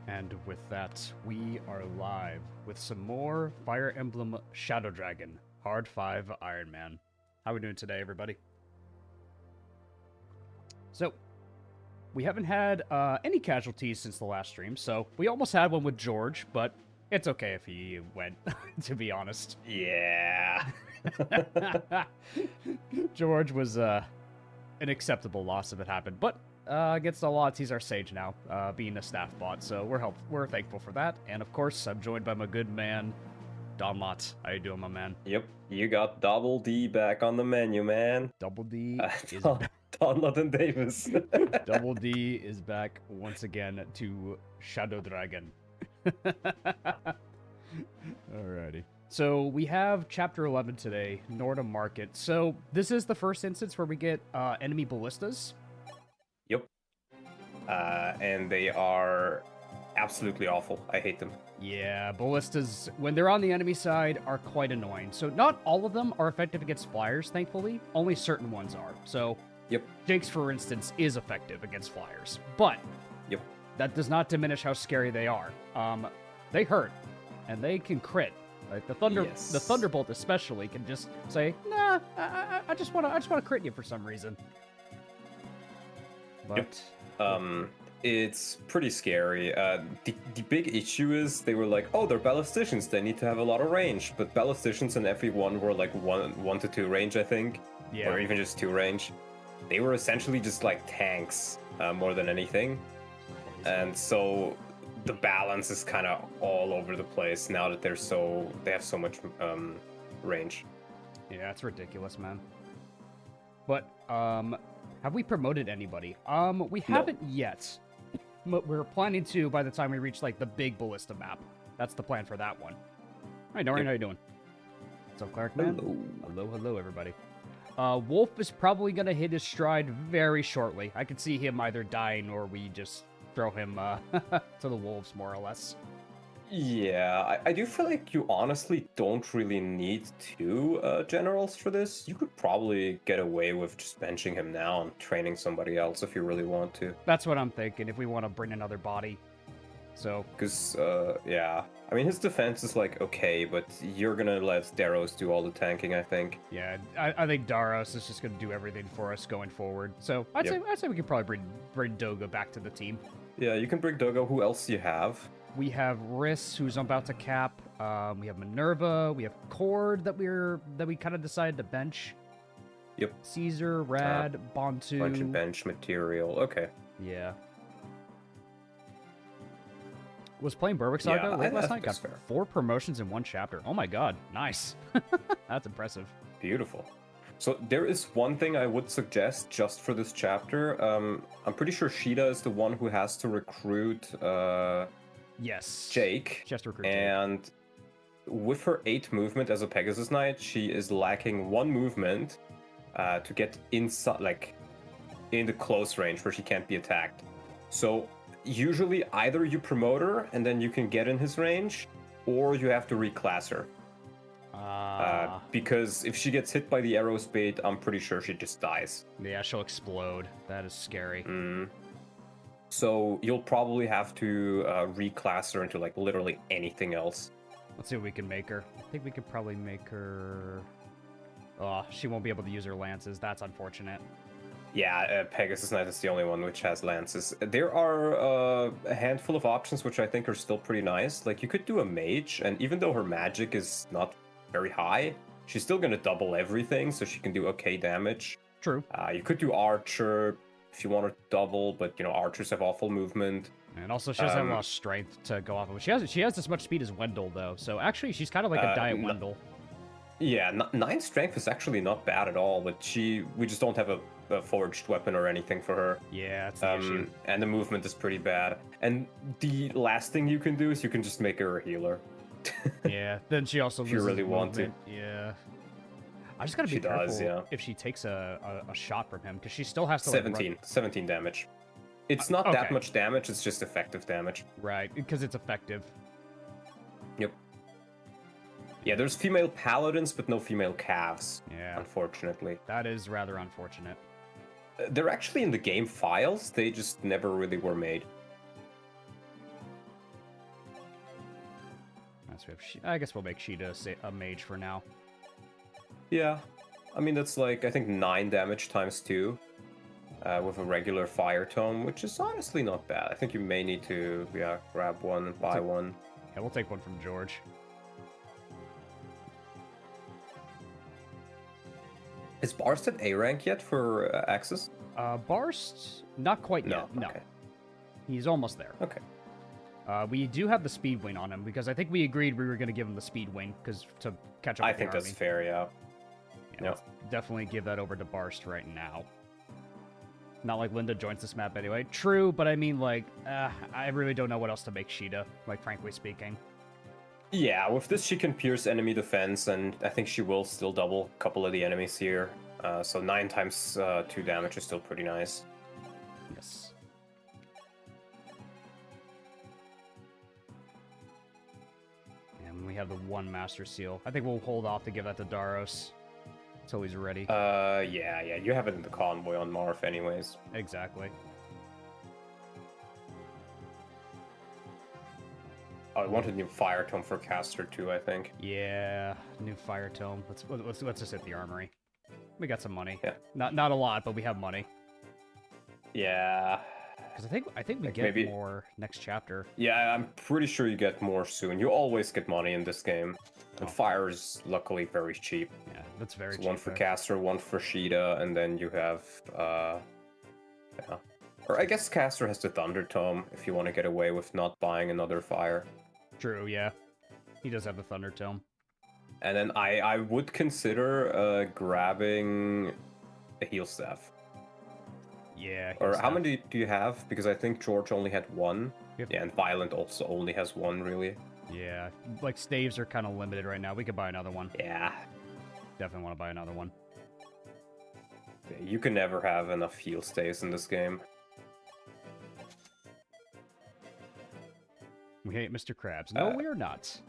And with that, we are live with some more Fire Emblem Shadow Dragon Hard 5 Ironman. How are we doing today, everybody? So, we haven't had any casualties since the last stream, so we almost had one with George, but it's okay if he went, to be honest. Yeah. George was an acceptable loss if it happened, but against the odds, he's our sage now, being a staff bot, so we're thankful for that. And of course, I'm joined by my good man, Don Lott. How you doing, my man? Yep, you got Double D back on the menu, man. Double D is Donald and Davis. Double D is back once again to Shadow Dragon. Alrighty. So we have Chapter 11 today, Norda Market. So this is the first instance where we get enemy ballistas. Yep. And they are absolutely awful. I hate them. Yeah, ballistas, when they're on the enemy side, are quite annoying. So not all of them are effective against flyers, thankfully. Only certain ones are. So Yep. Jinx, for instance, is effective against flyers. But Yep. that does not diminish how scary they are. They hurt, and they can crit. Like the Thunderbolt especially can just say, "Nah, I just want to crit you for some reason." But it's pretty scary. The big issue is they were like, oh, they're ballisticians. They need to have a lot of range. But ballisticians in FE1 were like 1 to 2 range, I think, yeah, or even just 2 range. They were essentially just like tanks more than anything, and so the balance is kind of all over the place now that they have so much range. Yeah, it's ridiculous, man. But have we promoted anybody? We haven't yet. But we're planning to by the time we reach like the big ballista map. That's the plan for that one. Hi, Dorian, how you doing? What's up, Cleric Man? Hello, everybody. Wolf is probably gonna hit his stride very shortly. I could see him either dying or we just throw him to the wolves, more or less. Yeah, I do feel like you honestly don't really need 2 generals for this. You could probably get away with just benching him now and training somebody else if you really want to. That's what I'm thinking, if we want to bring another body. So, because, yeah. I mean, his defense is like okay, but you're gonna let Daros do all the tanking, I think. Yeah, I think Daros is just gonna do everything for us going forward. So I'd say we could probably bring Doga back to the team. Yeah, you can bring Doga. Who else do you have? We have Riss, who's about to cap. We have Minerva. We have Cord that we kind of decided to bench. Yep. Caesar, Rad, Bontu. Bunch of bench material. Okay. Yeah. Was playing Berwick Saga late last night. Got 4 promotions in 1 chapter. Oh my god, nice. That's impressive. Beautiful. So there is one thing I would suggest just for this chapter. I'm pretty sure Sheeta is the one who has to recruit yes, Jake. Just recruit and Jake. With her 8 movement as a Pegasus Knight, she is lacking 1 movement to get inside, like in the close range where she can't be attacked. So usually either you promote her and then you can get in his range, or you have to reclass her. Because if she gets hit by the arrow spade, I'm pretty sure she just dies. Yeah, she'll explode. That is scary. So you'll probably have to reclass her into like literally anything else. Let's see what we can make her. I think we could probably make her... Oh, she won't be able to use her lances. That's unfortunate. Yeah, Pegasus Knight is the only one which has lances. There are a handful of options which I think are still pretty nice. Like, you could do a mage, and even though her magic is not very high, she's still going to double everything, so she can do okay damage. True. You could do archer if you want to double, but, you know, archers have awful movement. And also, she doesn't have a lot of strength to go off of. She has as much speed as Wendell, though, so actually, she's kind of like a diet Wendell. Yeah, 9 strength is actually not bad at all, but we just don't have a forged weapon or anything for her. Yeah, that's the issue. And the movement is pretty bad. And the last thing you can do is you can just make her a healer. Yeah, then she also loses if you really movement. want to. Yeah. I just gotta be careful if she takes a shot from him, because she still has to 17 damage. It's not that much damage, it's just effective damage. Right, because it's effective. Yep. Yeah, there's female paladins, but no female calves. Yeah. Unfortunately. That is rather unfortunate. They're actually in the game files, they just never really were made. So we have I guess we'll make Sheeta a mage for now. Yeah. I mean, that's like, I think 9 damage times 2 with a regular fire tome, which is honestly not bad. I think you may need to, grab one and buy one. Yeah, we'll take one from George. Is Barst at A rank yet for Axis? Barst, not quite yet. No. Okay. He's almost there. Okay. We do have the speed wing on him because I think we agreed we were going to give him the speed wing to catch up I with think the army. that's fair, yeah. Let's definitely give that over to Barst right now. Not like Linda joins this map anyway. True, but I mean, like, I really don't know what else to make Sheeta, like, frankly speaking. Yeah, with this she can pierce enemy defense, and I think she will still double a couple of the enemies here. So 9 times 2 damage is still pretty nice. Yes. And we have the one Master Seal. I think we'll hold off to give that to Daros until he's ready. Yeah, you have it in the convoy on Marth anyways. Exactly. Oh, I wanted a new fire tome for caster too, I think. Yeah, new fire tome. Let's just hit the armory. We got some money. Yeah. Not a lot, but we have money. Yeah. Because I think we Like get maybe... more next chapter. Yeah, I'm pretty sure you get more soon. You always get money in this game. And fire is luckily very cheap. Yeah, that's very cheap. One for caster, one for Sheeta, and then you have yeah. Or I guess caster has the thunder tome if you want to get away with not buying another fire. True, yeah. He does have the thunder tome. And then I would consider grabbing a heal staff. Yeah. Or how many do you have? Because I think George only had one. Yep. Yeah, and Violent also only has one, really. Yeah, like staves are kind of limited right now. We could buy another one. Yeah. Definitely want to buy another one. You can never have enough heal staves in this game. We hate Mr. Krabs. No, we are not.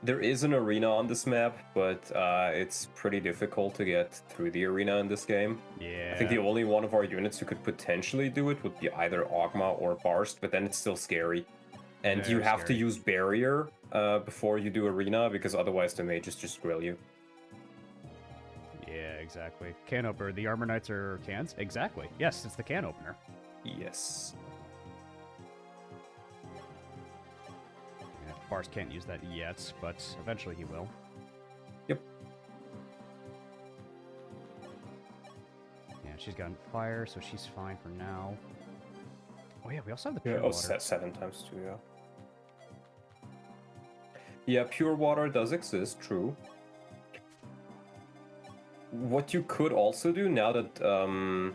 There is an arena on this map, but it's pretty difficult to get through the arena in this game. Yeah. I think the only one of our units who could potentially do it would be either Ogma or Barst, but then it's still scary. And you have to use barrier before you do arena, because otherwise the mages just grill you. Yeah, exactly. Can opener. The armor knights are cans? Exactly. Yes, it's the can opener. Yes. Yeah, Barst can't use that yet, but eventually he will. Yep. Yeah, she's got fire, so she's fine for now. Oh yeah, we also have the pure water. 7 times 2, yeah. Yeah, pure water does exist, true. What you could also do, now that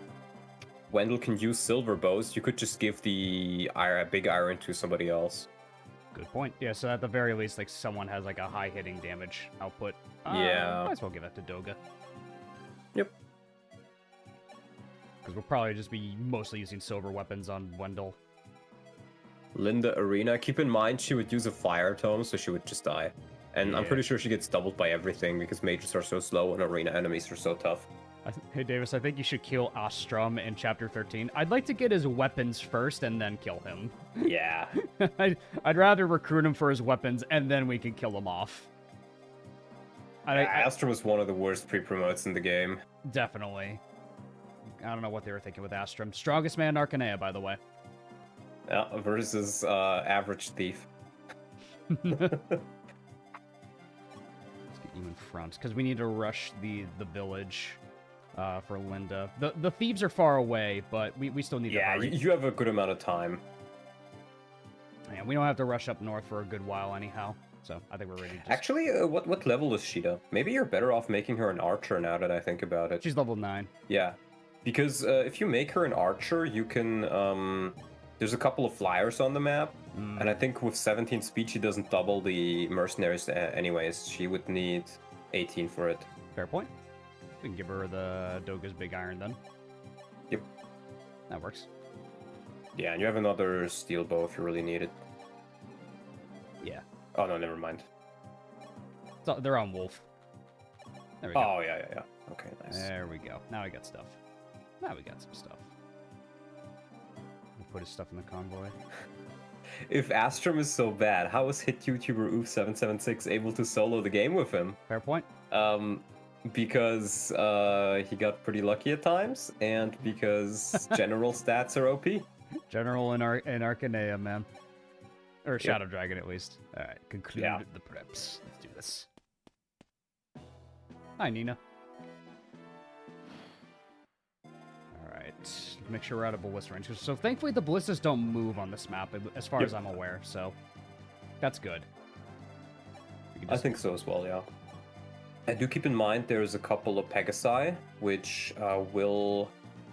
Wendell can use silver bows, you could just give the big iron to somebody else. Good point. Yeah, so at the very least, like, someone has, like, a high hitting damage output. Yeah. Might as well give that to Doga. Yep. Because we'll probably just be mostly using silver weapons on Wendell. Linda Arena, keep in mind she would use a fire tome, so she would just die. And I'm pretty sure she gets doubled by everything, because mages are so slow and arena enemies are so tough. Hey, Davis, I think you should kill Astram in Chapter 13. I'd like to get his weapons first and then kill him. Yeah. I'd rather recruit him for his weapons, and then we can kill him off. Astram was one of the worst pre-promotes in the game. Definitely. I don't know what they were thinking with Astram. Strongest man in Arcanea, by the way. Versus average thief. Let's get you in front, because we need to rush the village for Linda. The thieves are far away, but we still need to hurry. Yeah, you have a good amount of time. Yeah, we don't have to rush up north for a good while anyhow, so I think we're ready to just... Actually, what level is Sheeta? Maybe you're better off making her an archer now that I think about it. She's level 9. Yeah, because if you make her an archer, you can... There's a couple of flyers on the map, and I think with 17 speed, she doesn't double the mercenaries anyways. She would need 18 for it. Fair point. We can give her the Doga's big iron then. Yep. That works. Yeah, and you have another steel bow if you really need it. Yeah. Oh, no, never mind. So they're on Wolf. There we go. Oh, yeah. Okay, nice. There we go. Now we got stuff. Now we got some stuff. We'll put his stuff in the convoy. if Astram is so bad, how was hit YouTuber Oof776 able to solo the game with him? Fair point. Because he got pretty lucky at times, and because general stats are OP. General in Arcanea, man. Or Shadow Dragon, at least. Alright, conclude the preps. Let's do this. Hi, Nina. Alright, make sure we're out of ballista range. So thankfully the ballistas don't move on this map, as far as I'm aware, so that's good. I think so as well, yeah. I do keep in mind there's a couple of Pegasi, which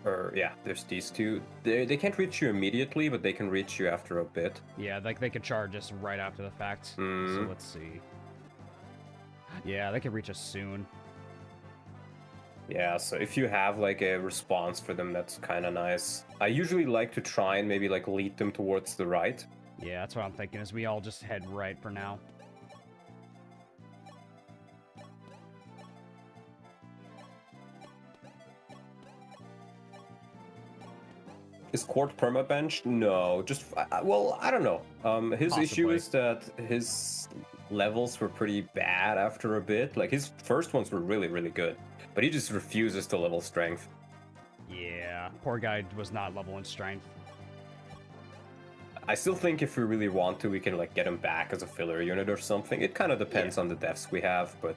there's these two. They can't reach you immediately, but they can reach you after a bit. Yeah, like they could charge us right after the fact. So let's see. Yeah, they can reach us soon. Yeah, so if you have like a response for them, that's kind of nice. I usually like to try and maybe like lead them towards the right. Yeah, that's what I'm thinking, is we all just head right for now. Is Court permabench? No, just well, I don't know. His issue is that his levels were pretty bad after a bit. Like his first ones were really, really good, but he just refuses to level strength. Yeah, poor guy was not level in strength. I still think if we really want to, we can like get him back as a filler unit or something. It kind of depends on the devs we have, but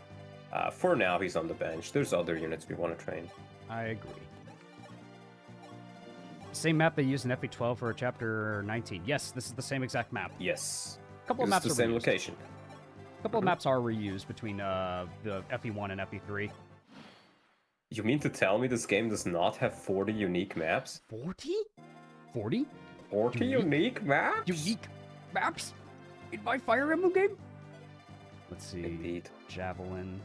for now he's on the bench. There's other units we want to train. I agree. Same map they used in FE12 for Chapter 19. Yes, this is the same exact map. Yes. A couple of maps the are same reused. location. A couple of maps are reused between the FE1 and FE3. You mean to tell me this game does not have 40 unique maps? 40? 40? 40 unique maps? Unique maps? In my Fire Emblem game? Let's see. Indeed. Javelin.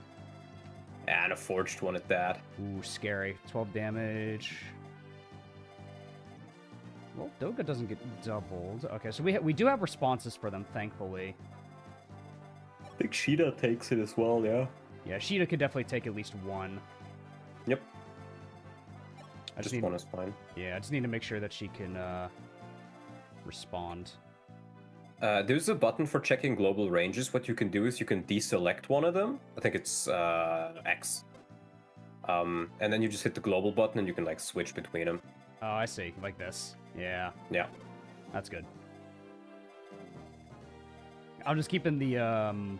And a forged one at that. Ooh, scary. 12 damage. Well, Doga doesn't get doubled. Okay, so we do have responses for them, thankfully. I think Sheeta takes it as well, yeah. Yeah, Sheeta could definitely take at least one. Yep. I just one is fine. Yeah, I just need to make sure that she can respond. There's a button for checking global ranges. What you can do is you can deselect one of them. I think it's X. And then you just hit the global button and you can like switch between them. Oh, I see. Like this. Yeah. Yeah. That's good. I'm just keeping the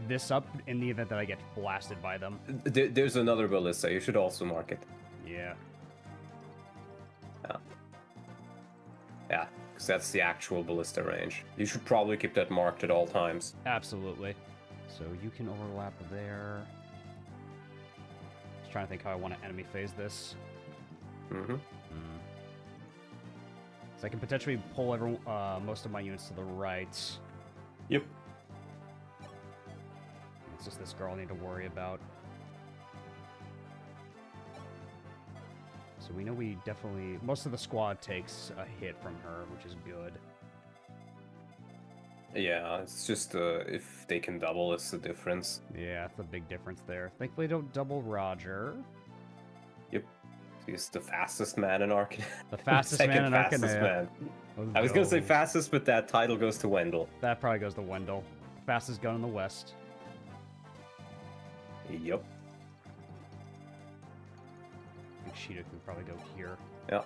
this up in the event that I get blasted by them. There's another ballista. You should also mark it. Yeah. Yeah, because that's the actual ballista range. You should probably keep that marked at all times. Absolutely. So you can overlap there. Just trying to think how I want to enemy phase this. Mm-hmm. So I can potentially pull most of my units to the right. Yep. It's just this girl I need to worry about. So we know we definitely... Most of the squad takes a hit from her, which is good. Yeah, it's just if they can double, it's the difference. Yeah, it's a big difference there. Thankfully, don't double Roger. Yep. He's the fastest man in Arcanea. The fastest man in Arcanea. Man. I was going to say fastest, but that title goes to Wendell. That probably goes to Wendell. Fastest gun in the West. Yep. I think Sheeta can probably go here. Yeah.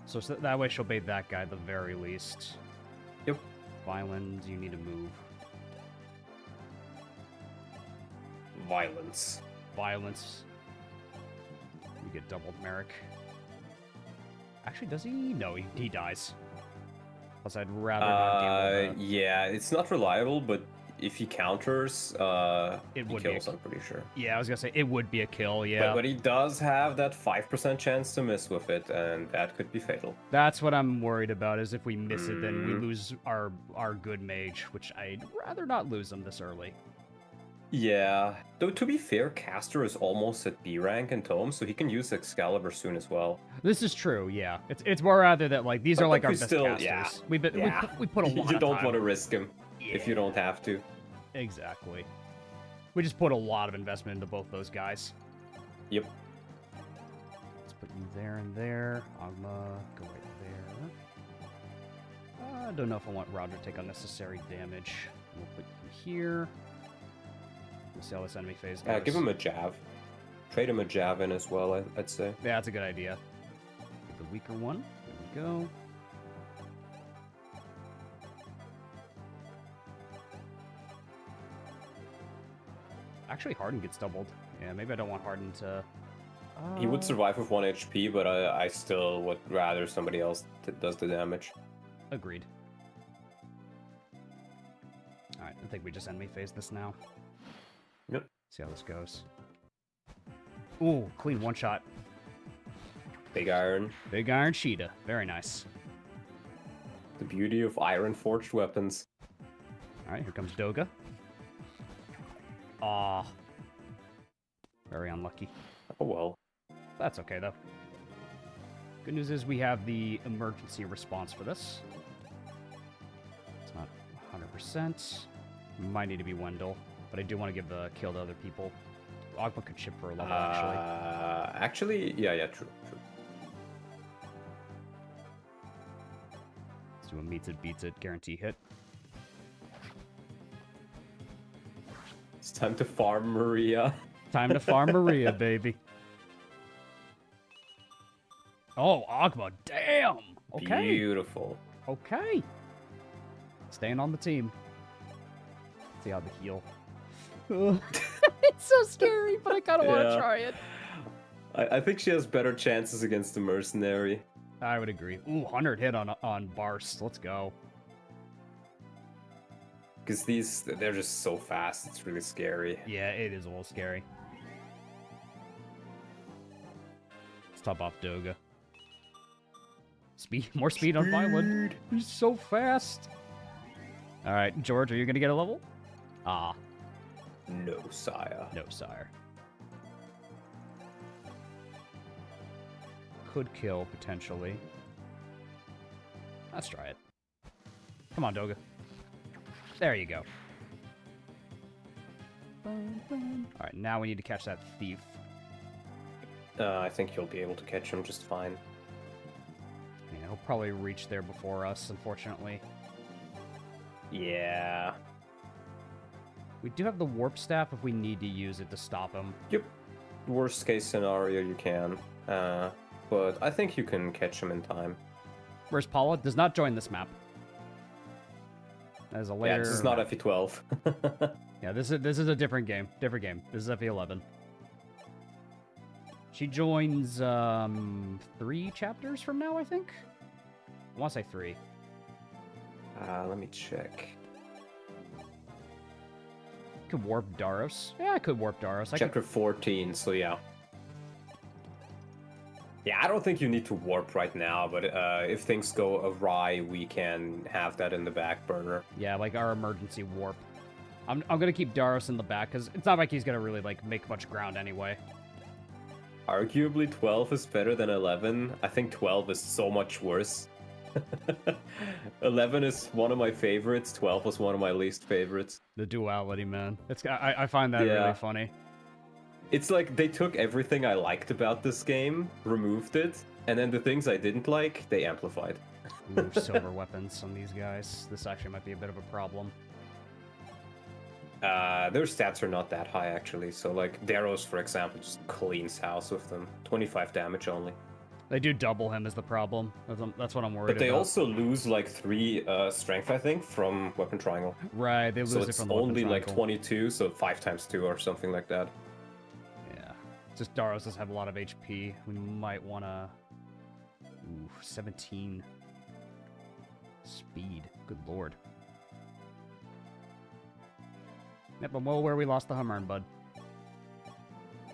So that way she'll bait that guy at the very least. Yep. Violins, you need to move. Violence. Violence. You get doubled, Merrick. Actually, does he? No, he dies. Plus, I'd rather not gamble that. Yeah, it's not reliable, but if he counters, he kills, I'm pretty sure. Yeah, I was gonna say, it would be a kill, yeah. But he does have that 5% chance to miss with it, and that could be fatal. That's what I'm worried about, is if we miss it, then we lose our good mage, which I'd rather not lose him this early. Yeah, though to be fair, Caster is almost at B rank in Tome, so he can use Excalibur soon as well. This is true, yeah. It's more rather that, like, these are like our best casters. Yeah. We put a lot of time. You don't want to risk him if you don't have to. Exactly. We just put a lot of investment into both those guys. Yep. Let's put you there and there. Agma, go right there. I don't know if I want Roger to take unnecessary damage. We'll put you here. We'll see how this enemy phase goes. Give him a jav. Trade him a jav in as well, I'd say. Yeah, that's a good idea. Get the weaker one. There we go. Actually, Harden gets doubled. Yeah, maybe I don't want Harden to... He would survive with 1 HP, but I still would rather somebody else does the damage. Agreed. Alright, I think we just enemy phase this now. Yep. See how this goes. Ooh, clean one shot. Big Iron. Big Iron Sheeta. Very nice. The beauty of iron forged weapons. Alright, here comes Doga. Aw. Very unlucky. Oh well. That's okay, though. Good news is we have the emergency response for this. It's not 100%. Might need to be Wendell, but I do want to give the kill to other people. Ogba could chip for a level, Actually, yeah, true. Let's do a meets it, beats it, guarantee hit. It's time to farm Maria. Time to farm Maria, baby. Oh, Ogba, damn! Okay. Beautiful. Okay. Staying on the team. See how the heal. It's so scary, but I kind of want to try it. I think she has better chances against the mercenary. I would agree. Ooh, 100 hit on Barst. Let's go. Because they're just so fast. It's really scary. Yeah, it is a little scary. Let's top off Doga. More speed on Violent. He's so fast. All right, George, are you gonna get a level? Ah, No, sire. no, sire. Could kill potentially. Let's try it. Come on, Doga. There you go. All right, now we need to catch that thief. I think you'll be able to catch him just fine. Yeah, he'll probably reach there before us, unfortunately. Yeah. We do have the warp staff if we need to use it to stop him. Yep. Worst case scenario, you can. But I think you can catch him in time. Where's Paula? Does not join this map. As a later. Yeah, this is not FE12. Yeah, this is a different game. Different game. This is FE11. She joins 3 chapters from now, I think. I want to say 3. Let me check. Could warp Daros. Yeah, I could warp Daros. Chapter 14, so yeah. Yeah, I don't think you need to warp right now, but if things go awry, we can have that in the back burner. Yeah, like our emergency warp. I'm gonna keep Daros in the back because it's not like he's gonna really like make much ground anyway. Arguably 12 is better than 11. I think 12 is so much worse. 11 is one of my favorites. 12 was one of my least favorites. The duality, man. I find that really funny. It's like they took everything I liked about this game, removed it, and then the things I didn't like, they amplified. Ooh, silver weapons on these guys. This actually might be a bit of a problem. Their stats are not that high, actually. So, like, Daros, for example, just cleans house with them. 25 damage only. They do double him is the problem. That's what I'm worried about. But they also lose, like, 3 strength, I think, from Weapon Triangle. Right, they lose it from the Weapon only, like, Triangle. 22, so 5 times 2 or something like that. Yeah. Just Daros does have a lot of HP. We might want to... Ooh, 17. Speed. Good lord. Yep, I'm well where we lost the Hummer, bud.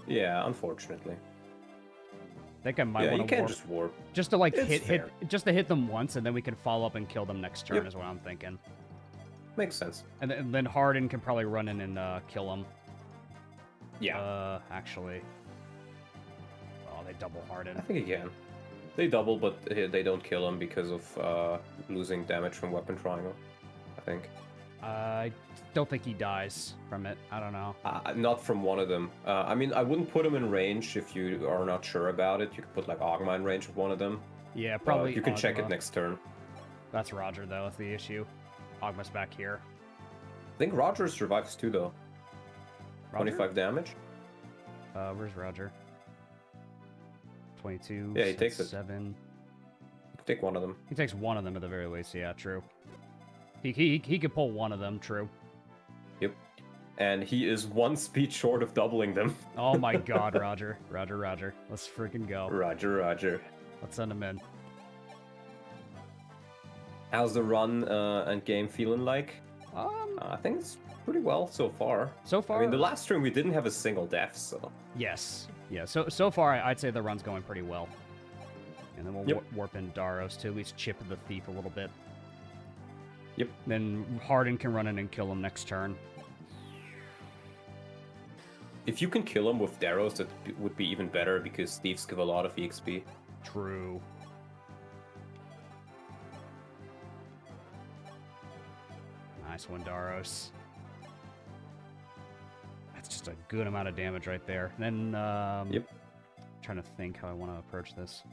Yeah, unfortunately. I think I might want to warp. Just warp. Just to like It's fair. just to hit them once, and then we can follow up and kill them next turn. Is what I'm thinking. Makes sense. And then Harden can probably run in and kill him. Yeah. Actually. Oh, they double Harden. I think he can. They double, but they don't kill him because of losing damage from Weapon Triangle, I think. I don't think he dies from it. I don't know. Not from one of them. I mean, I wouldn't put him in range if you are not sure about it. You could put like Ogma in range of one of them. Yeah, probably. You can check Ogma. it next turn. That's Roger, though. That's the issue. Ogma's back here. I think Roger survives too, though. Roger? 25 damage. Where's Roger? 22. Yeah, he takes it. 7. Take one of them. He takes one of them at the very least. Yeah, true. He could pull one of them. True. Yep. And he is 1 speed short of doubling them. Oh my God, Roger. Roger. Let's freaking go. Roger. Let's send him in. How's the run and game feeling like? I think it's pretty well so far. So far? I mean, the last stream we didn't have a single death, so... Yes. Yeah, so far I'd say the run's going pretty well. And then we'll warp in Daros to at least chip the thief a little bit. Yep. Then Harden can run in and kill him next turn. If you can kill him with Daros, that would be even better, because thieves give a lot of EXP. True. Nice one, Daros. That's just a good amount of damage right there. And then, Yep. Trying to think how I want to approach this.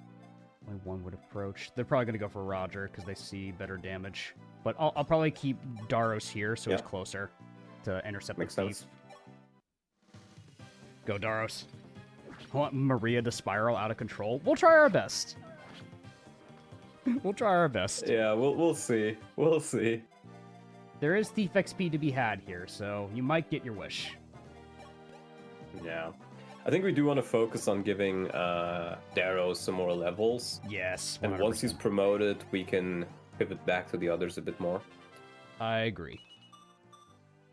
Only one would approach. They're probably going to go for Roger because they see better damage. But I'll probably keep Daros here so he's closer to intercept Makes the thief. sense. Go, Daros. I want Maria to spiral out of control. We'll try our best. We'll try our best. Yeah, we'll see. We'll see. There is Thief XP to be had here, so you might get your wish. Yeah. I think we do want to focus on giving Daros some more levels. Yes, 100%. And once he's promoted, we can pivot back to the others a bit more. I agree.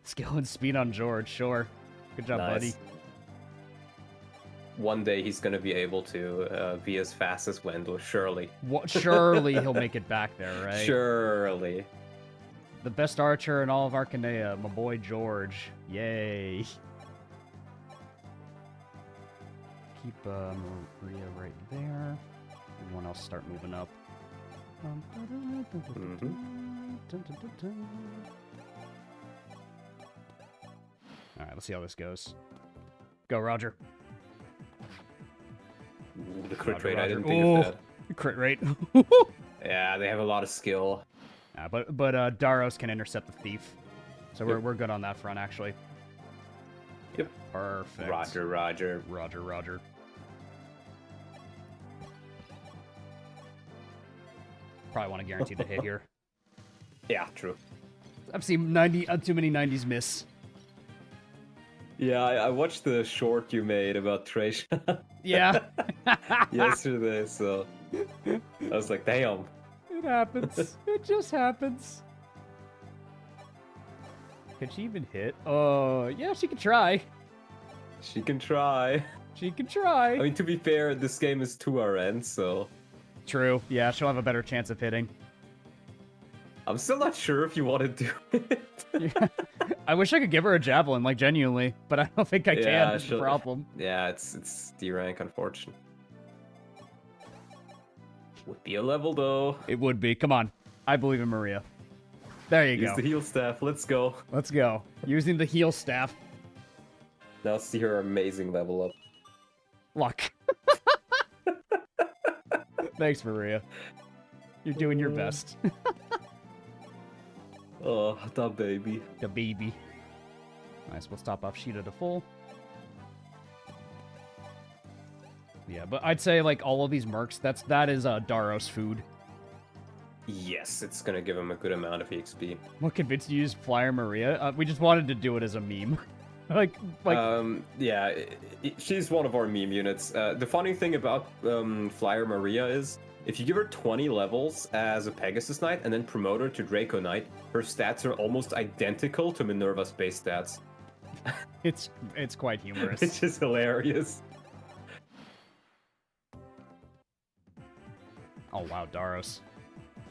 Skill and speed on George, sure. Good job, buddy. One day he's going to be able to be as fast as Wendell, surely. Surely he'll make it back there, right? Surely. The best archer in all of Arcanea, my boy George. Yay. Keep Maria right there. Everyone else start moving up. Alright, let's see how this goes. Go, Roger. Ooh, the crit rate, Roger. I didn't think of that. Crit rate. Yeah, they have a lot of skill. But Daros can intercept the thief. So we're good on that front, actually. Yep. Perfect. Roger. Roger. Probably want to guarantee the hit here. Yeah, true. I've seen too many 90s miss. Yeah, I watched the short you made about Trash Yeah. yesterday, so I was like, damn. It happens. It just happens. Can she even hit? Oh, yeah, she can try. She can try. She can try. I mean, to be fair, this game is 2RN, so... True. Yeah, she'll have a better chance of hitting. I'm still not sure if you want to do it. Yeah. I wish I could give her a javelin, like, genuinely, but I don't think I can. That's the problem. Yeah, it's D rank, unfortunate. Would be a level, though. It would be. Come on. I believe in Maria. There you Use go. the heal staff. Let's go. Let's go. Using the heal staff. Now see her amazing level up. Luck. Thanks, Maria. You're doing your best. Oh, the baby. The baby. Nice, we'll stop off Sheeta to full. Yeah, but I'd say, like, all of these mercs, that is Daros food. Yes, it's gonna give him a good amount of EXP. What convinced you to use Flyer Maria? We just wanted to do it as a meme. like, yeah, she's one of our meme units. The funny thing about Flyer Maria is, if you give her 20 levels as a Pegasus Knight and then promote her to Draco Knight, her stats are almost identical to Minerva's base stats. it's quite humorous. It's just hilarious. Oh wow, Daros.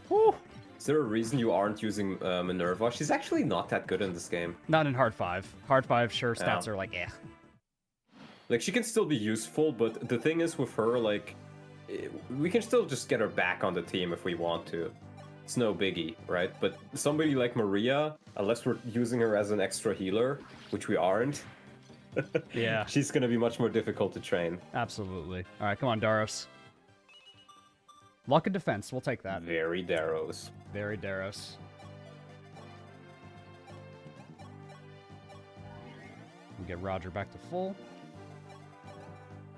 Whew. Is there a reason you aren't using Minerva? She's actually not that good in this game. Not in Hard 5. Hard 5, sure, stats are like, eh. Like, she can still be useful, but the thing is with her, like, we can still just get her back on the team if we want to. It's no biggie, right? But somebody like Maria, unless we're using her as an extra healer, which we aren't, yeah, she's gonna be much more difficult to train. Absolutely. All right, come on, Daros. Luck and defense, we'll take that. Very Daros. Very Daros. We get Roger back to full.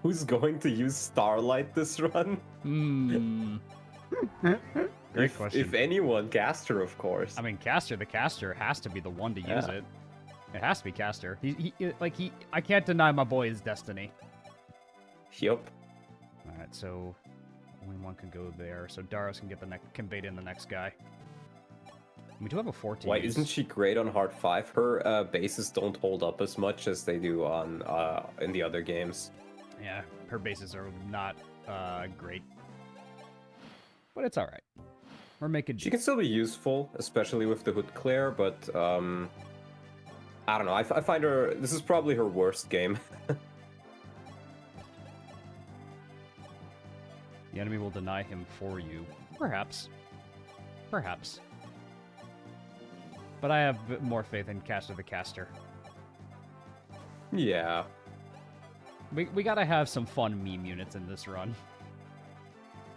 Who's going to use Starlight this run? Great question. If anyone, Caster, of course. I mean, Caster, the caster has to be the one to use it. It has to be Caster. I can't deny my boy his destiny. Yup. All right, so only one can go there. So Daros can get can bait in the next guy. We do have a 14. Why isn't she great on hard 5? Her bases don't hold up as much as they do on in the other games. Yeah, her bases are not great. But it's alright. We're making... She can still be useful, especially with the Hood Clear, but I don't know. I find her... This is probably her worst game. The enemy will deny him for you. Perhaps. Perhaps. But I have more faith in Caster the Caster. Yeah. We gotta have some fun meme units in this run.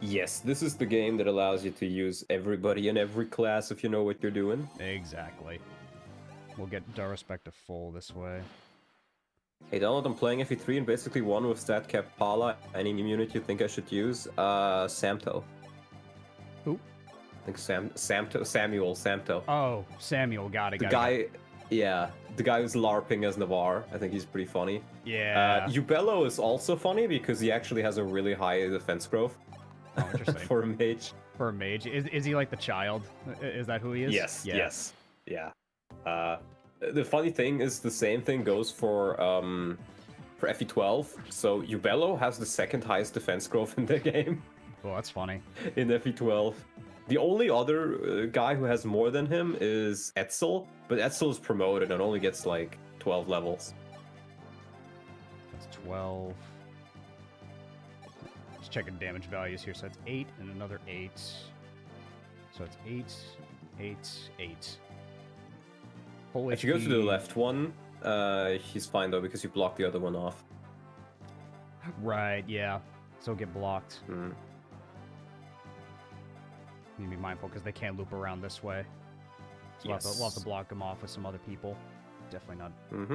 Yes, this is the game that allows you to use everybody in every class if you know what you're doing. Exactly. We'll get Daros back to full this way. Hey Donald, I'm playing FE3 and basically won with stat cap Pala. Any meme unit you think I should use? Samto. Who? I think Samuel Samto. Oh, Samuel, got it. The guy, yeah, the guy who's LARPing as Navarre. I think he's pretty funny. Yeah. Ubello is also funny because he actually has a really high defense growth. Oh, interesting. For a mage. For a mage, is he like the child? Is that who he is? Yes. Yeah. Yes. Yeah. The funny thing is the same thing goes for FE12. So Ubello has the second highest defense growth in the game. Well, that's funny. In FE12. The only other guy who has more than him is Etzel, but Etzel is promoted and only gets like 12 levels. That's 12. Just checking damage values here. So it's 8 and another 8. So it's 8, 8, 8. Full If you go to the HP. left one, he's fine though because you blocked the other one off. Right, yeah. So get blocked. Mm. Need to be mindful because they can't loop around this way. So we'll have to block them off with some other people. Definitely not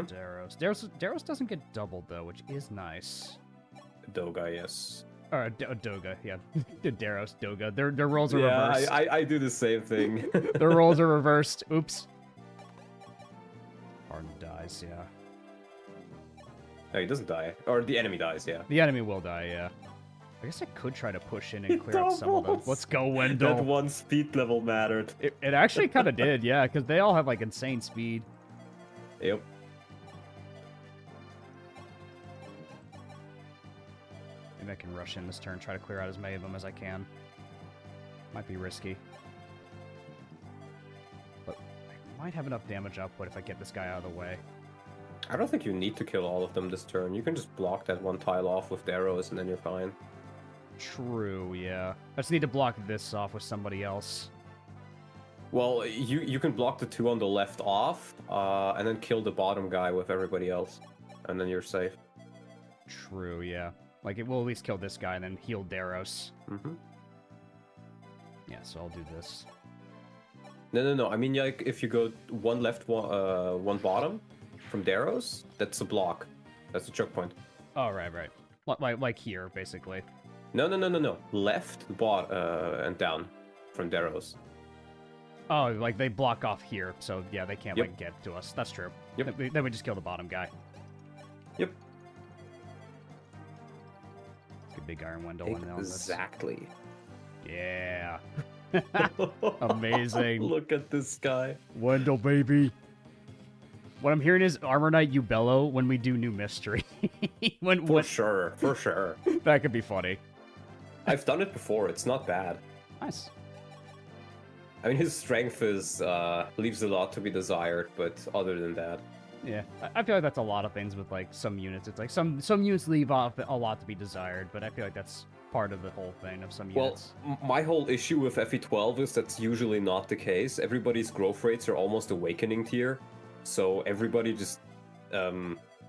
Daros. Daros doesn't get doubled though, which is nice. Doga, yes. Or Doga, yeah. Daros, Doga. Their roles are reversed. Yeah, I do the same thing. Their roles are reversed. Oops. Arden dies, yeah. No, he doesn't die. Or the enemy dies, yeah. The enemy will die, yeah. I guess I could try to push in and clear out some of them. Let's go, Wendell. That one speed level mattered. It actually kind of did, yeah, because they all have like insane speed. Yep. Maybe I can rush in this turn, try to clear out as many of them as I can. Might be risky. But I might have enough damage output if I get this guy out of the way. I don't think you need to kill all of them this turn. You can just block that one tile off with the arrows and then you're fine. True, yeah. I just need to block this off with somebody else. Well, you can block the two on the left off, and then kill the bottom guy with everybody else. And then you're safe. True, yeah. Like, it will at least kill this guy and then heal Daros. Mm-hmm. Yeah, so I'll do this. No. I mean, like, if you go one left, one bottom from Daros, that's a block. That's a choke point. Oh, right. Like here, basically. No. Left, and down from Daros. Oh, like they block off here, so yeah, they can't like get to us. That's true. Yep. Then we just kill the bottom guy. Yep. Let's get Big Iron Wendell in on this. Exactly. Yeah. Amazing. Look at this guy. Wendell, baby. What I'm hearing is Armor Knight Ubello when we do New Mystery. For sure. That could be funny. I've done it before. It's not bad. Nice. I mean, his strength is leaves a lot to be desired, but other than that, yeah, I feel like that's a lot of things with like some units. It's like some units leave off a lot to be desired, but I feel like that's part of the whole thing of some units. Well, my whole issue with FE12 is that's usually not the case. Everybody's growth rates are almost awakening tier, so everybody just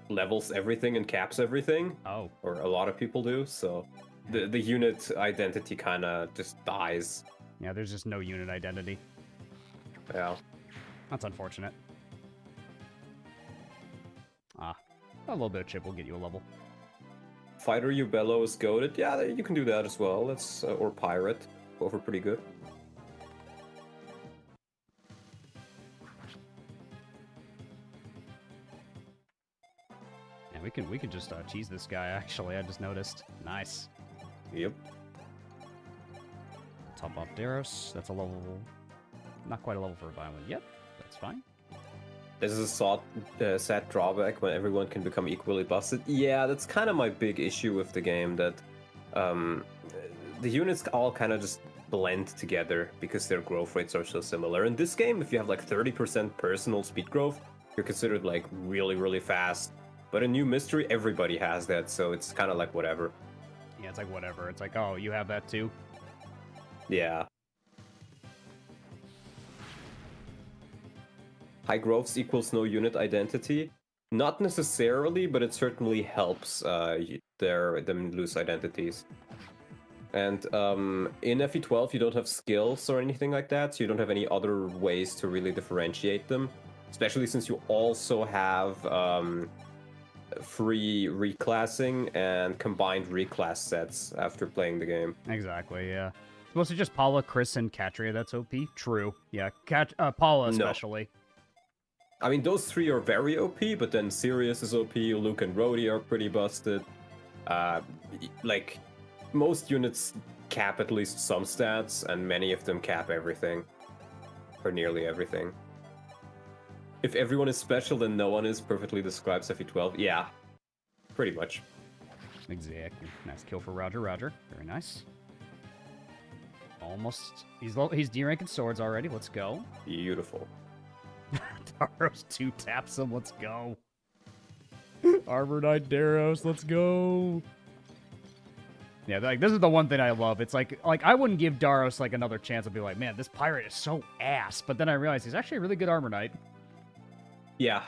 levels everything and caps everything. Oh. Or a lot of people do, so... the unit identity kind of just dies. Yeah, there's just no unit identity. Yeah. That's unfortunate. Ah, a little bit of chip will get you a level. Fighter you bellow is goaded. Yeah, you can do that as well. That's or pirate, both are pretty good. Yeah, we can just cheese this guy. Actually, I just noticed. Nice. Yep. Top off Daros. That's a level. Not quite a level for a violent yet. That's fine. This is a sad drawback when everyone can become equally busted. Yeah, that's kind of my big issue with the game, that the units all kind of just blend together because their growth rates are so similar. In this game, if you have like 30% personal speed growth, you're considered like really, really fast. But in New Mystery, everybody has that, so it's kind of like whatever. Yeah, it's like whatever. It's like, oh, you have that too? Yeah. High growths equals no unit identity. Not necessarily, but it certainly helps them lose identities. And in FE12, you don't have skills or anything like that, so you don't have any other ways to really differentiate them. Especially since you also have free reclassing and combined reclass sets after playing the game. Exactly, yeah. It's mostly just Paula, Chris, and Katria that's OP. True. Yeah, Paula especially. No. I mean, those three are very OP, but then Sirius is OP, Luke and Rhodey are pretty busted. Like, most units cap at least some stats, and many of them cap everything. Or nearly everything. If everyone is special, then no one is, perfectly describes FE12. Yeah, pretty much. Exactly. Nice kill for Roger. Very nice. Almost. He's D-ranking swords already. Let's go. Beautiful. Daros 2 taps him. Let's go. Armor Knight Daros. Let's go. Yeah, like this is the one thing I love. It's like I wouldn't give Daros like another chance. I'd be like, man, this pirate is so ass. But then I realized he's actually a really good Armor Knight. Yeah,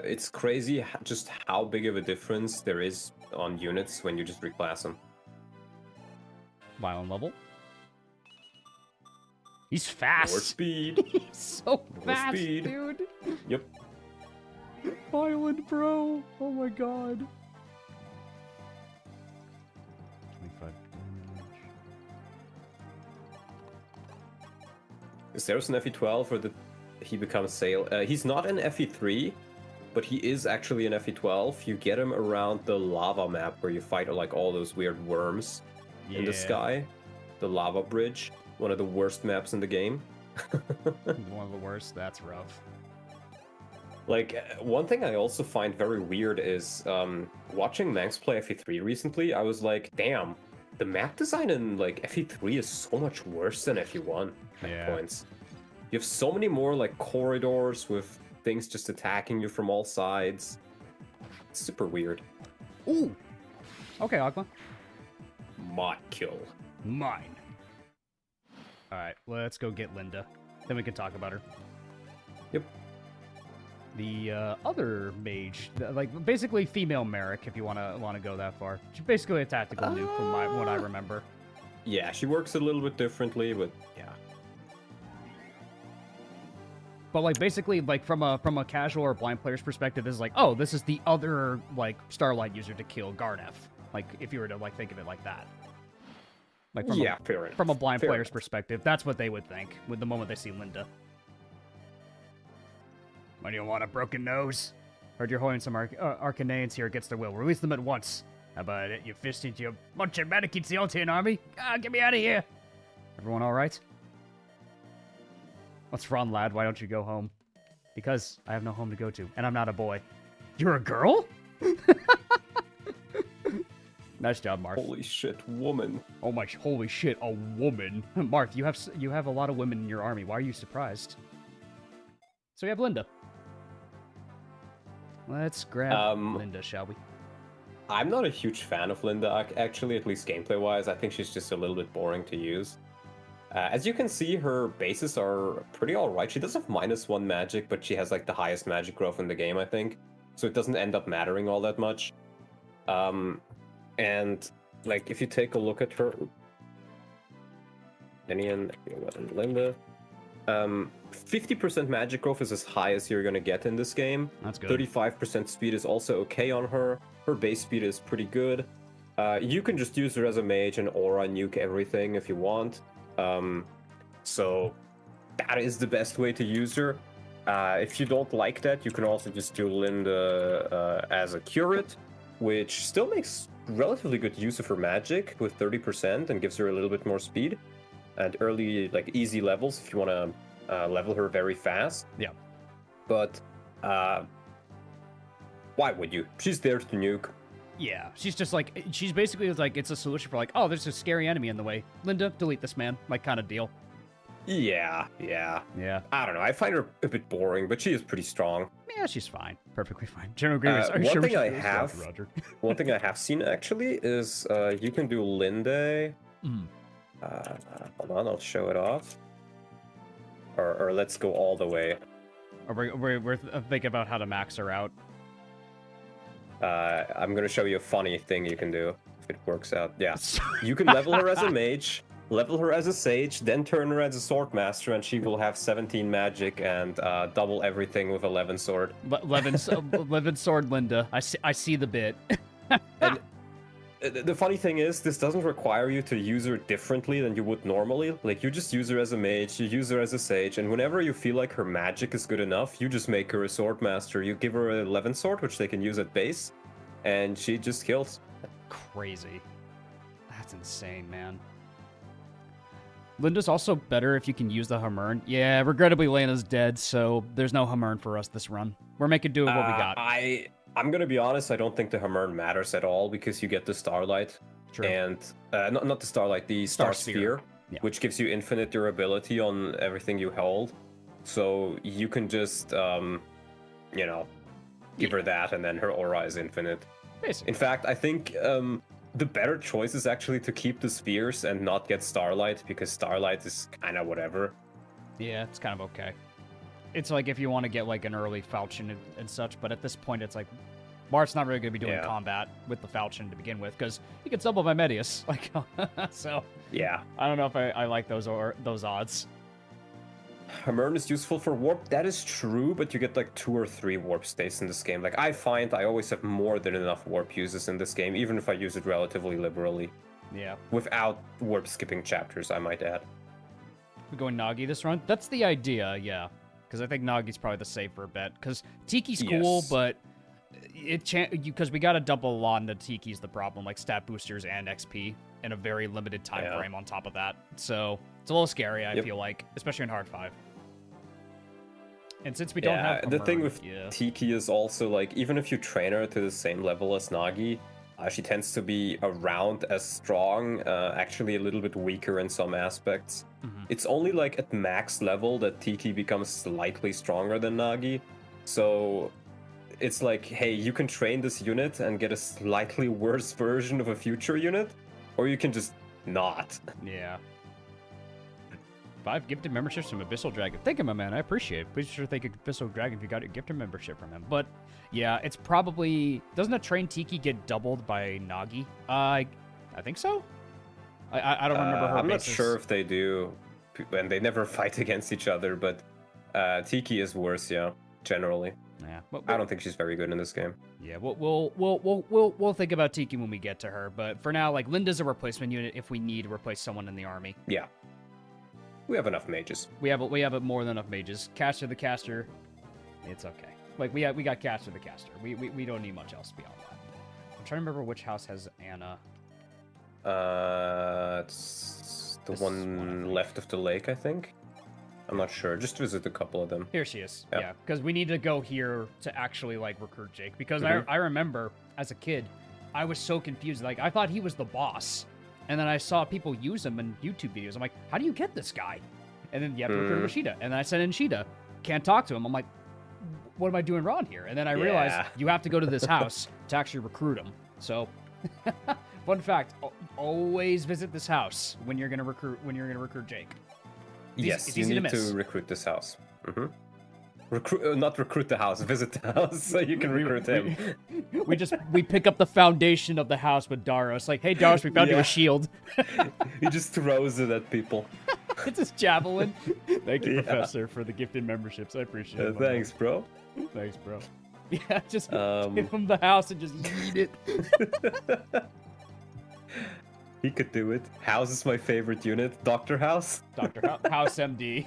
it's crazy just how big of a difference there is on units when you just reclass them. Violent level. He's fast. More speed. He's so More fast, speed. dude. Yep. Violent, bro. Oh my god. 25 damage. Is there an FE12 where he becomes Sail? He's not in FE3, but he is actually in FE12. You get him around the lava map where you fight like all those weird worms in the sky. The lava bridge. One of the worst maps in the game. One of the worst. That's rough. Like, one thing I also find very weird is watching Manx play FE3 recently, I was like, damn, the map design in like FE3 is so much worse than FE1 at points. You have so many more like corridors with things just attacking you from all sides. It's super weird. Ooh. Okay, Aqua. My kill. Mine. Alright, let's go get Linda. Then we can talk about her. Yep. The other mage, like basically female Merrick, if you wanna go that far. She's basically a tactical nuke from what I remember. Yeah, she works a little bit differently, but yeah. But like basically, like from a casual or blind player's perspective, this is like, oh, this is the other like Starlight user to kill Garnef. Like if you were to like think of it like that. Like from a blind player's perspective, that's what they would think with the moment they see Linda. When you want a broken nose? Heard you're holding some Arcanaeans here against their will. Release them at once. How about it? You fist into a bunch of Medikits the Altian army? Get me out of here! Everyone alright? What's wrong, lad? Why don't you go home? Because I have no home to go to, and I'm not a boy. You're a girl? Nice job, Marth. Holy shit, woman. Oh my, holy shit, a woman. Marth, you have a lot of women in your army. Why are you surprised? So we have Linda. Let's grab Linda, shall we? I'm not a huge fan of Linda, actually, at least gameplay-wise. I think she's just a little bit boring to use. As you can see, her bases are pretty alright. She does have -1 magic, but she has like the highest magic growth in the game, I think. So it doesn't end up mattering all that much. And like if you take a look at her, Linian, Linda, 50% magic growth is as high as you're gonna get in this game. That's good. 35% speed is also okay on her. Her base speed is pretty good. You can just use her as a mage and aura nuke everything if you want. So that is the best way to use her. If you don't like that, you can also just do Linda as a curate, which still makes relatively good use of her magic with 30% and gives her a little bit more speed and early, like, easy levels if you want to level her very fast. Yeah. But why would you? She's there to nuke. Yeah, she's just like, she's basically like, it's a solution for like, oh, there's a scary enemy in the way. Linda, delete this man, like kind of deal. Yeah. I don't know. I find her a bit boring, but she is pretty strong. Yeah, she's fine. Perfectly fine. General Grievous, are you one sure thing we should I do this? have, Roger. one thing I have seen actually is you can do Linde. Hold on, I'll show it off. Or let's go all the way. We're thinking about how to max her out. I'm gonna show you a funny thing you can do if it works out. Yeah, you can level her as a mage, level her as a sage, then turn her as a sword master, and she will have 17 magic and double everything with 11 sword. 11 sword Linda. I see the bit. And the funny thing is, this doesn't require you to use her differently than you would normally. Like, you just use her as a mage, you use her as a sage, and whenever you feel like her magic is good enough, you just make her a sword master. You give her an 11 sword, which they can use at base, and she just kills. Crazy. That's insane, man. Linda's also better if you can use the Hamern. Yeah, regrettably, Lena's dead, so there's no Hamern for us this run. We're making do with what we got. I'm gonna be honest, I don't think the Hamern matters at all because you get the Starlight. True. And not the Starlight, the Star Sphere, yeah. Which gives you infinite durability on everything you hold. So you can just, give her that, and then her aura is infinite. Basically. In fact, I think the better choice is actually to keep the spheres and not get Starlight, because Starlight is kind of whatever. Yeah, it's kind of okay. It's like if you want to get like an early falchion and such, but at this point it's like Bart's not really going to be doing combat with the falchion to begin with, because he gets double by Medius. Like, so yeah, I don't know if I like those odds. Hamern is useful for warp. That is true, but you get like 2 or 3 warp stays in this game. Like, I find I always have more than enough warp uses in this game, even if I use it relatively liberally. Yeah. Without warp skipping chapters, I might add. We going Nagi this run? That's the idea, yeah. Because I think Nagi's probably the safer bet. Because Tiki's cool, but because we got to dump a lot into Tiki's the problem, like stat boosters and XP in a very limited time frame on top of that. So it's a little scary, I feel like, especially in Hard 5. And since we don't have the thing with Tiki is also, like, even if you train her to the same level as Nagi, she tends to be around as strong, actually a little bit weaker in some aspects. Mm-hmm. It's only like at max level that Tiki becomes slightly stronger than Nagi. So it's like, hey, you can train this unit and get a slightly worse version of a future unit, or you can just not. Yeah. 5 gifted memberships from Abyssal Dragon. Thank you, my man. I appreciate it. Please sure thank Abyssal Dragon if you got a gifted membership from him. But yeah, it's probably... Doesn't a trained Tiki get doubled by Nagi? I think so. I don't remember her I'm basis. not sure if they do, and they never fight against each other, but Tiki is worse, generally. Yeah, but I don't think she's very good in this game. Yeah, we'll think about Tiki when we get to her. But for now, like, Linda's a replacement unit if we need to replace someone in the army. Yeah. We have enough mages. We have more than enough mages. Caster the caster, it's okay. Like, we got Caster the caster. We don't need much else beyond that. I'm trying to remember which house has Anna. It's the one left of the lake, I think. I'm not sure. Just visit a couple of them. Here she is. Yeah, because we need to go here to actually, like, recruit Jake. Because I remember as a kid, I was so confused. Like, I thought he was the boss. And then I saw people use him in YouTube videos. I'm like, how do you get this guy? And then you have to recruit Rashida. And then I sent in Shida. Can't talk to him. I'm like, what am I doing wrong here? And then I realized you have to go to this house to actually recruit him. So, fun fact: always visit this house when you're gonna recruit Jake. Yes, you need to recruit this house. not recruit the house, visit the house so you can recruit him. We pick up the foundation of the house with Daros. Like, hey Daros, we found you Yeah. a shield. He just throws it at people. It's his javelin. Thank you, Yeah. Professor, for the gifted memberships. I appreciate it. my Thanks, bro. man. Thanks, bro. Yeah, just Um, give him the house and just eat it. He could do it. House is my favorite unit. Dr. House. House MD.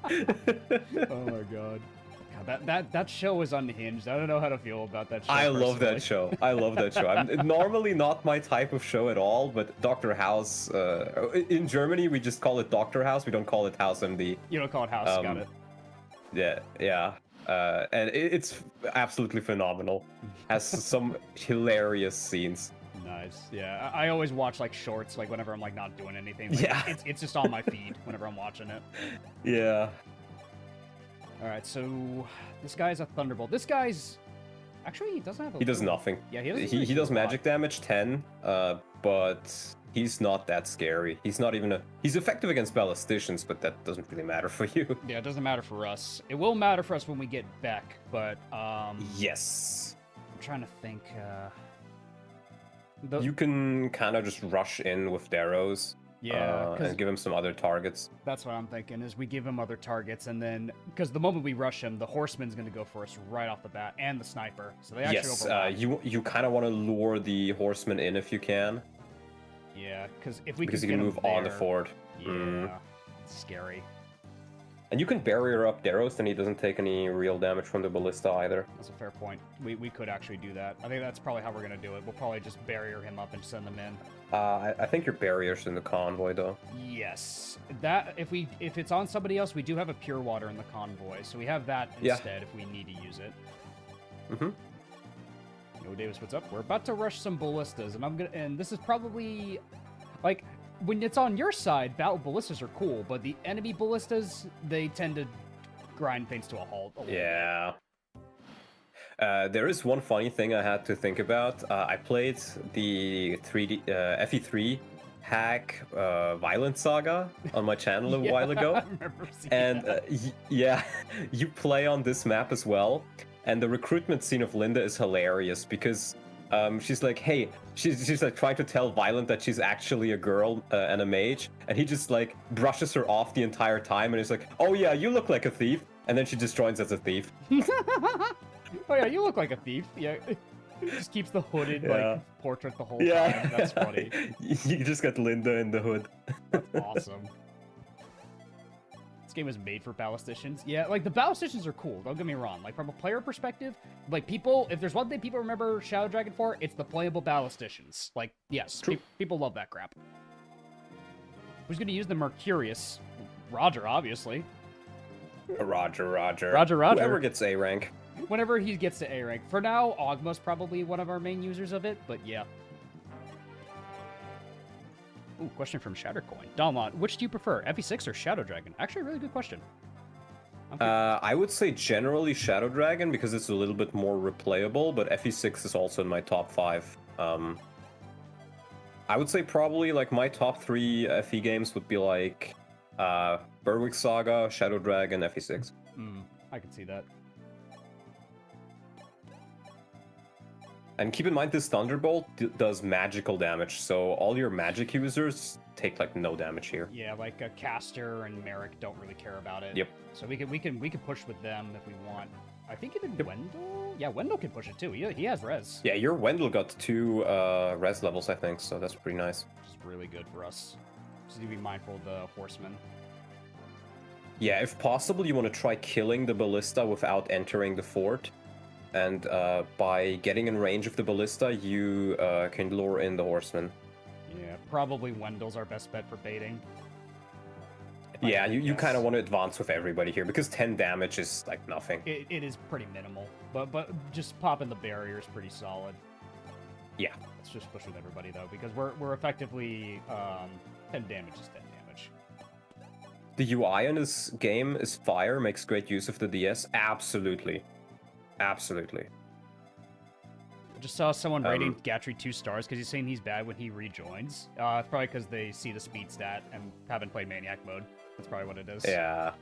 Oh my god. God, that show is unhinged. I don't know how to feel about that show. I love that personally. show. I love that show. I'm normally not my type of show at all, but Dr. House, in Germany, we just call it Dr. House. We don't call it House MD. You don't call it House, got it. Yeah. And it's absolutely phenomenal. Has some hilarious scenes. Nice. Yeah, I always watch like shorts, like whenever I'm like not doing anything. Like, Yeah. It's just on my feed whenever I'm watching it. Yeah. All right, so this guy's a Thunderbolt. This guy's actually he doesn't have. He does nothing. Yeah, he doesn't. He really does do a lot. magic damage 10, but he's not that scary. He's not even he's effective against ballisticians, but that doesn't really matter for you. Yeah, it doesn't matter for us. It will matter for us when we get back, but Yes. I'm trying to think. You can kind of just rush in with Darrows. Yeah, 'cause and give him some other targets. that's what I'm thinking. Is we give him other targets, and then because the moment we rush him, the horseman's going to go for us right off the bat, and the sniper. So they actually Yes, overlap. you kind of want to lure the horseman in if you can, Yeah, because if we because you get can him move on the there- fort. Yeah, Mm. it's scary. And you can barrier up Darrows, then he doesn't take any real damage from the ballista either. That's a fair point. We could actually do that. I think that's probably how we're gonna do it. We'll probably just barrier him up and send them in. I think your barrier's in the convoy though. Yes, that if it's on somebody else, we do have a pure water in the convoy, so we have that Yeah. instead if we need to use it. Mm-hmm. Yo, Davis, what's up? We're about to rush some ballistas, and this is probably like when it's on your side, battle ballistas are cool, but the enemy ballistas they tend to grind things to a halt. A little bit. Yeah. There is one funny thing I had to think about. I played the 3D FE3 hack Violent Saga on my channel a Yeah, while ago. I remember seeing And that. yeah, you play on this map as well. And the recruitment scene of Linda is hilarious because she's like, hey, she's like trying to tell Violent that she's actually a girl and a mage. And he just like brushes her off the entire time. And he's like, oh yeah, you look like a thief. And then she just joins as a thief. Oh yeah, you look like a thief. Yeah, he just keeps the hooded Yeah. like portrait the whole Yeah, time. That's funny. You just got Linda in the hood. That's awesome. This game was made for ballisticians. Yeah, like the ballisticians are cool. Don't get me wrong. Like from a player perspective, like people, if there's one thing people remember Shadow Dragon for, it's the playable ballisticians. Like yes, True. people love that crap. Who's gonna use the Mercurius? Roger, obviously. Roger. Roger. Whoever gets A rank. Whenever he gets to A rank. For now, Ogma's probably one of our main users of it, but yeah. Ooh, question from Shattercoin. Donlon, which do you prefer, FE6 or Shadow Dragon? Actually, a really good question. I would say generally Shadow Dragon because it's a little bit more replayable, but FE6 is also in my top 5. I would say probably like my top 3 FE games would be like Berwick Saga, Shadow Dragon, FE6. I can see that. And keep in mind this Thunderbolt does magical damage, so all your magic users take like no damage here. Yeah, like Caster and Merrick don't really care about it. Yep. So we can push with them if we want. I think even Wendell. Yeah, Wendell can push it too. He has res. Yeah, your Wendell got 2 res levels, I think, so that's pretty nice. Which is really good for us. Just need to be mindful of the horsemen. Yeah, if possible, you want to try killing the ballista without entering the fort. And by getting in range of the ballista, you can lure in the horsemen. Yeah, probably Wendell's our best bet for baiting. If I Yeah, had to you guess. kind of want to advance with everybody here, because 10 damage is like nothing. It is pretty minimal, but just popping the barrier is pretty solid. Yeah. Let's just push with everybody though, because we're effectively 10 damage is 10 damage. The UI in this game is fire, makes great use of the DS. Absolutely. Absolutely. I just saw someone rating Gatry 2 stars because he's saying he's bad when he rejoins. It's probably because they see the speed stat and haven't played Maniac mode. That's probably what it is. Yeah.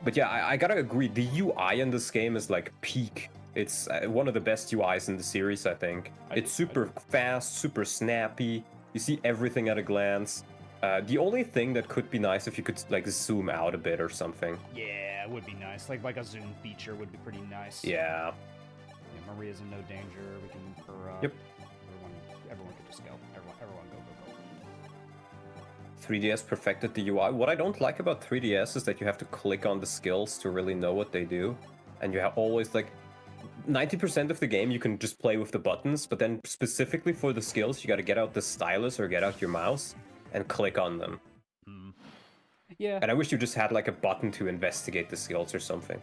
But yeah, I gotta agree. The UI in this game is like peak. It's one of the best UIs in the series, I think. It's super fast, super snappy. You see everything at a glance. The only thing that could be nice if you could like zoom out a bit or something. Yeah, it would be nice. Like a zoom feature would be pretty nice. Yeah. Yeah, Maria's in no danger. We can her. Yep. Everyone can just go. Everyone go. 3DS perfected the UI. What I don't like about 3DS is that you have to click on the skills to really know what they do, and you have always like 90% of the game you can just play with the buttons, but then specifically for the skills you got to get out the stylus or get out your mouse and click on them. Yeah. And I wish you just had like a button to investigate the skills or something.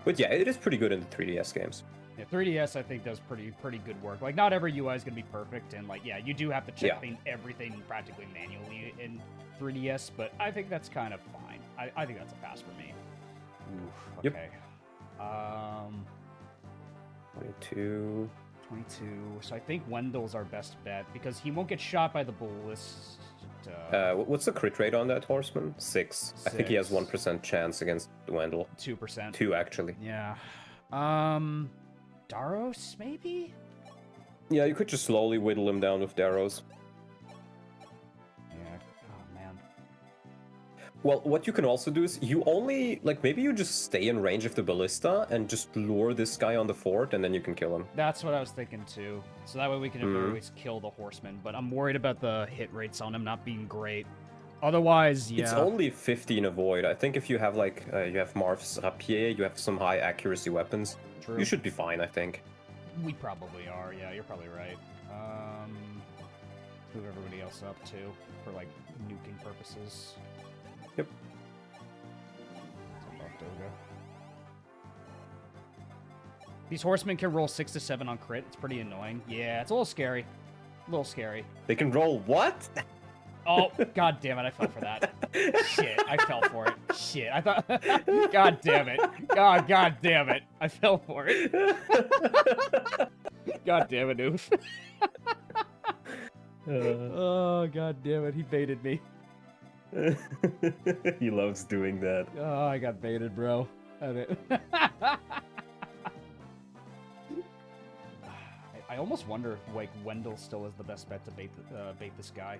But yeah, it is pretty good in the 3DS games. Yeah, 3DS I think does pretty good work. Like not every UI is gonna be perfect, and like yeah, you do have to check everything practically manually in 3DS, but I think that's kind of fine. I think that's a pass for me. Oof, okay. Yep. 22. So I think Wendell's our best bet because he won't get shot by the ballista. What's the crit rate on that horseman? 6. I think he has 1% chance against Wendell. 2%. 2 actually. Yeah. Daros maybe? Yeah, you could just slowly whittle him down with Daros. Yeah. Oh man. Well, what you can also do is you only like maybe you just stay in range of the ballista and just lure this guy on the fort, and then you can kill him. That's what I was thinking too. So that way we can always kill the horseman. But I'm worried about the hit rates on him not being great. Otherwise, yeah. It's only 15 avoid. I think if you have like you have Marv's rapier, you have some high accuracy weapons. True. You should be fine, I think. We probably are. Yeah, you're probably right. Let's move everybody else up too for like nuking purposes. Yep. These horsemen can roll 6 to 7 on crit. It's pretty annoying. Yeah, it's a little scary. A little scary. They can roll what? Oh, god damn it, I fell for that. Shit, I fell for it. Shit, I thought... God damn it. God damn it. I fell for it. God damn it, oof. Oh, god damn it, he baited me. He loves doing that. Oh, I got baited, bro. I almost wonder if like Wendell still is the best bet to bait this guy.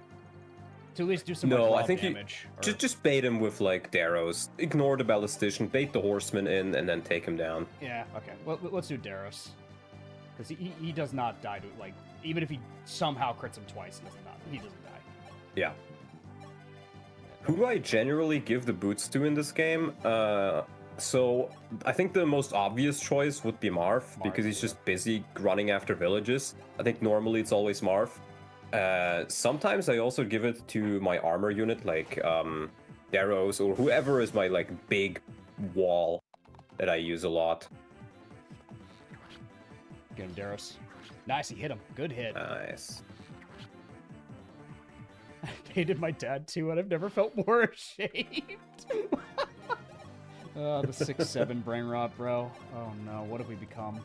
To at least do some more I think damage. Just bait him with like Daros. Ignore the ballistician, bait the horseman in, and then take him down. Yeah. Okay. Well, let's do Daros, because he does not die to like even if he somehow crits him twice, he doesn't die. Yeah. Who do I generally give the boots to in this game? So I think the most obvious choice would be Marv, because he's just busy running after villages. I think normally it's always Marv. Sometimes I also give it to my armor unit, like Daros or whoever is my like big wall that I use a lot. Get him, Daros. Nice, he hit him. Good hit. Nice. I hated my dad too, and I've never felt more ashamed. The 6-7 brain rot, bro. Oh no, what have we become?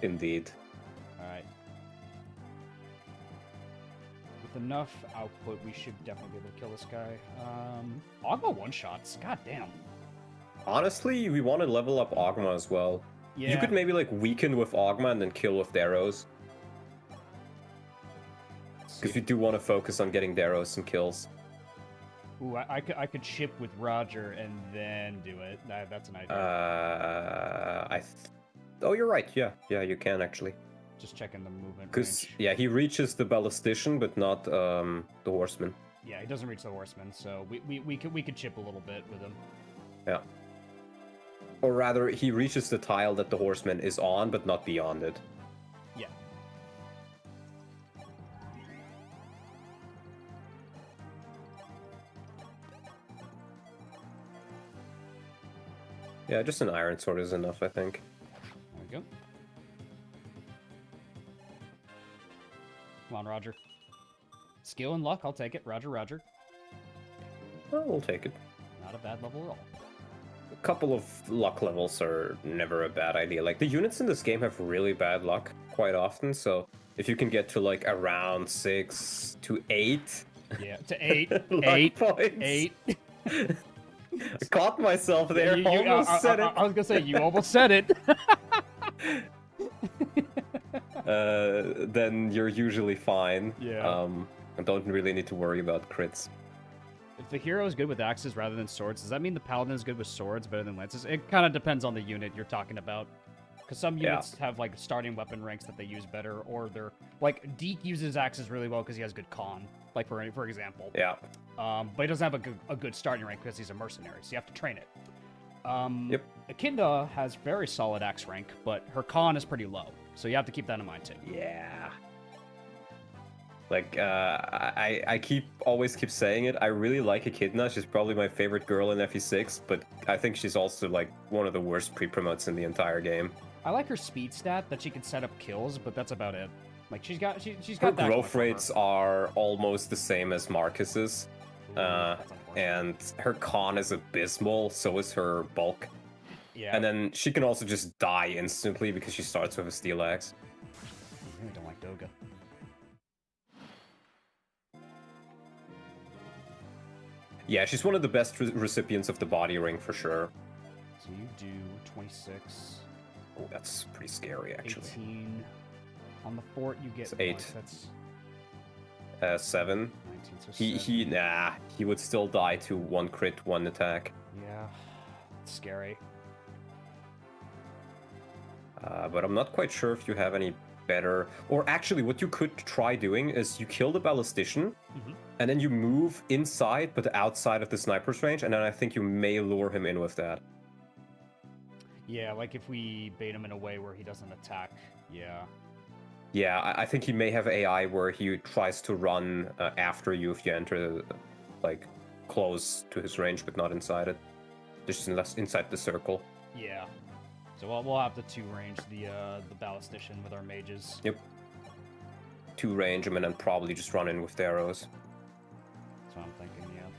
Indeed. Alright. With enough output, we should definitely be able to kill this guy. Ogma one-shots. God damn. Honestly, we want to level up Ogma as well. Yeah. You could maybe like weaken with Ogma and then kill with Daros. Because we do want to focus on getting Daros some kills. Ooh, I could ship with Roger and then do it. That's an idea. Oh, you're right. Yeah, you can actually. Just checking the movement. Because range. yeah, he reaches the ballistician, but not the horseman. Yeah, he doesn't reach the horseman, so we could chip a little bit with him. Yeah. Or rather, he reaches the tile that the horseman is on, but not beyond it. Yeah. Yeah, just an iron sword is enough, I think. There we go. Come on, Roger. Skill and luck, I'll take it. Roger. Oh, we'll take it. Not a bad level at all. A couple of luck levels are never a bad idea. Like, the units in this game have really bad luck quite often, so if you can get to, like, around 6 to 8... Yeah, to 8. luck 8. points. 8. I caught myself there. Almost said it. I was gonna say, you almost said it. Then you're usually fine. Yeah. And don't really need to worry about crits. If the hero is good with axes rather than swords, does that mean the paladin is good with swords better than lances? It kind of depends on the unit you're talking about. Because some units have, like, starting weapon ranks that they use better, or they're... Like, Deke uses axes really well because he has good con, like, for example. Yeah. But he doesn't have a good starting rank because he's a mercenary, so you have to train it. Yep. Echidna has very solid axe rank, but her con is pretty low, so you have to keep that in mind, too. Yeah. Like, I always keep saying it. I really like Echidna. She's probably my favorite girl in FE6, but I think she's also, like, one of the worst pre-promotes in the entire game. I like her speed stat that she can set up kills, but that's about it. Like she's got her that growth rates are almost the same as Marcus's, and her con is abysmal. So is her bulk. Yeah. And then she can also just die instantly because she starts with a steel axe. I really don't like Doga. Yeah, she's one of the best recipients of the body ring for sure. So you do 26. Oh, that's pretty scary, actually. 18. On the fort, you get 8. That's 7. 19, so He would still die to 1 crit, 1 attack. Yeah, it's scary. But I'm not quite sure if you have any better... Or actually, what you could try doing is you kill the ballistician, and then you move inside, but outside of the sniper's range, and then I think you may lure him in with that. Yeah, like if we bait him in a way where he doesn't attack. Yeah. Yeah, I think he may have AI where he tries to run after you if you enter, like, close to his range, but not inside it. Just inside the circle. Yeah. So we'll have to 2-range the ballistician with our mages. Yep. 2-range him and then probably just run in with the arrows. That's what I'm thinking, yeah.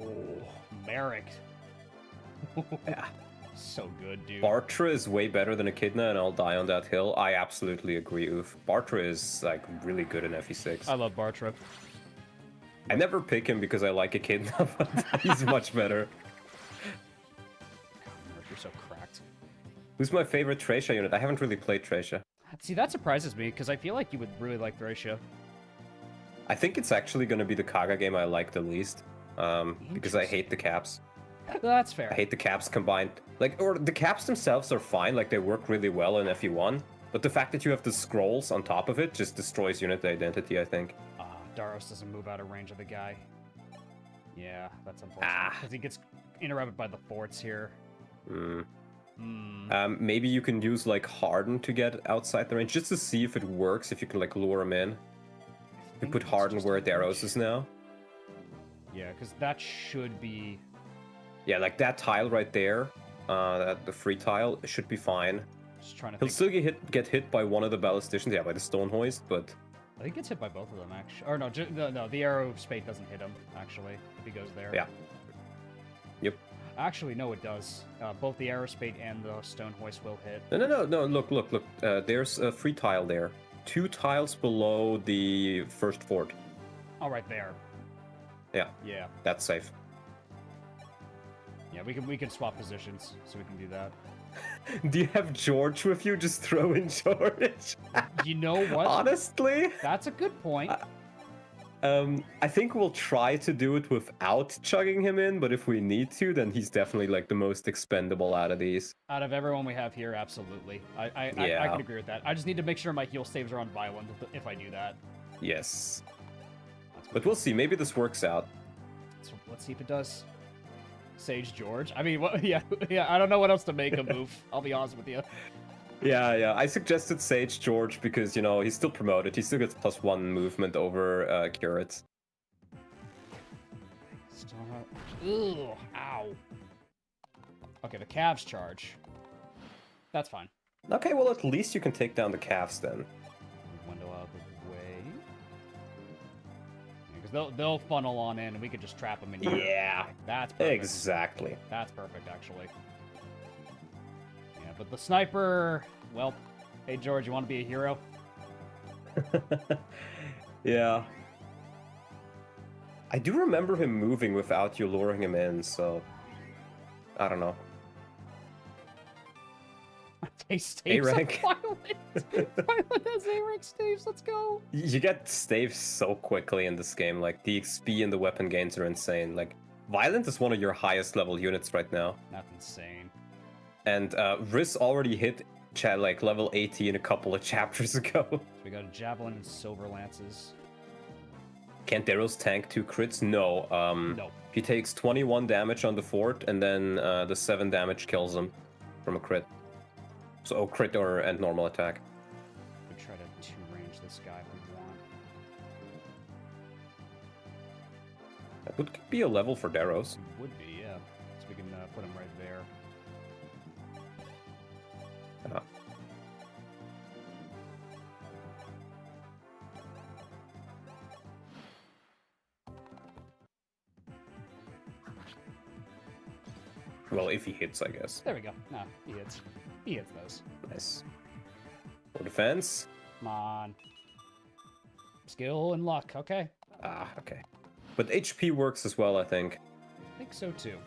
Oh, Merrick. Yeah. So good, dude. Bartra is way better than Echidna, and I'll die on that hill. I absolutely agree, Oof. Bartra is, like, really good in FE6. I love Bartra. I never pick him because I like Echidna, but he's much better. God, Merrick, you're so cracked. Who's my favorite Thracia unit? I haven't really played Thracia. See, that surprises me, because I feel like you would really like Thracia. I think it's actually going to be the Kaga game I like the least, because I hate the caps. That's fair. I hate the caps combined. Like, or the caps themselves are fine, like they work really well in FE1, but the fact that you have the scrolls on top of it just destroys unit identity, I think. Daros doesn't move out of range of the guy. Yeah, that's unfortunate, because he gets interrupted by the forts here. Maybe you can use, like, Harden to get outside the range, just to see if it works, if you can, like, lure him in. You put Harden where Daros is now. Yeah, because that should be... Yeah, like that tile right there, the free tile, should be fine. Just trying to He'll still get hit by one of the ballisticians, yeah, by the stone hoist, but... I think he gets hit by both of them, actually. Or no, the arrow spade doesn't hit him, actually, if he goes there. Yeah. Yep. Actually, no, it does. Both the arrow spade and the stone hoist will hit. No, look. There's a free tile there. 2 tiles below the first fort. Oh, right there. Yeah. Yeah. That's safe. Yeah, we can swap positions, so we can do that. Do you have George with you? Just throw in George. You know what? Honestly? That's a good point. I think we'll try to do it without chugging him in, but if we need to, then he's definitely, like, the most expendable out of these. Out of everyone we have here, absolutely. I can agree with that. I just need to make sure my heal saves are on violent if I do that. Yes. But we'll see. Maybe this works out. So let's see if it does. Sage George. I mean, yeah. I don't know what else to make a move. I'll be honest with you. Yeah. I suggested Sage George because, you know, he's still promoted. He still gets +1 movement over curates. Ugh, ow. Okay, the calves charge. That's fine. Okay, well, at least you can take down the calves then. Window out of the way. Because they'll funnel on in, and we could just trap them in here. Yeah. That's perfect. Exactly. That's perfect, actually. Yeah, but the sniper... Well, hey, George, you want to be a hero? Yeah. I do remember him moving without you luring him in, so I don't know. Staves of rank. Violent. Violent has A-rank Staves. Let's go. You get staves so quickly in this game. Like the XP and the weapon gains are insane. Like Violent is one of your highest level units right now. That's insane. And Riz already hit like level 18 a couple of chapters ago. So we got a Javelin and Silver Lances. Can't Daros tank 2 crits? No. No. He takes 21 damage on the fort, and then the 7 damage kills him from a crit. So crit and normal attack. We try to 2-range this guy if we want. That would be a level for Daros. It would be, yeah. So we can put him right there. Well, if he hits, I guess. There we go. Nah, he hits. He hits those. Nice. For defense. Come on. Skill and luck. Okay. Okay. But HP works as well, I think. I think so too.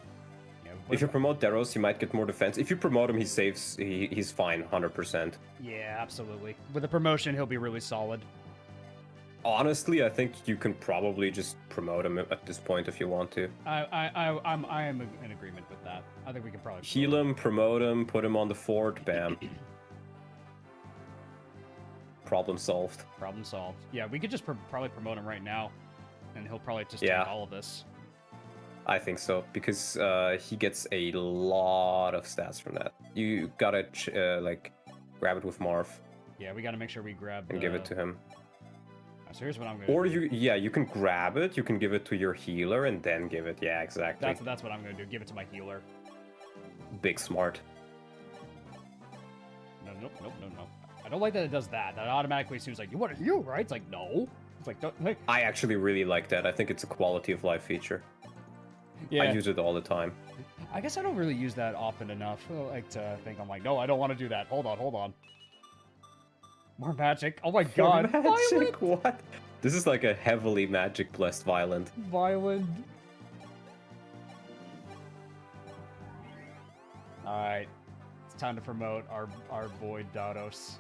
Yeah, If you promote Daros, you might get more defense. If you promote him, he saves. He's fine, 100%. Yeah, absolutely. With a promotion, he'll be really solid. Honestly, I think you can probably just promote him at this point if you want to. I am in agreement with that. I think we can probably Heal him, promote him, put him on the fort, bam. Problem solved. Problem solved. Yeah, we could just probably promote him right now, and he'll probably just Yeah. take all of this. I think so, because he gets a lot of stats from that. You gotta like grab it with Marv Yeah, we got to make sure we grab and give it to him. So here's what I'm gonna Or do. you can grab it, you can give it to your healer and then give it. Yeah, exactly. That's what I'm gonna do. Give it to my healer. Big smart. No. I don't like that it does that. That automatically assumes like you want to heal, right? It's like no. It's like don't like. I actually really like that. I think it's a quality of life feature. Yeah. I use it all the time. I guess I don't really use that often enough. Like to think I'm like, no, I don't want to do that. Hold on. More magic. Oh my god. Magic? Violent. What? This is like a heavily magic blessed Violent. Violent. Alright. It's time to promote our boy Dados.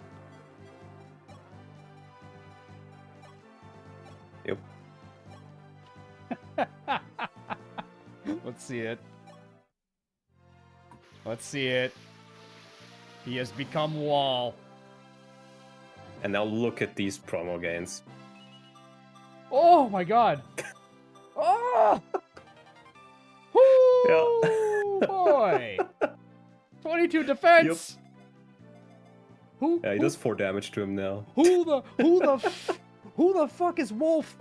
Yep. Let's see it. Let's see it. He has become Wall. And now look at these promo gains. Oh my god. Oh! Woo, boy. 22 defense. Who? Yeah, he does 4 damage to him now. Who the fuck is Wolf?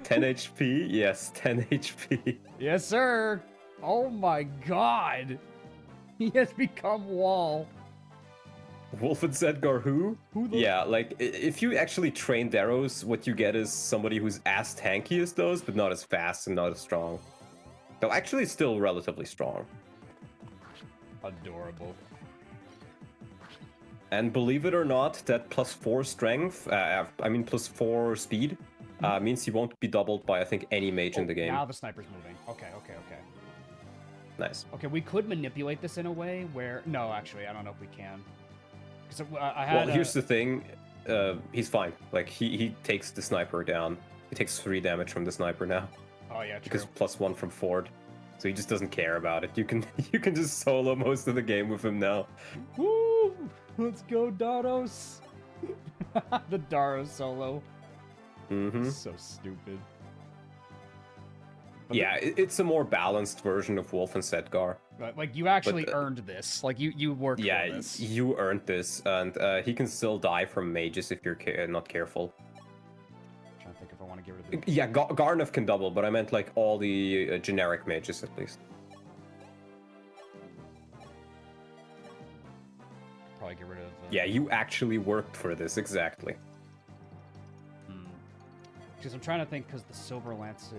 10 HP? Yes, 10 HP. Yes, sir. Oh my god. He has become Wall. Wolf and Zedgar who? Yeah, like, if you actually train Daros, what you get is somebody who's as tanky as those, but not as fast and not as strong. Though actually still relatively strong. Adorable. And believe it or not, that +4 strength, +4 speed, means you won't be doubled by, I think, any mage in the game. Now the sniper's moving. Okay. Nice. Okay, we could manipulate this in a way where... No, actually, I don't know if we can. Because I had... Well, here's the thing. He's fine. Like, he takes the sniper down. He takes 3 damage from the sniper now. Oh, yeah, true. Because +1 from Ford. So he just doesn't care about it. You can just solo most of the game with him now. Woo! Let's go, Dados! The Daros solo. Mm-hmm. So stupid. But Yeah, it's a more balanced version of Wolf and Sedgar. like, you actually earned this. Like, you worked for Yeah, this. you earned this, and he can still die from mages if you're not careful. I'm trying to think if I want to get rid of the... Yeah, Garnov can double, but I meant like all the generic mages at least. Probably get rid of... Yeah, you actually worked for this, exactly. Because I'm trying to think, because the Silver Lance...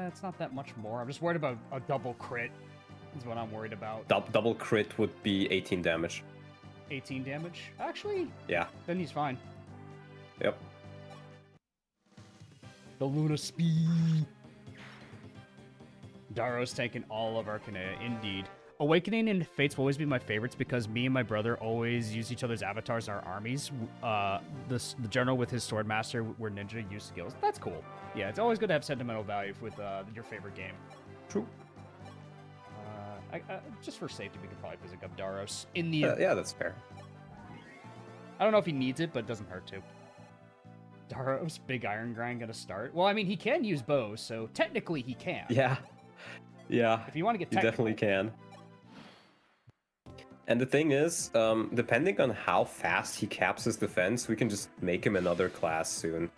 it's not that much more. I'm just worried about a double crit, is what I'm worried about. Double crit would be 18 damage. 18 damage? Actually, Yeah. then he's fine. Yep. The Luna Speed. Daros taking all of Arcanea, indeed. Awakening and Fates will always be my favorites because me and my brother always use each other's avatars in our armies. The general with his sword master where ninja use skills. That's cool. Yeah, it's always good to have sentimental value with your favorite game. True. Just for safety, we could probably pick up Daros in the. Yeah, that's fair. I don't know if he needs it, but it doesn't hurt to. Daros, big iron grind gonna start. Well, I mean, he can use bows, so technically he can. Yeah. Yeah. If you want to get you technical. definitely can. And the thing is, depending on how fast he caps his defense, we can just make him another class soon.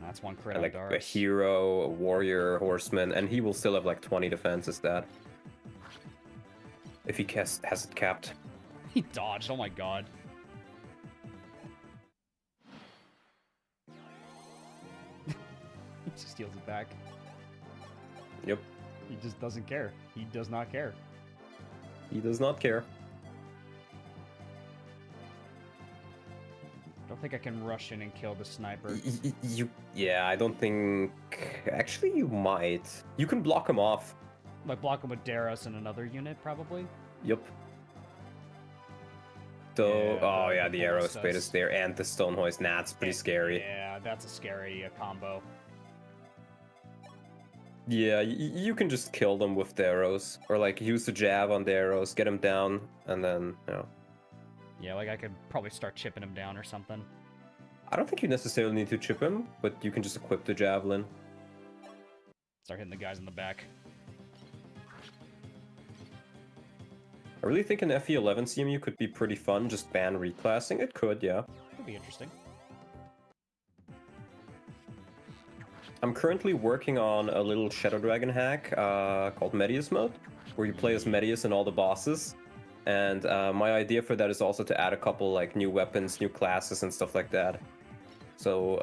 That's one crit on Like Daros. a hero, a warrior, horseman, and he will still have like 20 defense as that. If he has it capped. He dodged, oh my god. He just steals it back. Yep. He just doesn't care. He does not care. He does not care. I don't think I can rush in and kill the sniper. Yeah, I don't think... Actually, you might. You can block him off. Like block him with Daros and another unit, probably? Yep. So, Yeah, the the arrow ballistas. spade is there, and the stone hoist. Nah, it's pretty scary. Yeah, that's a scary combo. Yeah, you can just kill them with the arrows. Or, like, use the jab on the arrows, get them down, and then, you know. Yeah, like I could probably start chipping him down or something. I don't think you necessarily need to chip him, but you can just equip the javelin. Start hitting the guys in the back. I really think an FE11 CMU could be pretty fun, just ban reclassing. It could, yeah. Could be interesting. I'm currently working on a little Shadow Dragon hack called Medius mode, where you play as Medius and all the bosses. And my idea for that is also to add a couple like new weapons, new classes, and stuff like that. So,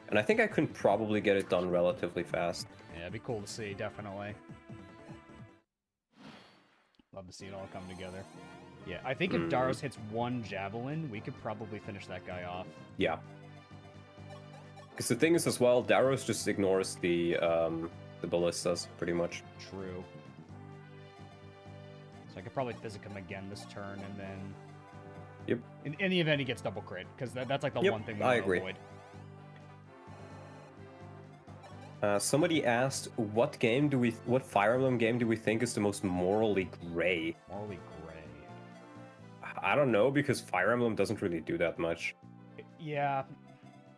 and I think I can probably get it done relatively fast. Yeah, it'd be cool to see, definitely. Love to see it all come together. Yeah, I think if Daros hits one javelin, we could probably finish that guy off. Yeah. Because the thing is as well, Daros just ignores the ballistas pretty much. True. So I could probably physic him again this turn, and then... Yep. In the event he gets double crit, because that's like the Yep, one thing we I want to agree. avoid. Somebody asked, what Fire Emblem game do we think is the most morally gray? Morally gray. I don't know, because Fire Emblem doesn't really do that much. Yeah.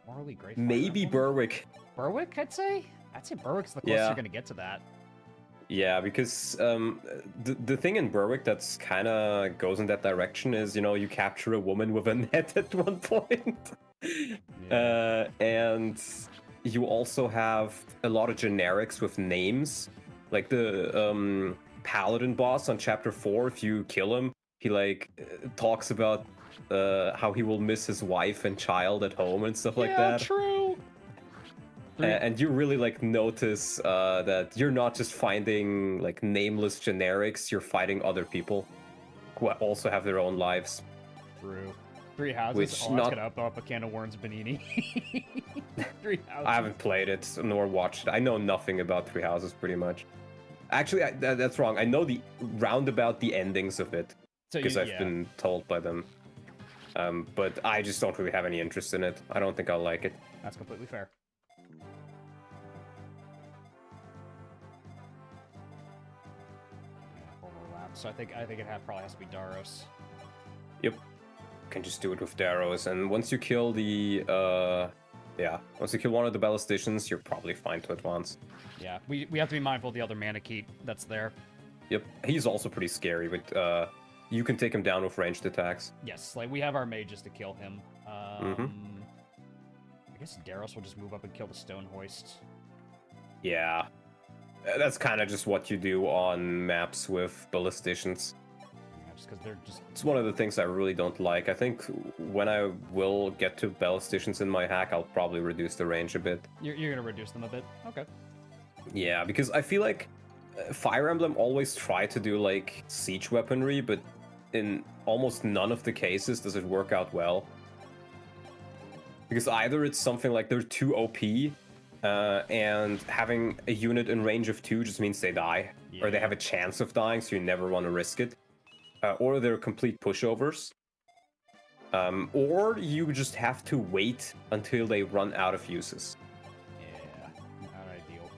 Morally gray. Fire Maybe Emblem? Berwick. Berwick, I'd say? I'd say Berwick's the closest Yeah. you're going to get to that. Yeah, because the thing in Berwick that's kind of goes in that direction is, you know, you capture a woman with a net at one point. Yeah. And you also have a lot of generics with names. Like the Paladin boss on Chapter 4, if you kill him, he like talks about how he will miss his wife and child at home and stuff like that. True. And you really like notice that you're not just finding like nameless generics, you're fighting other people who also have their own lives. True. Three Houses. Which That's not- gonna up a can of worms, Benini. Three Houses. I haven't played it nor watched it. I know nothing about Three Houses pretty much. Actually, that's wrong. I know the roundabout the endings of it because I've been told by them. But I just don't really have any interest in it. I don't think I'll like it. That's completely fair. Yeah, overlap. So I think it probably has to be Daros. Yep. Can just do it with the arrows, and once you kill the once you kill one of the ballisticians, you're probably fine to advance. Yeah, we have to be mindful of the other mana key that's there. Yep, he's also pretty scary, but you can take him down with ranged attacks. Yes, like we have our mages to kill him. Mhm. I guess Daros will just move up and kill the stone hoist. Yeah, that's kind of just what you do on maps with ballisticians. Yeah, just because they're just It's one of the things I really don't like. I think when I will get to ballisticians in my hack, I'll probably reduce the range a bit. you're gonna reduce them a bit. Okay. Yeah, because I feel like Fire Emblem always try to do like siege weaponry, but in almost none of the cases does it work out well. Because either it's something like they're too OP, And having a unit in range of 2 just means they die, or they Yeah. have a chance of dying, so you never want to risk it. Or they're complete pushovers. Or you just have to wait until they run out of uses. Yeah, not ideal.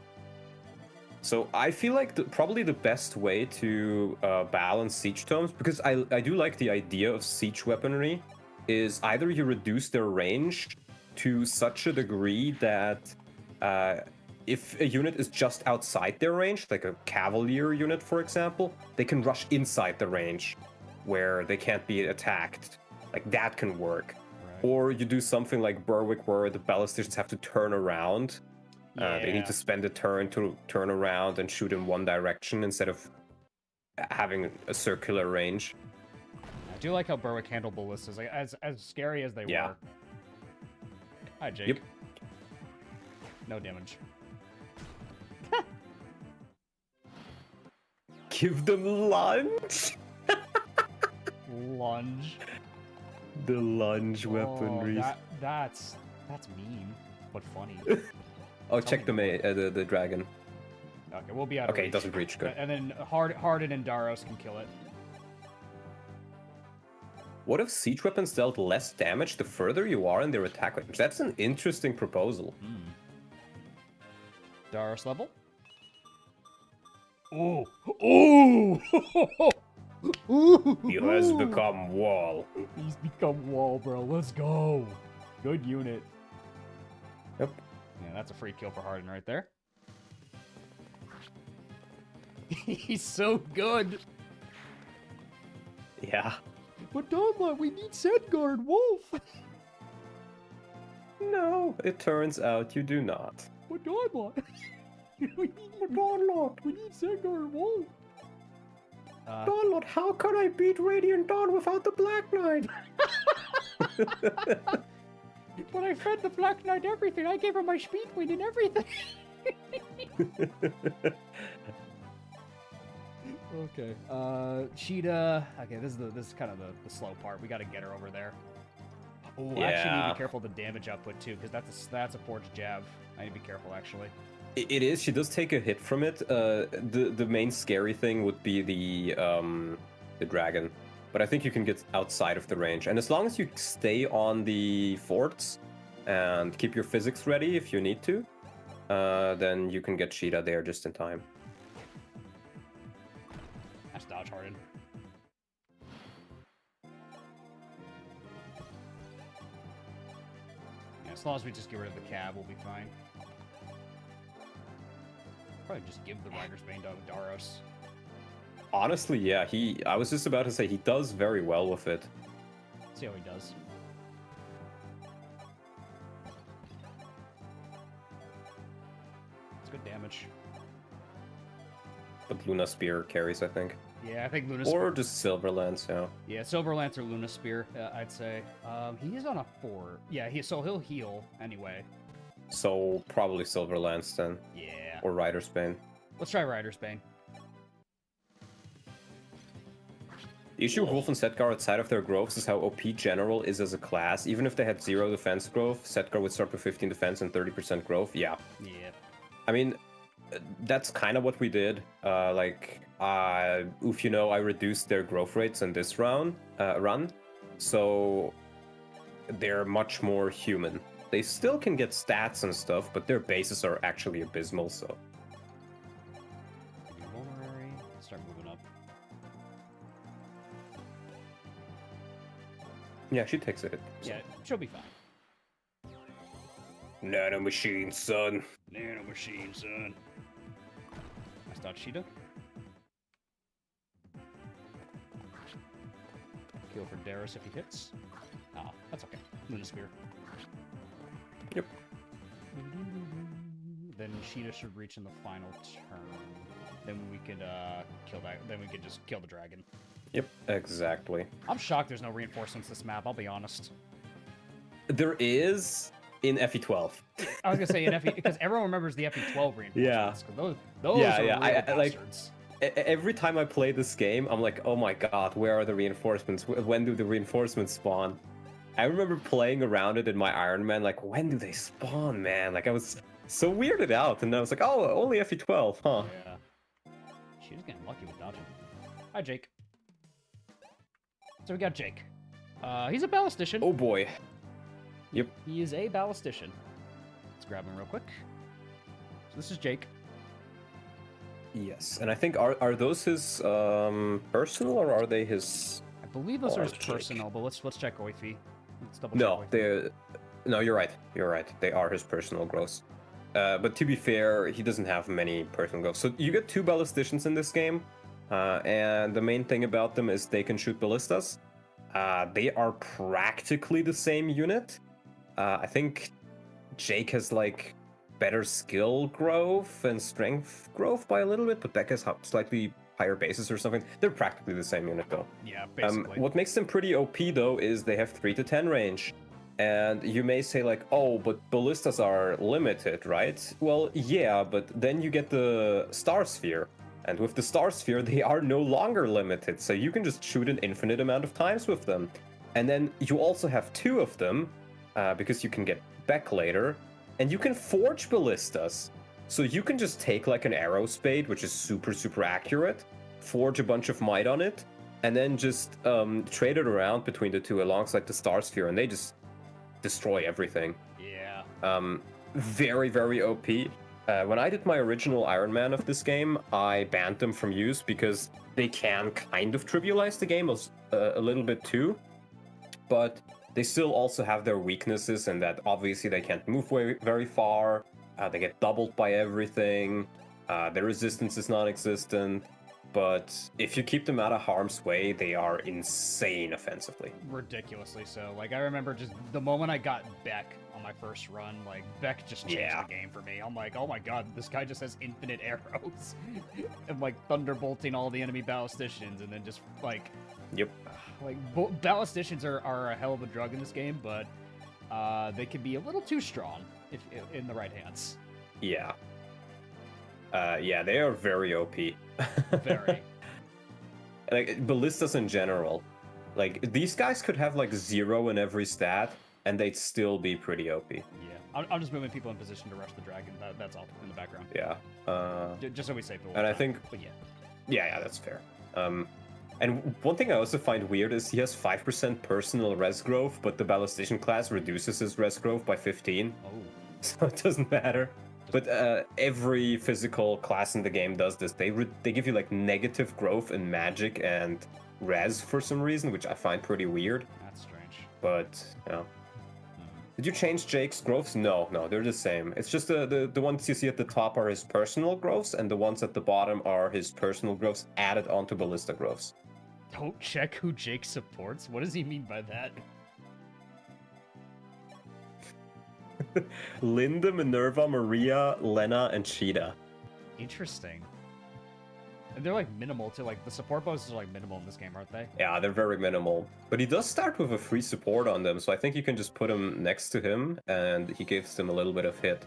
So I feel like probably the best way to balance siege tomes, because I do like the idea of siege weaponry, is either you reduce their range to such a degree that if a unit is just outside their range, like a cavalier unit, for example, they can rush inside the range where they can't be attacked. Like that can work. Right. Or you do something like Berwick where the ballisticians have to turn around. They need to spend a turn to turn around and shoot in one direction instead of having a circular range. I do like how Berwick handled ballistas, like, as scary as they were. Hi, Jake. Yep. No damage. Give them lunge. Lunge. The lunge weaponry. That's mean, but funny. Oh, check the dragon. Okay, we'll be out of Okay, reach. it doesn't reach. Good. And then Harden and Daros can kill it. What if siege weapons dealt less damage the further you are in their attack range? That's an interesting proposal. Daros level? Ooh! Ooh! Ooh! He has become wall. He's become wall, bro. Let's go. Good unit. Yep. Yeah, that's a free kill for Harden right there. He's so good. Yeah. But Dogma, we need Sedgard Wolf. No, it turns out you do not. But Dogma, we need Sedgard Wolf. Dawnlord, how can I beat Radiant Dawn without the Black Knight? But I fed the Black Knight everything. I gave her my speed queen and everything. Okay. Cheetah. Okay, this is kind of the slow part. We got to get her over there. Oh, I actually need to Yeah. be careful of the damage output too, because that's a forged jab. I need to be careful actually. It is. She does take a hit from it. The main scary thing would be the dragon, but I think you can get outside of the range. And as long as you stay on the forts and keep your physics ready if you need to, then you can get Cheetah there just in time. That's dodge Harden. Yeah, as long as we just get rid of the cab, we'll be fine. Probably just give the Rider's Bane to Daros. Honestly, yeah. I was just about to say he does very well with it. See how he does. It's good damage. But Luna Spear carries, I think. Yeah, I think Luna Or just Silver Lance, yeah. Yeah, Silver Lance or Luna Spear, I'd say. He is on a 4. Yeah, so he'll heal anyway. So probably Silver Lance then. Yeah. Or Rider's Bane. Let's try Rider's Bane. The issue with Wolf and Setgar outside of their growths is how OP General is as a class. Even if they had 0 defense growth, Setgar would start with 15 defense and 30% growth. Yeah. Yeah. I mean, that's kind of what we did. If you know, I reduced their growth rates in this run, so they're much more human. They still can get stats and stuff, but their bases are actually abysmal, so... Vulnerary. Start moving up. Yeah, she takes a hit. So. Yeah, she'll be fine. Nano machine, son. Nano machine, son. Nice dodge, Cheetah. Kill for Daros if he hits. Oh, that's okay. Luna Spear. Yep. Then Cheetah should reach in the final turn. Then we could kill that. Then we could just kill the dragon. Yep, exactly. I'm shocked there's no reinforcements this map. I'll be honest. There is in FE12. I was gonna say in FE because everyone remembers the FE12 reinforcements. Yeah. Those Yeah, are yeah, real I like- bastards. Every time I play this game, I'm like, oh my god, where are the reinforcements? When do the reinforcements spawn? I remember playing around it in my Ironman, like, when do they spawn, man? Like, I was so weirded out, and I was like, oh, only FE12, huh? Yeah. She's getting lucky with dodging. Hi, Jake. So we got Jake. He's a ballistician. Oh boy. Yep. He is a ballistician. Let's grab him real quick. So this is Jake. Yes, and I think are those his personal or are they his? I believe those are his Jake. personal, but let's check Oify. Let's double check. No, Oify. no, you're right. You're right. They are his personal growths. But to be fair, he doesn't have many personal growths. So you get 2 ballisticians in this game, and the main thing about them is they can shoot ballistas. They are practically the same unit. I think Jake has like better skill growth and strength growth by a little bit, but Beck has slightly higher bases or something. They're practically the same unit though. Yeah, basically. What makes them pretty OP though is they have 3 to 10 range. And you may say like, oh, but ballistas are limited, right? Well, yeah, but then you get the Star Sphere. And with the Star Sphere, they are no longer limited. So you can just shoot an infinite amount of times with them. And then you also have 2 of them, because you can get Beck later. And you can forge ballistas. So you can just take like an arrow spade, which is super, super accurate, forge a bunch of might on it, and then just trade it around between the 2 alongside the Star Sphere, and they just destroy everything. Yeah. Very, very OP. When I did my original Ironman of this game, I banned them from use because they can kind of trivialize the game a little bit too. But they still also have their weaknesses in that obviously they can't move very far. They get doubled by everything. Their resistance is non-existent. But if you keep them out of harm's way, they are insane offensively. Ridiculously so. Like, I remember just the moment I got Beck on my first run, like, Beck just changed the game for me. I'm like, oh my god, this guy just has infinite arrows. And, like, thunderbolting all the enemy ballisticians, and then just, like... Yep. Like, ballisticians are a hell of a drug in this game, but they can be a little too strong if in the right hands. Yeah. Yeah, they are very OP. Very. Like, ballistas in general. Like, these guys could have, like, 0 in every stat, and they'd still be pretty OP. Yeah. I'm just moving people in position to rush the dragon. That's all in the background. Yeah. Just so we save people. And I think... But yeah. Yeah, that's fair. And one thing I also find weird is he has 5% personal res growth, but the ballistician class reduces his res growth by 15. Oh. So it doesn't matter. But every physical class in the game does this. They give you like negative growth in magic and res for some reason, which I find pretty weird. That's strange. But yeah. Did you change Jake's growths? No, they're the same. It's just the ones you see at the top are his personal growths, and the ones at the bottom are his personal growths added onto ballista growths. Don't check who Jake supports? What does he mean by that? Linda, Minerva, Maria, Lena, and Cheetah. Interesting. And they're like minimal too. Like the support bosses are like minimal in this game, aren't they? Yeah, they're very minimal. But he does start with a free support on them, so I think you can just put him next to him, and he gives them a little bit of hit.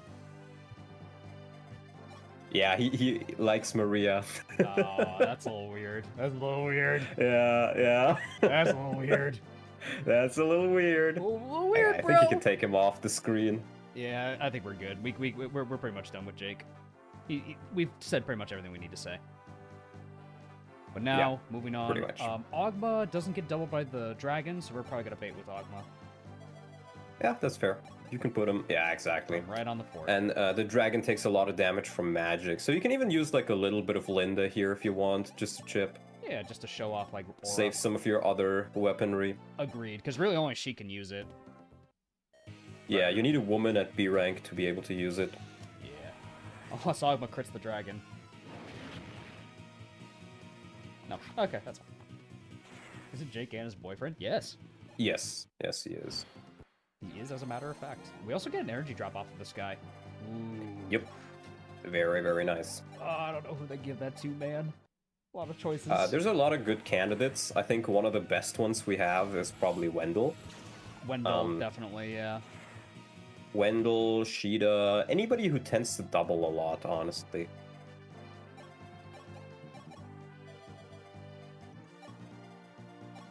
Yeah, he likes Maria. Oh, that's a little weird. That's a little weird. Yeah. That's a little weird. That's a little weird. A little weird, I bro. think you can take him off the screen. Yeah, I think we're good. We're pretty much done with Jake. We've said pretty much everything we need to say. But now, moving on. Pretty much. Ogma doesn't get doubled by the dragon, so we're probably gonna bait with Ogma. Yeah, that's fair. You can put him. Yeah, exactly. Right on the fort. And the dragon takes a lot of damage from magic, so you can even use like a little bit of Linda here if you want, just to chip. Yeah, just to show off like aura. Save some of your other weaponry. Agreed, because really only she can use it. Yeah, you need a woman at B rank to be able to use it. Yeah. Unless Ogma crits the dragon. No. Okay, that's fine. Is it Jake Anna's boyfriend? Yes. Yes, he is. He is, as a matter of fact. We also get an energy drop off of this guy. Ooh. Yep. Very, very nice. I don't know who they give that to, man. A lot of choices. There's a lot of good candidates. I think one of the best ones we have is probably Wendell. Wendell, definitely, yeah. Wendell, Sheeta, anybody who tends to double a lot, honestly.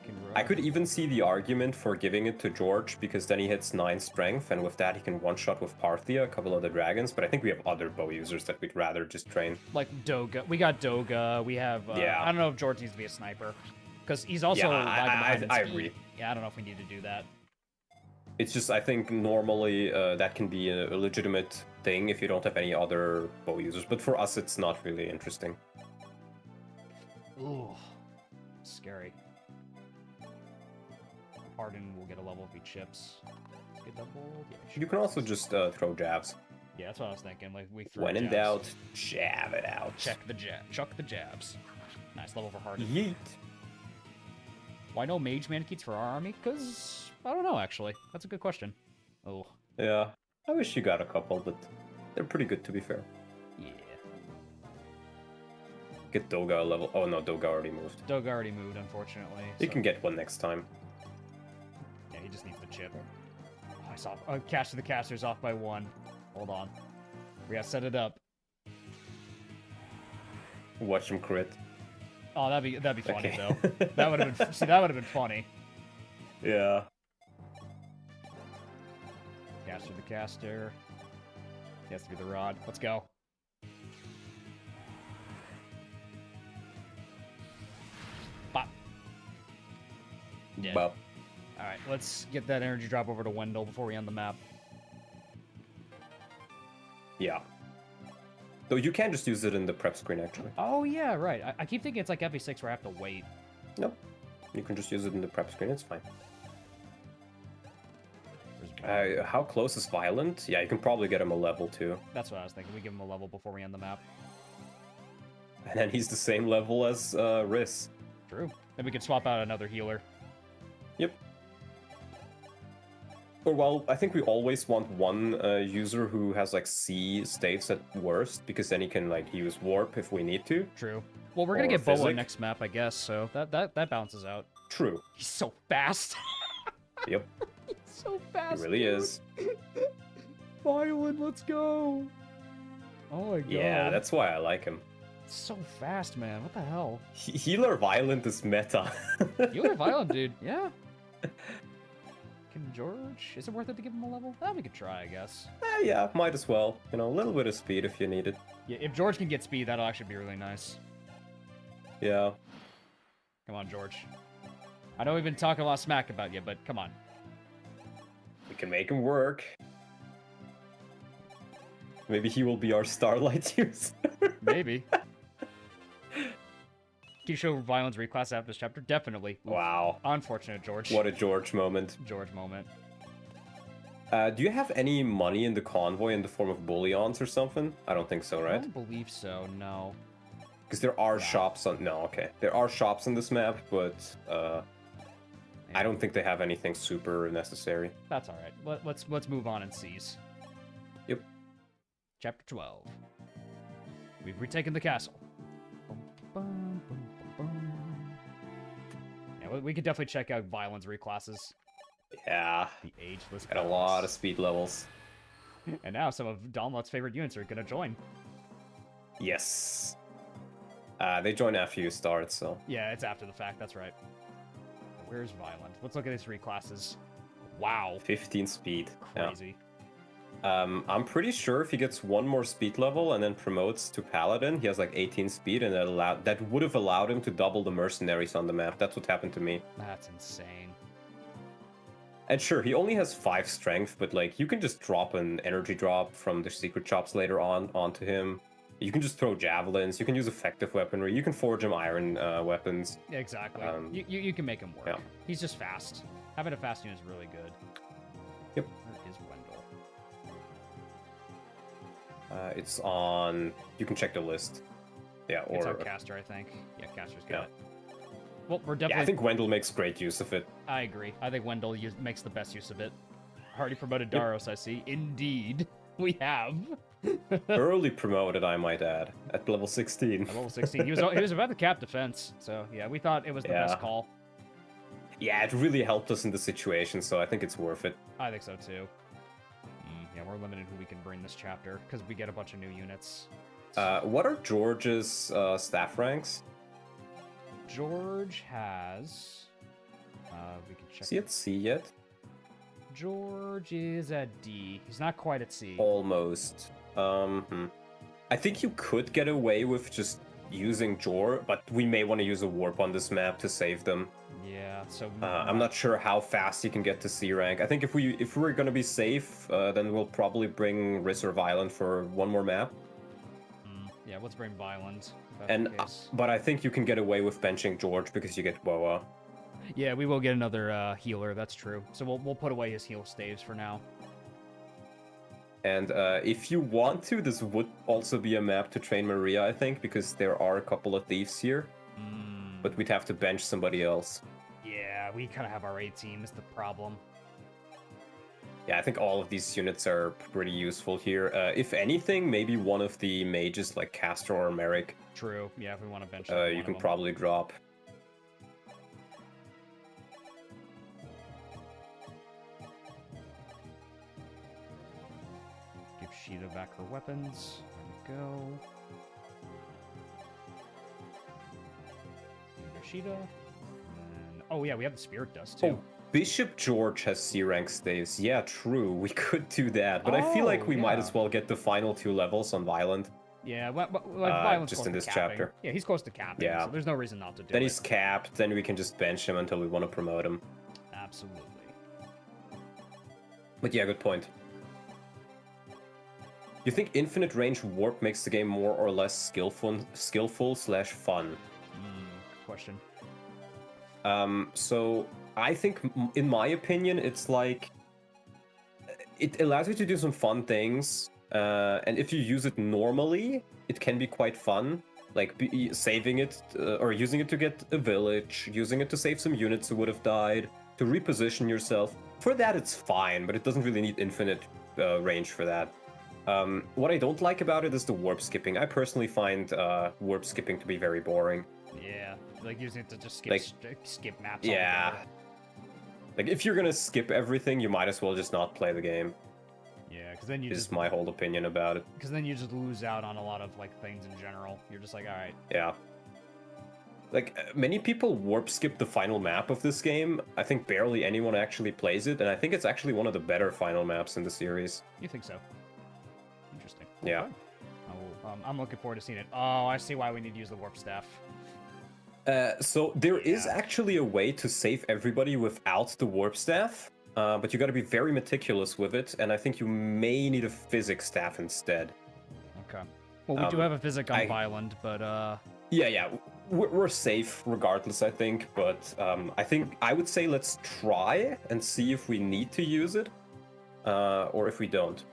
Can I could even see the argument for giving it to George, because then he hits 9 strength, and with that he can one-shot with Parthia, a couple of the dragons, but I think we have other bow users that we'd rather just train. Like Doga. We got Doga. We have... Yeah. I don't know if George needs to be a sniper. Because he's also... I behind agree. Yeah, I don't know if we need to do that. It's just, I think normally that can be a legitimate thing if you don't have any other bow users, but for us it's not really interesting. Ooh. Scary. Harden will get a level if he chips. Get doubled. Yeah, You can also just throw jabs. Yeah, that's what I was thinking. Like we throw When in jabs. doubt, jab it out. Chuck the jabs. Nice level for Harden. Yeet. Why no mage mannequins for our army? Because I don't know actually. That's a good question. Oh. Yeah, I wish you got a couple, but they're pretty good to be fair. Yeah. Get Doga a level. Oh no, Doga already moved. Doug already moved, unfortunately. You can get one next time. Yeah, he just needs the chip. Oh, I saw Cash to the Caster's off by 1. Hold on. We gotta set it up. Watch him crit. Oh, that'd be funny Okay. though. That would have been that would have been funny. Yeah. Cash to the Caster. He has to be the rod. Let's go. Bop. Yeah. Well, Alright, let's get that energy drop over to Wendell before we end the map. yeah. Though you can just use it in the prep screen actually. Oh, yeah, right. I keep thinking it's like FE6 where I have to wait. Nope. You can just use it in the prep screen, it's fine. How close is Violent? Yeah, you can probably get him a level too. That's what I was thinking. We give him a level before we end the map. And then he's the same level as Riss. True. Then we could swap out another healer. Yep. Or well, I think we always want one user who has like C staves at worst, because then he can like use Warp if we need to. True. Well, we're gonna Or get Boa Physic. next map, I guess, so that balances out. True. He's so fast. Yep. He's so fast. He really dude. is. Violin, let's go. Oh my god. Yeah, that's why I like him. so fast, man. What the hell? Healer Violent is meta. You're violent, dude. Yeah. Can George? Is it worth it to give him a level? We could try, I guess. Yeah, might as well. You know, a little bit of speed if you need it. Yeah, if George can get speed, that'll actually be really nice. Yeah. Come on, George. I know we've been talking a lot of smack about you, but come on. We can make him work. Maybe he will be our Starlight user. Maybe. Can you show violence reclass after this chapter? Definitely. Wow. Unfortunate, George. What a George moment. George moment. Do you have any money in the convoy in the form of bullions or something? I don't think so, I right? don't believe so, no. Because there are Yeah. shops on... No, okay. There are shops on this map, but I don't think they have anything super necessary. That's all right. Let's move on and seize. Yep. Chapter 12. We've retaken the castle. Bum, bum, bum, bum, bum. Yeah, we could definitely check out violence reclasses. Yeah. The ageless. Got a lot of speed levels. And now some of Donlot's favorite units are gonna join. Yes. They join after you start, so... Yeah, it's after the fact. That's right. Where's violent? Let's look at these reclasses. Wow. 15 speed. Yeah. Crazy. I'm pretty sure if he gets one more speed level and then promotes to Paladin, he has like 18 speed, and that would have allowed him to double the mercenaries on the map. That's what happened to me. That's insane. And sure, he only has 5 strength, but like you can just drop an energy drop from the secret shops later on onto him. You can just throw javelins. You can use effective weaponry. You can forge him iron weapons. Yeah, exactly. Um, You can make him work. yeah. He's just fast. Having a fast unit is really good. Yep. Where is Wendell? It's on. You can check the list. Yeah, It's or on Caster, I think. Yeah, Caster's got yeah. it. Well, we're Yeah, definitely... I think Wendell makes great use of it. I agree. I think Wendell makes the best use of it. Already promoted Daros, I see. Indeed, we have. Early promoted, I might add, at level 16. At level 16. He was about to cap defense, so yeah, we thought it was the best Yeah. call. Yeah, it really helped us in the situation, so I think it's worth it. I think so too. Yeah, we're limited who we can bring this chapter because we get a bunch of new units. What are George's staff ranks? George has We can check. Is he at C yet? George is at D. He's not quite at C. Almost. I think you could get away with just using Jor, but we may want to use a warp on this map to save them. Yeah, so I'm not sure how fast you can get to C rank. I think if we're gonna be safe, then we'll probably bring Riz or Violent for one more map. Yeah, let's bring Violent. But I think you can get away with benching George because you get Boa. Yeah, we will get another healer. That's true. So we'll put away his heal staves for now. And if you want to, this would also be a map to train Maria, I think, because there are a couple of thieves here. But we'd have to bench somebody else. Yeah, we kind of have our A team is the problem. Yeah, I think all of these units are pretty useful here. If anything, maybe one of the mages like Castor or Merrick. True. Yeah, if we want to bench. You can probably drop. Give Sheeta back her weapons. There we go. Sheeta. And oh yeah, we have the Spirit Dust too. Oh, Bishop George has C rank staves. Yeah, true. We could do that, but I feel like we might as well get the final 2 levels on Violent. Yeah, Violent's just in this capping. chapter. Yeah, he's close to capping. Yeah. So there's no reason not to do it. Then he's capped. Then we can just bench him until we want to promote him. Absolutely. But yeah, good point. You think infinite range warp makes the game more or less skillful slash fun? Question. So I think, in my opinion, it's like it allows you to do some fun things, and if you use it normally, it can be quite fun. Like saving it or using it to get a village, using it to save some units who would have died, to reposition yourself. For that, it's fine, but it doesn't really need infinite range for that. What I don't like about it is the warp skipping. I personally find warp skipping to be very boring. Yeah, like using it to just skip maps. Yeah. Altogether. Like, if you're gonna skip everything, you might as well just not play the game. Yeah, because then you Is just my whole opinion about it. Because then you just lose out on a lot of like things in general. You're just like, all right. Yeah. Like, many people warp skip the final map of this game. I think barely anyone actually plays it, and I think it's actually one of the better final maps in the series. You think so? Interesting. Yeah. Okay. I'm looking forward to seeing it. Oh, I see why we need to use the warp staff. So there is actually a way to save everybody without the warp staff, but you got to be very meticulous with it, and I think you may need a physics staff instead. Okay. Well, we do have a physic on Violent, but Yeah, we're safe regardless, I think, but I would say let's try and see if we need to use it, or if we don't.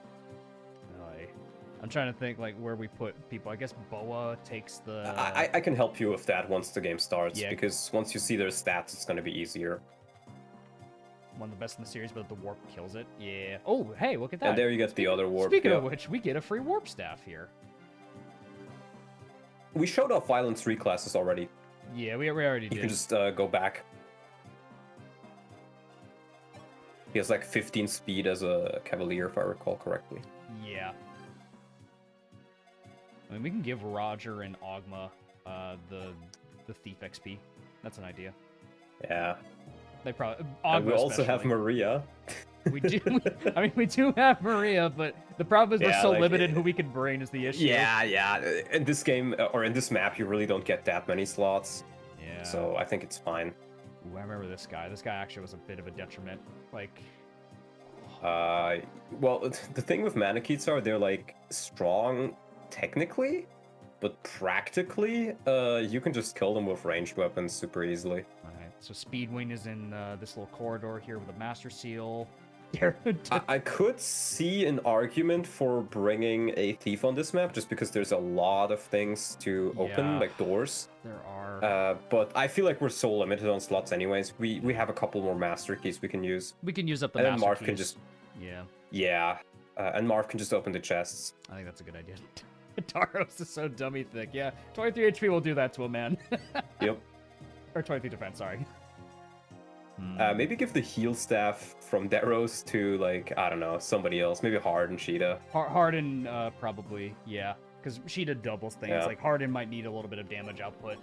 I'm trying to think like where we put people. I guess Boa takes the. I can help you with that once the game starts, because once you see their stats, it's going to be easier. One of the best in the series, but the warp kills it. Yeah. Oh, hey, look at that. And there you get the other warp. Speaking of which, we get a free warp staff here. We showed off Violence reclasses already. Yeah, we already did. You can just go back. He has like 15 speed as a Cavalier, if I recall correctly. Yeah. I mean, we can give Roger and Ogma the Thief XP. That's an idea. Yeah. They probably. And we also have Maria. We do. I mean, we do have Maria, but the problem is we're so limited who we can bring is the issue. Yeah. In this game, or in this map, you really don't get that many slots. Yeah. So I think it's fine. Ooh, I remember this guy. This guy actually was a bit of a detriment. Like. Well, the thing with Manakits are they're like strong technically, but practically, you can just kill them with ranged weapons super easily. Alright, so Speedwing is in this little corridor here with a Master Seal. I could see an argument for bringing a Thief on this map, just because there's a lot of things to open, like doors. There are. But I feel like we're so limited on slots anyways. We have a couple more Master Keys we can use. We can use up the and Master then Marv Keys. can just... Yeah. Yeah. And Marv can just open the chests. I think that's a good idea. Taros is so dummy thick. Yeah, 23 HP will do that to a man. Yep. Or 23 defense, sorry. Maybe give the heal staff from Deros to, like, I don't know, somebody else. Maybe Harden, Sheeta. Harden, probably, yeah. Because Sheeta doubles things. Yeah. Like, Harden might need a little bit of damage output.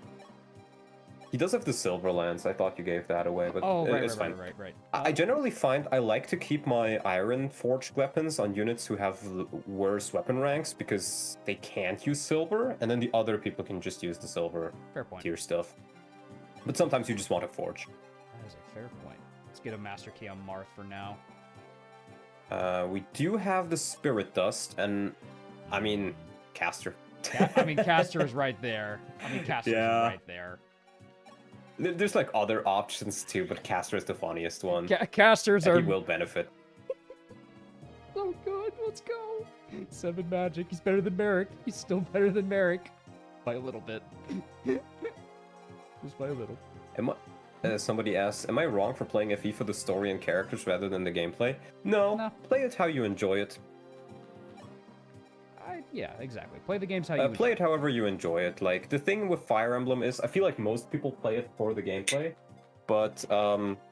He does have the silver lance. I thought you gave that away, but Oh, right, it's right, fine. right. I generally find I like to keep my iron forged weapons on units who have worse weapon ranks because they can't use silver, and then the other people can just use the silver Fair point. tier stuff. But sometimes you just want to forge. That is a fair point. Let's get a master key on Marth for now. We do have the spirit dust, and I mean, caster. Caster is right there. Caster is right there. There's like other options too, but caster is the funniest one. Casters and are. he will benefit. So good. Let's go. 7 magic. He's better than Merrick. He's still better than Merrick. By a little bit. Just by a little. Somebody asked, am I wrong for playing FE for the story and characters rather than the gameplay? No. Play it how you enjoy it. Yeah, exactly. Play the games how you play it however you enjoy it. Like, the thing with Fire Emblem is, I feel like most people play it for the gameplay, but,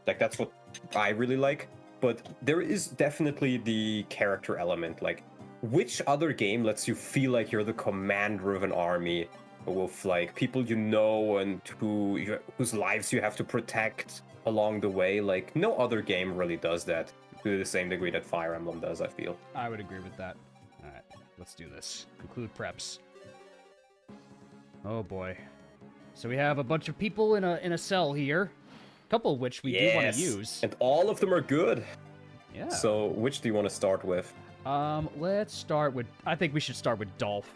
like, that's what I really like. But there is definitely the character element. Like, which other game lets you feel like you're the commander of an army with, like, people you know and whose lives you have to protect along the way? Like, no other game really does that to the same degree that Fire Emblem does, I feel. I would agree with that. Alright, let's do this. Conclude preps. Oh boy. So we have a bunch of people in a cell here. A couple of which we do want to use. And all of them are good. Yeah. So, which do you want to start with? Let's start with... I think we should start with Dolph.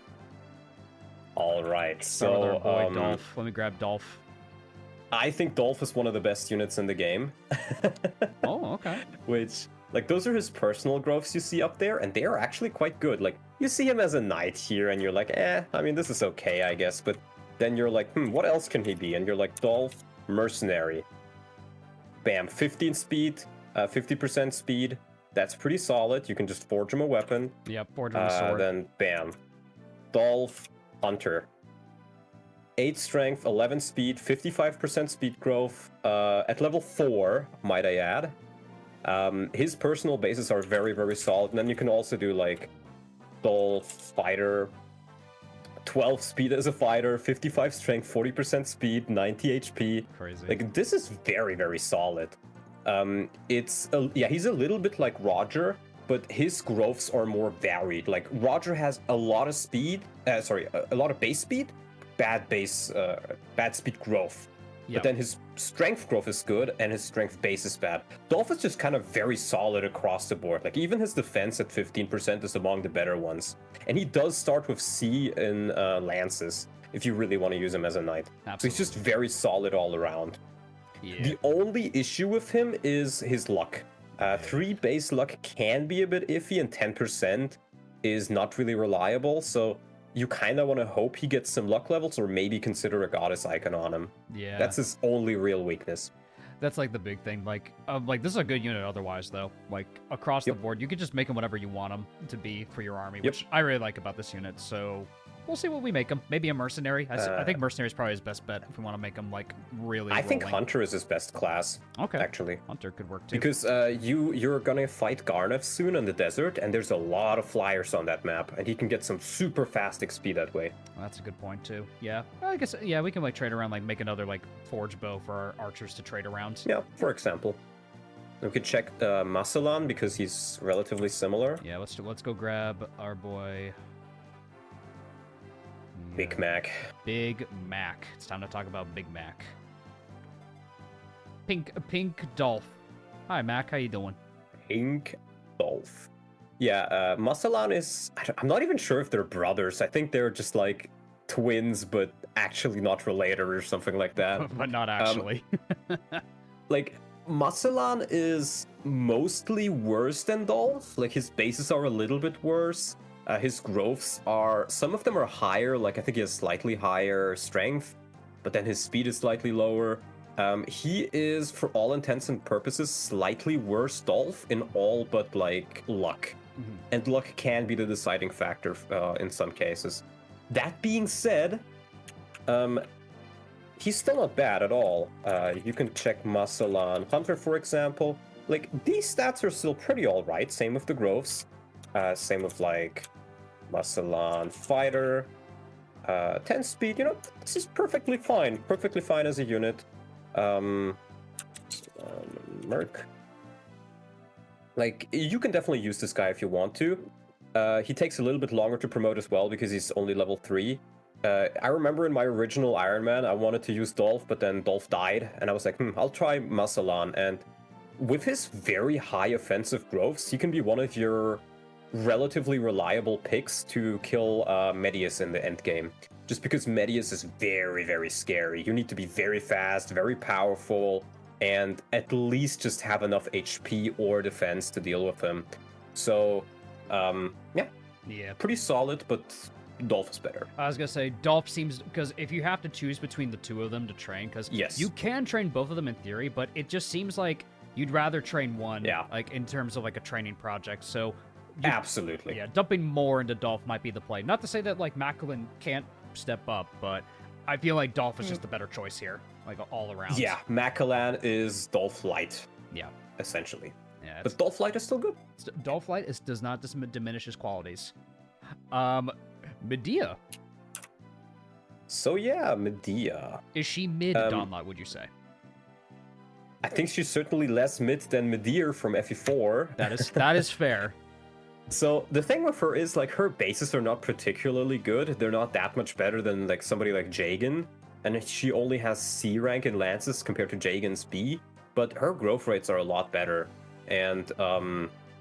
Alright, Start with so... our boy Dolph. Let me grab Dolph. I think Dolph is one of the best units in the game. Oh, okay. Which, like, those are his personal growths you see up there, and they are actually quite good. Like, you see him as a knight here, and you're like, I mean, this is okay, I guess. But then you're like, what else can he be? And you're like, Dolph, mercenary. Bam, 15 speed, 50% speed. That's pretty solid. You can just forge him a weapon. Yep, forge him a sword. Then, bam. Dolph, hunter. 8 strength, 11 speed, 55% speed growth. At level 4, might I add. His personal bases are very, very solid. And then you can also do, like, Dolph, fighter. 12 speed as a fighter, 55 strength, 40% speed, 90 HP. Crazy. Like, this is very, very solid. He's a little bit like Roger, but his growths are more varied. Like, Roger has a lot of speed, a lot of base speed, bad speed growth. Yep. But then his strength growth is good, and his strength base is bad. Dolph is just kind of very solid across the board. Like, even his defense at 15% is among the better ones. And he does start with C in Lances, if you really want to use him as a knight. Absolutely. So he's just very solid all around. Yeah. The only issue with him is his luck. 3 base luck can be a bit iffy, and 10% is not really reliable, so you kind of want to hope he gets some luck levels, or maybe consider a goddess icon on him. Yeah. That's his only real weakness. That's like the big thing. Like this is a good unit otherwise, though. Like, across the board, you could just make him whatever you want him to be for your army, which I really like about this unit, so we'll see what we make him. Maybe a mercenary. I think mercenary is probably his best bet if we want to make him, like, really I think rolling. Hunter is his best class. Okay. Actually. Hunter could work too. Because you're gonna fight Garneth soon in the desert, and there's a lot of flyers on that map, and he can get some super fast XP that way. Well, that's a good point too. Yeah. I guess, yeah, we can, like, trade around, like, make another, like, forge bow for our archers to trade around. Yeah, for example. We could check Masalan, because he's relatively similar. Yeah, let's go grab our boy... Big Mac. Big Mac. It's time to talk about Big Mac. Pink Dolph. Hi, Mac. How you doing? Pink Dolph. Yeah, Masalan is... I'm not even sure if they're brothers. I think they're just, like, twins, but actually not related or something like that. But not actually. Like, Masalan is mostly worse than Dolph. Like, his bases are a little bit worse. His growths are... Some of them are higher, like I think he has slightly higher strength, but then his speed is slightly lower. He is, for all intents and purposes, slightly worse Dolph in all but, like, luck. Mm-hmm. And luck can be the deciding factor in some cases. That being said, he's still not bad at all. You can check Masalan Hunter, for example. Like, these stats are still pretty alright. Same with the growths. Same with, like, Masalan Fighter. 10 speed, you know, this is perfectly fine as a unit. Merc. Like, you can definitely use this guy if you want to. He takes a little bit longer to promote as well because he's only level 3. I remember in my original Ironman, I wanted to use Dolph, but then Dolph died, and I was like, I'll try Masalan. And with his very high offensive growths, he can be one of your relatively reliable picks to kill Medius in the end game. Just because Medius is very, very scary. You need to be very fast, very powerful, and at least just have enough HP or defense to deal with him. So, yeah, pretty solid, but Dolph is better. I was gonna say Dolph seems, because if you have to choose between the two of them to train, because you can train both of them in theory, but it just seems like you'd rather train one, like in terms of like a training project. So absolutely, yeah, dumping more into Dolph might be the play. Not to say that like Macklin can't step up, but I feel like Dolph is just the better choice here, like all around. Yeah, Macallan is Dolph Light. Yeah, essentially. Yeah, but Dolph Light is still good. Dolph Light does not diminish his qualities. Medea. So yeah, Medea. Is she mid Donlot, would you say? I think she's certainly less mid than Medea from FE4. That is fair. So the thing with her is like her bases are not particularly good. They're not that much better than like somebody like Jagan, and she only has C rank in lances compared to Jagan's B. But her growth rates are a lot better, and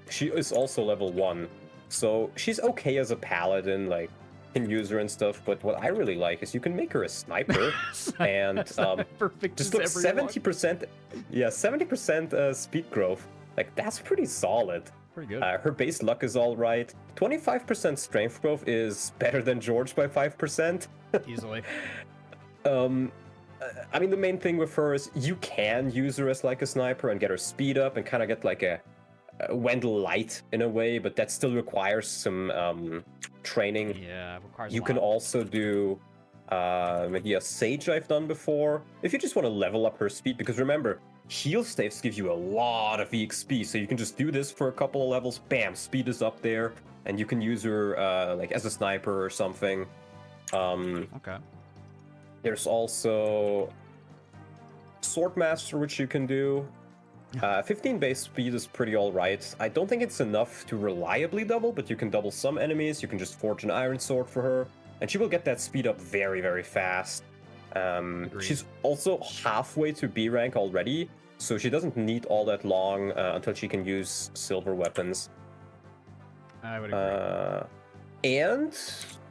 she is also level 1, so she's okay as a paladin, like can use her and stuff. But what I really like is you can make her a sniper, and just look 70%. Yeah, 70% speed growth. Like that's pretty solid. Pretty good. Her base luck is all right. 25% strength growth is better than George by 5%. Easily. I mean, the main thing with her is you can use her as like a sniper and get her speed up and kind of get like a Wendell Light in a way, but that still requires some training. Yeah, it requires You can also do maybe a Sage I've done before. If you just want to level up her speed, because remember, heal staves give you a lot of EXP, so you can just do this for a couple of levels, bam, speed is up there, and you can use her like as a sniper or something. Okay. There's also Swordmaster, which you can do. 15 base speed is pretty alright. I don't think it's enough to reliably double, but you can double some enemies. You can just forge an iron sword for her, and she will get that speed up very, very fast. She's also halfway to B rank already, so she doesn't need all that long until she can use silver weapons. I would agree. And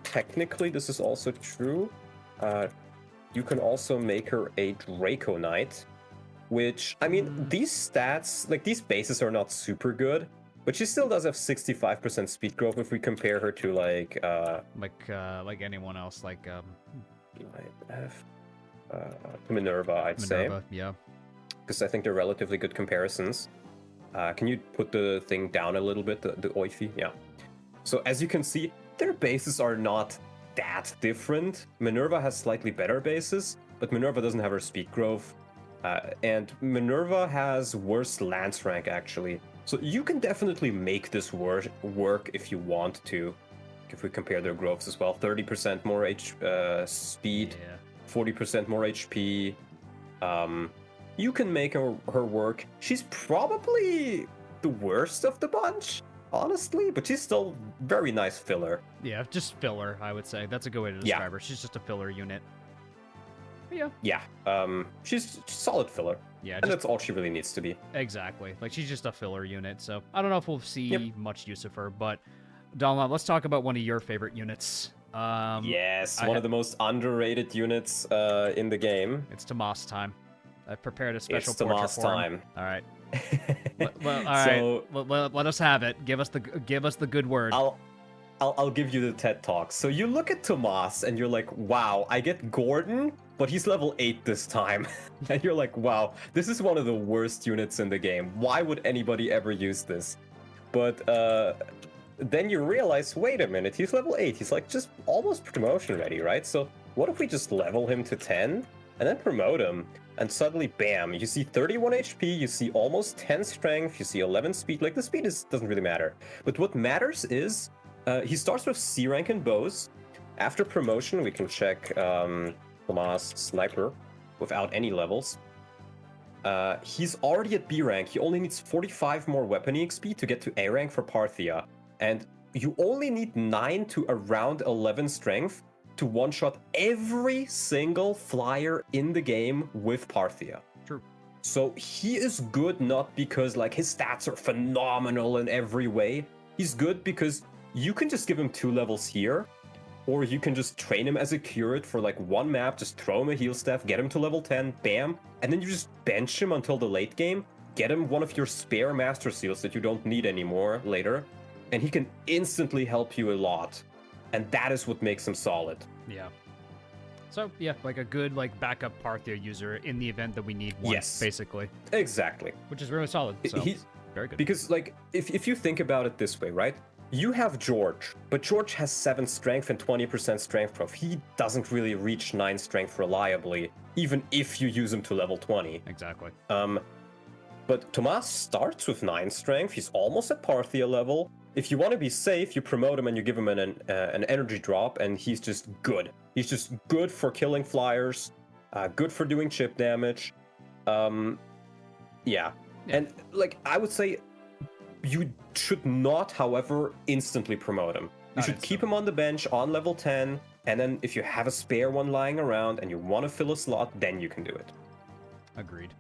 technically, this is also true. You can also make her a Draco Knight, which, I mean, these stats, like these bases are not super good, but she still does have 65% speed growth if we compare her to like anyone else, like Minerva, I'd say. Yeah. Because I think they're relatively good comparisons. Can you put the thing down a little bit, the Oifi? Yeah. So as you can see, their bases are not that different. Minerva has slightly better bases, but Minerva doesn't have her speed growth. And Minerva has worse lance rank, actually. So you can definitely make this work if you want to. If we compare their growths as well. 30% more speed, 40% more HP. You can make her work. She's probably the worst of the bunch, honestly, but she's still very nice filler. Yeah, just filler, I would say. That's a good way to describe her. She's just a filler unit. But yeah. Yeah. She's solid filler. Yeah, and that's all she really needs to be. Exactly. Like, she's just a filler unit, so I don't know if we'll see much use of her, but Donlon, let's talk about one of your favorite units. Yes, one of the most underrated units in the game. It's Tomas time. I've prepared a special portrait for him. It's Tomas time. All right. Well, all right. Well, let us have it. Give us the good word. I'll give you the TED Talk. So you look at Tomas and you're like, wow, I get Gordon, but he's level 8 this time. And you're like, wow, this is one of the worst units in the game. Why would anybody ever use this? But then you realize, wait a minute, he's level 8. He's like just almost promotion ready, right? So what if we just level him to 10 and then promote him? And suddenly, bam, you see 31 HP, you see almost 10 strength, you see 11 speed. Like, the speed doesn't really matter. But what matters is he starts with C rank in bows, After promotion, we can check Tomas' sniper without any levels. He's already at B rank. He only needs 45 more weapon EXP to get to A rank for Parthia. And you only need 9 to around 11 strength to one-shot every single flyer in the game with Parthia. True. So he is good not because like his stats are phenomenal in every way. He's good because you can just give him 2 levels here, or you can just train him as a curate for like one map, just throw him a heal staff, get him to level 10, bam, and then you just bench him until the late game, get him one of your spare master seals that you don't need anymore later, and he can instantly help you a lot. And that is what makes him solid. Yeah. So, yeah, like a good like backup Parthia user in the event that we need one, Yes. basically. Exactly. Which is really solid. So, He's very good. Because like if you think about it this way, right? You have George, but George has 7 strength and 20% strength prof. He doesn't really reach 9 strength reliably, even if you use him to level 20. Exactly. But Tomas starts with 9 strength. He's almost at Parthia level. If you want to be safe, you promote him and you give him an energy drop, and he's just good. He's just good for killing flyers, good for doing chip damage. Yeah. And like I would say, you should not, however, instantly promote him. You should keep him on the bench on level 10, and then if you have a spare one lying around and you want to fill a slot, then you can do it. Agreed.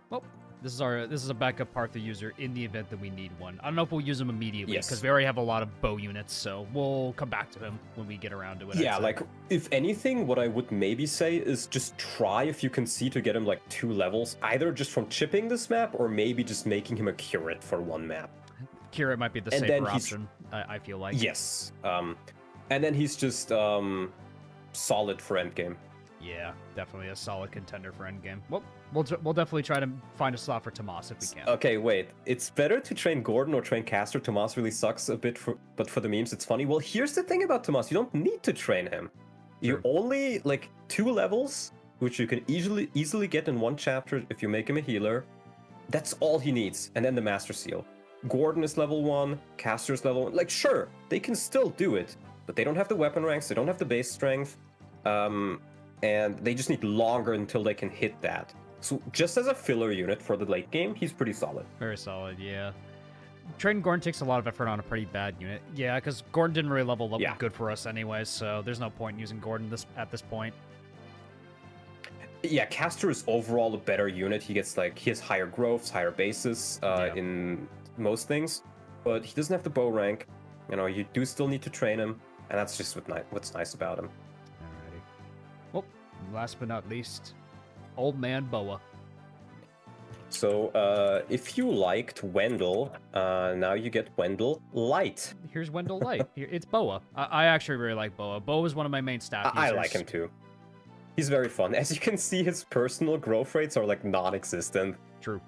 Well, this is a backup Parthia user in the event that we need one. I don't know if we'll use him immediately because we already have a lot of bow units, so we'll come back to him when we get around to it. Yeah, like if anything, what I would maybe say is just try if you can see to get him like 2 levels, either just from chipping this map or maybe just making him a curate for one map. Curate might be the safer option, I feel like. Yes. And then he's just solid for endgame. Yeah, definitely a solid contender for endgame. Well, we'll definitely try to find a slot for Tomas if we can. Okay, wait. It's better to train Gordon or train Castor. Tomas really sucks a bit, but for the memes, it's funny. Well, here's the thing about Tomas. You don't need to train him. You only, like, 2 levels, which you can easily get in one chapter if you make him a healer. That's all he needs. And then the Master Seal. Gordon is level 1, Castor's level 1. Like, sure, they can still do it, but they don't have the weapon ranks, they don't have the base strength, and they just need longer until they can hit that. So just as a filler unit for the late game, he's pretty solid. Very solid, yeah. Training Gordon takes a lot of effort on a pretty bad unit. Yeah, because Gordon didn't really level up good for us anyways, so there's no point in using Gordon at this point. Yeah, Castor is overall a better unit. He has higher growths, higher bases in most things, but he doesn't have the bow rank. You know, you do still need to train him, and that's just what's nice about him. Alrighty. Well, last but not least, Old Man Boa. So, if you liked Wendell, now you get Wendell Light. Here's Wendell Light. It's Boa. I actually really like Boa. Boa is one of my main staff users. I like him too. He's very fun. As you can see, his personal growth rates are like non-existent. True.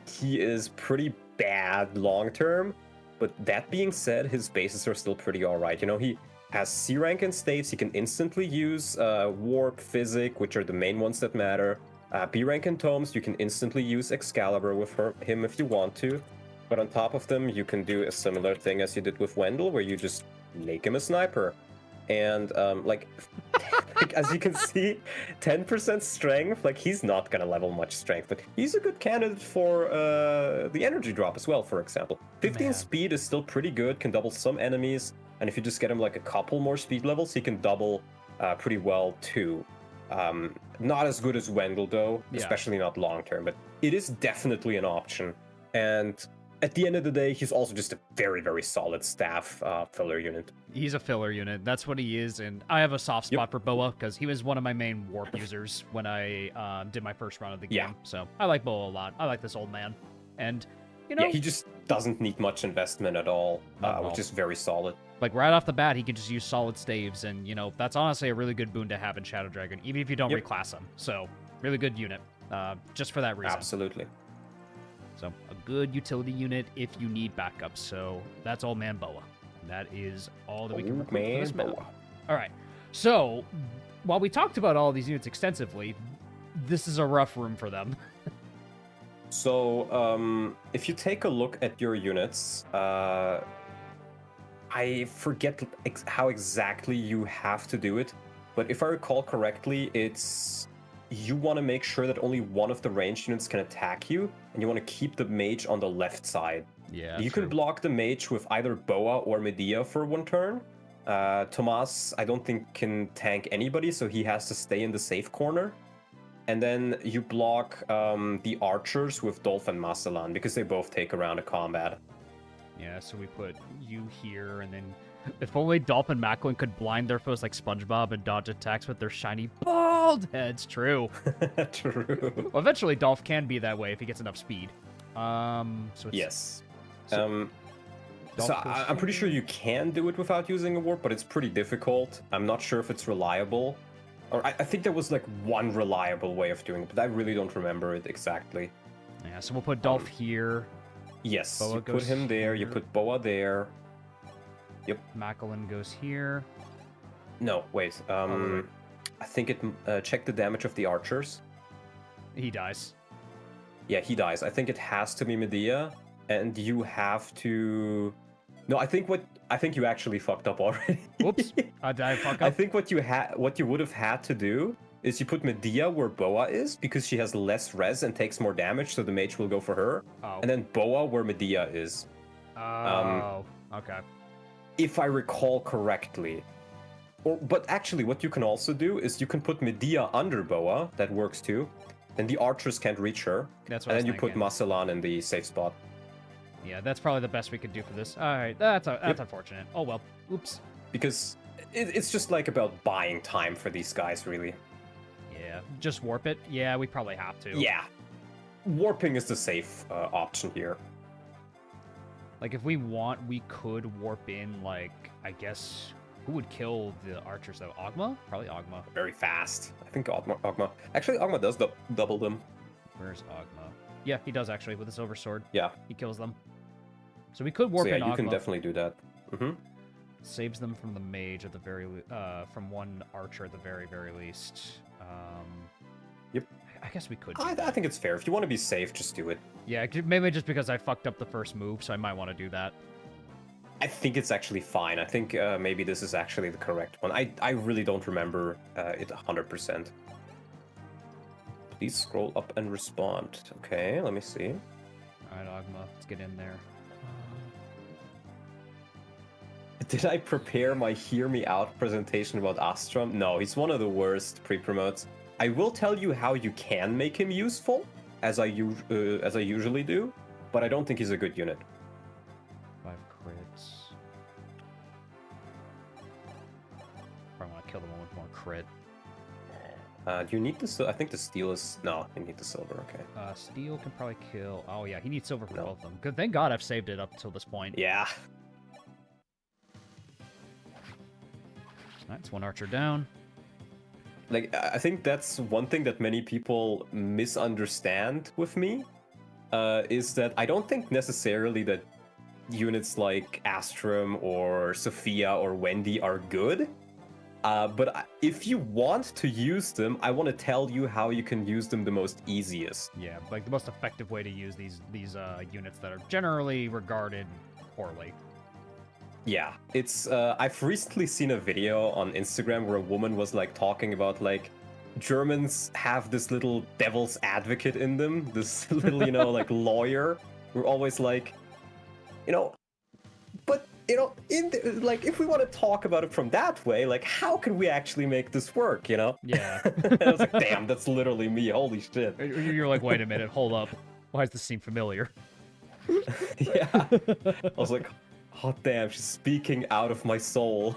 He is pretty bad long term, but that being said, his bases are still pretty alright. You know, he has C rank in states. He can instantly use Warp, Physic, which are the main ones that matter. B rank in tomes, you can instantly use Excalibur with him if you want to. But on top of them, you can do a similar thing as you did with Wendell, where you just make him a sniper. And like as you can see, 10% strength, like he's not gonna level much strength, but he's a good candidate for the energy drop as well, for example. 15 speed is still pretty good, can double some enemies, and if you just get him like a couple more speed levels, he can double pretty well too. Not as good as Wendell though, especially not long term, but it is definitely an option. And at the end of the day, he's also just a very, very solid staff filler unit. He's a filler unit. That's what he is, and I have a soft spot for Boa because he was one of my main warp users when I did my first run of the game. So I like Boa a lot. I like this old man, and you know, he just doesn't need much investment at all, which is very solid. Like right off the bat, he can just use solid staves, and you know that's honestly a really good boon to have in Shadow Dragon, even if you don't reclass him. So really good unit, just for that reason. Absolutely. So a good utility unit if you need backup. So that's Old Man Boa. That is all that we can recruit for this map. All right. So while we talked about all these units extensively, this is a rough room for them. So if you take a look at your units, I forget how exactly you have to do it, but if I recall correctly, it's you want to make sure that only one of the ranged units can attack you, and you want to keep the mage on the left side. Yeah, You true. can block the mage with either Boa or Medea for one turn. Tomas, I don't think, can tank anybody, so he has to stay in the safe corner. And then you block the archers with Dolph and Masalan, because they both take a round of combat. Yeah, so we put you here, and then if only Dolph and Macklin could blind their foes like SpongeBob and dodge attacks with their shiny bald heads. True. True. Well, eventually Dolph can be that way if he gets enough speed. So it's, Yes. So, So I'm pretty sure you can do it without using a warp, but it's pretty difficult. I'm not sure if it's reliable. Or I think there was like one reliable way of doing it, but I really don't remember it exactly. Yeah, so we'll put Dolph here. Yes, Boa you put goes him there, you here. put Boa there. Yep. Macklin goes here. No, wait. wait. I think it check the damage of the archers. He dies. Yeah, he dies. I think it has to be Medea, and you have to. No, I think you actually fucked up already. Whoops. Did I fuck I up? think what you would have had to do is you put Medea where Boa is, because she has less res and takes more damage, so the mage will go for her. Oh. And then Boa where Medea is. Oh. Okay. If I recall correctly. But actually, what you can also do is you can put Medea under Boa. That works too. Then the archers can't reach her. That's what And I then was you put thinking. Masalan in the safe spot. Yeah, that's probably the best we could do for this. All right, that's Yep. unfortunate. Oh well. Oops. Because it's just like about buying time for these guys, really. Yeah, just warp it. Yeah, we probably have to. Yeah. Warping is the safe option here. Like if we want, we could warp in. Like I guess who would kill the archers though? Ogma? Probably Ogma. Very fast. I think Ogma. Actually, Ogma does double them. Where's Ogma? Yeah, he does actually with the silver sword. Yeah. He kills them. So we could warp So yeah, in you Ogma. can definitely do that. Mm-hmm. Saves them from the mage at the from one archer at the very least. Yep. I guess we could. Do I that. think it's fair. If you want to be safe, just do it. Yeah, maybe just because I fucked up the first move, so I might want to do that. I think it's actually fine. I think maybe this is actually the correct one. I really don't remember it 100%. Please scroll up and respond. Okay, let me see. All right, Ogma, let's get in there. Did I prepare my Hear Me Out presentation about Astram? No, he's one of the worst pre-promotes. I will tell you how you can make him useful, as I usually do, but I don't think he's a good unit. 5 crits. Probably want to kill the one with more crit. Do you need the? I think the steel is no. You need the silver. Okay. Steel can probably kill. Oh yeah, he needs silver for No. both of them. Good, thank God I've saved it up till this point. Yeah. Alright, it's one archer down. Like I think that's one thing that many people misunderstand with me, is that I don't think necessarily that units like Astram or Sophia or Wendy are good. But if you want to use them, I want to tell you how you can use them the most easiest. Yeah, like the most effective way to use these units that are generally regarded poorly. Yeah, it's I've recently seen a video on Instagram where a woman was like talking about like Germans have this little devil's advocate in them, this little, like lawyer. We're always like, but like if we want to talk about it from that way, like how can we actually make this work, Yeah. I was like, damn, that's literally me. Holy shit. You're like, wait a minute, hold up. Why does this seem familiar? Yeah. I was like, oh damn, she's speaking out of my soul.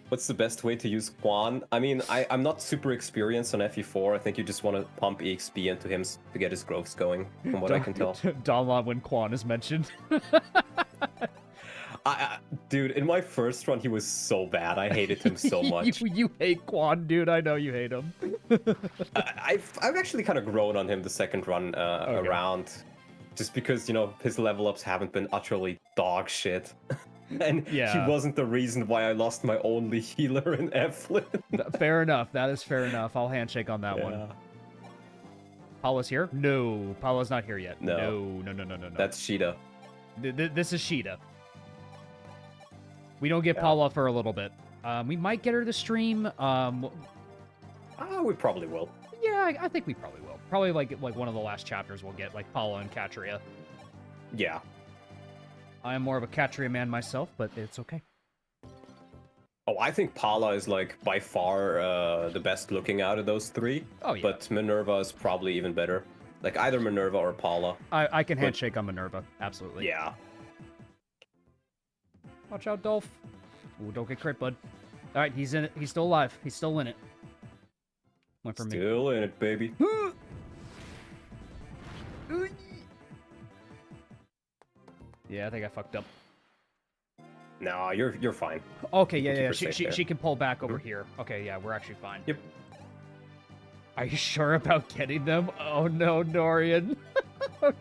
What's the best way to use Quan? I mean, I'm not super experienced on FE4. I think you just want to pump EXP into him to get his growths going, from what I can tell. Donlon when Quan is mentioned. Dude, in my first run, he was so bad. I hated him so much. you hate Quan, dude. I know you hate him. I've actually kind of grown on him the second run around, just because his level ups haven't been utterly dog shit. And he Yeah. wasn't the reason why I lost my only healer in Eflin. Fair enough. That is fair enough. I'll handshake on that one. Yeah. Paula's here? No, Paula's not here yet. No. No. That's Sheeta. This is Sheeta. We don't get Yeah. Paula for a little bit. We might get her to stream. We probably will. Yeah, I think we probably will. Probably like one of the last chapters we'll get, like Paula and Katria. Yeah. I am more of a Katria man myself, but it's okay. Oh, I think Paula is like by far the best looking out of those three. Oh, yeah. But Minerva is probably even better. Like either Minerva or Paula. I can handshake on Minerva, absolutely. Yeah. Watch out, Dolph. Ooh, don't get crit, bud. All right, he's in it. He's still alive. He's still in it. Went for me. Still in it, baby. Yeah, I think I fucked up. No, you're fine. Okay, Keep yeah. her safe there. She can pull back over here. Okay, yeah, we're actually fine. Yep. Are you sure about getting them? Oh no, Norian.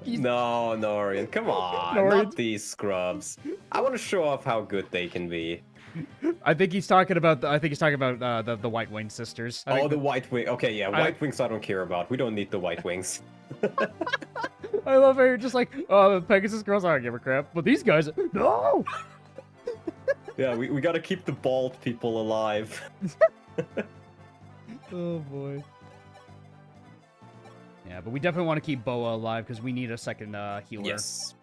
No, Norian, come on. Norian. Not these scrubs. I want to show off how good they can be. I think he's talking about the White Wing sisters. Oh, the White Wing. Okay, yeah, I- White Wings I don't care about. We don't need the White Wings. I love how you're just like, oh, Pegasus girls, I don't give a crap. But these guys, no! Yeah, we gotta keep the bald people alive. Oh, boy. Yeah, but we definitely want to keep Boa alive because we need a second healer. Yes.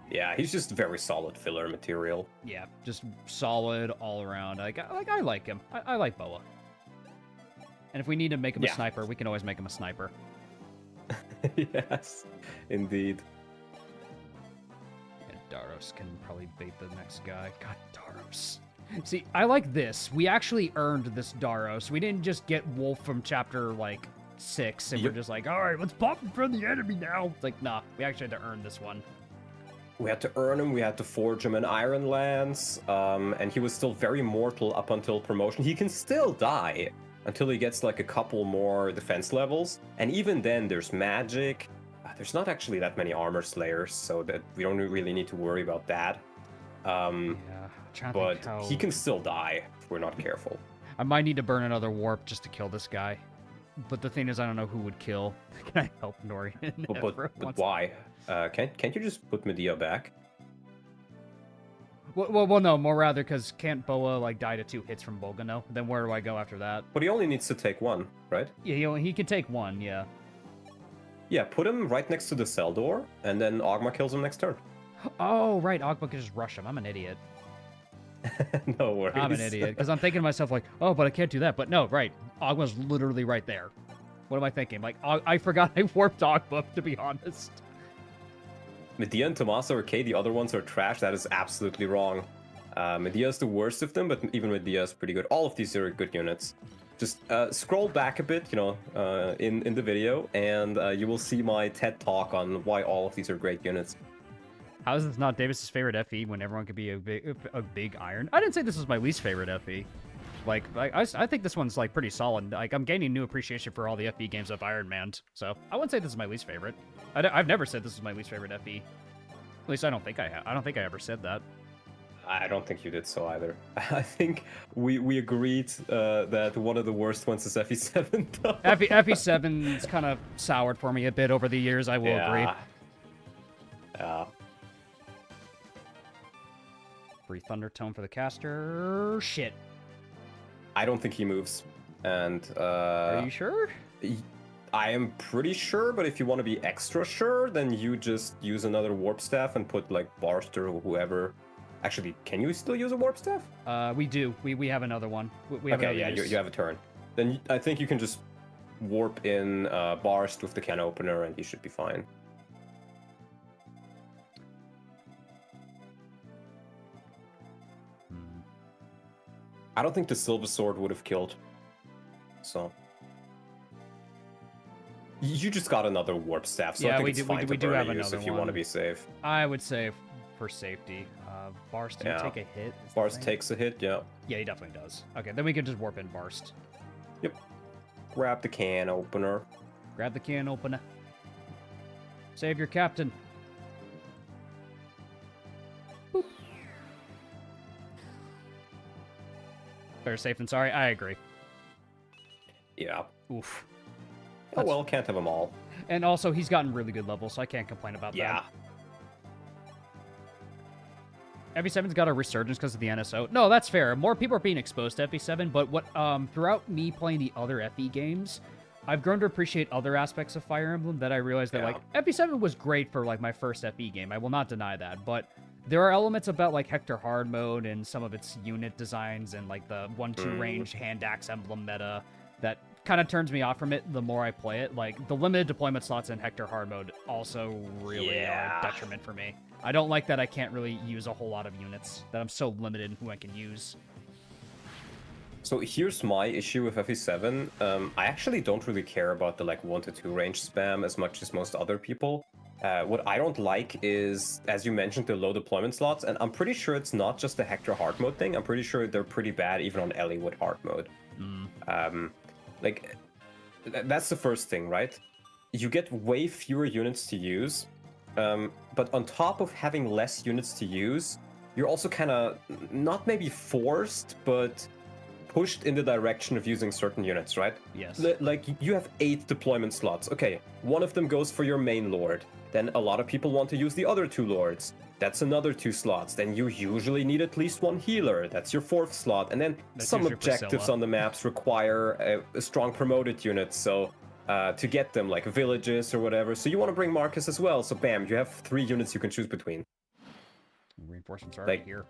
Yeah, he's just very solid filler material. Yeah, just solid all around. I like him. I like Boa. And if we need to make him a Yeah. sniper, we can always make him a sniper. Yes, indeed. And Daros can probably bait the next guy. God, Daros. See, I like this. We actually earned this Daros. We didn't just get Wolf from chapter, 6, and Yep. we're just like, all right, let's pop in front of the enemy now. It's like, nah, we actually had to earn this one. We had to earn him, we had to forge him an Iron Lance, and he was still very mortal up until promotion. He can still die until he gets a couple more defense levels, and even then there's magic. There's not actually that many armor slayers, so that we don't really need to worry about that. Yeah, I'm trying to But think how... he can still die if we're not careful. I might need to burn another warp just to kill this guy. But the thing is, I don't know who would kill. Can I help Norian? But why? Can't you just put Medea back? Well, no, more rather because can't Boa die to 2 hits from Bolgano? Then where do I go after that? But he only needs to take one, right? Yeah, he can take 1, yeah. Yeah, put him right next to the cell door, and then Ogma kills him next turn. Oh, right, Ogma can just rush him. I'm an idiot. No worries. I'm an idiot because I'm thinking to myself oh, but I can't do that. But no, right, Ogma's literally right there. What am I thinking? I forgot I warped Ogma, to be honest. Medea and Tommaso are okay, the other ones are trash. That is absolutely wrong. Medea is the worst of them, but even Medea is pretty good. All of these are good units. Just scroll back a bit, in the video, and you will see my TED talk on why all of these are great units. How is this not Davis's favorite FE when everyone could be a big iron? I didn't say this was my least favorite FE. I think this one's pretty solid. I'm gaining new appreciation for all the FE games of Ironman, so I wouldn't say this is my least favorite. I've never said this is my least favorite FE. At least I don't think I have. I don't think I ever said that. I don't think you did so either. I think we agreed that one of the worst ones is FE7. Though. FE7's kind of soured for me a bit over the years. I will agree. Yeah. Free Thundertone for the caster. Shit. I don't think he moves. And Are you sure? I am pretty sure, but if you want to be extra sure, then you just use another warp staff and put Barster or whoever. Actually, can you still use a warp staff? We do. We have another one. We have Okay, another yeah, use. you have a turn. Then I think you can just warp in Barst with the can opener, and he should be fine. I don't think the Silver Sword would have killed. So you just got another warp staff, so Yeah, I think we it's do- fine we to do burn have a use another if you want to one. be safe. I would say for safety. Barst, do you Yeah. take a hit? is the Barst thing? takes a hit, yeah. Yeah, he definitely does. Okay, then we can just warp in Barst. Yep. Grab the can opener. Grab the can opener. Save your captain. Boop. Better safe than sorry. I agree. Yeah. Oof. Oh well, can't have them all. And also, he's gotten really good levels, so I can't complain about Yeah. that. FE7's got a resurgence because of the NSO. No, that's fair. More people are being exposed to FE7, but what throughout me playing the other FE games, I've grown to appreciate other aspects of Fire Emblem that I realized that, like, FE7 was great for, like, my first FE game. I will not deny that, but there are elements about, like, Hector Hard mode and some of its unit designs and, like, the 1-2 range hand axe emblem meta that kind of turns me off from it the more I play it. Like, the limited deployment slots in Hector Hard mode also really are a detriment for me. I don't like that I can't really use a whole lot of units, that I'm so limited in who I can use. So here's my issue with FE7. I actually don't really care about the like 1-2 range spam as much as most other people. What I don't like is, as you mentioned, the low deployment slots, and I'm pretty sure it's not just the Hector hard mode thing. I'm pretty sure they're pretty bad even on Ellie with hard mode. Like, that's the first thing, right? You get way fewer units to use, but on top of having less units to use, you're also kind of not maybe forced, but pushed in the direction of using certain units, right? Yes. Like, you have 8 deployment slots. Okay, one of them goes for your main lord. Then a lot of people want to use the other 2 lords. That's another 2 slots. Then you usually need at least 1 healer. That's your 4th slot. And then That's some usually objectives Priscilla. on the maps require a strong promoted unit. So to get them, like villages or whatever. So you want to bring Marcus as well. So bam, you have 3 units you can choose between. Reinforcements are already Like, here.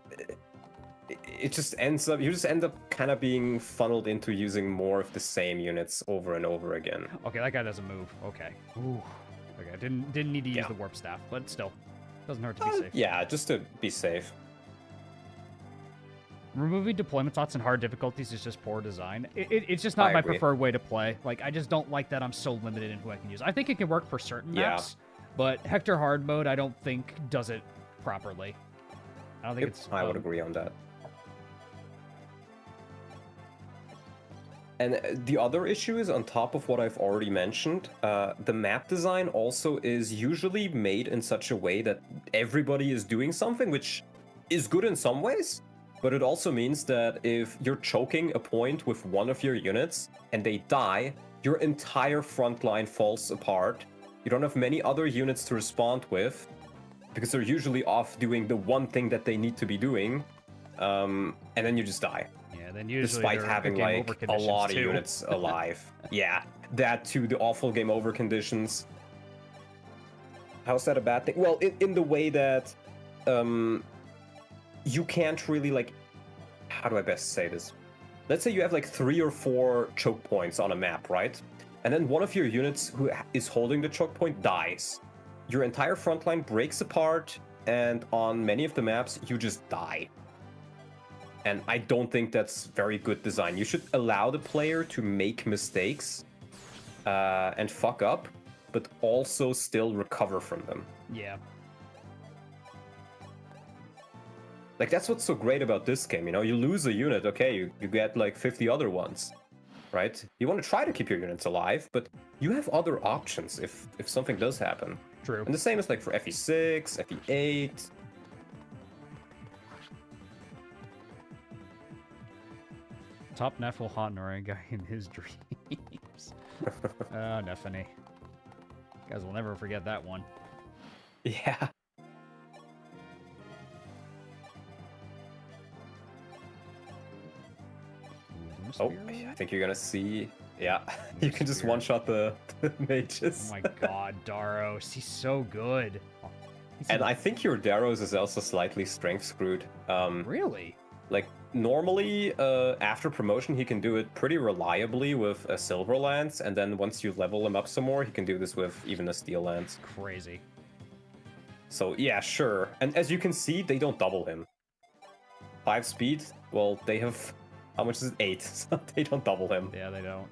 It just ends up, you just end up kind of being funneled into using more of the same units over and over again. Okay, that guy doesn't move. Okay. Ooh. Okay, didn't need to use the warp staff, but still, doesn't hurt to be safe. Yeah, just to be safe. Removing deployment slots in hard difficulties is just poor design. It's just not I my agree. preferred way to play. Like, I just don't like that I'm so limited in who I can use. I think it can work for certain maps, but Hector Hard mode I don't think does it properly. I don't think it's... I would agree on that. And the other issue is, on top of what I've already mentioned, the map design also is usually made in such a way that everybody is doing something, which is good in some ways, but it also means that if you're choking a point with one of your units and they die, your entire front line falls apart. You don't have many other units to respond with, because they're usually off doing the one thing that they need to be doing, and then you just die. Yeah, then usually Despite they're having game like over a conditions, lot of too. units alive. Yeah, that too, the awful game over conditions. How's that a bad thing? Well, in the way that you can't really, like, how do I best say this? Let's say you have like 3 or 4 choke points on a map, right? And then one of your units who is holding the choke point dies. Your entire front line breaks apart, and on many of the maps, you just die. And I don't think that's very good design. You should allow the player to make mistakes and fuck up, but also still recover from them. Yeah. Like, that's what's so great about this game, you know? You lose a unit, okay, you get like 50 other ones, right? You want to try to keep your units alive, but you have other options if something does happen. True. And the same is like for FE6, FE8. Top Neff will haunt Norenga in his dreams. Oh, Neffany. Guys will never forget that one. Yeah. Oh, I think you're gonna see. Yeah, you can just one-shot the mages. Oh my god, Daros. He's so good. And I think your Daros is also slightly strength screwed. Really? Like, normally, after promotion, he can do it pretty reliably with a Silver Lance, and then once you level him up some more, he can do this with even a Steel Lance. Crazy. So, yeah, sure. And as you can see, they don't double him. 5 speed, well, they have... How much is it? 8. So they don't double him. Yeah, they don't.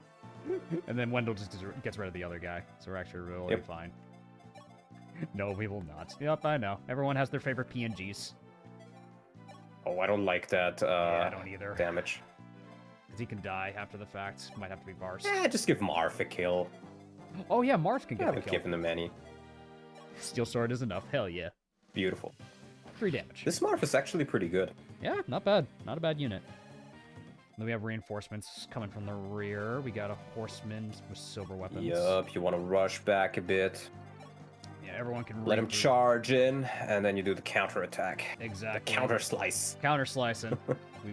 And then Wendell just gets rid of the other guy, so we're actually really fine. No, we will not. Yep, I know. Everyone has their favorite PNGs. Oh, I don't like that Yeah, I don't either. damage. Because he can die after the fact. Might have to be Vars. Yeah, just give Marth a kill. Oh yeah, Marth can I get the haven't kill. given him any. Steel Sword is enough. Hell yeah. Beautiful. 3 damage. This Marth is actually pretty good. Yeah, not bad. Not a bad unit. Then we have reinforcements coming from the rear. We got a horseman with silver weapons. Yup, you want to rush back a bit. Yeah, everyone can Let him charge in, and then you do the counter attack. Exactly. The counter slice. Counter slicing.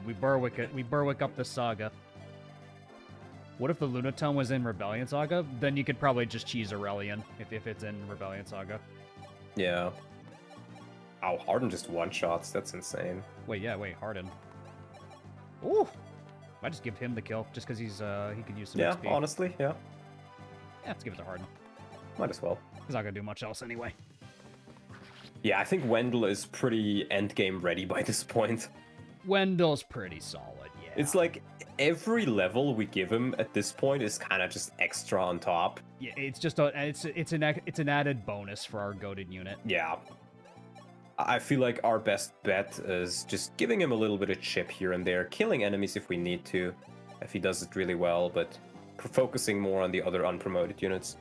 we Berwick it. We Berwick up the saga. What if the Lunatone was in Rebellion Saga? Then you could probably just cheese Aurelian if it's in Rebellion Saga. Yeah. Oh, Harden just one-shots. That's insane. Wait, Harden. Ooh! I just give him the kill just because he can use some XP. Yeah, honestly, yeah. Yeah, let's give it to Harden. Might as well. He's not gonna do much else anyway. Yeah, I think Wendell is pretty endgame ready by this point. Wendell's pretty solid, yeah. It's like every level we give him at this point is kind of just extra on top. Yeah, it's just it's an added bonus for our goated unit. Yeah. I feel like our best bet is just giving him a little bit of chip here and there, killing enemies if we need to, if he does it really well, but focusing more on the other unpromoted units.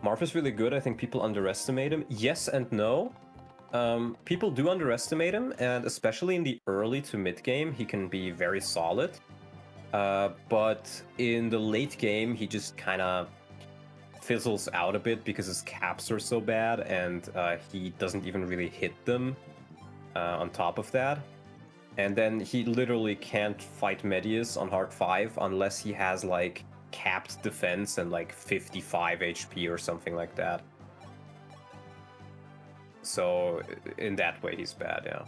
Marth is really good. I think people underestimate him. Yes and no. People do underestimate him, and especially in the early to mid game, he can be very solid. But in the late game, he just kind of fizzles out a bit because his caps are so bad, and he doesn't even really hit them on top of that. And then he literally can't fight Medius on hard 5 unless he has like capped defense and like 55 HP or something like that. So in that way he's bad, yeah.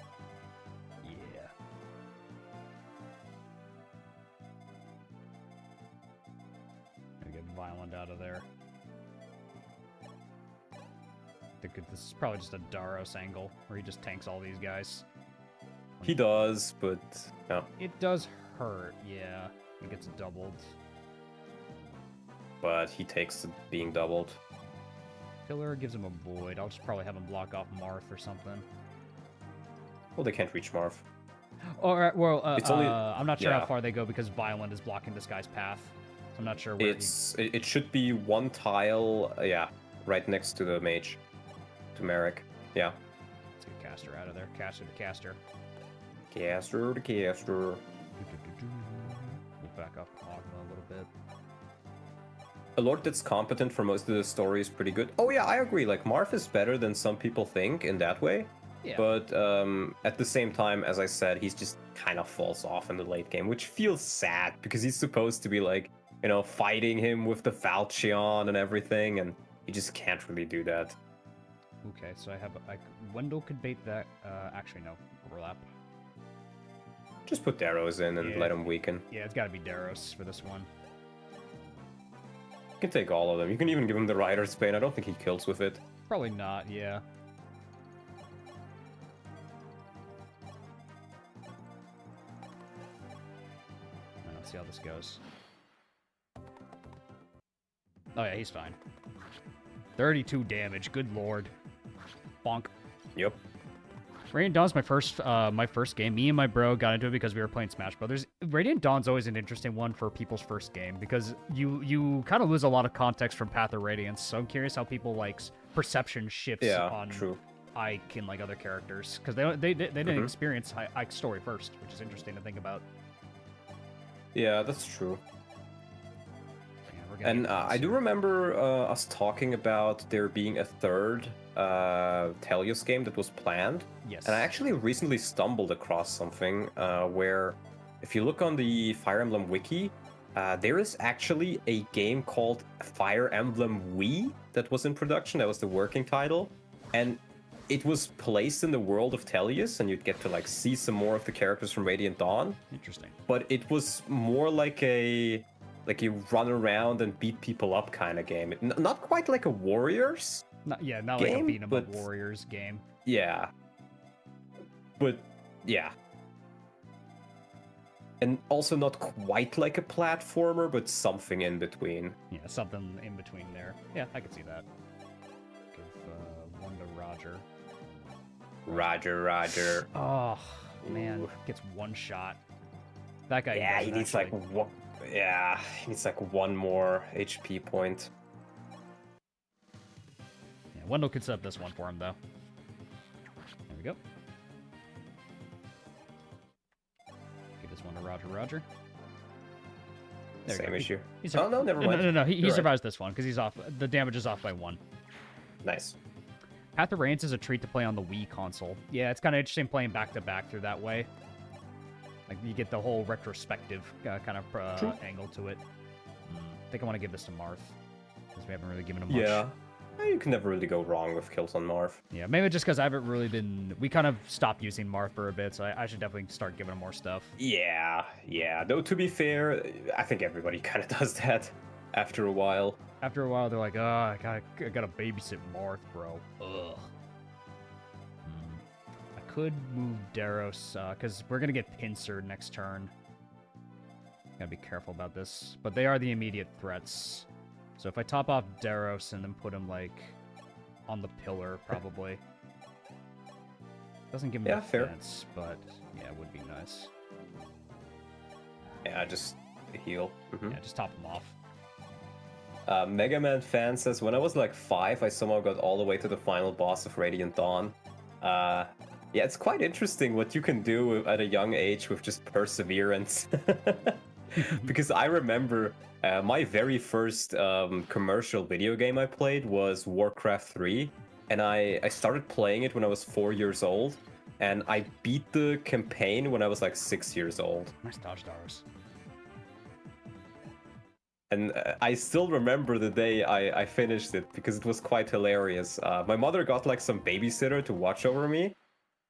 Yeah. Gonna get Violent out of there. This is probably just a Daros angle where he just tanks all these guys. He does, but no. It does hurt, yeah. It gets doubled. But he takes it being doubled. Killer gives him a void. I'll just probably have him block off Marth or something. Well, they can't reach Marth. Or well, It's only, I'm not sure yeah. how far they go because Violent is blocking this guy's path. So I'm not sure where it should be one tile, yeah, right next to the mage. To Merrick, yeah. Let's get Caster out of there. Caster to Caster. Caster to Caster. We'll back up Ogma a little bit. A lord that's competent for most of the story is pretty good. Oh yeah, I agree. Like Marth is better than some people think in that way. Yeah. But at the same time, as I said, he's just kind of falls off in the late game, which feels sad because he's supposed to be like, you know, fighting him with the Falchion and everything, and he just can't really do that. Okay, so I have Wendell could bait that. Actually, no, overlap. Just put Daros in and let him weaken. Yeah, it's got to be Daros for this one. You can take all of them. You can even give him the Rider's Bane. I don't think he kills with it. Probably not. Yeah. Let's see how this goes. Oh yeah, he's fine. 32 damage. Good lord. Bonk. Yep. Radiant Dawn's my first game. Me and my bro got into it because we were playing Smash Brothers. Radiant Dawn's always an interesting one for people's first game because you kind of lose a lot of context from Path of Radiance. So I'm curious how people like perception shifts on Ike and like other characters because they didn't experience Ike's story first, which is interesting to think about. Yeah, that's true. Yeah, and I do remember us talking about there being a third Tellius game that was planned. Yes. And I actually recently stumbled across something where, if you look on the Fire Emblem wiki, there is actually a game called Fire Emblem Wii that was in production. That was the working title. And it was placed in the world of Tellius, and you'd get to like see some more of the characters from Radiant Dawn. Interesting. But it was more like you run around and beat people up kind of game. Not quite like a Warriors. Not game, like a beat 'em up Warriors game. Yeah. But yeah. And also not quite like a platformer, but something in between. Yeah, something in between there. Yeah, I could see that. Give one to Roger. Roger. Oh man, gets one shot. That guy. Yeah, he needs like one. Yeah, he needs like one more HP point. Yeah, Wendell could set up this one for him, though. There we go. Give this one to Roger. There Same issue. Oh, no, never mind. No. He You're survives this one because he's off. The damage is off by 1. Nice. Path of Reigns is a treat to play on the Wii console. Yeah, it's kind of interesting playing back-to-back through that way. Like, you get the whole retrospective kind of angle to it. I think I want to give this to Marth, since we haven't really given him much. Yeah. You can never really go wrong with kills on Marth. Yeah, maybe just because I haven't really been... We kind of stopped using Marth for a bit, so I should definitely start giving him more stuff. Yeah. Though, to be fair, I think everybody kind of does that after a while. After a while, they're like, I gotta babysit Marth, bro. Ugh. I could move Daros, because we're gonna get pincered next turn. Gotta be careful about this. But they are the immediate threats. So if I top off Daros and then put him, like, on the pillar, probably. Doesn't give me defense, but yeah, it would be nice. Yeah, just heal. Yeah, just top him off. Mega Man fan says, when I was like 5, I somehow got all the way to the final boss of Radiant Dawn. Yeah, it's quite interesting what you can do at a young age with just perseverance. Because I remember my very first commercial video game I played was Warcraft 3. And I started playing it when I was 4 years old. And I beat the campaign when I was like 6 years old. Nice dodge, Daros. And I still remember the day I finished it because it was quite hilarious. My mother got like some babysitter to watch over me.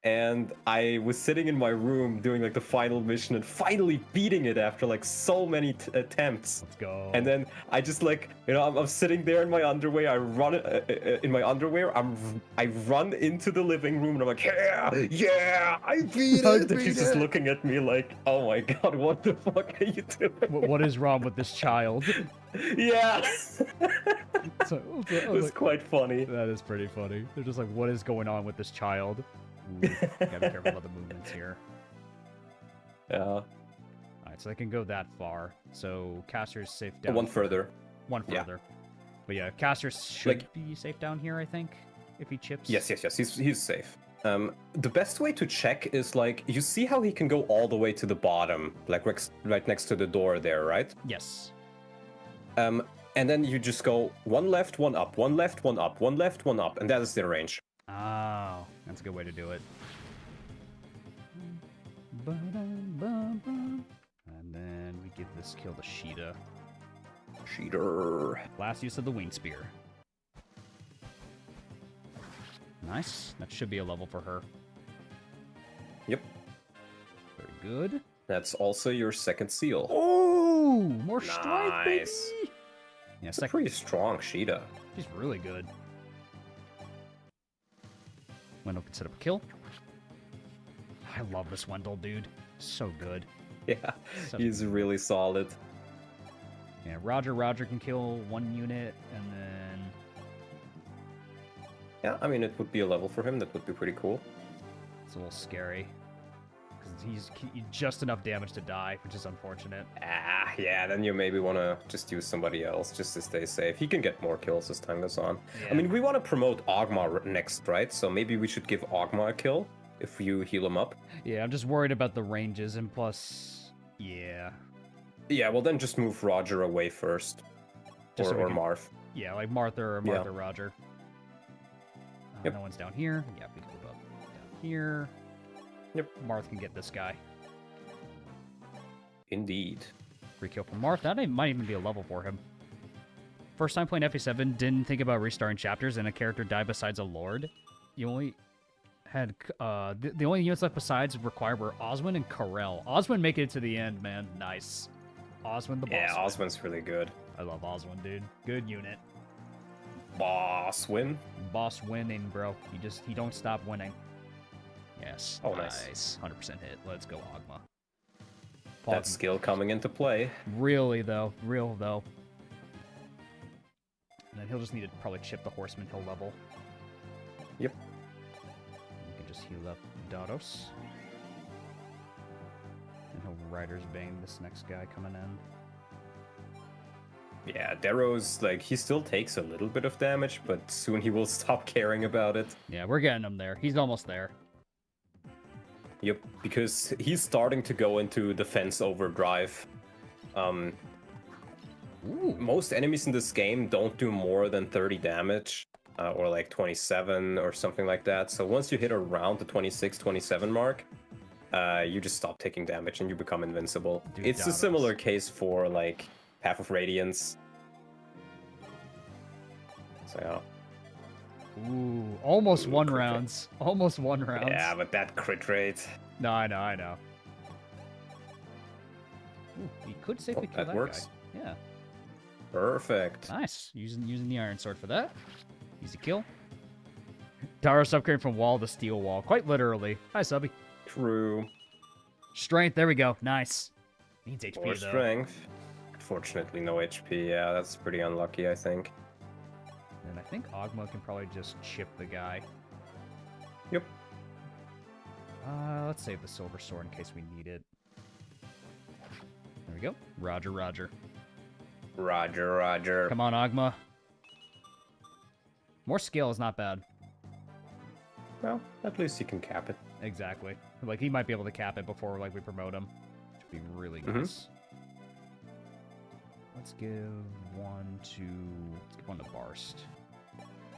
And I was sitting in my room doing like the final mission and finally beating it after like so many attempts. Let's go. And then I just like, I'm sitting there in my underwear. I run in my underwear. I run into the living room and I'm like, yeah, I beat it. And she's just looking at me like, oh my god, what the fuck are you doing? What is wrong with this child? Yeah. So, it was quite funny. That is pretty funny. They're just like, what is going on with this child? Ooh, gotta be careful about the movements here. Yeah. Alright, so they can go that far. So Caster's safe down. One further. One further. Yeah. But yeah, Caster should be safe down here, I think, if he chips. Yes. He's safe. The best way to check is like, you see how he can go all the way to the bottom, like right next to the door there, right? Yes. And then you just go one left, one up, one left, one up, one left, one up, and that is the range. Oh, that's a good way to do it. And then we give this kill to Sheeta. Last use of the Wing Spear. Nice. That should be a level for her. Yep. Very good. That's also your second seal. Oh, more strength, baby! Yeah, it's a pretty strong Sheeta. She's really good. Wendell can set up a kill. I love this Wendell, dude. So good. Yeah, he's really solid. Yeah, Roger can kill one unit, and then... Yeah, I mean, it would be a level for him. That would be pretty cool. It's a little scary. Because he's just enough damage to die, which is unfortunate. Yeah, then you maybe want to just use somebody else just to stay safe. He can get more kills as time goes on. Yeah. I mean, we want to promote Ogma next, right? So maybe we should give Ogma a kill if you heal him up. Yeah, I'm just worried about the ranges, and plus, yeah. Yeah, well then just move Roger away first. Just or Marth. Yeah, like Martha or Roger. Yep. No one's down here. Yeah, we can move up down here. Yep. Marth can get this guy. Indeed. Free kill from Marth. That might even be a level for him. First time playing FA7, didn't think about restarting chapters, and a character died besides a lord. You only had the only units left besides required were Oswin and Karel. Oswin making it to the end, man. Nice. Oswin the boss. Yeah, Oswin's really good. I love Oswin, dude. Good unit. Boss win. Boss winning, bro. He don't stop winning. Yes. Oh, nice. 100% hit. Let's go, Ogma. That skill coming into play. Real though. And then he'll just need to probably chip the Horseman Hill level. Yep. You can just heal up Dados. And he'll Rider's Bane this next guy coming in. Yeah, Darrow's like he still takes a little bit of damage, but soon he will stop caring about it. Yeah, we're getting him there. He's almost there. Yep, because he's starting to go into defense overdrive. Most enemies in this game don't do more than 30 damage, or like 27 or something like that. So once you hit around the 26, 27 mark, you just stop taking damage and you become invincible. Dude, it's a similar case for like Path of Radiance. So yeah. Ooh, almost Ooh, one crit rate. rounds. Almost one rounds. Yeah, but that crit rate. No, I know. Ooh, he could safely kill that that works. guy. Yeah. Perfect. Nice. Using the iron sword for that. Easy kill. Darius upgrading from wall to steel wall. Quite literally. Hi, Subby. True. Strength. There we go. Nice. Needs HP, More though. strength. Fortunately, no HP. Yeah, that's pretty unlucky, I think. And I think Ogma can probably just chip the guy. Yep. Let's save the silver sword in case we need it. There we go. Roger, roger. Roger, roger. Come on, Ogma. More skill is not bad. Well, at least you can cap it. Exactly. Like, he might be able to cap it before, like, we promote him. Which would be really nice. Let's give let's give one to Barst.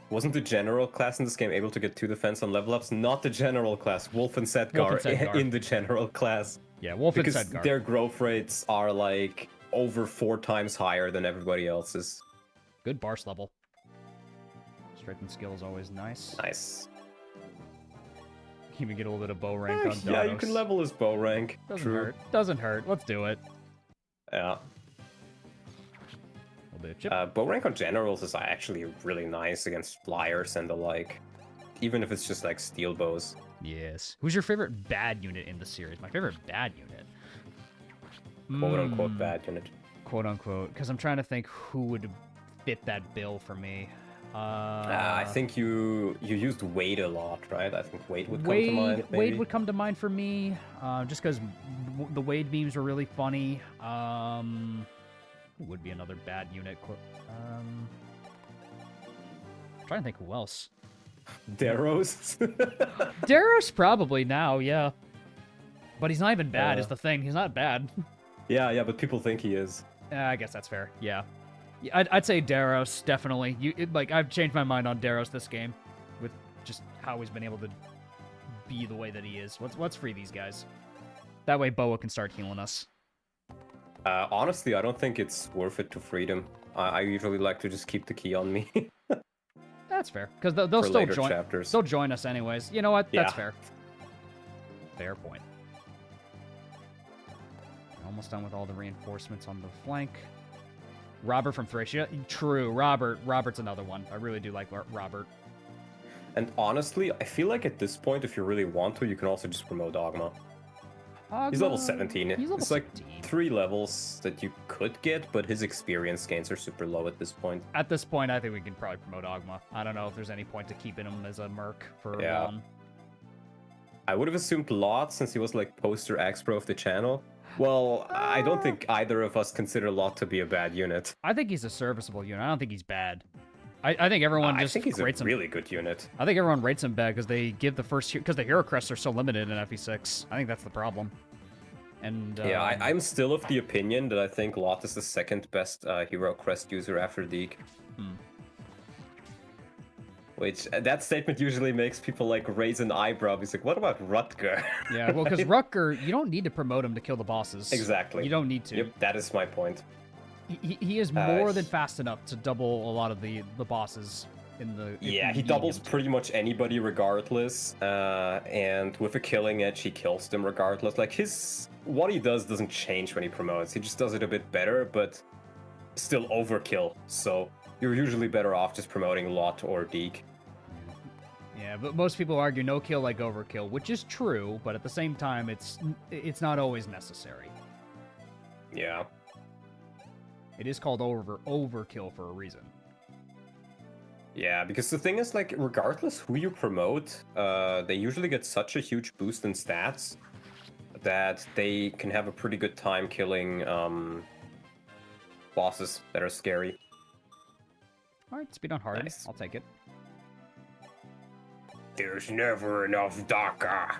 Wasn't the general class in this game able to get 2 defense on level ups? Not the general class. Wolf and Sedgar, in the general class. Yeah, Wolf because and Sedgar. Their growth rates are like over 4 times higher than everybody else's. Good Barst level. Strength and skill is always nice. Nice. Even get a little bit of bow rank on Dados. Yeah, you can level his bow rank. Doesn't True. hurt. Doesn't hurt. Let's do it. Yeah. We'll do a chip. Bow rank on generals is actually really nice against flyers and the like. Even if it's just like steel bows. Yes. Who's your favorite bad unit in the series? My favorite bad unit. Quote unquote bad unit. Quote unquote. Because I'm trying to think who would fit that bill for me. I think you used Wade a lot, right? I think Wade would come to mind. Maybe? Wade would come to mind for me, just because the Wade memes were really funny. Who would be another bad unit? I'm trying to think who else. Darrow's? Darrow's probably now, yeah. But he's not even bad, is the thing. He's not bad. Yeah, but people think he is. I guess that's fair, yeah. I'd say Daros, definitely. I've changed my mind on Daros this game, with just how he's been able to be the way that he is. Let's free these guys. That way Boa can start healing us. Honestly, I don't think it's worth it to free them. I usually like to just keep the key on me. That's fair, because they'll still join. Chapters. They'll join us anyways. You know what? That's fair. Fair point. Almost done with all the reinforcements on the flank. Robert from Thracia. True, Robert's another one. I really do like Robert. And honestly, I feel like at this point, if you really want to, you can also just promote Ogma. He's level 17. It's 17. Like 3 levels that you could get, but his experience gains are super low at this point. At this point, I think we can probably promote Ogma. I don't know if there's any point to keeping him as a merc for long. I would have assumed Lot, since he was like poster X-Pro of the channel. Well, I don't think either of us consider Lot to be a bad unit. I think he's a serviceable unit. I don't think he's bad. I think everyone just I think he's a rates him. really good unit. I think everyone rates him bad because they give the first because the hero crests are so limited in FE6. I think that's the problem. And yeah, I'm still of the opinion that I think Lot is the second best hero crest user after Deke. Which, that statement usually makes people, like, raise an eyebrow. He's like, what about Rutger? Yeah, well, because Rutger, you don't need to promote him to kill the bosses. Exactly. You don't need to. Yep, that is my point. He is more than fast enough to double a lot of the bosses in the... Yeah, he doubles pretty much anybody regardless. And with a killing edge, he kills them regardless. Like, what he does doesn't change when he promotes. He just does it a bit better, but still overkill. So you're usually better off just promoting Lot or Deke. Yeah, but most people argue no kill like overkill, which is true, but at the same time, it's not always necessary. Yeah. It is called overkill for a reason. Yeah, because the thing is, like, regardless who you promote, they usually get such a huge boost in stats that they can have a pretty good time killing bosses that are scary. All right, speed on hard. Nice. I'll take it. There's never enough DACA.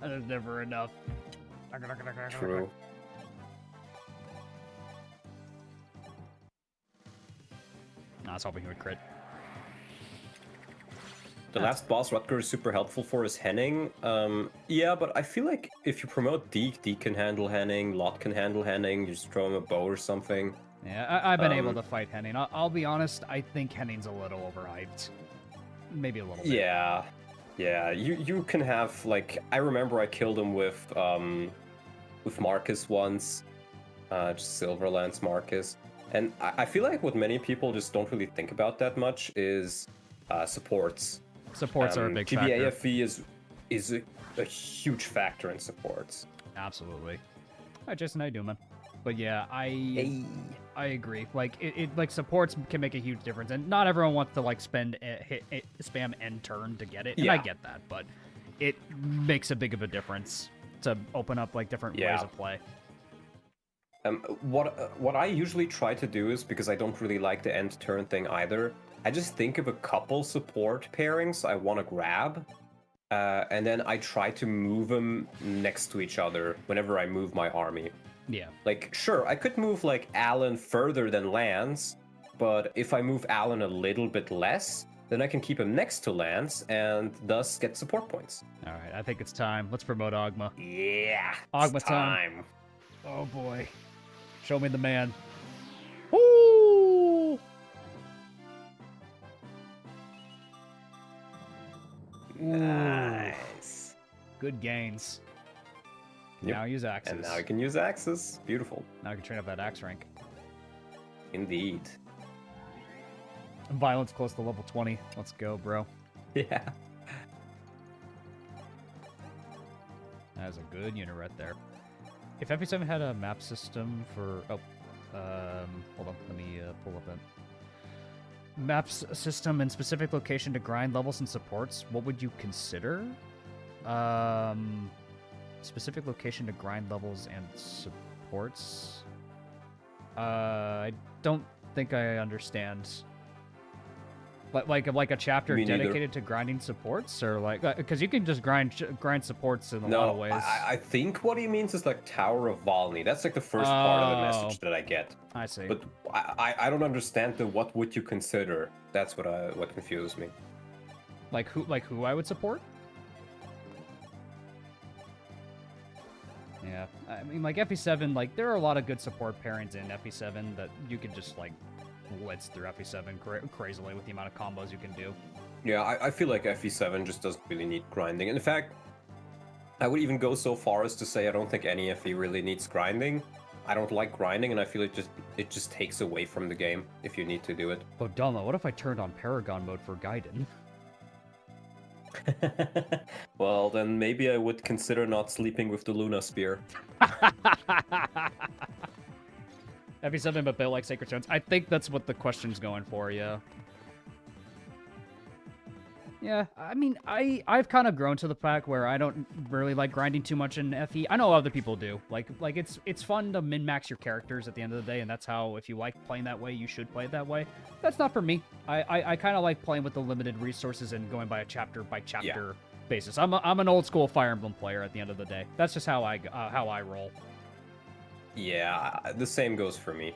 There's never enough. True. I was hoping he would crit. The last boss Rutger is super helpful for is Henning. Yeah, but I feel like if you promote Deke, Deke can handle Henning, Lot can handle Henning, you just throw him a bow or something. Yeah, I've been able to fight Henning. I'll be honest, I think Henning's a little overhyped. Maybe a little bit. Yeah. Yeah, you can have, like, I remember I killed him with Marcus once, just Silverlance Marcus. And I feel like what many people just don't really think about that much is supports. Supports are a big factor. GBAFE is a huge factor in supports. Absolutely. Hi, Jason, how you doing, man? But yeah, I agree. Like like supports can make a huge difference, and not everyone wants to like spam end turn to get it. And I get that, but it makes a big of a difference to open up like different ways of play. What I usually try to do is, because I don't really like the end turn thing either, I just think of a couple support pairings I want to grab, and then I try to move them next to each other whenever I move my army. Yeah. Like, sure, I could move, like, Alan further than Lance, but if I move Alan a little bit less, then I can keep him next to Lance and thus get support points. All right, I think it's time. Let's promote Ogma. Yeah, Ogma it's time. Oh, boy. Show me the man. Woo! Nice. Good gains. Yep. Now use axes. And now I can use axes. Beautiful. Now I can train up that axe rank. Indeed. Violence close to level 20. Let's go, bro. Yeah. That is a good unit right there. If FP7 had a map system for... Oh, hold on. Let me pull up that. Maps system and specific location to grind levels and supports, what would you consider? Specific location to grind levels and supports? I don't think I understand. Like a chapter Me neither. dedicated to grinding supports, or like because you can just grind supports in a lot of ways. I think what he means is like Tower of Valny. That's like the first part of the message that I get. I see. But I don't understand the what would you consider. That's what confuses me. Like who I would support? Yeah, I mean, like FE7, like there are a lot of good support pairings in FE7 that you can just like blitz through FE7 crazily with the amount of combos you can do. Yeah, I feel like FE7 just doesn't really need grinding. In fact, I would even go so far as to say I don't think any FE really needs grinding. I don't like grinding, and I feel it just takes away from the game if you need to do it. Oh, Donna, what if I turned on Paragon mode for Gaiden? Well, then maybe I would consider not sleeping with the Luna Spear. FE7 but built like Sacred Stones. I think that's what the question's going for, yeah. Yeah, I mean, I've kind of grown to the fact where I don't really like grinding too much in FE. I know other people do. Like it's fun to min-max your characters at the end of the day, and that's how, if you like playing that way, you should play it that way. That's not for me. I kind of like playing with the limited resources and going by a chapter by chapter basis. I'm an old school Fire Emblem player at the end of the day. That's just how I roll. Yeah, the same goes for me.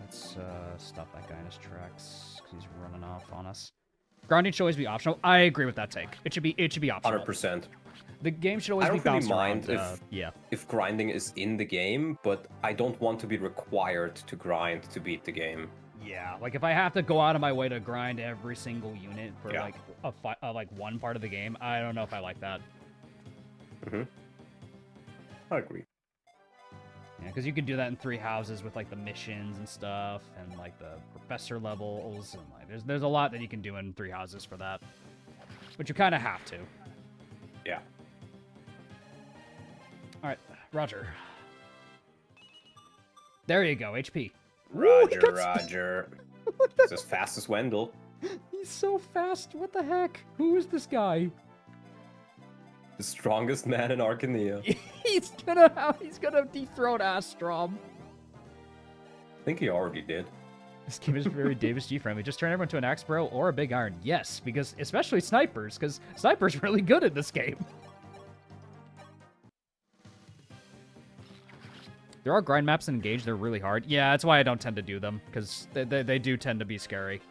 Let's stop that guy in his tracks because he's running off on us. Grinding should always be optional. I agree with that take. It should be optional. 100%. The game should always be bounced around. If grinding is in the game, but I don't want to be required to grind to beat the game. Yeah, like if I have to go out of my way to grind every single unit for like one part of the game, I don't know if I like that. I agree. Yeah, because you can do that in 3 houses with like the missions and stuff, and like the professor levels, and like there's a lot that you can do in 3 houses for that, but you kind of have to. Yeah. All right, Roger. There you go, HP. Roger. He's as fast as Wendell. He's so fast. What the heck? Who is this guy? The strongest man in Arcania. he's gonna dethrone Astram. I think he already did. This game is very Davis G friendly. Just turn everyone to an axe bro or a big iron. Yes, because especially snipers, because snipers really good in this game. There are grind maps in Engage. They're really hard. Yeah, that's why I don't tend to do them, because they do tend to be scary.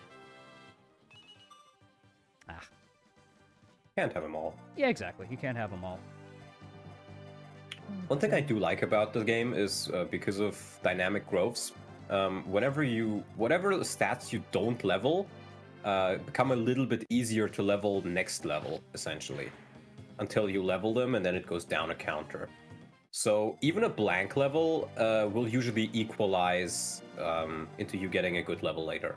Ah. Can't have them all. Yeah, exactly. You can't have them all. One thing I do like about the game is because of dynamic growths, whatever stats you don't level become a little bit easier to level next level, essentially, until you level them, and then it goes down a counter. So even a blank level will usually equalize into you getting a good level later.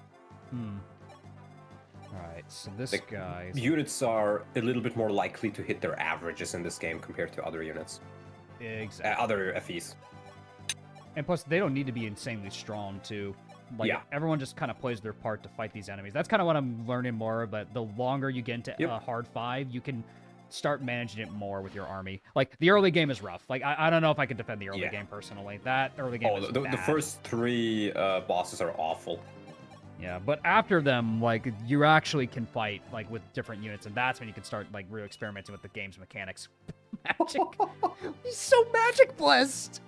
Alright, so this Like, guy... Units are a little bit more likely to hit their averages in this game compared to other units. Exactly. Other FEs. And plus, they don't need to be insanely strong, too. Like, Yeah. everyone just kind of plays their part to fight these enemies. That's kind of what I'm learning more, but the longer you get into hard 5, you can start managing it more with your army. Like, the early game is rough. Like, I don't know if I could defend the early game, personally. That early game is the bad. first 3 bosses are awful. Yeah, but after them, like, you actually can fight, like, with different units, and that's when you can start, like, really experimenting with the game's mechanics. Magic. He's so magic blessed!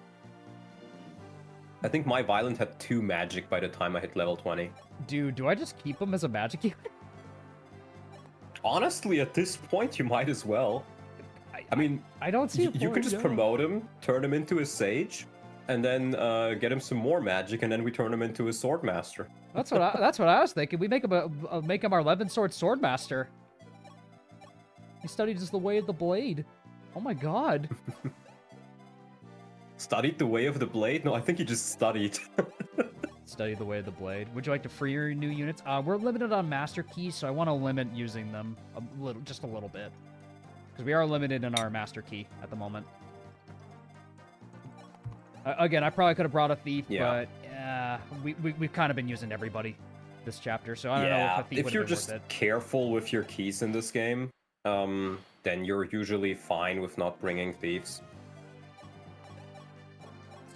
I think my Violent had 2 magic by the time I hit level 20. Dude, do I just keep him as a magic unit? Honestly, at this point, you might as well. I mean, I don't see you could just promote him, turn him into a sage, and then get him some more magic, and then we turn him into a sword master. That's what I was thinking. We make him make him our 11 sword swordmaster. He studied just the way of the blade. Oh my god. Studied the way of the blade? No, I think he just studied. Study the way of the blade. Would you like to free your new units? We're limited on master keys, so I want to limit using them just a little bit. Because we are limited in our master key at the moment. Again, I probably could have brought a thief, but we've kind of been using everybody this chapter, so I don't know if a thief if would you're have been just worth it. careful with your keys in this game, then you're usually fine with not bringing thieves.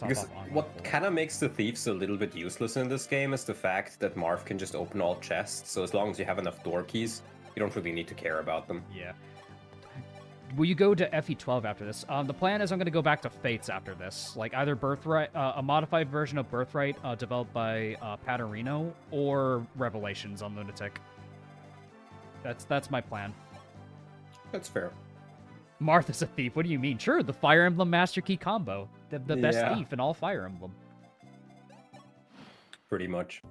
Because what kind of makes the thieves a little bit useless in this game is the fact that Marv can just open all chests, so as long as you have enough door keys, you don't really need to care about them. Yeah. Will you go to FE12 after this? The plan is I'm going to go back to Fates after this. Like, either Birthright, a modified version of Birthright developed by Paterino, or Revelations on Lunatic. That's my plan. That's fair. Martha's a thief. What do you mean? Sure, the Fire Emblem Master Key combo. The best thief in all Fire Emblem. Pretty much.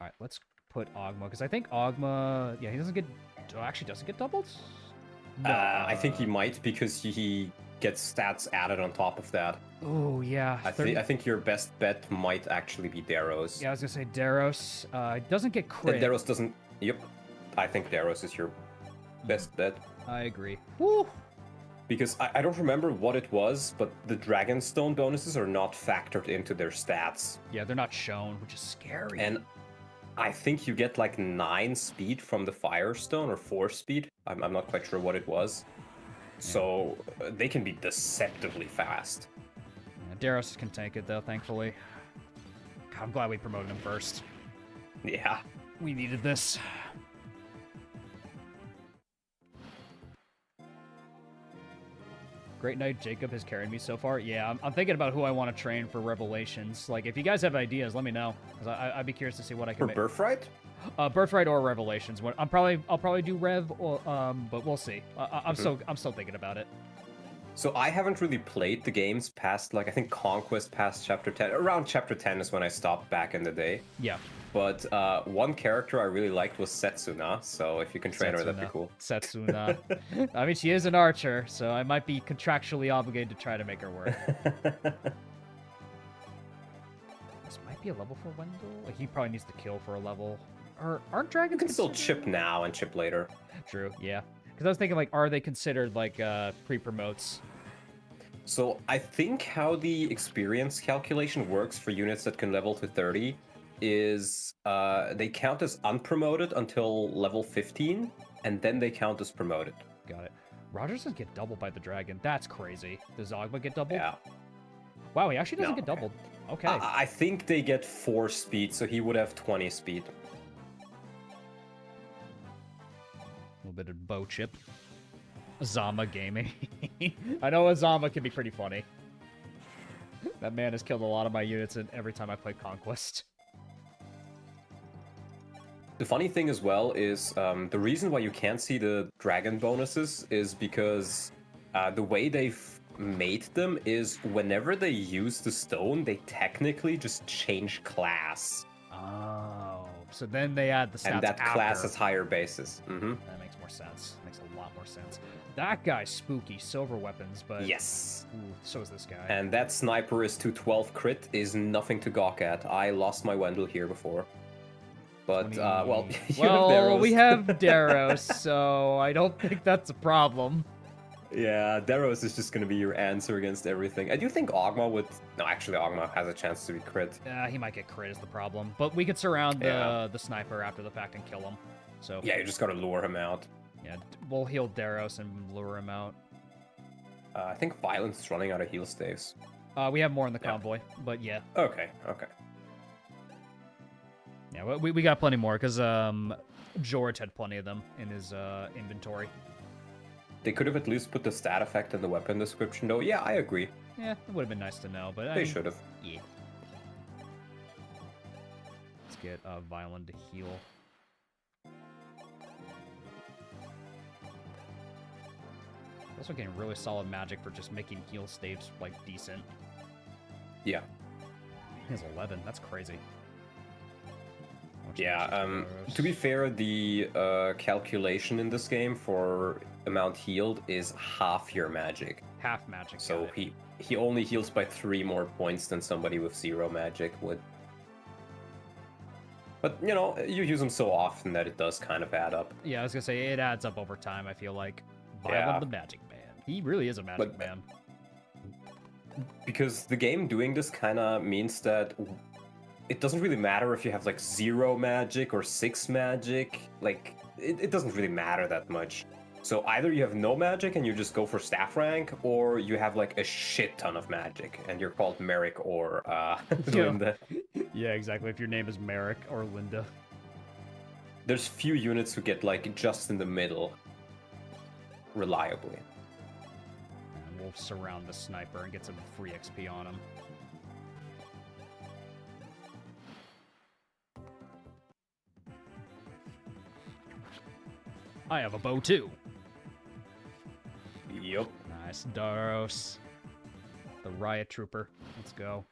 Alright, let's put Ogma, because I think Ogma... Yeah, he doesn't get... actually doesn't get doubled? No. I think he might, because he gets stats added on top of that. Oh, yeah. I think your best bet might actually be Daros. Yeah, I was going to say Daros. Doesn't get crit. Daros doesn't... Yep. I think Daros is your best bet. I agree. Woo! Because I don't remember what it was, but the Dragonstone bonuses are not factored into their stats. Yeah, they're not shown, which is scary. And I think you get like 9 speed from the Firestone, or 4 speed. I'm not quite sure what it was. Yeah. So they can be deceptively fast. Yeah, Daros can take it, though, thankfully. God, I'm glad we promoted him first. Yeah. We needed this. Great Knight Jacob has carried me so far. Yeah, I'm thinking about who I want to train for Revelations. Like, if you guys have ideas, let me know, because I'd be curious to see what I can make. For Birthright? Birthright or Revelations. I'll probably do Rev, or, but we'll see. I'm still thinking about it. So I haven't really played the games past, like, I think Conquest past Chapter 10. Around Chapter 10 is when I stopped back in the day. Yeah. But one character I really liked was Setsuna, so if you can train her, that'd be cool. Setsuna. I mean, she is an archer, so I might be contractually obligated to try to make her work. This might be a level for Wendell. Like, he probably needs to kill for a level. Or aren't dragons? You can still chip now and chip later. True, yeah. Because I was thinking, like, are they considered, like, pre-promotes? So I think how the experience calculation works for units that can level to 30 is they count as unpromoted until level 15, and then they count as promoted. Got it. Rogers doesn't get doubled by the dragon. That's crazy. Does Ogma get doubled? Yeah. Wow, he actually doesn't No, get doubled. Okay. I think they get 4 speed, so he would have 20 speed. A little bit of bow chip. Zama gaming. I know Azama can be pretty funny. That man has killed a lot of my units every time I play Conquest. The funny thing as well is the reason why you can't see the dragon bonuses is because the way they've made them is whenever they use the stone, they technically just change class. Oh, so then they add the stats And that after. class has higher bases. Mm-hmm. That makes more sense. Makes a lot more sense. That guy's spooky. Silver weapons, but... Yes. Ooh, so is this guy. And that sniper is 212 crit is nothing to gawk at. I lost my Wendell here before. But, 20... well, you well, have Daros. we have Daros, so I don't think that's a problem. Yeah, Daros is just going to be your answer against everything. I do think Ogma would... No, actually, Ogma has a chance to be crit. He might get crit is the problem. But we could surround the sniper after the fact and kill him. So Yeah, you just got to lure him out. yeah, we'll heal Daros and lure him out. I think Violence is running out of heal staves. We have more in the convoy, but yeah. Okay, okay. Yeah, we got plenty more, because George had plenty of them in his inventory. They could have at least put the stat effect in the weapon description, though. Yeah, I agree. Yeah, it would have been nice to know, but They should have. Yeah. Let's get Violin to heal. Also getting really solid magic for just making heal staves, like, decent. Yeah. He has 11, that's crazy. Yeah, to be fair, the calculation in this game for amount healed is half your magic. Half magic. So he only heals by 3 more points than somebody with 0 magic would. But, you know, you use them so often that it does kind of add up. Yeah, I was gonna say, it adds up over time, I feel like. Violin Yeah. the Magic Man. He really is a magic man. Because the game doing this kind of means that it doesn't really matter if you have like 0 magic or 6 magic. Like, it doesn't really matter that much. So either you have no magic and you just go for staff rank, or you have like a shit ton of magic and you're called Merrick or Linda. Yeah, exactly. If your name is Merrick or Linda. There's few units who get like just in the middle reliably. And we'll surround the sniper and get some free XP on him. I have a bow too. Yup. Nice, Daros. The Riot Trooper. Let's go.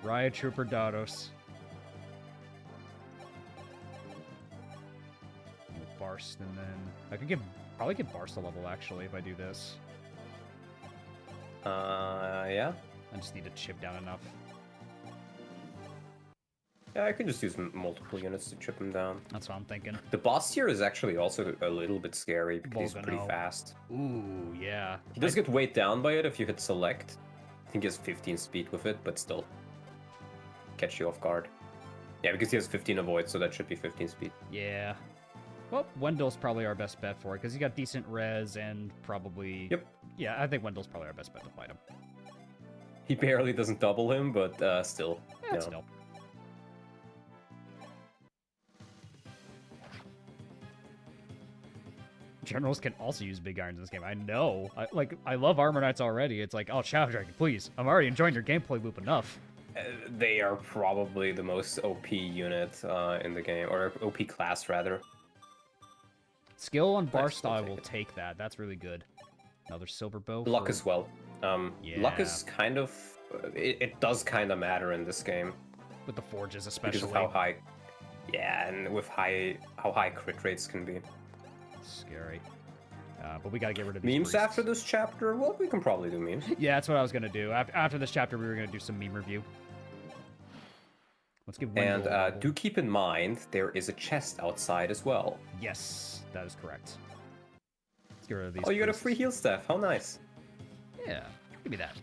Riot Trooper Daros. Barst, and then I could probably get Barst a level actually if I do this. Yeah. I just need to chip down enough. Yeah, I can just use multiple units to chip him down. That's what I'm thinking. The boss here is actually also a little bit scary because he's pretty Volcano. fast. Ooh, yeah. He does get weighed down by it if you hit select. I think he has 15 speed with it, but still catch you off guard. Yeah, because he has 15 avoid, so that should be 15 speed. Yeah. Well, Wendell's probably our best bet for it, because he got decent res and probably... Yep. Yeah, I think Wendell's probably our best bet to fight him. He barely doesn't double him, but still. Yeah, you know. still. Generals can also use big irons in this game. I know. I love Armor Knights already. It's like, oh, Shadow Dragon, please. I'm already enjoying your gameplay loop enough. They are probably the most OP unit in the game, or OP class rather. Skill on bar Let's still style take will it. take that. That's really good. Another silver bow. Luck for- as well. Luck is kind of... It does kind of matter in this game. with the forges, Because especially. of how high... Yeah, and with how high crit rates can be. Scary. But we gotta get rid of these Memes priests. after this chapter? Well, we can probably do memes. Yeah, that's what I was gonna do. After this chapter, we were gonna do some meme review. Let's give And Wendell a level. do keep in mind, there is a chest outside as well. Yes, that is correct. Let's get rid of these. Oh, you got a priests. free heal staff. How nice. Yeah, give me that.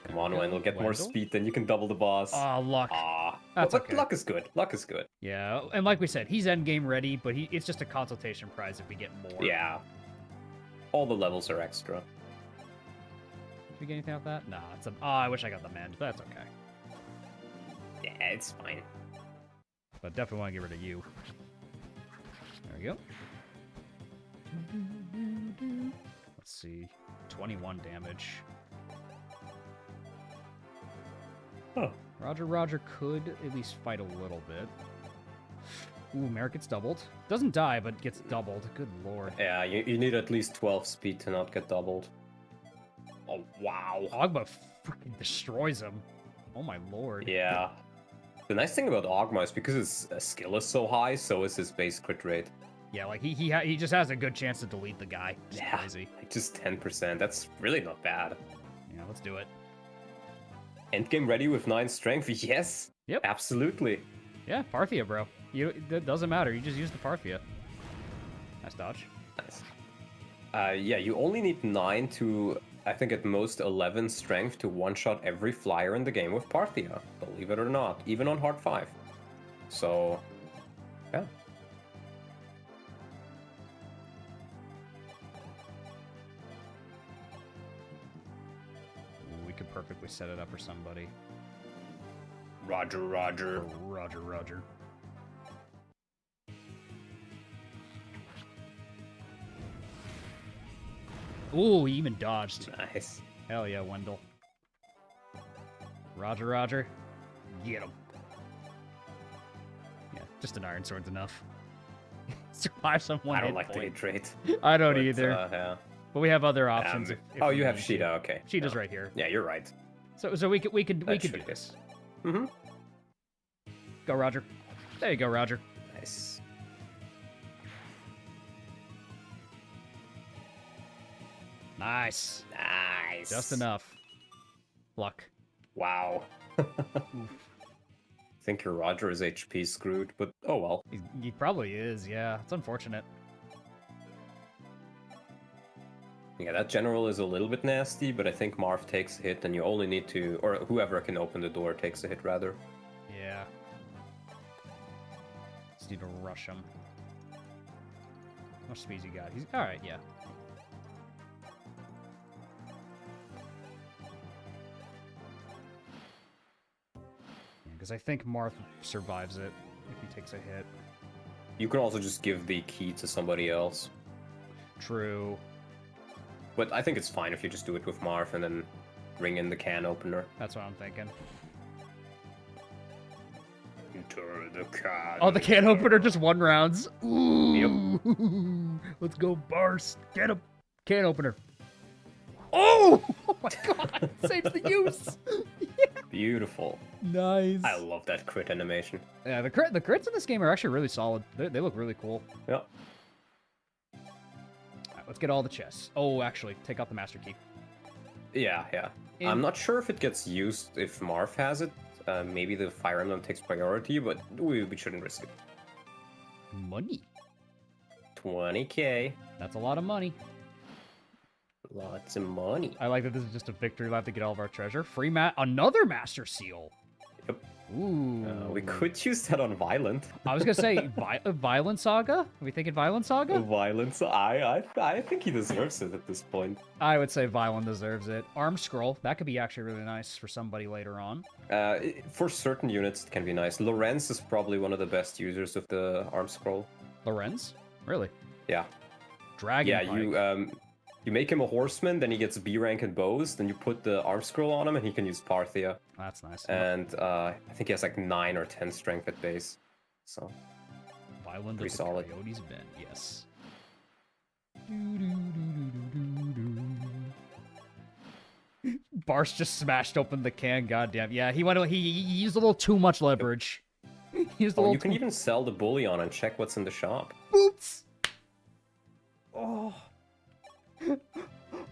Come on, Wendell, get more Wendell? speed, then you can double the boss. Oh, luck. Ah. That's but okay. luck is good. Luck is good. Yeah, and like we said, he's endgame ready, but it's just a consultation prize if we get more. Yeah. All the levels are extra. Did we get anything out of that? Nah, it's a. Oh, I wish I got the mend, but that's okay. Yeah, it's fine. But definitely want to get rid of you. There we go. Let's see. 21 damage. Huh. Roger could at least fight a little bit. Ooh, Merrick gets doubled. Doesn't die, but gets doubled. Good lord. Yeah, you need at least 12 speed to not get doubled. Oh, wow. Ogma freaking destroys him. Oh my lord. Yeah. The nice thing about Ogma is because his skill is so high, so is his base crit rate. Yeah, like he just has a good chance to delete the guy. It's crazy. Like just 10%. That's really not bad. Yeah, let's do it. Endgame ready with 9 strength? Yes. Yep. Absolutely. Yeah, Parthia, bro. It doesn't matter. You just use the Parthia. Nice dodge. Nice. Yeah, you only need 9 to, I think at most 11 strength to one-shot every flyer in the game with Parthia. Believe it or not, even on hard 5. So, yeah. Ooh, we could perfectly set it up for somebody. Roger. Roger. Ooh, he even dodged. Nice. Hell yeah, Wendell. Roger. Get him. Yeah, just an Iron Sword's enough. Survive someone. I don't like the hit rate. I don't but, either. Yeah. But we have other options. If Oh, we you have need Sheeta, to. okay. Sheeta's Yeah. right here. Yeah, you're right. So we could do should this. Mm-hmm. Go, Roger. There you go, Roger. Nice. Nice. Nice. Just enough. Luck. Wow. I think your Roger is HP screwed, but oh well. He probably is, yeah. It's unfortunate. Yeah, that general is a little bit nasty, but I think Marv takes a hit and you only need to, or whoever can open the door takes a hit rather. Yeah. Just need to rush him. How much speed's he got? He's alright, yeah. Because I think Marth survives it if he takes a hit. You can also just give the key to somebody else. True. But I think it's fine if you just do it with Marv and then bring in the can opener. That's what I'm thinking. Enter the can. Oh, the can opener just 1 rounds. Ooh. Yep. Let's go, Barst. Get him. Can opener. Oh! Oh my god. Saves the use. Yeah. Beautiful. Nice. I love that crit animation. Yeah, the crits in this game are actually really solid. They look really cool. Yep. Alright, let's get all the chests. Oh, actually, take out the master key. Yeah. I'm not sure if it gets used if Marv has it. Maybe the Fire Emblem takes priority, but we shouldn't risk it. Money. 20k. That's a lot of money. Lots of money. I like that this is just a victory lap to get all of our treasure. Another master seal. Yep. Ooh. We could use that on Violent. I was gonna say Violent Saga. Are we thinking Violent Saga? Violence. I think he deserves it at this point. I would say Violent deserves it. Arm scroll. That could be actually really nice for somebody later on. For certain units, it can be nice. Lorenz is probably one of the best users of the arm scroll. Lorenz? Really? Yeah. Dragon. Yeah. Pike. You make him a horseman, then he gets B rank in bows. Then you put the arm scroll on him, and he can use Parthia. That's nice. And I think he has like 9 or 10 strength at base. So Violent pretty of the solid. Coyote's Bend. Yes. Barst just smashed open the can. Goddamn. Yeah, he used a little too much leverage. He used a Oh, little you can even sell the bullion and check what's in the shop. boots. Oh.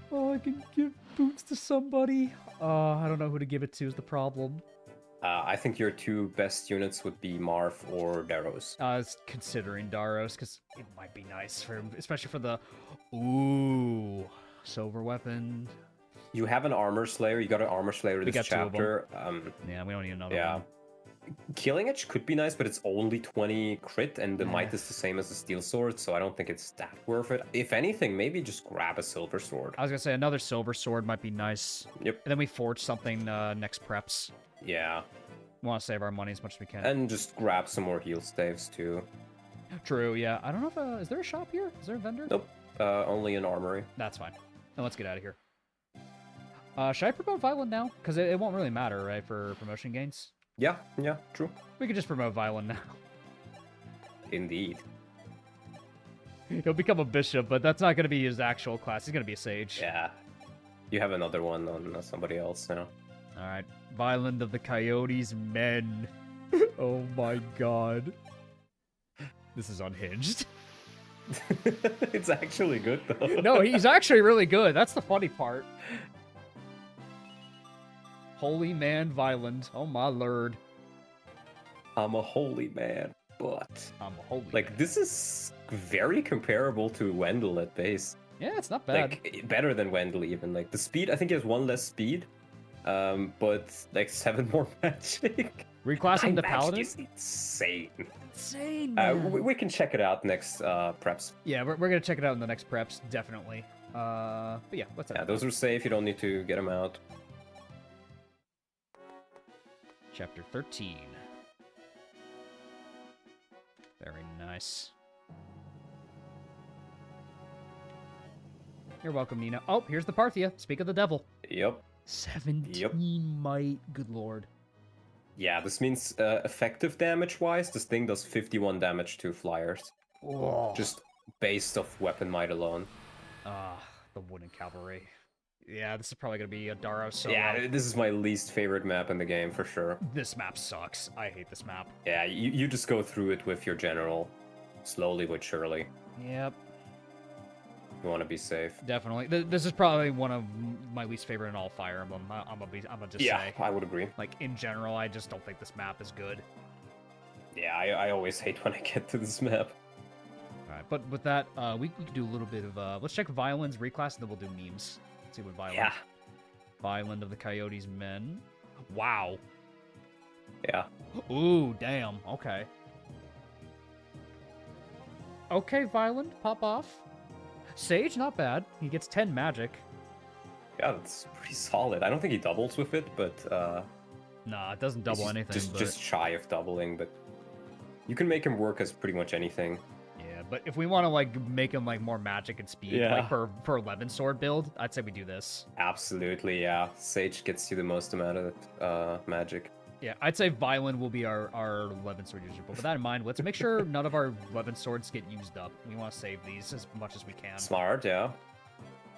Oh, I can give boots to somebody. I don't know who to give it to is the problem. I think your 2 best units would be Marv or Daros. I was considering Daros because it might be nice for him, especially for the silver weapon. You have an armor slayer. You got an armor slayer We this got 2 of them. chapter. Yeah, we don't need another Yeah. one. Killing Edge could be nice, but it's only 20 crit, and the Yeah. might is the same as the steel sword, so I don't think it's that worth it. If anything, maybe just grab a silver sword. I was gonna say another silver sword might be nice. Yep. And then we forge something next preps. Yeah. We want to save our money as much as we can. And just grab some more heal staves, too. True, yeah. I don't know if... is there a shop here? Is there a vendor? Nope. Only an armory. That's fine. Now let's get out of here. Should I promote Violent now? Because it won't really matter, right, for promotion gains? Yeah, true. We could just promote Violent now. Indeed. He'll become a bishop, but that's not going to be his actual class. He's going to be a sage. Yeah. You have another one on somebody else now. Alright. Violent of the Coyotes Men. Oh my god. This is unhinged. It's actually good, though. No, he's actually really good. That's the funny part. Holy man, Violent. Oh my lord. I'm a holy man, but... I'm a holy Like, man. this is very comparable to Wendell at base. Yeah, it's not bad. Like, better than Wendell, even. Like, the speed, I think he has 1 less speed, but, like, 7 more magic. Reclassing the Magic Paladin? is insane. Insane, man. We can check it out next preps. Yeah, we're going to check it out in the next preps, definitely. But yeah, what's Yeah, up? those are safe. You don't need to get them out. Chapter 13. Very nice. You're welcome, Nina. Oh, here's the Parthia. Speak of the devil. Yep. 17 might. Good lord. Yeah, this means effective damage-wise, this thing does 51 damage to flyers. Oh. Just based off weapon might alone. The wooden cavalry. Yeah, this is probably gonna be a Daro solo. Yeah, this is my least favorite map in the game, for sure. This map sucks. I hate this map. Yeah, you just go through it with your general, slowly but surely. Yep, You want to be safe. definitely. This is probably one of my least favorite in all Fire Emblem. I'm gonna just Yeah, say. I would agree. Like, in general, I just don't think this map is good. Yeah, I always hate when I get to this map. Alright, but with that, we can do a little bit of, let's check Violent's reclass, and then we'll do memes. Let's see what Violent... Yeah. Violent of the Coyotes Men. Wow. Yeah. Ooh, damn. Okay. Okay, Violent, pop off. Sage, not bad. He gets 10 magic. Yeah, that's pretty solid. I don't think he doubles with it, but Nah, it doesn't double he's anything. but... just shy of doubling, but you can make him work as pretty much anything. Yeah, but if we want to like make him like more magic and speed, Yeah. like for 11 sword build, I'd say we do this. Absolutely, yeah. Sage gets you the most amount of magic. Yeah, I'd say Violent will be our 11 sword user. But with that in mind, let's make sure none of our 11 swords get used up. We want to save these as much as we can. Smart, yeah.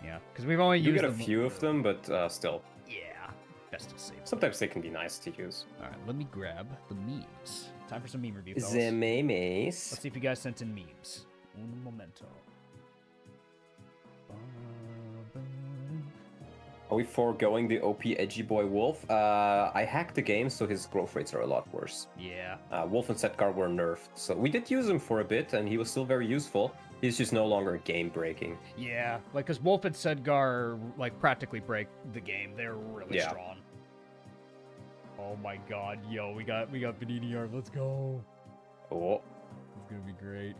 Yeah, because we've only You used get a them... few of them, but still. Yeah, best to save. Sometimes they can be nice to use. All right, let me grab the memes. Time for some meme review, fellas. The memes. Let's see if you guys sent in memes. Un momento. Are we foregoing the OP edgy boy Wolf? I hacked the game, so his growth rates are a lot worse. Yeah. Wolf and Setgar were nerfed, so we did use him for a bit, and he was still very useful. He's just no longer game-breaking. Yeah, like, because Wolf and Sedgar, like, practically break the game. They're really Yeah. strong. Oh my god, yo, we got Panini art. Let's go. Oh, It's gonna be great.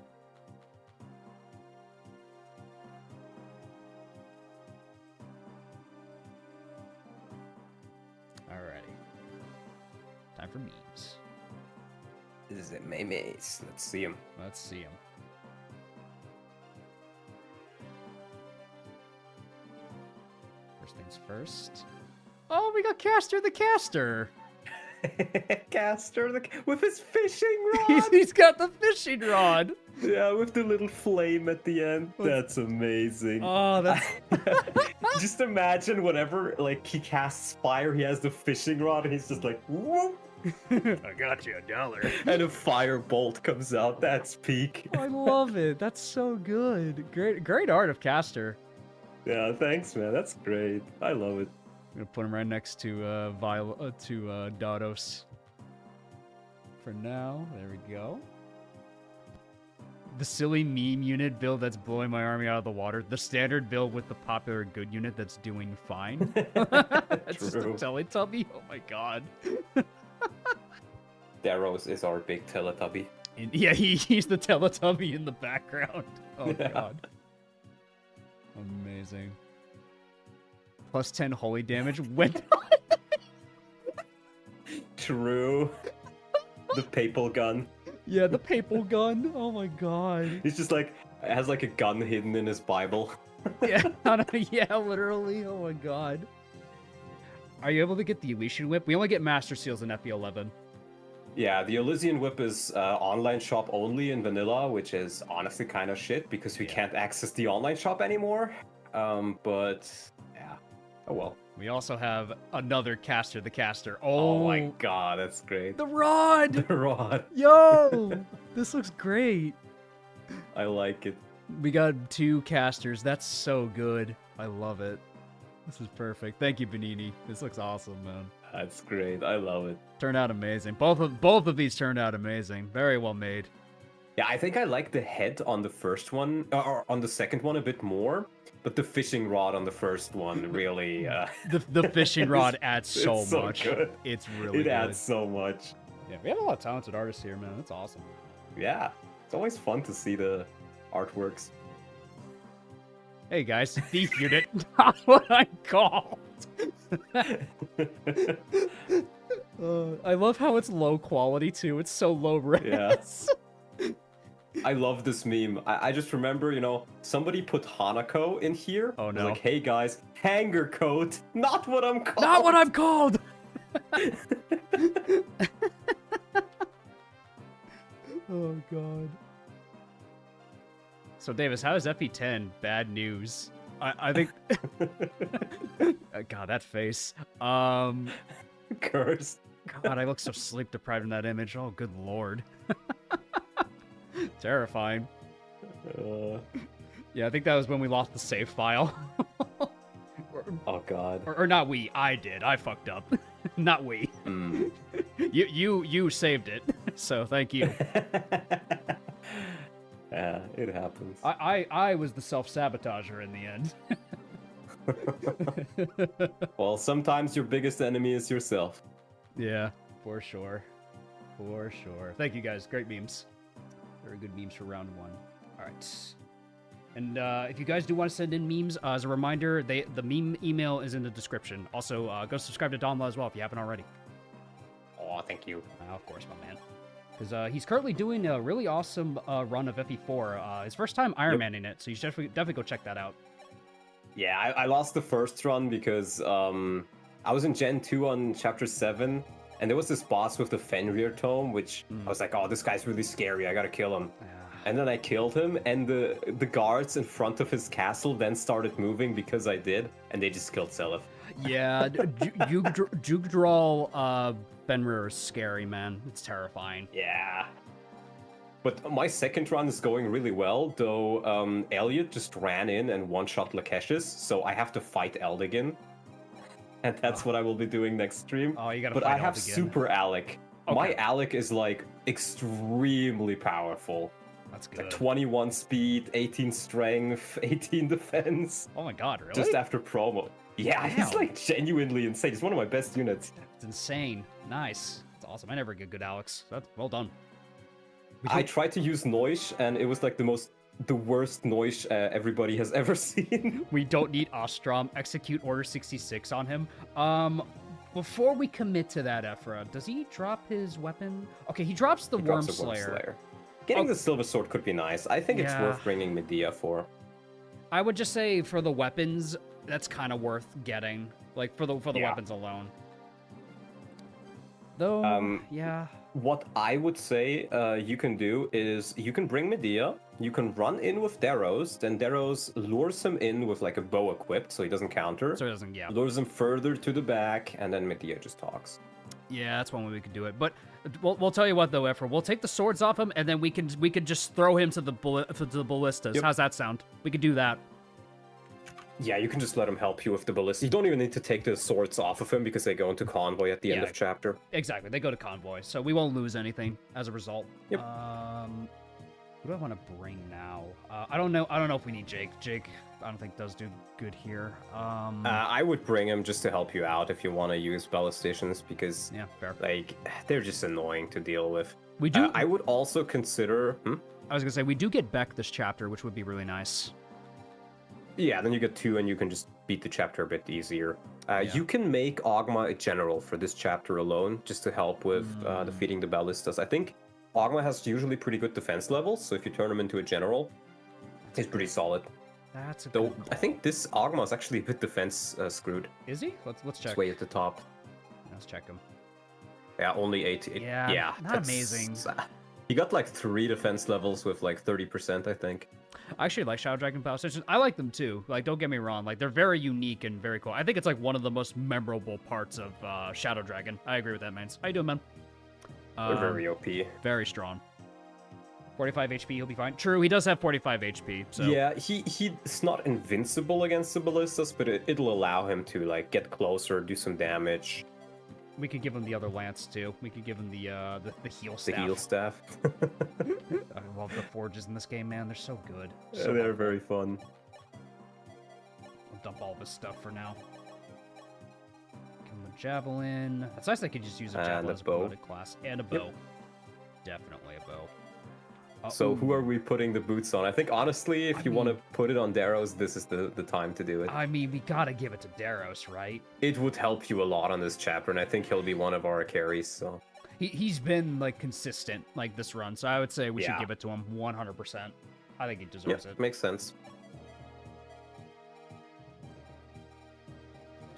Alrighty. Time for memes. this is the memes. Let's see him. Let's see them. First things first. Oh, we got Caster the Caster. Caster with his fishing rod. He's got the fishing rod. Yeah, with the little flame at the end. That's amazing. Oh, that's Just imagine whenever like he casts fire, he has the fishing rod, and he's just like, whoop, I got you $1. and a fire bolt comes out. That's peak. I love it. That's so good. Great art of Caster. Yeah, thanks, man. That's great. I love it. I'm gonna put him right next to Dados. For now, there we go. The silly meme unit build that's blowing my army out of the water. The standard build with the popular good unit that's doing fine. That's just a True. Teletubby. Oh my god. Darrows is our big Teletubby. Yeah, he's the Teletubby in the background. Oh god. Amazing. Plus 10 holy damage. When True. The papal gun. Yeah, the papal gun. Oh my god. He's just like has like a gun hidden in his Bible. Yeah, yeah, literally. Oh my god. Are you able to get the Elysian Whip? We only get Master Seals in FE11. Yeah, the Elysian Whip is online shop only in vanilla, which is honestly kind of shit because we can't access the online shop anymore. But yeah, oh well. We also have another caster, the caster. Oh my god, that's great. The rod! The rod. Yo! This looks great. I like it. We got 2 casters. That's so good. I love it. This is perfect. Thank you, Benini. This looks awesome, man. That's great. I love it. Turned out amazing. Both of these turned out amazing. Very well made. Yeah, I think I like the head on the first one, or on the second one a bit more, but the fishing rod on the first one really... The fishing rod adds so it's so much. Good. It's really It good. adds so much. Yeah, we have a lot of talented artists here, man. That's awesome. Yeah, it's always fun to see the artworks. Hey guys, thief unit, not what I'm called. I love how it's low quality too. It's so low res. Yeah. I love this meme. I just remember, you know, somebody put Hanako in here. Oh It was no. like, hey guys, hanger coat, not what I'm called. Not what I'm called. Oh god. So Davis, how is FE10 bad news? I think God, that face. Cursed. God, I look so sleep deprived in that image. Oh good lord. Terrifying. Yeah, I think that was when we lost the save file. Oh god. Or not we, I did. I fucked up. Not we. Mm. You saved it. So thank you. Yeah, it happens. I was the self-sabotager in the end. Well, sometimes your biggest enemy is yourself. Yeah, for sure. For sure. Thank you guys. Great memes. Very good memes for round 1. All right. And if you guys do want to send in memes, as a reminder, the meme email is in the description. Also, go subscribe to Donla as well if you haven't already. Oh, thank you. Of course, my man. Because he's currently doing a really awesome run of FE4. His first time Ironmaning it, so you should definitely go check that out. Yeah, I lost the first run because I was in Gen 2 on Chapter 7, and there was this boss with the Fenrir tome, which I was like, oh, this guy's really scary, I gotta kill him. And then I killed him, and the guards in front of his castle then started moving because I did, and they just killed Seliph. Yeah, Jugdral Fenrir is scary, man. It's terrifying. Yeah. But my second run is going really well, though Elliot just ran in and one-shot Lakesh's, so I have to fight Eldigan. And that's what I will be doing next stream. Oh, you gotta But fight I have Eldigan. Super Alec. Okay. My Alec is like extremely powerful. That's Like good. 21 speed, 18 strength, 18 defense. Oh my god, really? Just after promo. Yeah, he's Damn. like genuinely insane. He's one of my best units. It's insane. Nice. It's awesome. I never get good Alex. That's well done. I tried to use Noish, and it was like the worst Noish everybody has ever seen. We don't need Astram. Execute Order 66 on him. Before we commit to that, Ephra, does he drop his weapon? Okay, he drops the He Worm drops a Worm Slayer. Slayer. Getting the Silver Sword could be nice. I think it's Yeah. worth bringing Medea for. I would just say for the weapons, that's kind of worth getting. Like for the Yeah. weapons alone. Though, yeah. What I would say you can do is you can bring Medea, you can run in with Darrows, then Darrows lures him in with like a bow equipped so he doesn't counter. So it doesn't, yeah. Lures him further to the back, and then Medea just talks. Yeah, that's one way we could do it. But we'll tell you what though, Ephra, we'll take the swords off him, and then we could just throw him to the ballistas. Yep. How's that sound? We could do that. Yeah, you can just let him help you with the ballista. You don't even need to take the swords off of him because they go into convoy at the end Yeah. of chapter. Exactly. They go to convoy, so we won't lose anything as a result. Yep. Who do I want to bring now? I don't know. I don't know if we need Jake. Jake, I don't think does do good here. I would bring him just to help you out if you want to use ballast stations because, yeah, fair. like, they're just annoying to deal with. We do. I would also consider. I was gonna say we do get Beck this chapter, which would be really nice. Yeah, then you get 2 and you can just beat the chapter a bit easier. You can make Ogma a general for this chapter alone, just to help with defeating the ballistas. I think Ogma has usually pretty good defense levels, so if you turn him into a general, he's pretty solid. That's a Though good call. I think this Ogma is actually a bit defense screwed. Is he? Let's check. It's way at the top. Let's check him. Yeah, only 8. Yeah, not amazing. He got like 3 defense levels with like 30%, I think. I actually like Shadow Dragon Power Stations. I like them too. Like, don't get me wrong. Like, they're very unique and very cool. I think it's like one of the most memorable parts of Shadow Dragon. I agree with that, man. How you doing, man? They're very OP. Very strong. 45 HP, he'll be fine. True, he does have 45 HP, so... Yeah, he's not invincible against the ballistas, but it'll allow him to, like, get closer, do some damage. We could give him the other lance, too. We could give him the heal staff. The heal staff. I love the forges in this game, man. They're so good. So They're very fun. I'll dump all this stuff for now. Give him a javelin. It's nice I could just use a javelin as a promoted class. And a bow. Yep. Definitely a bow. So who are we putting the boots on? I think, honestly, if you want to put it on Daros, this is the time to do it. I mean, we gotta give it to Daros, right? It would help you a lot on this chapter, and I think he'll be one of our carries, so... He's been, like, consistent, like, this run, so I would say we should give it to him 100%. I think he deserves it. Makes sense.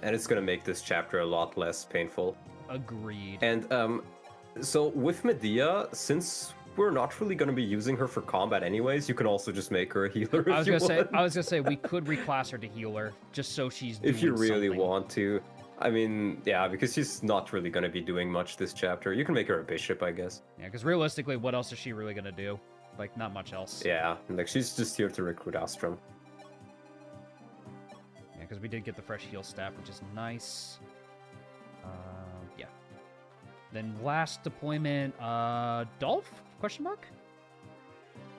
And it's gonna make this chapter a lot less painful. Agreed. And, so with Medea, since we're not really going to be using her for combat anyways, you can also just make her a healer if you want. I was gonna say we could reclass her to healer just so she's doing if you really something. want to. I mean, yeah, because she's not really going to be doing much this chapter. You can make her a bishop, I guess. Yeah, because realistically, what else is she really gonna do? Like, not much else. Yeah, like she's just here to recruit Astram. Yeah, because we did get the fresh heal staff, which is nice. Yeah. Then last deployment, Dolph? Question mark?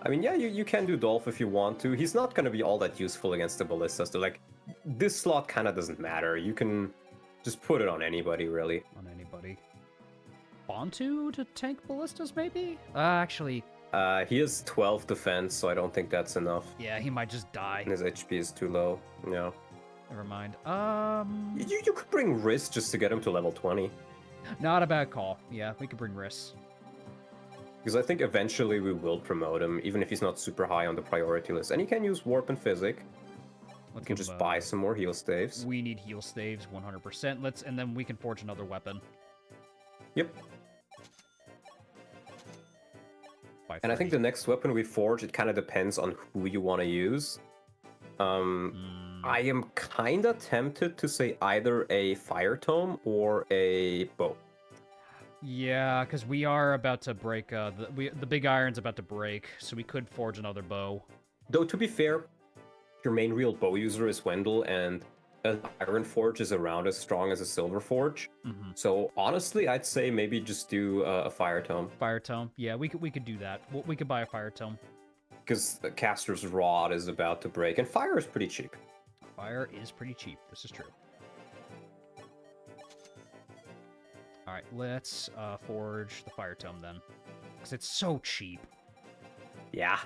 I mean, yeah, you can do Dolph if you want to. He's not going to be all that useful against the ballistas. So, like, this slot kind of doesn't matter. You can just put it on anybody, really. On anybody. Bantu to tank ballistas, maybe? Actually... he has 12 defense, so I don't think that's enough. Yeah, he might just die. And his HP is too low. Yeah. Never mind. You could bring Riss just to get him to level 20. Not a bad call. Yeah, we could bring Riss. Because I think eventually we will promote him, even if he's not super high on the priority list. And he can use Warp and Physic. You can just buy some more heal staves. We need heal staves, 100%. And then we can forge another weapon. Yep. And I think the next weapon we forge, it kind of depends on who you want to use. I am kind of tempted to say either a Fire Tome or a bow. Yeah, because we are about to break, the big iron's about to break, so we could forge another bow. Though, to be fair, your main real bow user is Wendell, and an Iron Forge is around as strong as a Silver Forge. Mm-hmm. So, honestly, I'd say maybe just do a Fire Tome. Fire Tome? Yeah, we could do that. We could buy a Fire Tome. Because the Caster's Rod is about to break, and fire is pretty cheap. Fire is pretty cheap, this is true. Alright, let's forge the Fire Tome then. Because it's so cheap. Yeah,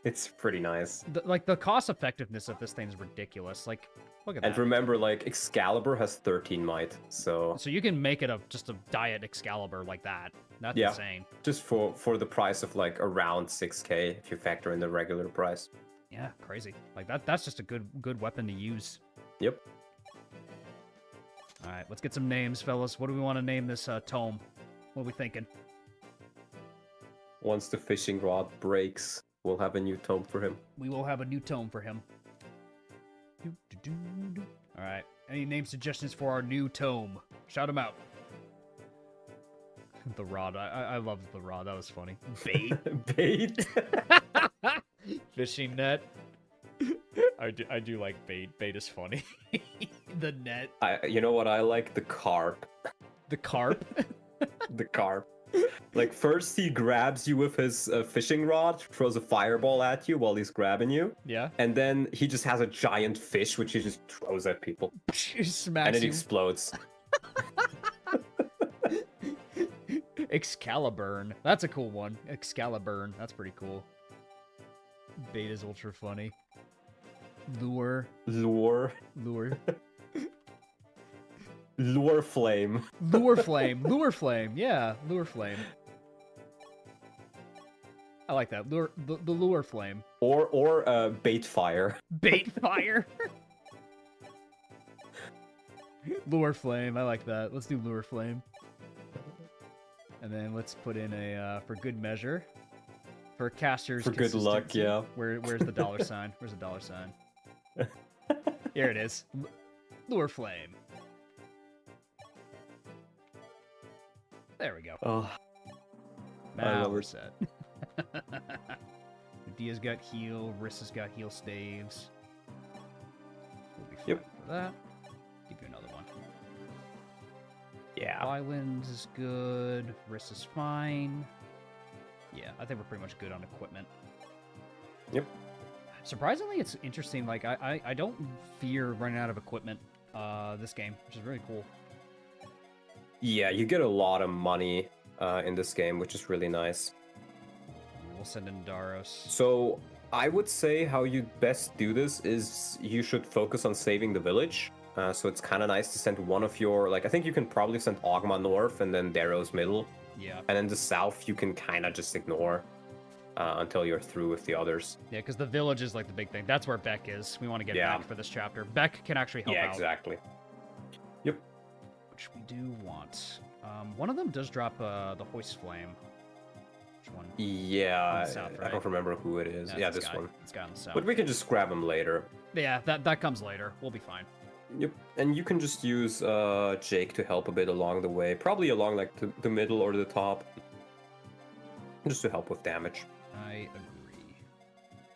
it's pretty nice. The cost effectiveness of this thing is ridiculous. Like, look at that. And remember, like, Excalibur has 13 might, so... So you can make it just a diet Excalibur like that. That's insane. Just for the price of, like, around 6k, if you factor in the regular price. Yeah, crazy. Like, that's just a good weapon to use. Yep. Alright, let's get some names, fellas. What do we want to name this tome? What are we thinking? Once the fishing rod breaks, we'll have a new tome for him. We will have a new tome for him. Alright, any name suggestions for our new tome? Shout them out. The rod. I love the rod. That was funny. Bait. Bait? Fishing net. I do like bait. Bait is funny. The net. You know what I like? The carp. The carp? The carp. Like, first he grabs you with his fishing rod, throws a fireball at you while he's grabbing you, Yeah. and then he just has a giant fish which he just throws at people, Smacks and it you. explodes. Excaliburn. That's a cool one. Excaliburn. That's pretty cool. Bait is ultra funny. Lure. Lure. Lure. Lure flame. Lure flame. Lure flame. Yeah, lure flame. I like that. Lure, the lure flame. Or bait fire. Bait fire. Lure flame. I like that. Let's do lure flame. And then let's put in a for good measure. For casters. For good luck, consistency. yeah. Where's the dollar sign? Where's the dollar sign? Here it is. Lure flame. There we go. Oh, Now we're set. Dia's got heal. Rissa's got heal staves. We'll be fine for that. Give you another one. yeah. Islands is good. Rissa's fine. Yeah, I think we're pretty much good on equipment. Yep. Surprisingly, it's interesting. Like, I don't fear running out of equipment this game, which is really cool. Yeah, you get a lot of money in this game, which is really nice. We'll send in Daros. So I would say how you best do this is you should focus on saving the village. So it's kind of nice to send one of your, like, I think you can probably send Ogma north and then Daros middle. Yeah. And then the south you can kind of just ignore until you're through with the others. Yeah, because the village is like the big thing. That's where Beck is. We want to get Yeah. Beck for this chapter. Beck can actually help Yeah, out. exactly. Yep. Which we do want. One of them does drop the hoist flame. Which one? Yeah, south, I right? don't remember who it is. That's Yeah, this guy. one. This guy on the south. But we can just grab him later. Yeah, that comes later. We'll be fine. Yep, and you can just use Jake to help a bit along the way. Probably along like the middle or the top. Just to help with damage. I agree.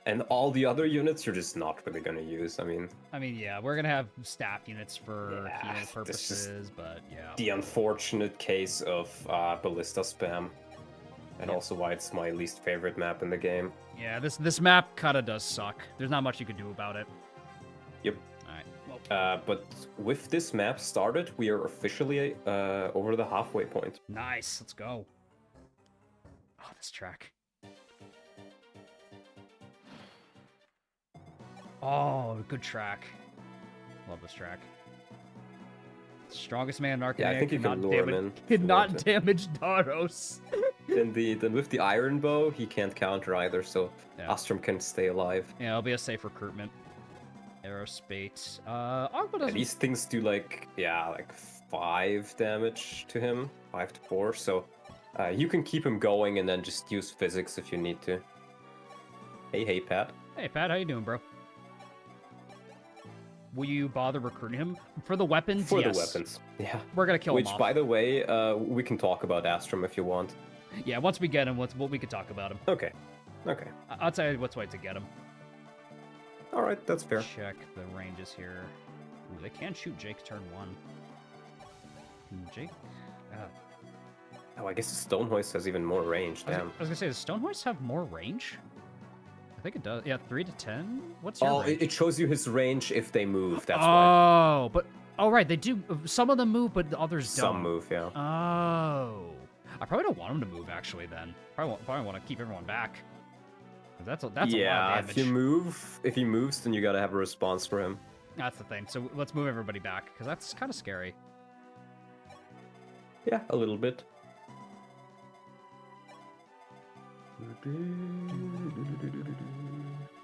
And all the other units you're just not really going to use. I mean, Yeah, we're gonna have staff units for Yeah, healing this is purposes, but yeah. the unfortunate case of ballista spam. And Yep. also why it's my least favorite map in the game. Yeah, this map kinda does suck. There's not much you can do about it. Yep. Alright, well, But with this map started, we are officially over the halfway point. nice, let's go. Oh, this track. Oh, good track. Love this track. Strongest man in Arcanea Yeah, I think you can lure him in if you cannot want to. damage Daros. Then with the iron bow, he can't counter either, so Yeah. Astram can stay alive. Yeah, it'll be a safe recruitment. Aerospate. Aqua doesn't... These things do like 5 damage to him, 5 to 4. So you can keep him going and then just use physics if you need to. Hey, Pat. Hey, Pat, how you doing, bro? Will you bother recruiting him? For the weapons, For yes. the weapons, yeah. We're gonna kill him Which, off. by the way, we can talk about Astram if you want. Yeah, once we get him, we could talk about him. Okay. I'll tell you what's wait to get him. All right, that's fair. Check the ranges here. Ooh, they can shoot Jake turn 1. Can Jake? Oh, I guess the stone hoist has even more range. Damn. I was gonna say, does Stonehoist have more range? I think it does. Yeah, 3 to 10. What's your Oh, range? it shows you his range if they move. That's why. Oh, but right, they do. Some of them move, but the others don't. Some move, yeah. Oh, I probably don't want him to move. Actually, then probably want to keep everyone back. 'Cause that's a lot of damage. If he moves, then you gotta have a response for him. That's the thing. So let's move everybody back because that's kind of scary. Yeah, a little bit.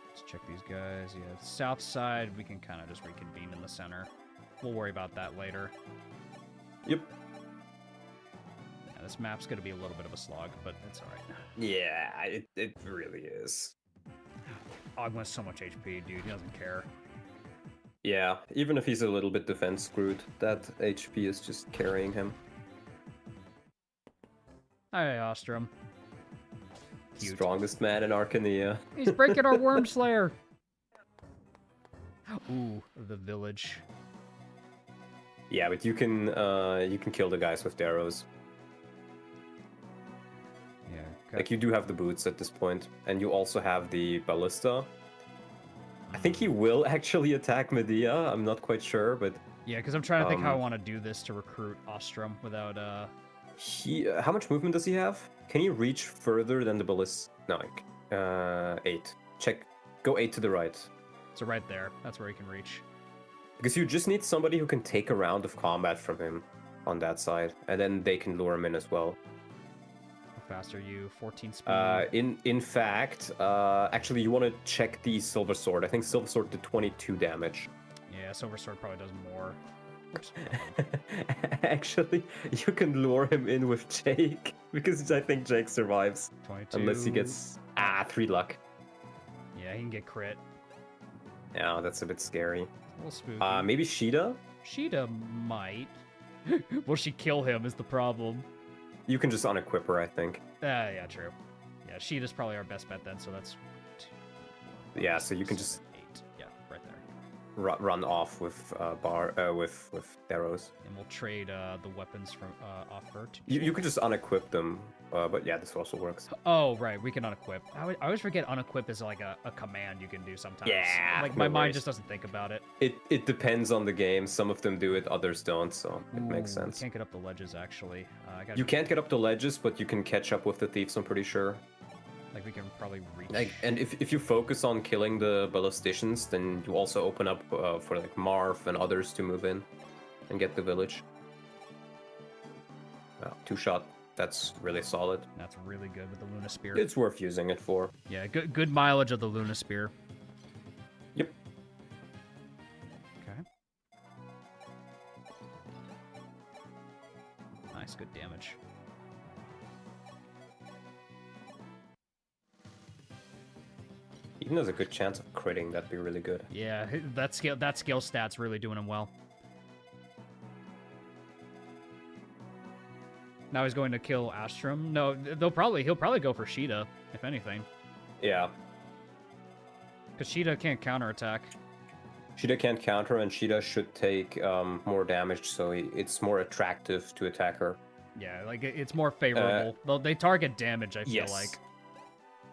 Let's check these guys. Yeah, south side, we can kind of just reconvene in the center. We'll worry about that later. Yep. Yeah, this map's gonna be a little bit of a slog, but it's all right. Yeah, it really is. Og has so much HP, dude. He doesn't care. Yeah, even if he's a little bit defense screwed, that HP is just carrying him. Hey, Astram. Cute. Strongest man in Arcanea. He's breaking our Worm Slayer. Ooh, the village. Yeah, but you can kill the guys with arrows. Okay. Like, you do have the boots at this point, and you also have the ballista. I think he will actually attack Medea. I'm not quite sure, but Yeah, because I'm trying to think how I want to do this to recruit Astram without how much movement does he have? Can he reach further than the ballista? No, 8. Check. Go 8 to the right. So right there, that's where he can reach. Because you just need somebody who can take a round of combat from him on that side, and then they can lure him in as well. How fast are you? 14 speed. In fact, actually, you want to check the Silver Sword. I think Silver Sword did 22 damage. Yeah, Silver Sword probably does more. Oops. Actually, you can lure him in with Jake, because I think Jake survives. 22. Unless he gets 3 luck. Yeah, he can get crit. Yeah, that's a bit scary. A little spooky. Maybe Sheeta? Sheeta might. Will she kill him is the problem. You can just unequip her, I think. Yeah, true. Yeah, Sheeta's probably our best bet then, so that's... Yeah, so you can just 8. Yeah, right there. run off with with arrows. And we'll trade the weapons from off her. You can just unequip them, but yeah, this also works. Oh, right, we can unequip. I always forget unequip is like a command you can do sometimes. Yeah, like no my mind worries. just doesn't think about it. It depends on the game. Some of them do it, others don't, so it makes Ooh, sense. Can't get up the ledges actually. You can't get up the ledges, but you can catch up with the thieves, I'm pretty sure. Like we can probably reach. And if you focus on killing the ballisticians, then you also open up for like Marv and others to move in and get the village. 2-shot. That's really solid. That's really good with the Luna Spear. It's worth using it for. Yeah, good mileage of the Luna Spear. Yep. Okay. Nice, good damage. Even there's a good chance of critting, that'd be really good. Yeah, that skill stat's really doing him well. Now he's going to kill Astram. No, he'll probably go for Sheeta, if anything. Yeah. Because Sheeta can't counterattack. Sheeta can't counter, and Sheeta should take more damage, so it's more attractive to attack her. Yeah, like it's more favorable. They target damage, I feel like.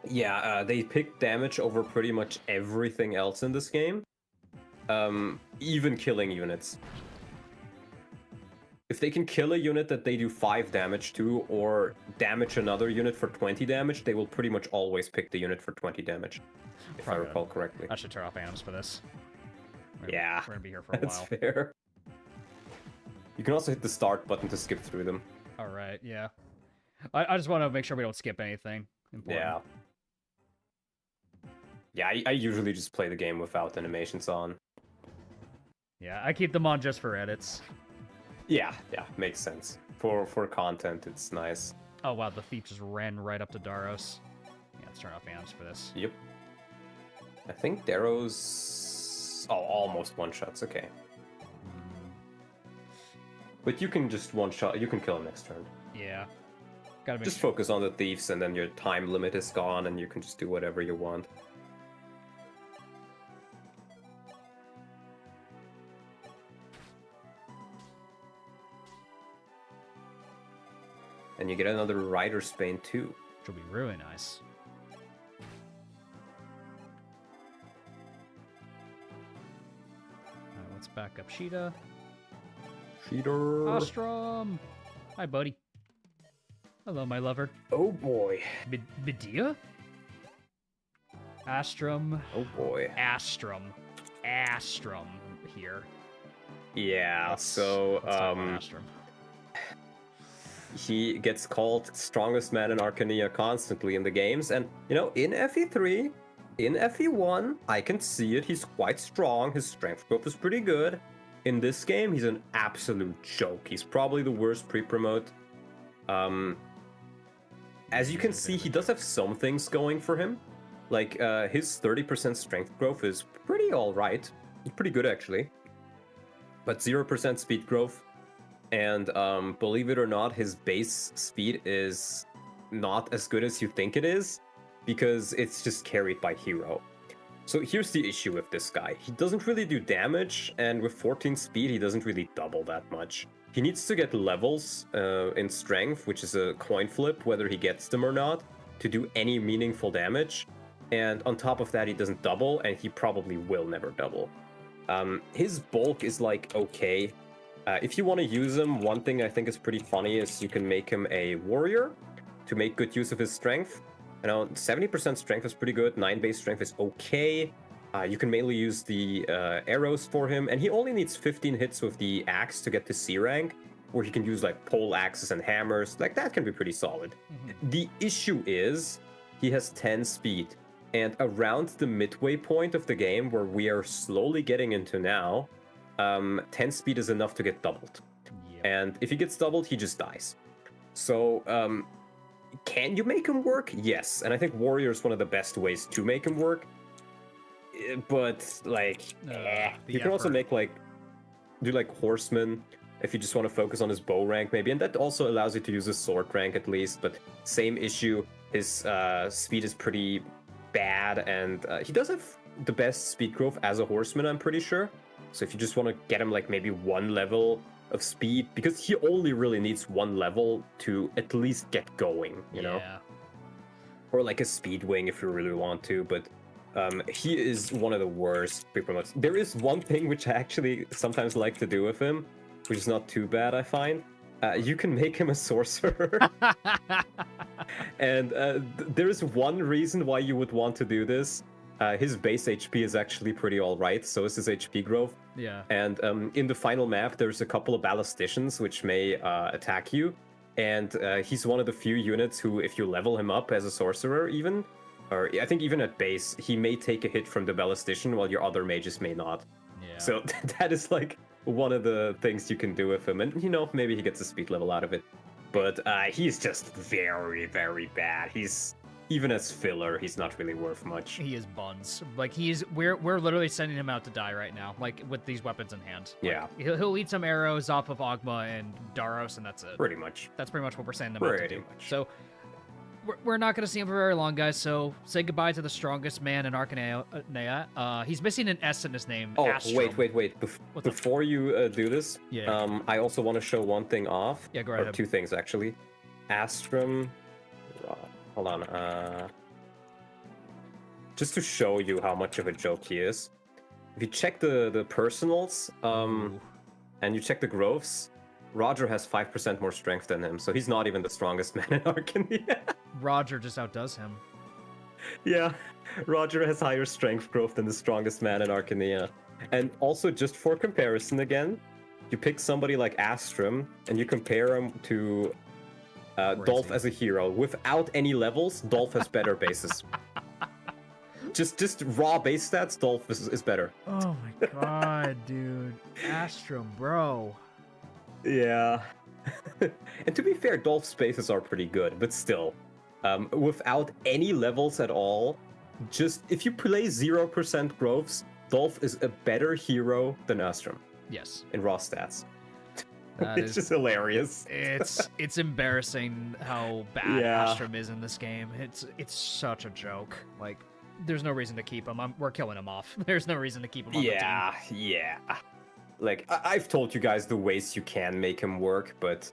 Yeah, they pick damage over pretty much everything else in this game. Even killing units. If they can kill a unit that they do 5 damage to, or damage another unit for 20 damage, they will pretty much always pick the unit for 20 damage, if I recall correctly. I should turn off animals for this. We're gonna be here for a that's while. fair. You can also hit the start button to skip through them. All right, yeah. I just want to make sure we don't skip anything important. Yeah. Yeah, I usually just play the game without animations on. Yeah, I keep them on just for edits. Yeah, makes sense. For content, it's nice. Oh wow, the thief just ran right up to Daros. Yeah, let's turn off animals for this. Yep. I think Darrow's... Oh, almost one-shots, okay. But you can just one-shot, you can kill him next turn. Yeah. Gotta Just focus on the thieves, and then your time limit is gone, and you can just do whatever you want. And you get another Rider's Bane too. Which will be really nice. Alright, let's back up Sheeta. Cheater. Astram! Hi, buddy. Hello, my lover. Oh boy. Medea? Astram. Oh boy. Astram here. Yeah, Let's so talk about Astram. He gets called strongest man in Arcania constantly in the games, and you know, in FE3, in FE1, I can see it. He's quite strong. His strength growth is pretty good. In this game, he's an absolute joke. He's probably the worst pre-promote. As you can see, he does have some things going for him. Like, his 30% strength growth is pretty alright. Pretty good, actually. But 0% speed growth. And believe it or not, his base speed is not as good as you think it is, because it's just carried by hero. So here's the issue with this guy. He doesn't really do damage, and with 14 speed, he doesn't really double that much. He needs to get levels in strength, which is a coin flip, whether he gets them or not. to do any meaningful damage. And on top of that, he doesn't double, and he probably will never double. His bulk is like okay. If you want to use him, one thing I think is pretty funny is you can make him a warrior to make good use of his strength. 70% strength is pretty good, 9 base strength is okay. You can mainly use the arrows for him, and he only needs 15 hits with the axe to get to C rank, where he can use like pole axes and hammers. Like that can be pretty solid. The issue is he has 10 speed, and around the midway point of the game, where we are slowly getting into now, 10 speed is enough to get doubled. Yep. And if he gets doubled, he just dies. So, can you make him work? Yes. And I think Warrior is one of the best ways to make him work. But, like, you can also make, like, do, like, Horseman, if you just want to focus on his bow rank, maybe. And that also allows you to use his sword rank, at least. But same issue, his speed is pretty bad, and he does have the best speed growth as a Horseman, I'm pretty sure. So if you just want to get him like maybe 1 level of speed, because he only really needs 1 level to at least get going, you know? Or like a speed wing if you really want to, but he is one of the worst free promotes. There is one thing which I actually sometimes like to do with him, which is not too bad, I find. You can make him a sorcerer. And there is one reason why you would want to do this. His base HP is actually pretty alright, so is his HP growth. Yeah. And in the final map, there's a couple of ballisticians which may attack you. And he's one of the few units who, if you level him up as a sorcerer even, or I think even at base, he may take a hit from the ballistician while your other mages may not. Yeah. So that is like one of the things you can do with him. And, you know, maybe he gets a speed level out of it. But he's just very, very bad. Even as filler, he's not really worth much. He is buns. Like we're literally sending him out to die right now. Like with these weapons in hand. Like, Yeah. He'll eat some arrows off of Ogma and Daros, and that's it. Pretty much. That's pretty much what we're sending him out to Pretty do. much. So we're not gonna see him for very long, guys. So say goodbye to the strongest man in Arcanea. He's missing an S in his name. Oh, Astram. wait. Before you do this, Yeah. I also want to show one thing off. Yeah, go Or ahead. 2 things, actually. Astram... Hold on. Just to show you how much of a joke he is. If you check the personals, Ooh. and you check the growths, Roger has 5% more strength than him, so he's not even the strongest man in Arcanea. Roger just outdoes him. Yeah, Roger has higher strength growth than the strongest man in Arcanea. And also, just for comparison again, you pick somebody like Astram, and you compare him to Dolph as a hero. Without any levels, Dolph has better bases. Just raw base stats, Dolph is better. Oh my god, dude. Astram, bro. Yeah. And to be fair, Dolph's bases are pretty good, but still. Without any levels at all, just if you play 0% growths, Dolph is a better hero than Astram. Yes. In raw stats. That It's is- just hilarious. It's embarrassing how bad Yeah. Astram is in this game. It's such a joke. Like, there's no reason to keep him. We're killing him off. There's no reason to keep him on the team. Yeah. Like, I've told you guys the ways you can make him work, but,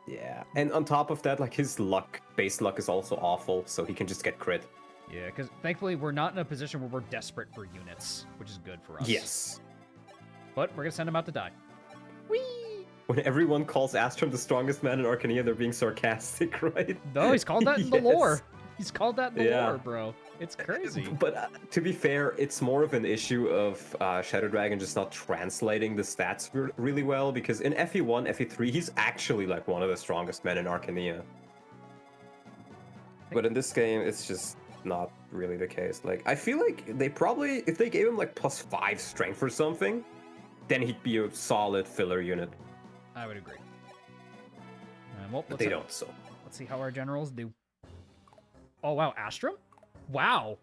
yeah. And on top of that, like, his base luck is also awful, so he can just get crit. Yeah, because thankfully we're not in a position where we're desperate for units, which is good for us. Yes. But we're gonna send him out to die. Whee! When everyone calls Astram the strongest man in Arcanea, they're being sarcastic, right? No, he's called that in the Yes. lore. He's called that in the Yeah. lore, bro. It's crazy. But to be fair, it's more of an issue of Shadow Dragon just not translating the stats really well, because in FE1, FE3, he's actually like one of the strongest men in Arcanea. But in this game, it's just not really the case. Like, I feel like they probably, if they gave him like +5 strength or something, then he'd be a solid filler unit. I would agree. Well, But they don't, so. Let's see how our generals do. Oh, wow. Astram? Wow.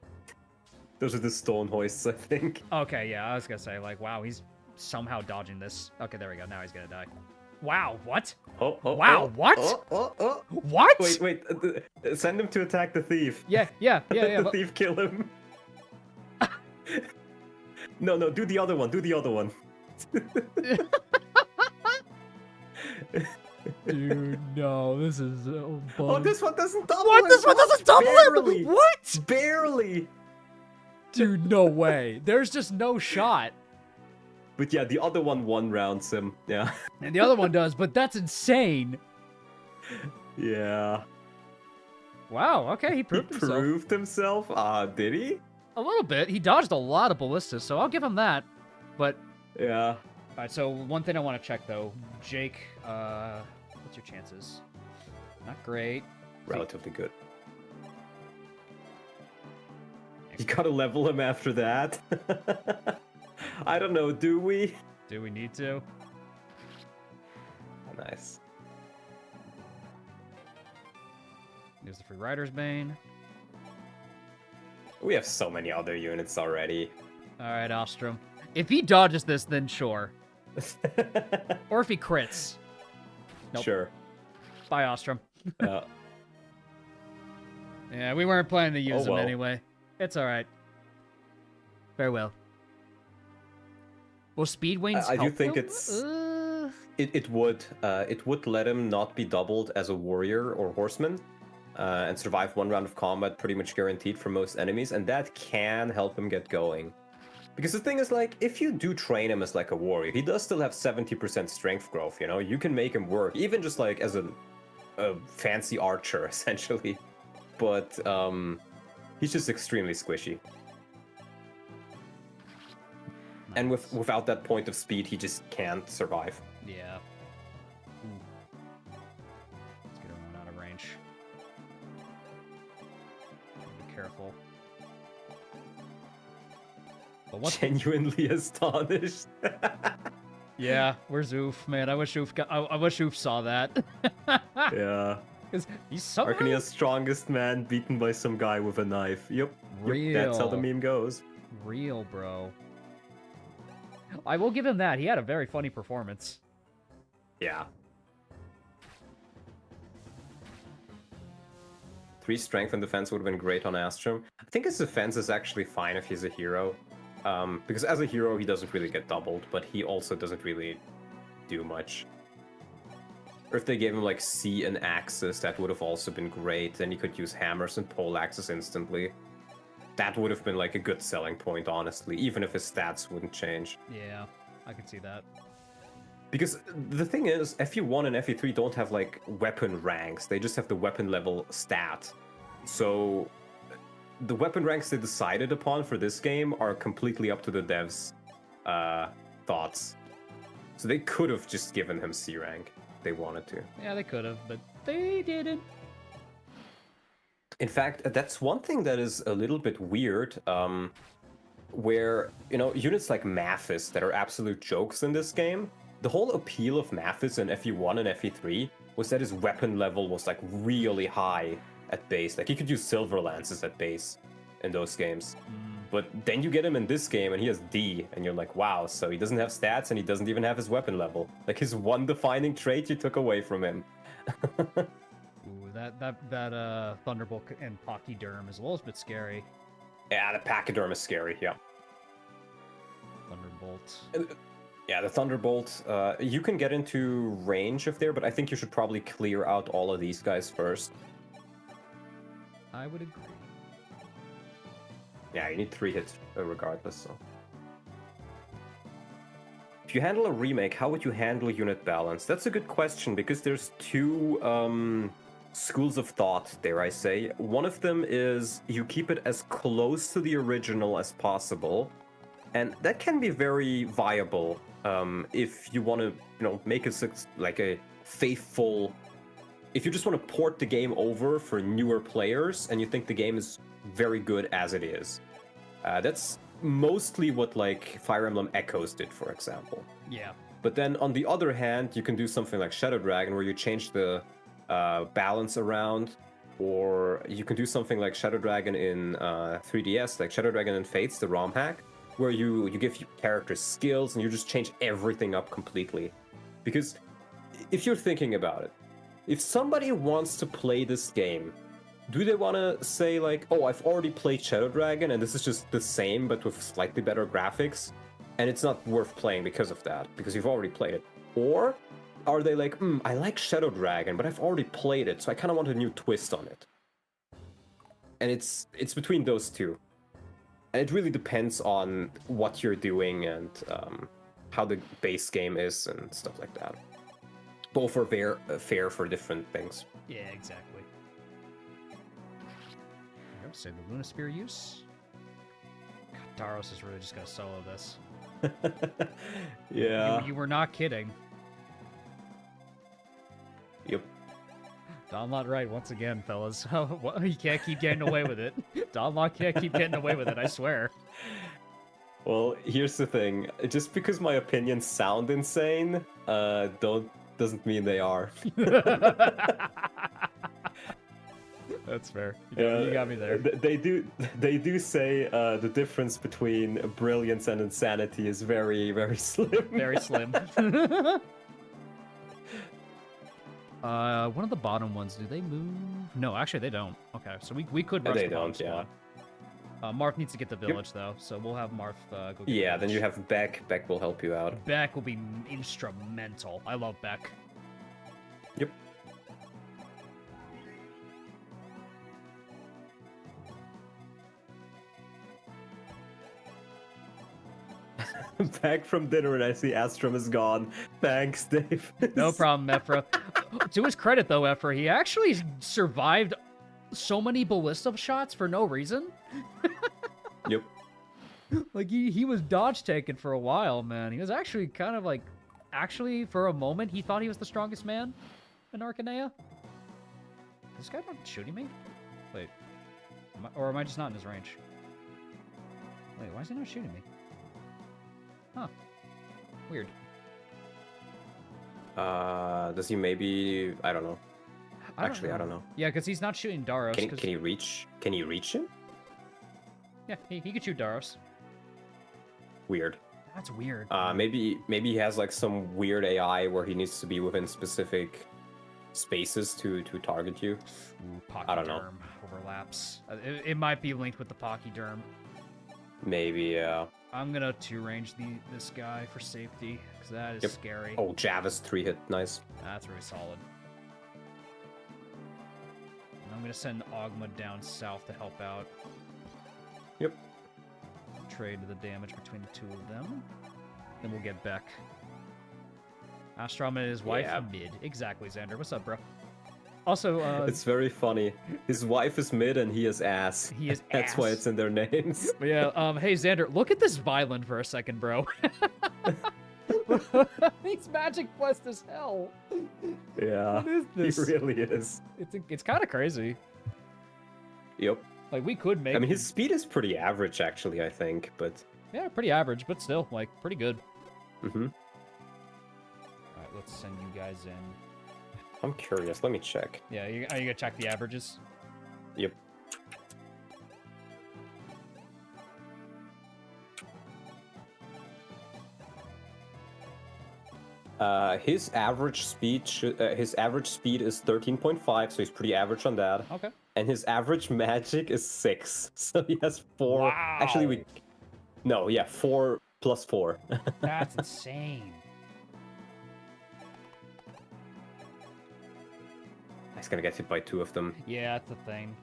Those are the stone hoists, I think. Okay, yeah, I was gonna say, like, wow, he's somehow dodging this. Okay, there we go. Now he's gonna die. Wow, what? Oh, Wow, what? Oh. What? Wait, send him to attack the thief. Yeah. The but- thief kill him. No, do the other one. Dude, no, this is Oh, this one doesn't double What? him. This one doesn't double Barely. him? What? Barely. Dude, no way. There's just no shot. But yeah, the other one rounds him. Yeah. And the other one does, but that's insane. Yeah. Wow, okay, he proved himself. Proved himself? Did he? A little bit. He dodged a lot of ballistas, so I'll give him that. But, Yeah. alright, so one thing I want to check, though. Jake, what's your chances? Not great. Relatively good. You gotta level him after that. I don't know, do we? Do we need to? Nice. There's the Free Rider's Bane. We have so many other units already. Alright, Astram. If he dodges this, then sure. Or if he crits. Nope. Sure. Bye, Astram. Uh, Yeah, we weren't planning to use Oh, him well. anyway. It's alright. Farewell. Will speed wings I do help think him? it's- it would let him not be doubled as a warrior or horseman, and survive one round of combat pretty much guaranteed for most enemies, and that can help him get going. Because the thing is, like, if you do train him as like a warrior, he does still have 70% strength growth, you know? You can make him work, even just like as a fancy archer, essentially. But he's just extremely squishy. And without that point of speed, he just can't survive. Yeah. Ooh. Let's get him out of range. Be careful. But what? Genuinely astonished. Yeah, where's Oof, man? I wish Oof I wish Oof saw that. Yeah. Because he's so Arcania's strongest man beaten by some guy with a knife. Yep. real. That's how the meme goes. Real, bro. I will give him that. He had a very funny performance. Yeah. 3 strength and defense would have been great on Astram. I think his defense is actually fine if he's a hero. Because as a hero, he doesn't really get doubled, but he also doesn't really do much. Or if they gave him like C and axes, that would have also been great. Then he could use hammers and pole axes instantly. That would have been like a good selling point, honestly, even if his stats wouldn't change. Yeah, I can see that. Because the thing is, FE1 and FE3 don't have like weapon ranks, they just have the weapon level stat. So the weapon ranks they decided upon for this game are completely up to the devs' thoughts. So they could have just given him C rank if they wanted to. Yeah, they could have, but they didn't. In fact, that's one thing that is a little bit weird, where, you know, units like Mathis that are absolute jokes in this game, the whole appeal of Mathis in FE1 and FE3 was that his weapon level was like really high at base. Like he could use silver lances at base in those games. But then you get him in this game and he has D, and you're like, wow, so he doesn't have stats and he doesn't even have his weapon level. Like his one defining trait you took away from him. Ooh, that Thunderbolt and Pachyderm is a little bit scary. Yeah, the Pachyderm is scary, yeah. Thunderbolt. Yeah, the Thunderbolt, you can get into range of there, but I think you should probably clear out all of these guys first. I would agree. Yeah, you need 3 hits regardless, so. If you handle a remake, how would you handle unit balance? That's a good question, because there's 2 schools of thought, dare I say. One of them is you keep it as close to the original as possible, and that can be very viable if you want to, you know, make it like a faithful. If you just want to port the game over for newer players and you think the game is very good as it is, that's mostly what like Fire Emblem Echoes did, for example. Yeah. But then on the other hand, you can do something like Shadow Dragon where you change the balance around, or you can do something like Shadow Dragon in 3DS, like Shadow Dragon in Fates, the ROM hack, where you give your characters skills and you just change everything up completely. Because if you're thinking about it, if somebody wants to play this game, do they want to say like, oh, I've already played Shadow Dragon and this is just the same but with slightly better graphics, and it's not worth playing because of that, because you've already played it? Or are they like, I like Shadow Dragon, but I've already played it, so I kind of want a new twist on it. And it's between those two. And it really depends on what you're doing and how the base game is and stuff like that. Both are fair for different things. Yeah, exactly. Yep, say the Luna Spear use. God, Daros is really just gonna solo this. Yeah. You were not kidding. Yep. Donlot right once again, fellas. Well, you can't keep getting away with it. Donlot can't keep getting away with it, I swear. Well, here's the thing. Just because my opinions sound insane, doesn't mean they are. That's fair. You got me there. They do say the difference between brilliance and insanity is very, very slim. Very slim. One of the bottom ones, do they move? No, actually they don't. Okay, so we could rush They the bottom don't, yeah. squad. Marth needs to get the village though, so we'll have Marth go get Yeah, the then you village. have Beck. Beck will help you out. Beck will be instrumental. I love Beck. Yep. Back from dinner and I see Astram is gone. Thanks, Dave. No problem, Ephra. To his credit though, Ephra, he actually survived so many ballista shots for no reason. Yep. Like he was dodge taken for a while, man. He was actually kind of like, for a moment, he thought he was the strongest man in Arcanea. Is this guy not shooting me? Wait, am I just not in his range? Wait, why is he not shooting me? Huh. Weird. Does he maybe? I don't know. I don't know. Yeah, because he's not shooting Daros. Can he reach? Can he reach him? Yeah, he could shoot Daros. Weird. That's weird. Maybe he has like some weird AI where he needs to be within specific spaces to target you. Ooh, I don't know. Pachyderm overlaps. It might be linked with the Pachyderm. Maybe, yeah. I'm gonna two-range this guy for safety, because that is scary. Oh, Javis 3-hit, nice. That's really solid. And I'm gonna send Ogma down south to help out. Yep. Trade the damage between the two of them. Then we'll get Beck. Astram and his wife mid. Exactly, Xander. What's up, bro? Also, it's very funny. His wife is mid and he is ass. He is That's ass. why it's in their names. But yeah, hey Xander, look at this Violent for a second, bro. He's magic blessed as hell. Yeah. What is this? He really is. It's kind of crazy. Yep. Like we could make. I mean, his speed is pretty average, actually. I think, but yeah, pretty average, but still, like pretty good. Mm-hmm. All right, let's send you guys in. I'm curious. Let me check. Yeah, are you gonna check the averages? Yep. His average speed is 13.5, so he's pretty average on that. Okay. And his average magic is 6, so he has 4. Wow. Actually, 4 plus 4. That's insane. He's gonna get hit by 2 of them. Yeah, that's the thing.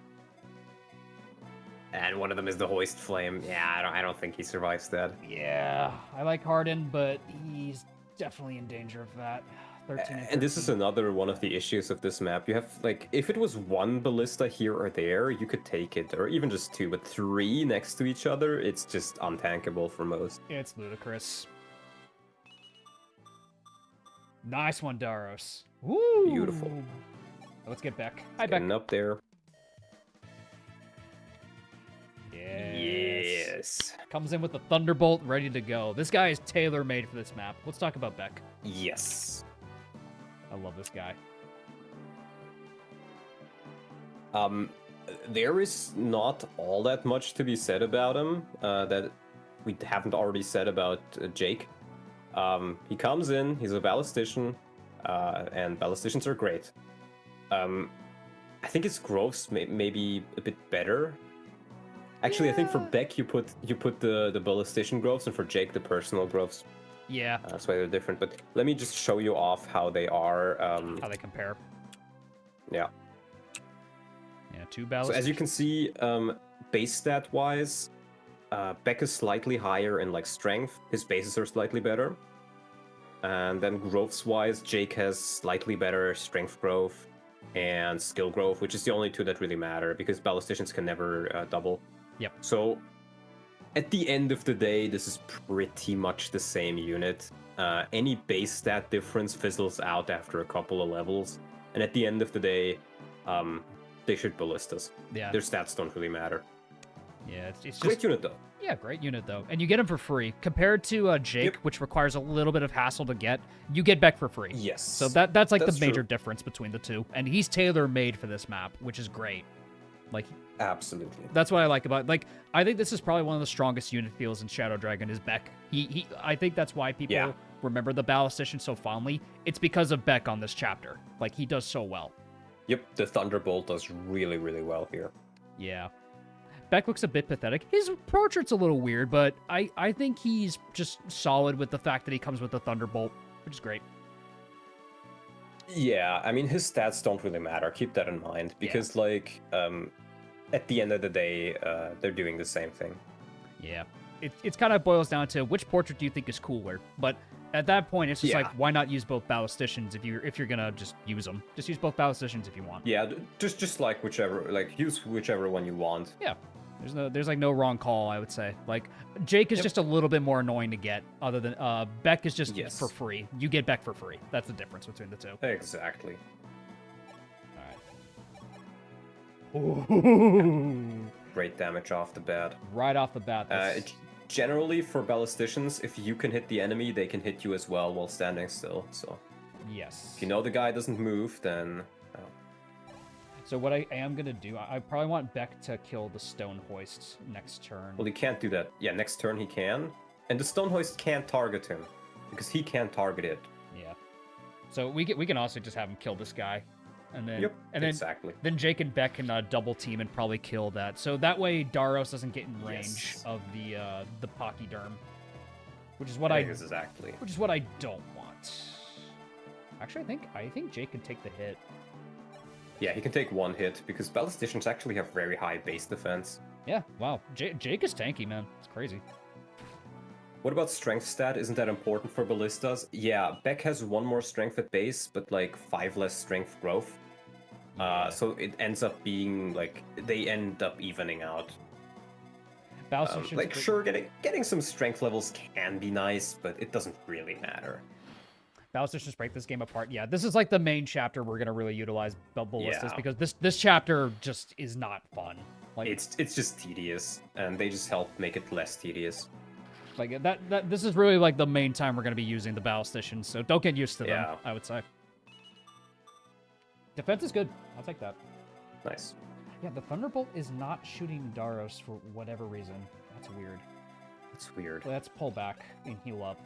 And one of them is the Hoist Flame. Yeah, I don't think he survives that. Yeah, I like Harden, but he's definitely in danger of that. 13 And this is another one of the issues of this map. You have, like, if it was 1 ballista here or there, you could take it, or even just 2, but 3 next to each other, it's just untankable for most. It's ludicrous. Nice one, Daros. Woo! Beautiful. Let's get Beck. Hi, Beck. Getting up there. Yes. Comes in with the Thunderbolt ready to go. This guy is tailor-made for this map. Let's talk about Beck. Yes. I love this guy. There is not all that much to be said about him that we haven't already said about Jake. He comes in, he's a ballistician, and ballisticians are great. I think his growths may be a bit better. Actually, I think for Beck you put the ballistician growths, and for Jake the personal growths. Yeah. That's why they're different. But let me just show you off how they are. How they compare. Yeah. Yeah, 2 So ballasts. as you can see, base stat wise, Beck is slightly higher in like strength. His bases are slightly better. And then growths wise, Jake has slightly better strength growth and skill growth, which is the only 2 that really matter because ballisticians can never double. Yep. So at the end of the day, this is pretty much the same unit. Any base stat difference fizzles out after a couple of levels. And at the end of the day, they shoot ballistas. Yeah. Their stats don't really matter. Yeah, it's just... Great unit, though. Yeah, great unit, though. And you get him for free. Compared to Jake, Yep. which requires a little bit of hassle to get, you get Beck for free. Yes. So that's like That's the major true. difference between the two. And he's tailor-made for this map, which is great. Like, Absolutely. that's what I like about... Like, I think this is probably one of the strongest unit feels in Shadow Dragon is Beck. I think that's why people remember the Ballistician so fondly. It's because of Beck on this chapter. Like, he does so well. Yep, the Thunderbolt does really, really well here. Yeah. Beck looks a bit pathetic. His portrait's a little weird, but I think he's just solid with the fact that he comes with the Thunderbolt, which is great. Yeah, I mean, his stats don't really matter. Keep that in mind. Because, like, at the end of the day, they're doing the same thing. Yeah. It's kind of boils down to which portrait do you think is cooler, but at that point, it's just like, why not use both ballisticians if you're gonna just use them? Just use both ballisticians if you want. Yeah, just like whichever, like use whichever one you want. Yeah, there's like no wrong call, I would say. Like Jake is just a little bit more annoying to get, other than Beck is just for free. You get Beck for free. That's the difference between the two. Exactly. All right. Great damage off the bat. Right off the bat. Generally, for ballisticians, if you can hit the enemy, they can hit you as well while standing still. So, yes. If you know the guy doesn't move, then. So what I am gonna do, I probably want Beck to kill the Stone Hoist next turn. Well, he can't do that. Yeah, next turn he can, and the Stone Hoist can't target him because he can't target it. Yeah. So we can also just have him kill this guy, and then exactly. Then Jake and Beck can double team and probably kill that. So that way Daros doesn't get in range of the Pachyderm, which is what which is what I don't want. Actually, I think Jake can take the hit. Yeah, he can take 1 hit because ballisticians actually have very high base defense. Yeah, wow. Jake is tanky, man. It's crazy. What about strength stat? Isn't that important for ballistas? Yeah, Beck has 1 more strength at base, but like 5 less strength growth. So it ends up being like they end up evening out. Like sure, getting some strength levels can be nice, but it doesn't really matter. Ballisticians break this game apart. Yeah, this is like the main chapter we're gonna really utilize ballistas because this chapter just is not fun. Like it's just tedious, and they just help make it less tedious. Like that this is really like the main time we're gonna be using the ballisticians, so don't get used to them. I would say. Defense is good. I'll take that. Nice. Yeah, the Thunderbolt is not shooting Daros for whatever reason. That's weird. It's weird. Let's pull back and heal up.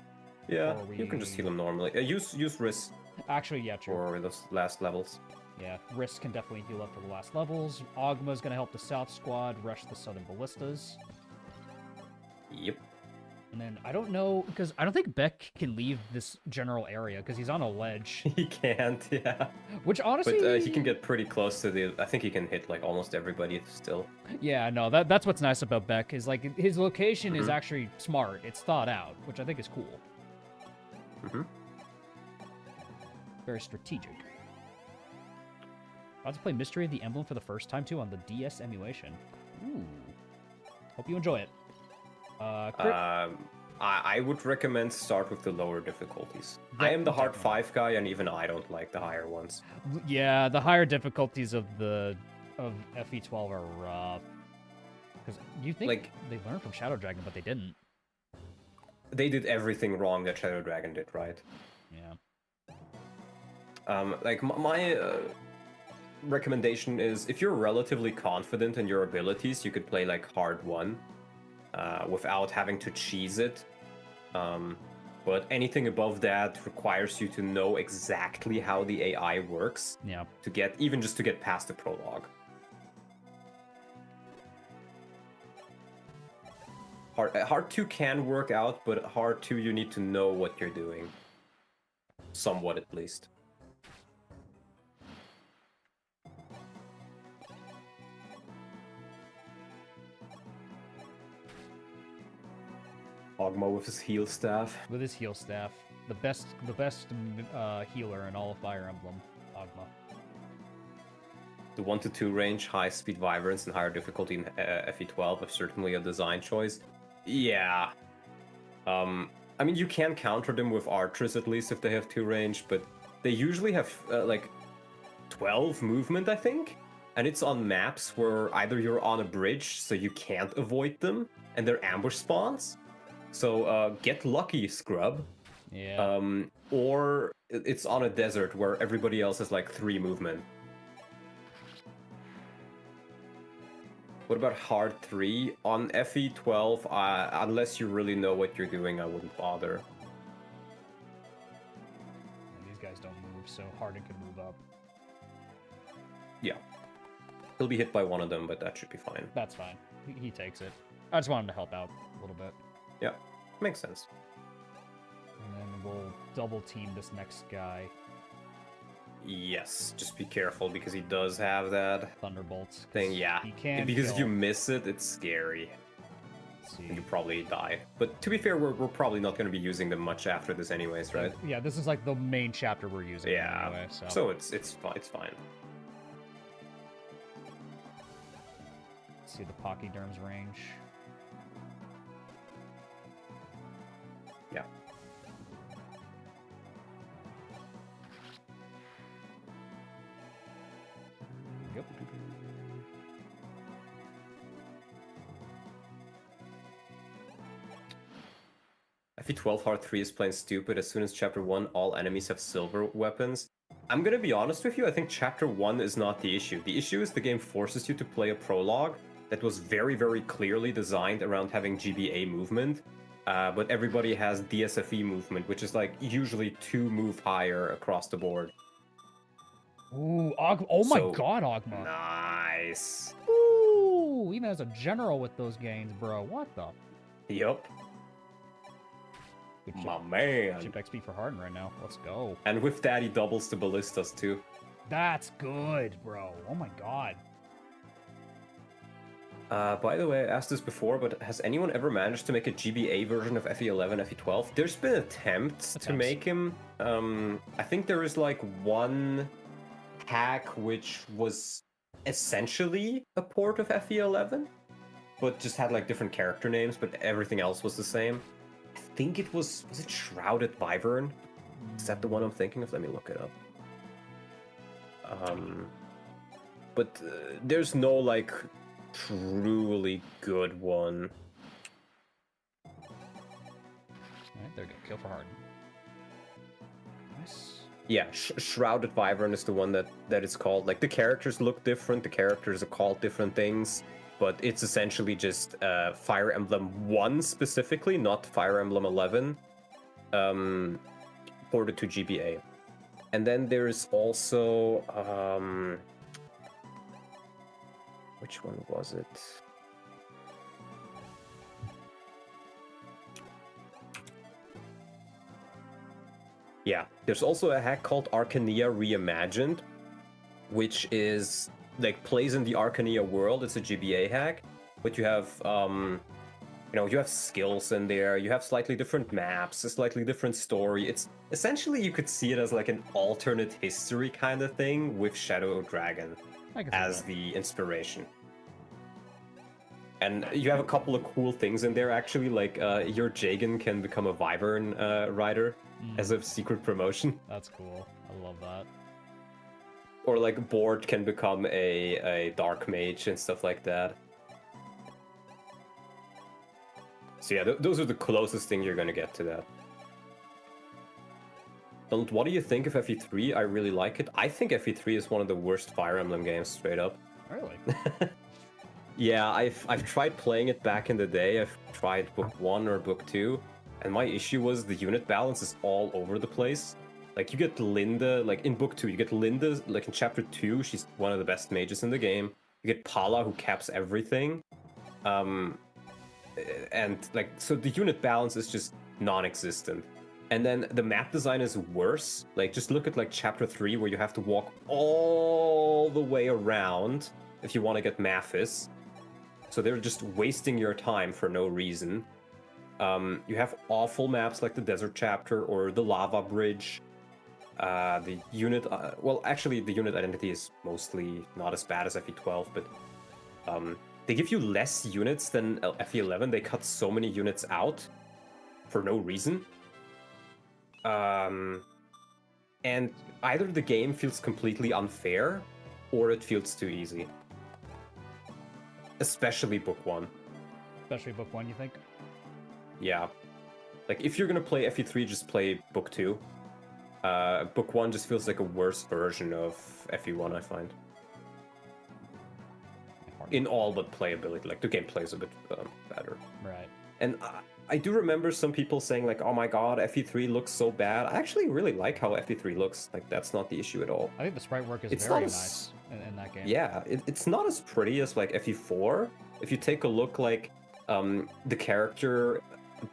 Yeah, you can just heal him normally. Use Riss. Actually, yeah, true. For those last levels. Yeah, Riss can definitely heal up for the last levels. Ogma's gonna help the South Squad rush the Southern Ballistas. Yep. And then I don't know, because I don't think Beck can leave this general area because he's on a ledge. He can't, yeah. Which honestly, but he can get pretty close to the. I think he can hit like almost everybody still. Yeah, no, that's what's nice about Beck is like his location is actually smart. It's thought out, which I think is cool. Very strategic. About to play Mystery of the Emblem for the first time too on the DS emulation. Ooh. Hope you enjoy it. I would recommend start with the lower difficulties. I am the hard 5 guy, and even I don't like the higher ones. Yeah, the higher difficulties of FE12 are rough. Because you think like, they learned from Shadow Dragon, but they didn't. They did everything wrong that Shadow Dragon did, right? Yeah. Like my recommendation is if you're relatively confident in your abilities, you could play like hard 1. Without having to cheese it. But anything above that requires you to know exactly how the AI works. Yeah. To get past the prologue. Hard 2 can work out, but hard 2 you need to know what you're doing. Somewhat, at least. Ogma with his heal staff. With his heal staff. The best healer in all of Fire Emblem, Ogma. The 1 to 2 range, high speed Wyverns, and higher difficulty in FE12 are certainly a design choice. Yeah. I mean, you can counter them with archers at least if they have 2 range, but they usually have like 12 movement, I think. And it's on maps where either you're on a bridge, so you can't avoid them, and they're ambush spawns. So get lucky, scrub. Yeah. Or it's on a desert where everybody else has like 3 movement. What about hard 3? On FE12, unless you really know what you're doing, I wouldn't bother. These guys don't move, so Harden can move up. Yeah. He'll be hit by one of them, but that should be fine. That's fine. He takes it. I just want him to help out a little bit. Yeah, makes sense. And then we'll double team this next guy. Yes, just be careful because he does have that Thunderbolts thing. Yeah, he can because if kill. you miss it, it's scary. Let's see. And you probably die. But to be fair, we're probably not going to be using them much after this anyways, right? Yeah, this is like the main chapter we're using. Yeah, anyway, so so it's fine. It's fine. Let's see the Pachyderm's range. Yeah. Yep. FE12 Hard 3 is playing stupid. As soon as Chapter 1, all enemies have silver weapons. I'm gonna be honest with you, I think Chapter 1 is not the issue. The issue is the game forces you to play a prologue that was very, very clearly designed around having GBA movement, but everybody has DSFE movement, which is like usually 2 move higher across the board. Ooh, oh my So, god, Ogma. Nice. Ooh, even as a general with those gains, bro. What the? Yup. Good My chip, man. chip XP for Harden right now. Let's go. And with that, he doubles the ballistas too. That's good, bro. Oh my god. By the way, I asked this before, but has anyone ever managed to make a GBA version of FE11, FE12? There's been attempts to make him. I think there is like one hack which was essentially a port of FE11, but just had like different character names, but everything else was the same. I think it was it Shrouded Wyvern? Is that the one I'm thinking of? Let me look it up. But there's no like truly good one. Alright, there we go. Kill for Harden. Nice. Yeah, Shrouded Wyvern is the one that it's called. Like, the characters look different, the characters are called different things, but it's essentially just Fire Emblem 1 specifically, not Fire Emblem 11, ported to GBA. And then there's also... which one was it? Yeah, there's also a hack called Arcania Reimagined, which is like plays in the Arcania world. It's a GBA hack, but you have you have skills in there. You have slightly different maps, a slightly different story. It's essentially, you could see it as like an alternate history kind of thing with Shadow Dragon as the inspiration. And you have a couple of cool things in there, actually, like your Jagan can become a Wyvern rider as a secret promotion. That's cool. I love that. Or like Bort can become a Dark Mage and stuff like that. So yeah, those are the closest thing you're gonna get to that. And what do you think of FE3? I really like it. I think FE3 is one of the worst Fire Emblem games, straight up. Really? Yeah, I've tried playing it back in the day. I've tried book 1 or book 2, and my issue was the unit balance is all over the place. Like, you get Linda, like in book 2, you get Linda, like in chapter 2, she's one of the best mages in the game. You get Pala, who caps everything. and like so the unit balance is just non-existent. And then the map design is worse. Like just look at like chapter 3 where you have to walk all the way around if you want to get Mathis. So they're just wasting your time for no reason. You have awful maps like the desert chapter or the lava bridge. The unit, well, actually, the unit identity is mostly not as bad as FE12, but they give you less units than FE11. They cut so many units out for no reason. And either the game feels completely unfair, or it feels too easy. Especially Book 1. Especially Book 1, you think? Yeah. Like, if you're gonna play FE3, just play Book 2. Book 1 just feels like a worse version of FE1, I find. In all but playability. Like, the gameplay is a bit better. Right. And I do remember some people saying, like, oh my god, FE3 looks so bad. I actually really like how FE3 looks. Like, that's not the issue at all. I think the sprite work is It's very not as- nice in that game. Yeah, it's not as pretty as, like, FE4. If you take a look, like, the character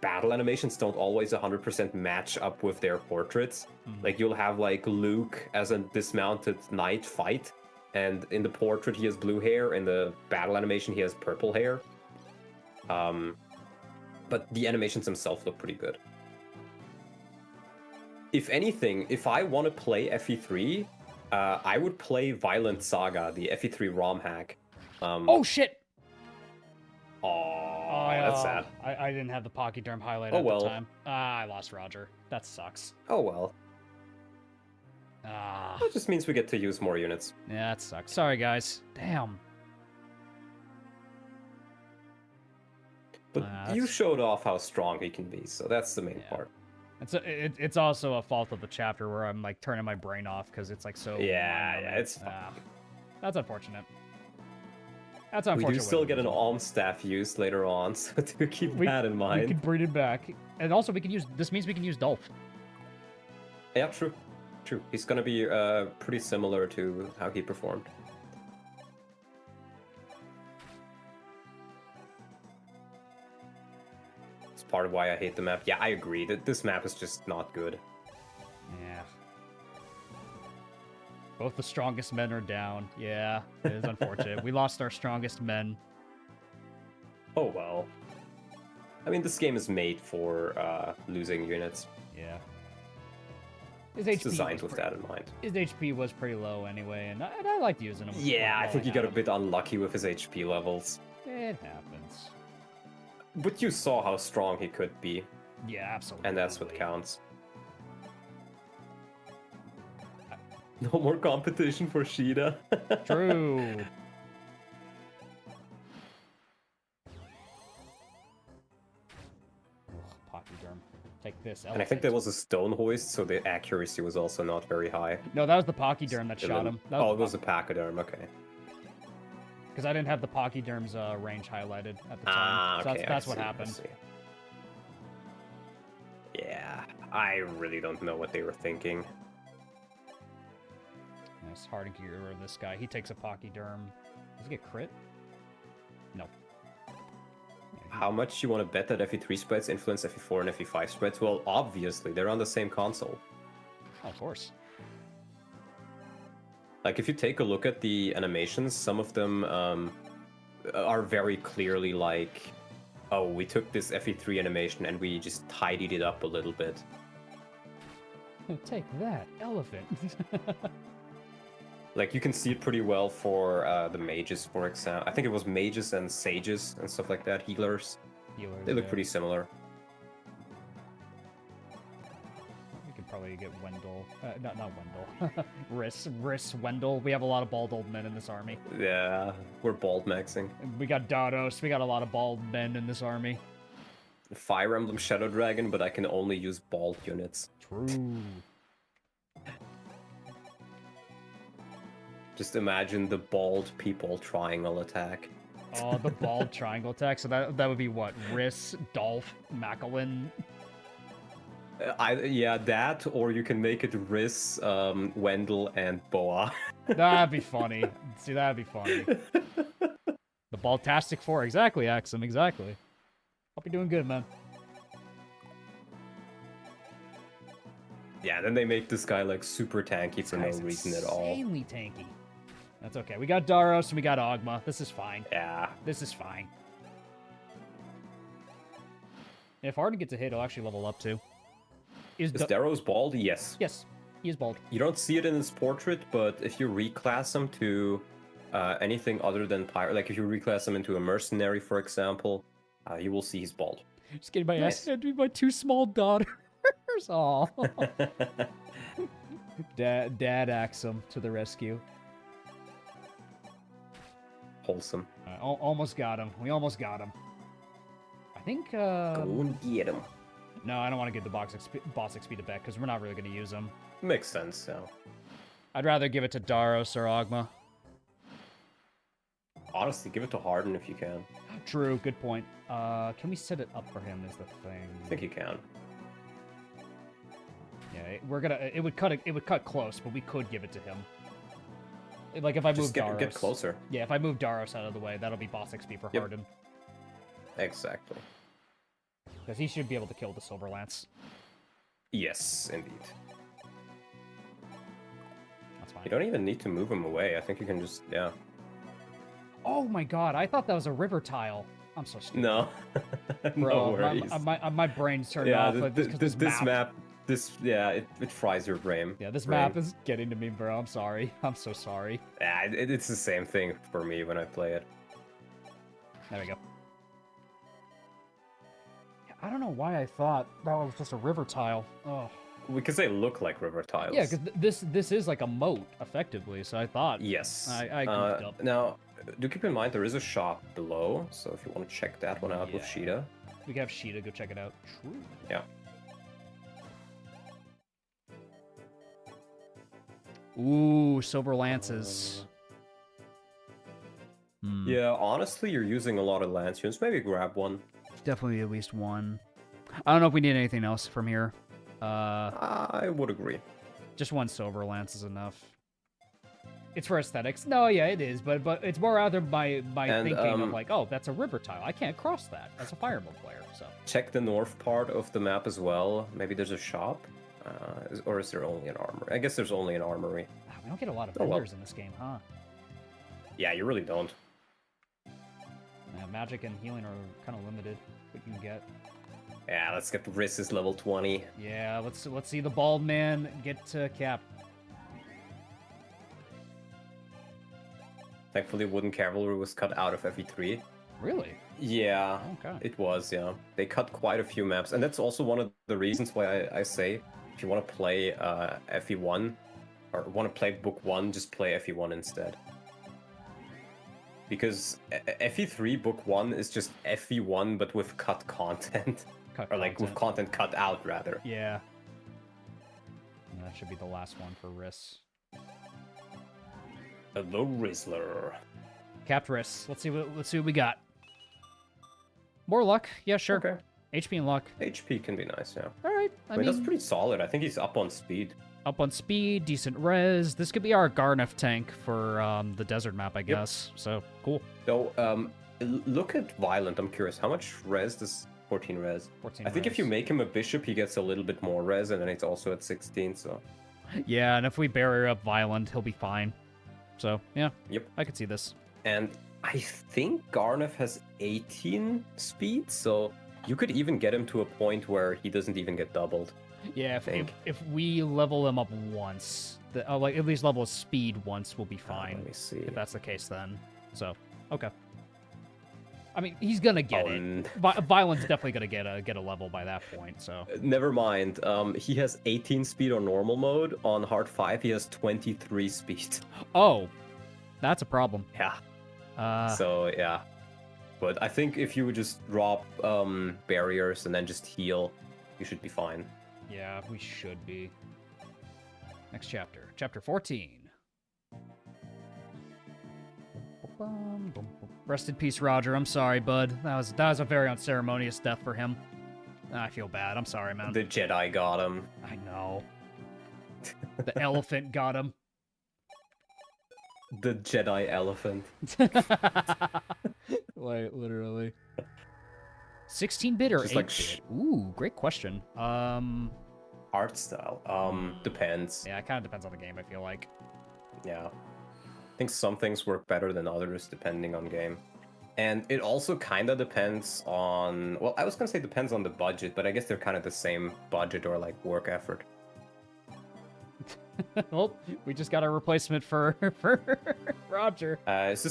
battle animations don't always 100% match up with their portraits. Like, you'll have, like, Luke as a dismounted knight fight, and in the portrait he has blue hair, in the battle animation he has purple hair. But the animations themselves look pretty good. If anything, if I want to play FE3, I would play Violent Saga, the FE3 ROM hack. Oh, shit! Oh, that's sad. I didn't have the Pachyderm highlight Oh, at well. the time. I lost Roger. That sucks. Oh well. Ah, That just means we get to use more units. yeah, that sucks. Sorry, guys. Damn. But Nah, you that's- showed off how strong he can be, so that's the main Yeah. part. It's also a fault of the chapter where I'm like turning my brain off because it's like so. Yeah, mind-numbing. it's fine. That's unfortunate. That's We unfortunate. do still with get the an result. alm staff used later on, so do keep We- that in We mind. can bring it back, and also we can use. This means we can use Dolph. Yeah, true. True. He's gonna be pretty similar to how he performed. It's part of why I hate the map. Yeah, I agree. That this map is just not good. Yeah. Both the strongest men are down. Yeah, it is unfortunate. We lost our strongest men. Oh well. I mean, this game is made for losing units. Yeah. His It's HP designed was with that in mind. His HP was pretty low anyway, and I liked using him. Yeah, I while think he got a had bit unlucky with his HP levels. him. It happens. But you saw how strong he could be, Yeah, absolutely. and that's what counts. No more competition for Sheeta. True. Pachyderm. Take this. And I think there was a stone hoist, so the accuracy was also not very high. No, that was the Pachyderm that shot him. Oh, it was a pachyderm, okay. Because I didn't have the Pachyderm's range highlighted at the time. Ah, So okay. that's I what see, I happened. see. Yeah, I really don't know what they were thinking. It's hard to get rid of this guy. He takes a Pachyderm. Does he get crit? No. How much you want to bet that FE3 spreads influence FE4 and FE5 spreads? Well, obviously, they're on the same console. Oh, of course. Like, if you take a look at the animations, some of them are very clearly like, oh, we took this FE3 animation and we just tidied it up a little bit. Take that, elephant. Like, you can see it pretty well for the mages, for example. I think it was mages and sages and stuff like that, healers. Healers, They look yeah. pretty similar. We could probably get Wendell. Not Wendell. Riss, Wendell. We have a lot of bald old men in this army. Yeah, we're bald maxing. We got Dados. We got a lot of bald men in this army. Fire Emblem Shadow Dragon, but I can only use bald units. True. Just imagine the bald people triangle attack. Oh, the bald triangle attack. So that would be what? Riss, Dolph, Macklin. Yeah, that, or you can make it Riss, Wendell, and Boa. That'd be funny. See, that'd be funny. The Baltastic Four. Exactly, Axum. Exactly. Hope you're doing good, man. Yeah, then they make this guy like super tanky for no Guy's reason at all. Insanely tanky. That's okay. We got Daros and we got Ogma. This is fine. Yeah. This is fine. If Arden gets a hit, he'll actually level up too. Is Daros bald? Yes. Yes, he is bald. You don't see it in his portrait, but if you reclass him to anything other than pirate, like if you reclass him into a mercenary, for example, you will see he's bald. Just getting my ass handed by two small daughters. Aw. Dad Axum to the rescue. Wholesome. Almost got him. We almost got him. I think. Go and get him. No, I don't want to give the boss XP to Beck because we're not really going to use him. Makes sense. Yeah. I'd rather give it to Daros or Ogma. Honestly, give it to Harden if you can. True. Good point. Can we set it up for him? Is the thing. I think you can. Yeah, we're gonna. It would cut close, but we could give it to him. Like if I move Daros. Get closer. Yeah, if I move Daros out of the way, that'll be boss XP for Harden. Exactly. Because he should be able to kill the Silver Lance. Yes, indeed. That's fine. You don't even need to move him away. I think you can just, yeah. Oh my god, I thought that was a river tile. I'm so stupid. No. Bro, no worries. my brain's turned off. This map, it fries your brain. Yeah, this map is getting to me, bro. I'm sorry. I'm so sorry. Yeah, it's the same thing for me when I play it. There we go. I don't know why I thought that was just a river tile. Oh. Because they look like river tiles. Yeah, because this is like a moat, effectively, so I thought... Yes. I goofed up. Now, do keep in mind there is a shop below, so if you want to check that one out with Sheeta. We can have Sheeta go check it out. True. Yeah. Ooh, Silver Lances. Yeah, honestly, you're using a lot of lance units. Maybe grab one. Definitely at least one. I don't know if we need anything else from here. I would agree. Just one Silver Lance is enough. It's for aesthetics. No, yeah, it is, but it's more rather by thinking of like, oh, that's a river tile. I can't cross that as a Fireball player. So check the north part of the map as well. Maybe there's a shop, or is there only an armory? I guess there's only an armory. We don't get a lot of vendors in this game, huh? Yeah, you really don't. Magic and healing are kind of limited. What you can get. Yeah, let's get Rizz's level 20. Yeah, let's see the bald man get to cap. Thankfully, Wooden Cavalry was cut out of FE3. Really? Yeah, okay. It was, yeah. They cut quite a few maps, and that's also one of the reasons why I say, if you want to play FE1, or want to play Book 1, just play FE1 instead. Because FE3 Book 1 is just FE1, but with cut content. Or like with content cut out, rather. Yeah. And that should be the last one for Riss. Hello, Rizzler. Capped Riss. Let's see what we got. More luck. Yeah, sure. Okay. HP and luck. HP can be nice, yeah. Alright. I mean, that's pretty solid. I think he's up on speed. Up on speed, decent res. This could be our Garneth tank for the desert map, I guess. So, cool. So, look at Violent. I'm curious. How much res does 14 res? 14 I think if you make him a bishop, he gets a little bit more res, and then it's also at 16, so... Yeah, and if we barrier up Violent, he'll be fine. So, yeah. Yep. I could see this. And I think Garneth has 18 speed, so you could even get him to a point where he doesn't even get doubled. Yeah, if we level him up once, like at least level his speed once, we'll be fine. Let me see. If that's the case, then. So, okay. I mean, he's gonna get it. Violent's definitely gonna get a level by that point. So. Never mind. He has 18 speed on normal mode. On hard 5, he has 23 speed. Oh, that's a problem. Yeah. So yeah, but I think if you would just drop barriers and then just heal, you should be fine. Yeah, we should be. Next chapter. Chapter 14. Rest in peace, Roger. I'm sorry, bud. That was a very unceremonious death for him. I feel bad. I'm sorry, man. The Jedi got him. I know. The elephant got him. The Jedi elephant. Like, literally. 16-bit or Just 8-bit? like Ooh, great question. art style. Depends. Yeah, it kind of depends on the game, I feel like. Yeah. I think some things work better than others depending on game. And it also kind of depends on, well, I was going to say depends on the budget, but I guess they're kind of the same budget or like work effort. Well, we just got a replacement for Roger. Is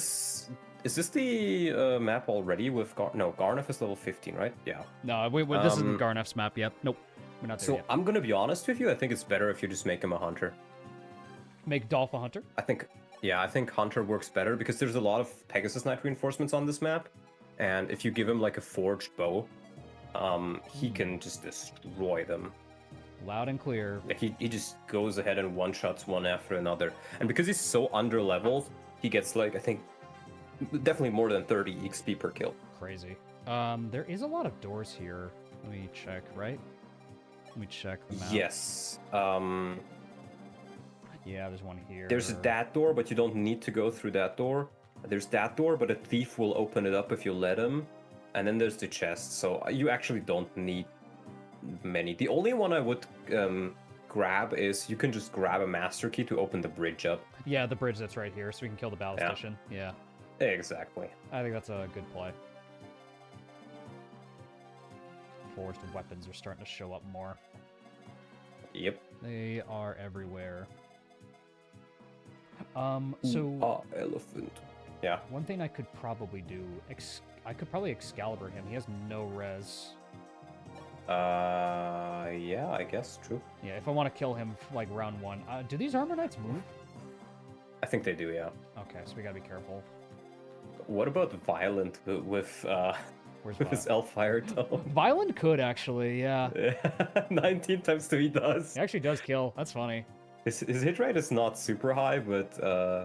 this the map already with no, Garneth is level 15, right? Yeah. No, this isn't Garneff's map yet. Nope, we're not there So yet. I'm gonna be honest with you. I think it's better if you just make him a hunter. Make Dolph a hunter? I think hunter works better because there's a lot of Pegasus Knight reinforcements on this map, and if you give him like a forged bow, he can just destroy them. Loud and clear. Like he just goes ahead and one-shots one after another. And because he's so under-leveled, he gets like, I think, definitely more than 30 XP per kill. Crazy. There is a lot of doors here. Let me check, right? Let me check the map. Yes. Yeah, there's one here. There's that door, but you don't need to go through that door. There's that door, but a thief will open it up if you let him. And then there's the chest, so you actually don't need many. The only one I would grab is you can just grab a master key to open the bridge up. Yeah, the bridge that's right here, so we can kill the ballistician. Yeah. Exactly. I think that's a good play. Forged weapons are starting to show up more. Yep. They are everywhere. So elephant. Yeah. one thing I could probably do, I could probably Excalibur him. He has no res. Yeah, I guess true. Yeah, if I want to kill him like round 1. Do these Armor Knights move? I think they do, yeah. Okay, so we gotta be careful. What about Violent with Where's with his Elfire Tome? Violent could actually, yeah. 19 times 2 he does. He actually does kill. That's funny. His hit rate is not super high, but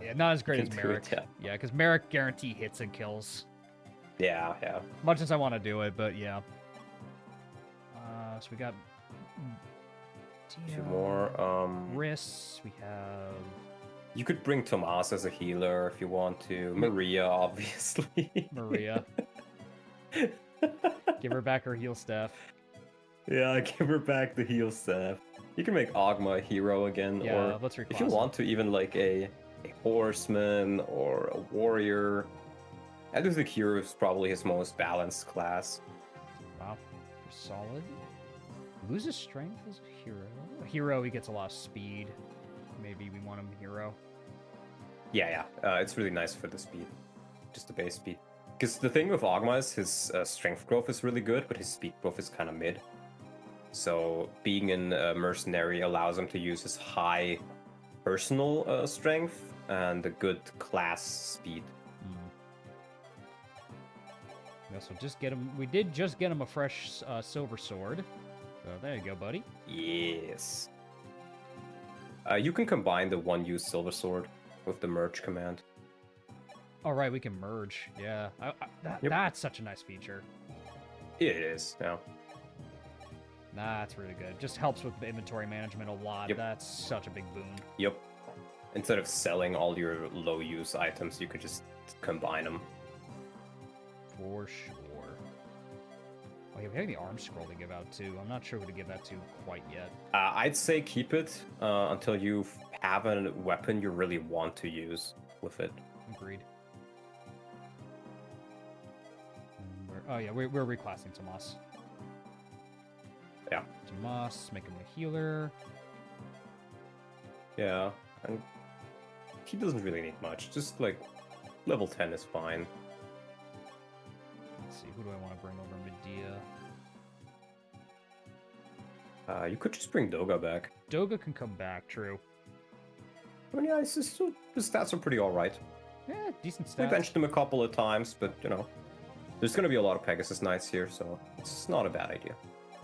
Yeah, not as great as can do Merrick. it, Yeah, because Merrick guarantee hits and kills. yeah. Much as I want to do it, but yeah. So we got A few more. Riss. We have You could bring Tomas as a healer if you want to. Maria, obviously. Maria. Give her back her heal staff. Yeah, give her back the heal staff. You can make Ogma a hero again, Yeah, or let's reclass if you want to, even like a horseman or a warrior. I do think hero is probably his most balanced class. Wow, solid. Loses strength as a hero. A hero, he gets a lot of speed. Maybe we want him hero. Yeah. It's really nice for the speed, just the base speed. Because the thing with Ogma is his strength growth is really good, but his speed growth is kind of mid. So being in a mercenary allows him to use his high personal strength and a good class speed. Yeah, so just get him. We did just get him a fresh silver sword. So there you go, buddy. Yes. You can combine the one-use silver sword with the merge command. All right, we can merge. Yeah, that's such a nice feature. It is, yeah. That's really good. Just helps with inventory management a lot. Yep. That's such a big boon. Yep. Instead of selling all your low-use items, you could just combine them. For sure. Oh, yeah, we have the arm scroll to give out too. I'm not sure who to give that to quite yet. I'd say keep it until you have a weapon you really want to use with it. Agreed. Oh yeah, we're reclassing Tomas. Yeah. Tomas, make him a healer. Yeah, and he doesn't really need much. Just like level 10 is fine. Let's see, who do I want to bring over? Medea. You could just bring Doga back. Doga can come back, true. I mean, yeah, his stats are pretty alright. Yeah, decent We stats. benched him a couple of times, but you know, there's gonna be a lot of Pegasus Knights here, so it's not a bad idea.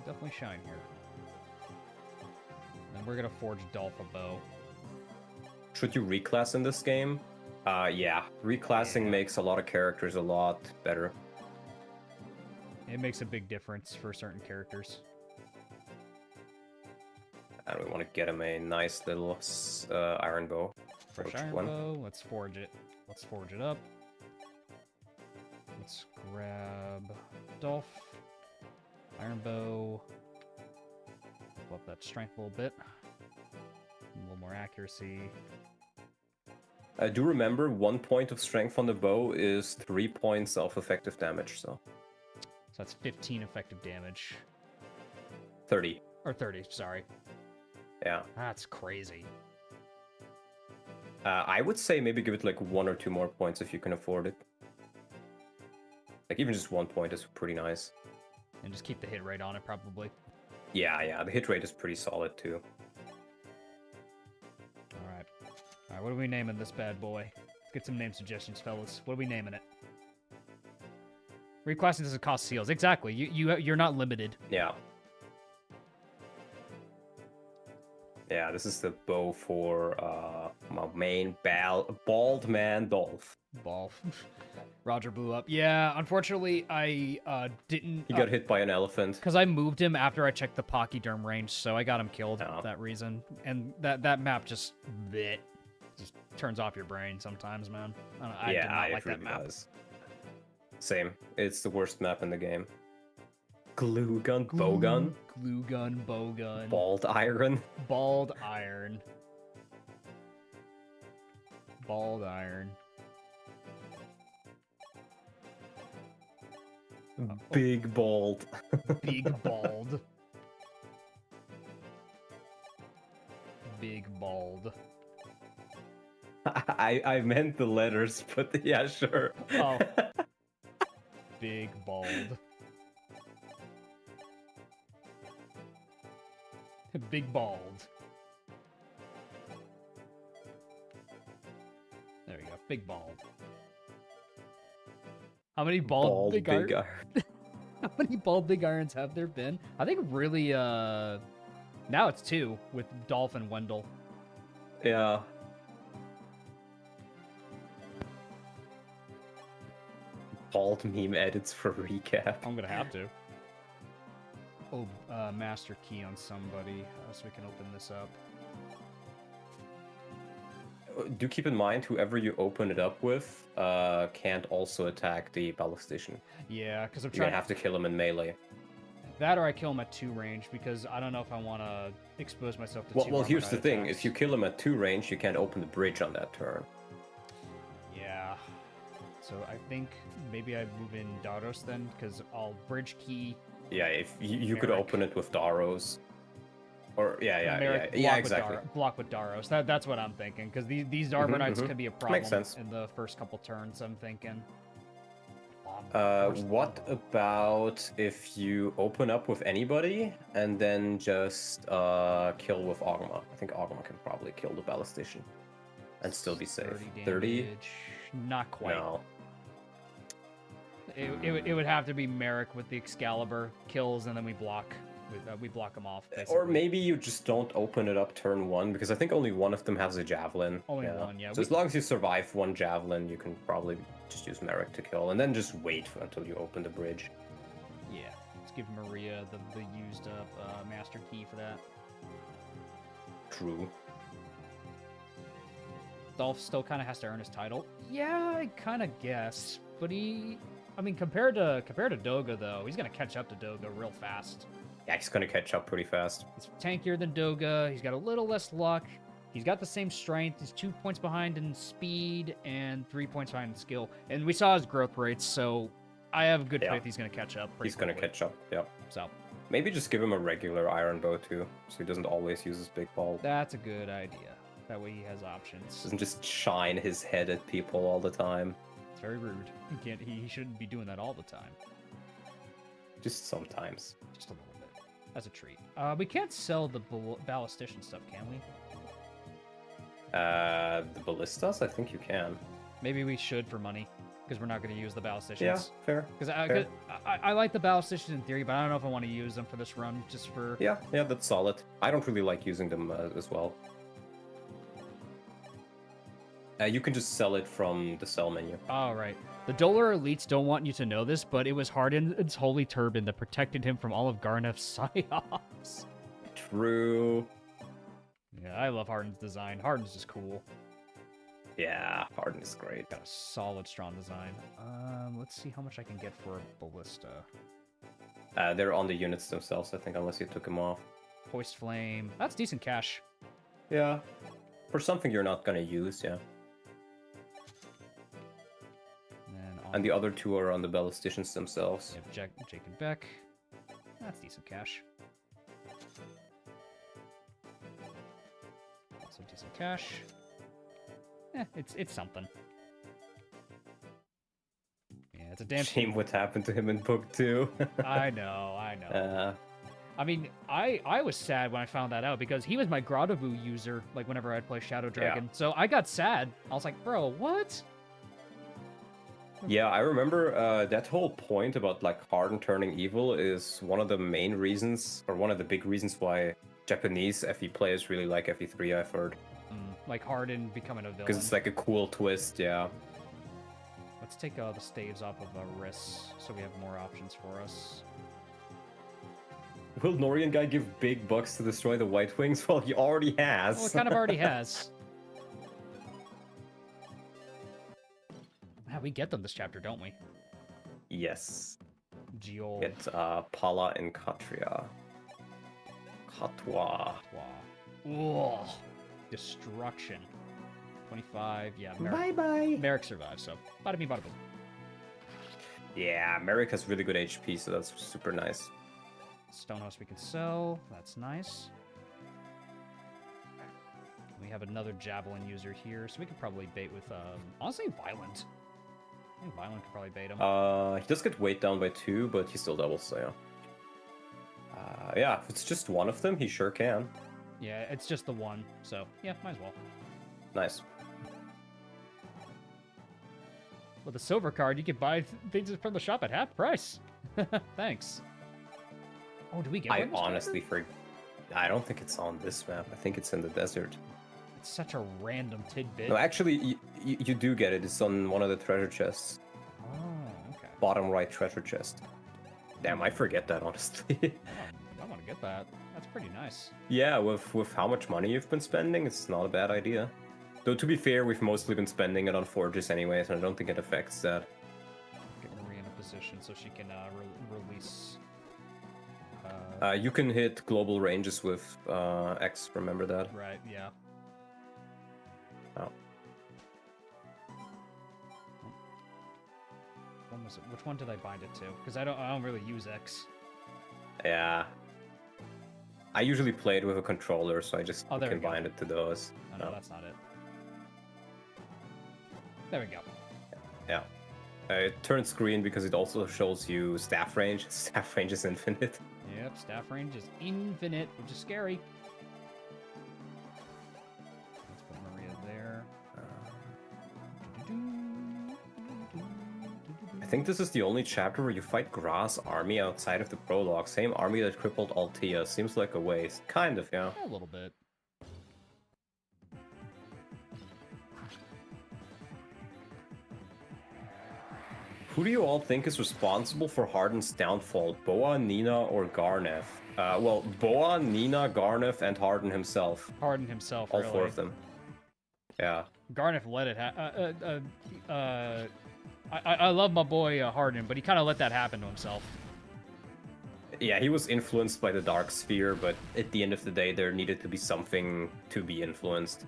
Definitely shine here. And we're gonna forge Dolph a bow. Should you reclass in this game? Yeah. Reclassing makes a lot of characters a lot better. It makes a big difference for certain characters. And we want to get him a nice little iron bow. Fresh Which iron one? bow. Let's forge it. Let's forge it up. Let's grab Dolph. Iron bow. Pull up that strength a little bit. A little more accuracy. I do remember 1 point of strength on the bow is 3 points of effective damage, so. So that's 15 effective damage. 30. Or 30, sorry. Yeah. That's crazy. I would say maybe give it like 1 or 2 more points if you can afford it. Like even just 1 point is pretty nice. And just keep the hit rate on it, probably. Yeah, the hit rate is pretty solid too. Alright. Alright, what are we naming this bad boy? Let's get some name suggestions, fellas. What are we naming it? Reclassing doesn't cost seals. Exactly. You're not limited. Yeah. Yeah, this is the bow for my main bald man Dolph. Ball. Roger blew up. Yeah, unfortunately, I didn't... He got hit by an elephant. Because I moved him after I checked the pachyderm range, so I got him killed Oh. for that reason. And that map just turns off your brain sometimes, man. I did not like that map. Does. Same. It's the worst map in the game. Glue gun, bow gun, Glue gun, bow gun. bald iron. Bald iron. Bald iron. Big bald. Big bald. Big bald. I meant the letters, but yeah, sure. Oh. Big bald. Big bald. There we go. Big bald. How many bald big iron. How many bald big irons have there been? I think really now it's 2 with Dolph and Wendell. Yeah. Bald meme edits for recap. I'm gonna have to. Oh, master key on somebody so we can open this up. Do keep in mind, whoever you open it up with can't also attack the ballistician. Yeah, because I'm You're trying gonna have to kill him in melee. that, or I kill him at 2 range because I don't know if I want to expose myself to 2 Well, here's armored the thing: attacks. if you kill him at 2 range, you can't open the bridge on that turn. Yeah. So I think maybe I move in Daros then, because I'll bridge key. Yeah, if you could Merrick. open it with Daros. Or Merrick yeah, block exactly. Block with Daros. That's what I'm thinking, because these Arbor Knights could be a problem Makes sense. in the first couple turns. I'm thinking. What about if you open up with anybody and then just kill with Ogma? I think Ogma can probably kill the ballistician and still be safe. 30? damage. Not quite. No. It would have to be Merrick with the Excalibur kills, and then we block them off. Basically. Or maybe you just don't open it up turn 1, because I think only one of them has a javelin. Only one, yeah. So as long as you survive 1 javelin, you can probably just use Merrick to kill, and then just wait until you open the bridge. Yeah, let's give Maria the used up master key for that. True. Dolph still kind of has to earn his title. Yeah, I kind of guess, but compared to Doga though, he's gonna catch up to Doga real fast. Yeah, he's gonna catch up pretty fast. He's tankier than Doga. He's got a little less luck. He's got the same strength. He's 2 points behind in speed and 3 points behind in skill. And we saw his growth rates, so I have good faith he's gonna catch up. He's gonna catch up. Yeah. So maybe just give him a regular iron bow too, so he doesn't always use his big ball. that's a good idea. That way he has options. Doesn't just shine his head at people all the time. It's very rude. He shouldn't be doing that all the time. Just sometimes. Just a little bit. As a treat. We can't sell the ballistician stuff, can we? The ballistas? I think you can. Maybe we should for money, because we're not going to use the ballisticians. Yeah, fair. Because fair. I like the ballisticians in theory, but I don't know if I want to use them for this run, just for... Yeah, that's solid. I don't really like using them as well. You can just sell it from the sell menu. Oh, right. The Dolar elites don't want you to know this, but it was Hardin's holy turban that protected him from all of Garneth's psyops. True. Yeah, I love Hardin's design. Hardin's just cool. Yeah, Harden is great. Got a solid, strong design. Let's see how much I can get for a ballista. They're on the units themselves, I think, unless you took them off. Hoist Flame. That's decent cash. Yeah. For something you're not gonna use, yeah. And the other two are on the ballisticians themselves. You have Jake and Beck. That's decent cash. Also decent cash. It's something. Yeah, it's a damn shame what happened to him in book 2. I know. I mean, I was sad when I found that out because he was my Grottovu user, like whenever I'd play Shadow Dragon. Yeah. So I got sad. I was like, bro, what? Yeah, I remember that whole point about like Harden turning evil is one of the main reasons, or one of the big reasons why Japanese FE players really like FE3, I've heard. Like Harden becoming a villain. Because it's like a cool twist, yeah. Let's take the staves off of Riss so we have more options for us. Will Norian guy give big bucks to destroy the White Wings? Well, he already has. Well, it kind of already has. We get them this chapter, don't we? Yes. Geol. Get Pala and Katria. Katwa. Ugh. Destruction. 25. Yeah. Bye-bye. Merrick survives, so bada bing, bada boom. Yeah, Merrick has really good HP, so that's super nice. Stonehouse we can sell. That's nice. We have another Javelin user here, so we could probably bait with, honestly, Violent. I think Violent could probably bait him. He does get weight down by 2, but he still doubles, so yeah. Yeah, if it's just one of them, he sure can. Yeah, it's just the one, so yeah, might as well. Nice. With a silver card, you can buy things from the shop at half price. Thanks. Oh, do we get I honestly forget. I don't think it's on this map. I think it's in the desert. It's such a random tidbit. No, actually, you do get it. It's on one of the treasure chests. Oh, okay. Bottom right treasure chest. Damn, I forget that, honestly. I want to get that. That's pretty nice. Yeah, with how much money you've been spending, it's not a bad idea. Though, to be fair, we've mostly been spending it on forges anyways, and I don't think it affects that. Get Marie in a position so she can release... you can hit global ranges with X, remember that? Right, yeah. Oh. When was it? Which one did I bind it to? Because I don't really use X. Yeah. I usually play it with a controller, so I just can bind it to those. Oh, no, that's not it. There we go. Yeah. It turns green because it also shows you staff range. Staff range is infinite. Yep, staff range is infinite, which is scary. Let's put Maria there. I think this is the only chapter where you fight Gra's army outside of the prologue. Same army that crippled Altea. Seems like a waste. Kind of, yeah. A little bit. Who do you all think is responsible for Harden's downfall? Boa, Nina, or Garneth? Well, Boa, Nina, Garneth, and Harden himself. Harden himself, all really. 4 of them. Yeah. Garneth let it I love my boy Harden, but he kind of let that happen to himself. Yeah, he was influenced by the Dark Sphere, but at the end of the day, there needed to be something to be influenced.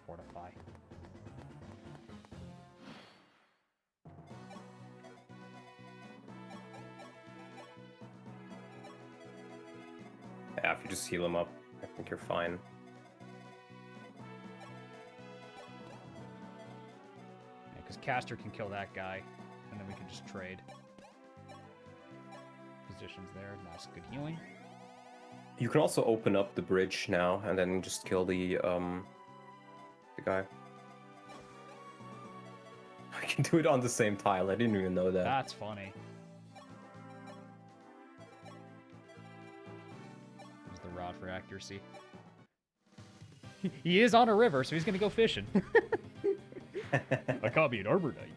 Fortify. Yeah, if you just heal him up, I think you're fine. Because Caster can kill that guy, and then we can just trade. Positions there, nice, good healing. You can also open up the bridge now, and then just kill the guy. I can do it on the same tile, I didn't even know that. That's funny. There's the rod for accuracy. He is on a river, so he's gonna go fishing. I can't be an Arbor Knight.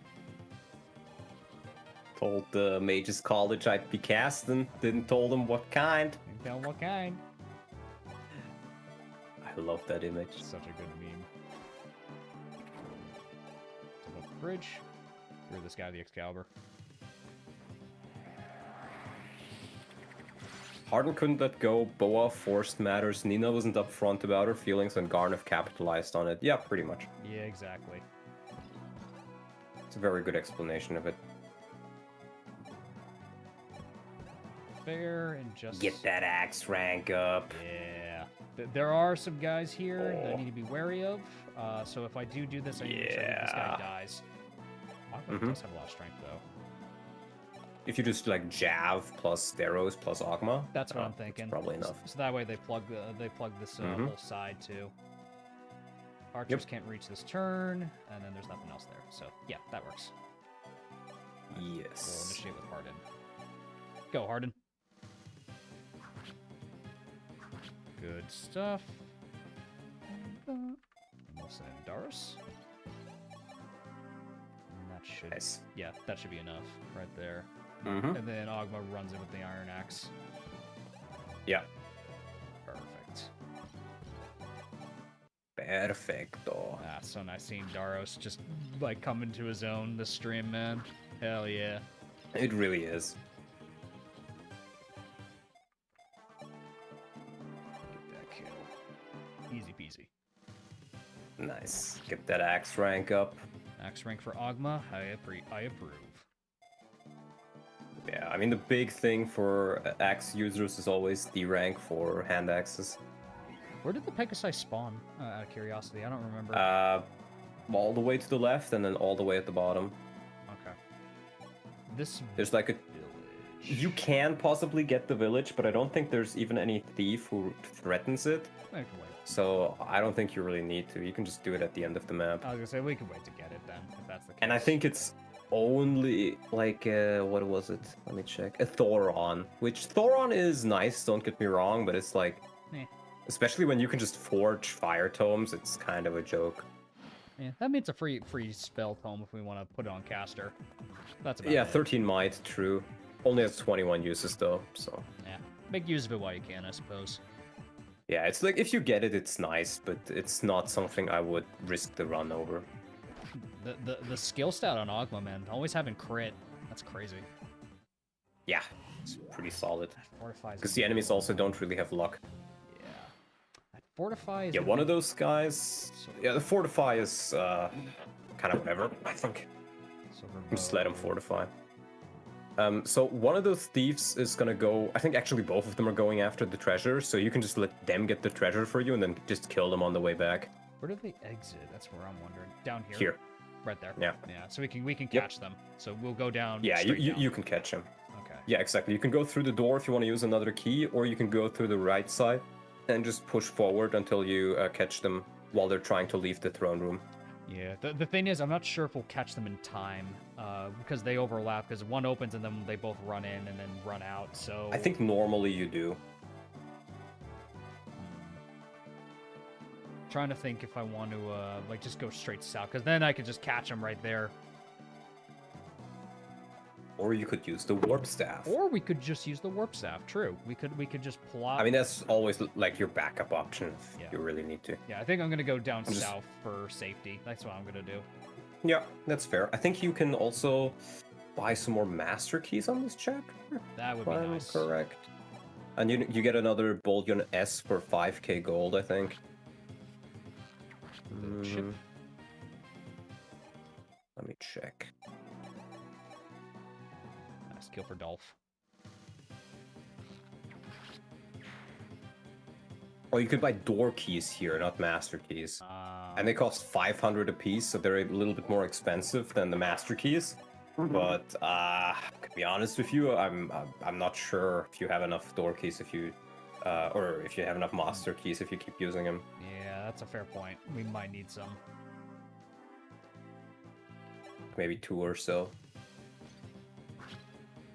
Told the Mages College I'd be casting, didn't told them what kind. Didn't tell him what kind. I love that image. Such a good meme. Take up the bridge. Through this guy, the Excalibur. Harden couldn't let go, Boa forced matters, Nina wasn't upfront about her feelings, and Garneth capitalized on it. Yeah, pretty much. Yeah, exactly. It's a very good explanation of it. Fair and just... Get that axe rank up. Yeah. There are some guys here that I need to be wary of. So if I do this, I need to make sure that this guy dies. Ogma does have a lot of strength, though. If you just like Jav plus Theros plus Ogma, that's what I'm thinking. Probably enough. So that way they plug this whole side too. Archers can't reach this turn, and then there's nothing else there. So yeah, that works. We'll Yes. initiate with Harden. Go Harden. Good stuff. We'll send Darius. And that should, Nice. yeah, that should be enough right there. Mm-hmm. And then Ogma runs in with the Iron Axe. Yeah. Perfect. Perfecto. Ah, so nice seeing Daros just like come into his own this stream, man. Hell yeah. It really is. Get that kill. Easy peasy. Nice. Get that axe rank up. Axe rank for Ogma. I approve. Yeah, I mean the big thing for axe users is always the rank for hand axes. Where did the Pegasi spawn? Out of curiosity, I don't remember. All the way to the left and then all the way at the bottom. Okay. This There's like a... village. You can possibly get the village, but I don't think there's even any thief who threatens it. I can wait. So I don't think you really need to. You can just do it at the end of the map. I was gonna say we can wait to get it then, if that's the case. And I think it's only like what was it? Let me check. A Thoron, which Thoron is nice. Don't get me wrong, but it's like, Eh. especially when you can just forge fire tomes, it's kind of a joke. Yeah, that means a free spell tome if we want to put it on caster. That's about Yeah, it. 13 might, true. Only has 21 uses though, so Yeah, make use of it while you can, I suppose. yeah, it's like if you get it, it's nice, but it's not something I would risk the run over. The skill stat on Ogma, man, always having crit. That's crazy. Yeah, it's pretty solid. That fortifies. Because the enemies also don't really have luck. Yeah. That fortify is. Yeah, one of those guys. Yeah, the fortify is kind of whatever, I think. Just let him fortify. So one of those thieves is gonna go. I think actually both of them are going after the treasure, so you can just let them get the treasure for you and then just kill them on the way back. Where did they exit? That's where I'm wondering. Down here. Here. Right there. Yeah. Yeah. So we can catch them. So we'll go down. Yeah, straight down. you can catch them. Okay. Yeah, exactly. You can go through the door if you want to use another key, or you can go through the right side and just push forward until you catch them while they're trying to leave the throne room. Yeah. The thing is, I'm not sure if we'll catch them in time because they overlap. Because one opens and then they both run in and then run out. So I think normally you do. Trying to think if I want to like just go straight south, because then I could just catch them right there. Or you could use the warp staff. Or we could just use the warp staff. True. We could just plot. I mean, that's always like your backup option if Yeah. you really need to. Yeah, I think I'm gonna go down just- south for safety. That's what I'm gonna do. Yeah, that's fair. I think you can also buy some more master keys on this chapter. That would If be I'm nice. correct. And you get another Bullion S for 5k gold, I think. The ship. Let me check. Nice kill for Dolph. Oh, you could buy door keys here, not master keys. And they cost 500 apiece, so they're a little bit more expensive than the master keys. But to be honest with you, I'm not sure if you have enough door keys if you, or if you have enough master keys if you keep using them. Yeah, that's a fair point. We might need some. Maybe 2 or so.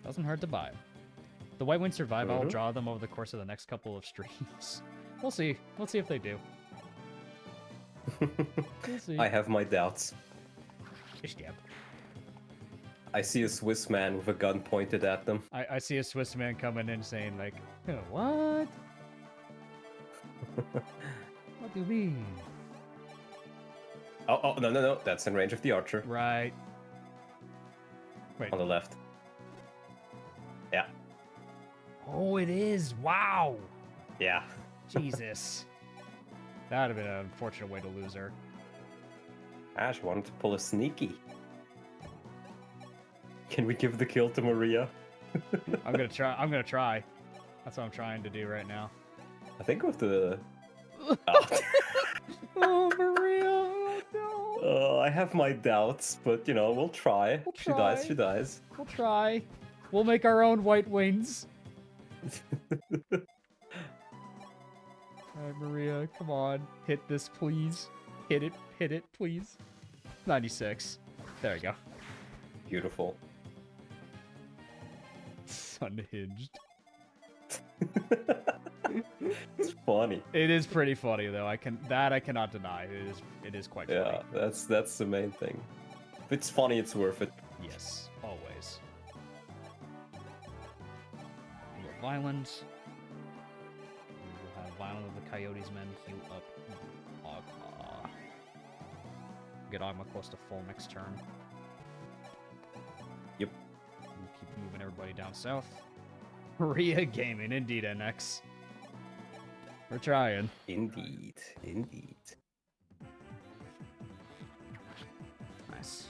Doesn't hurt to buy. The White Wings survive. I'll draw them over the course of the next couple of streams. We'll see. We'll see if they do. We'll see. I have my doubts. Yep. I see a Swiss man with a gun pointed at them. I see a Swiss man coming in saying like, what? What do you mean? Oh, no. That's in range of the archer. Right. Wait. On the left. Yeah. Oh, it is. Wow. Yeah. Jesus. That would have been an unfortunate way to lose her. Ash wanted to pull a sneaky. Can we give the kill to Maria? I'm gonna try. I'm gonna try. That's what I'm trying to do right now. I think with the. Oh, Maria! Oh, no. I have my doubts, but you know, we'll try. We'll She dies. try. She dies. We'll try. We'll make our own white wings. Alright, Maria, come on. Hit this, please. Hit it, please. 96. There we go. Beautiful. It's unhinged. It's funny. It is pretty funny though. I cannot deny. It is quite funny. Yeah, that's the main thing. If it's funny, it's worth it. Yes, always. We got Violent. We will have Violent of the Coyotes men heal up Ogma. Get Ogma close to full next turn. Yep. We'll keep moving everybody down south. Maria Gaming, indeed, NX. We're trying. Indeed. Nice.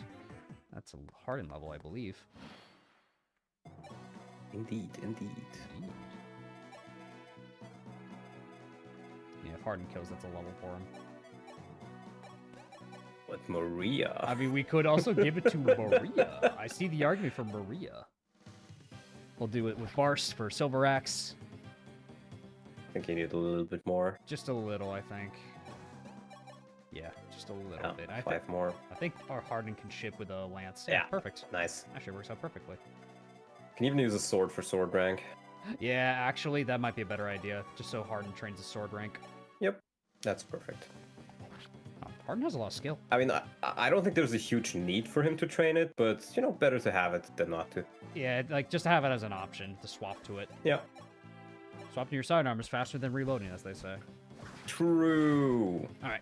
That's a hardened level, I believe. Indeed. Yeah, if Harden kills, that's a level for him. But Maria. I mean, we could also give it to Maria. I see the argument for Maria. We'll do it with Barst for Silver Axe. I think you need a little bit more. Just a little, I think. Yeah, just a little bit. Five more. I think our Harden can ship with a lance. Yeah. Perfect. Nice. Actually, works out perfectly. Can even use a sword for sword rank. Yeah, actually, that might be a better idea. Just so Harden trains a sword rank. Yep. That's perfect. Harden has a lot of skill. I mean, I don't think there's a huge need for him to train it, but, you know, better to have it than not to. Yeah, like, just to have it as an option, to swap to it. Yeah. Swapping your sidearm is faster than reloading, as they say. True. Alright.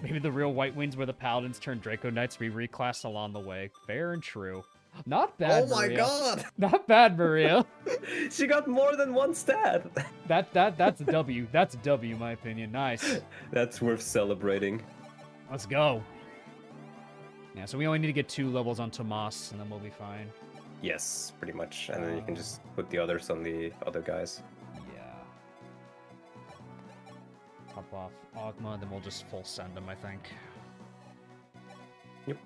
Maybe the real White Wings were the Paladins turned Draco Knights we reclassed along the way. Fair and true. Not bad, Oh my Maria. god! Not bad, Maria. She got more than one stat! That's a W. That's a W, in my opinion. Nice. That's worth celebrating. Let's go. Yeah, so we only need to get 2 levels on Tomas, and then we'll be fine. Yes, pretty much. And then you can just put the others on the other guys. Yeah. Top off Ogma, then we'll just full send him, I think. Yep.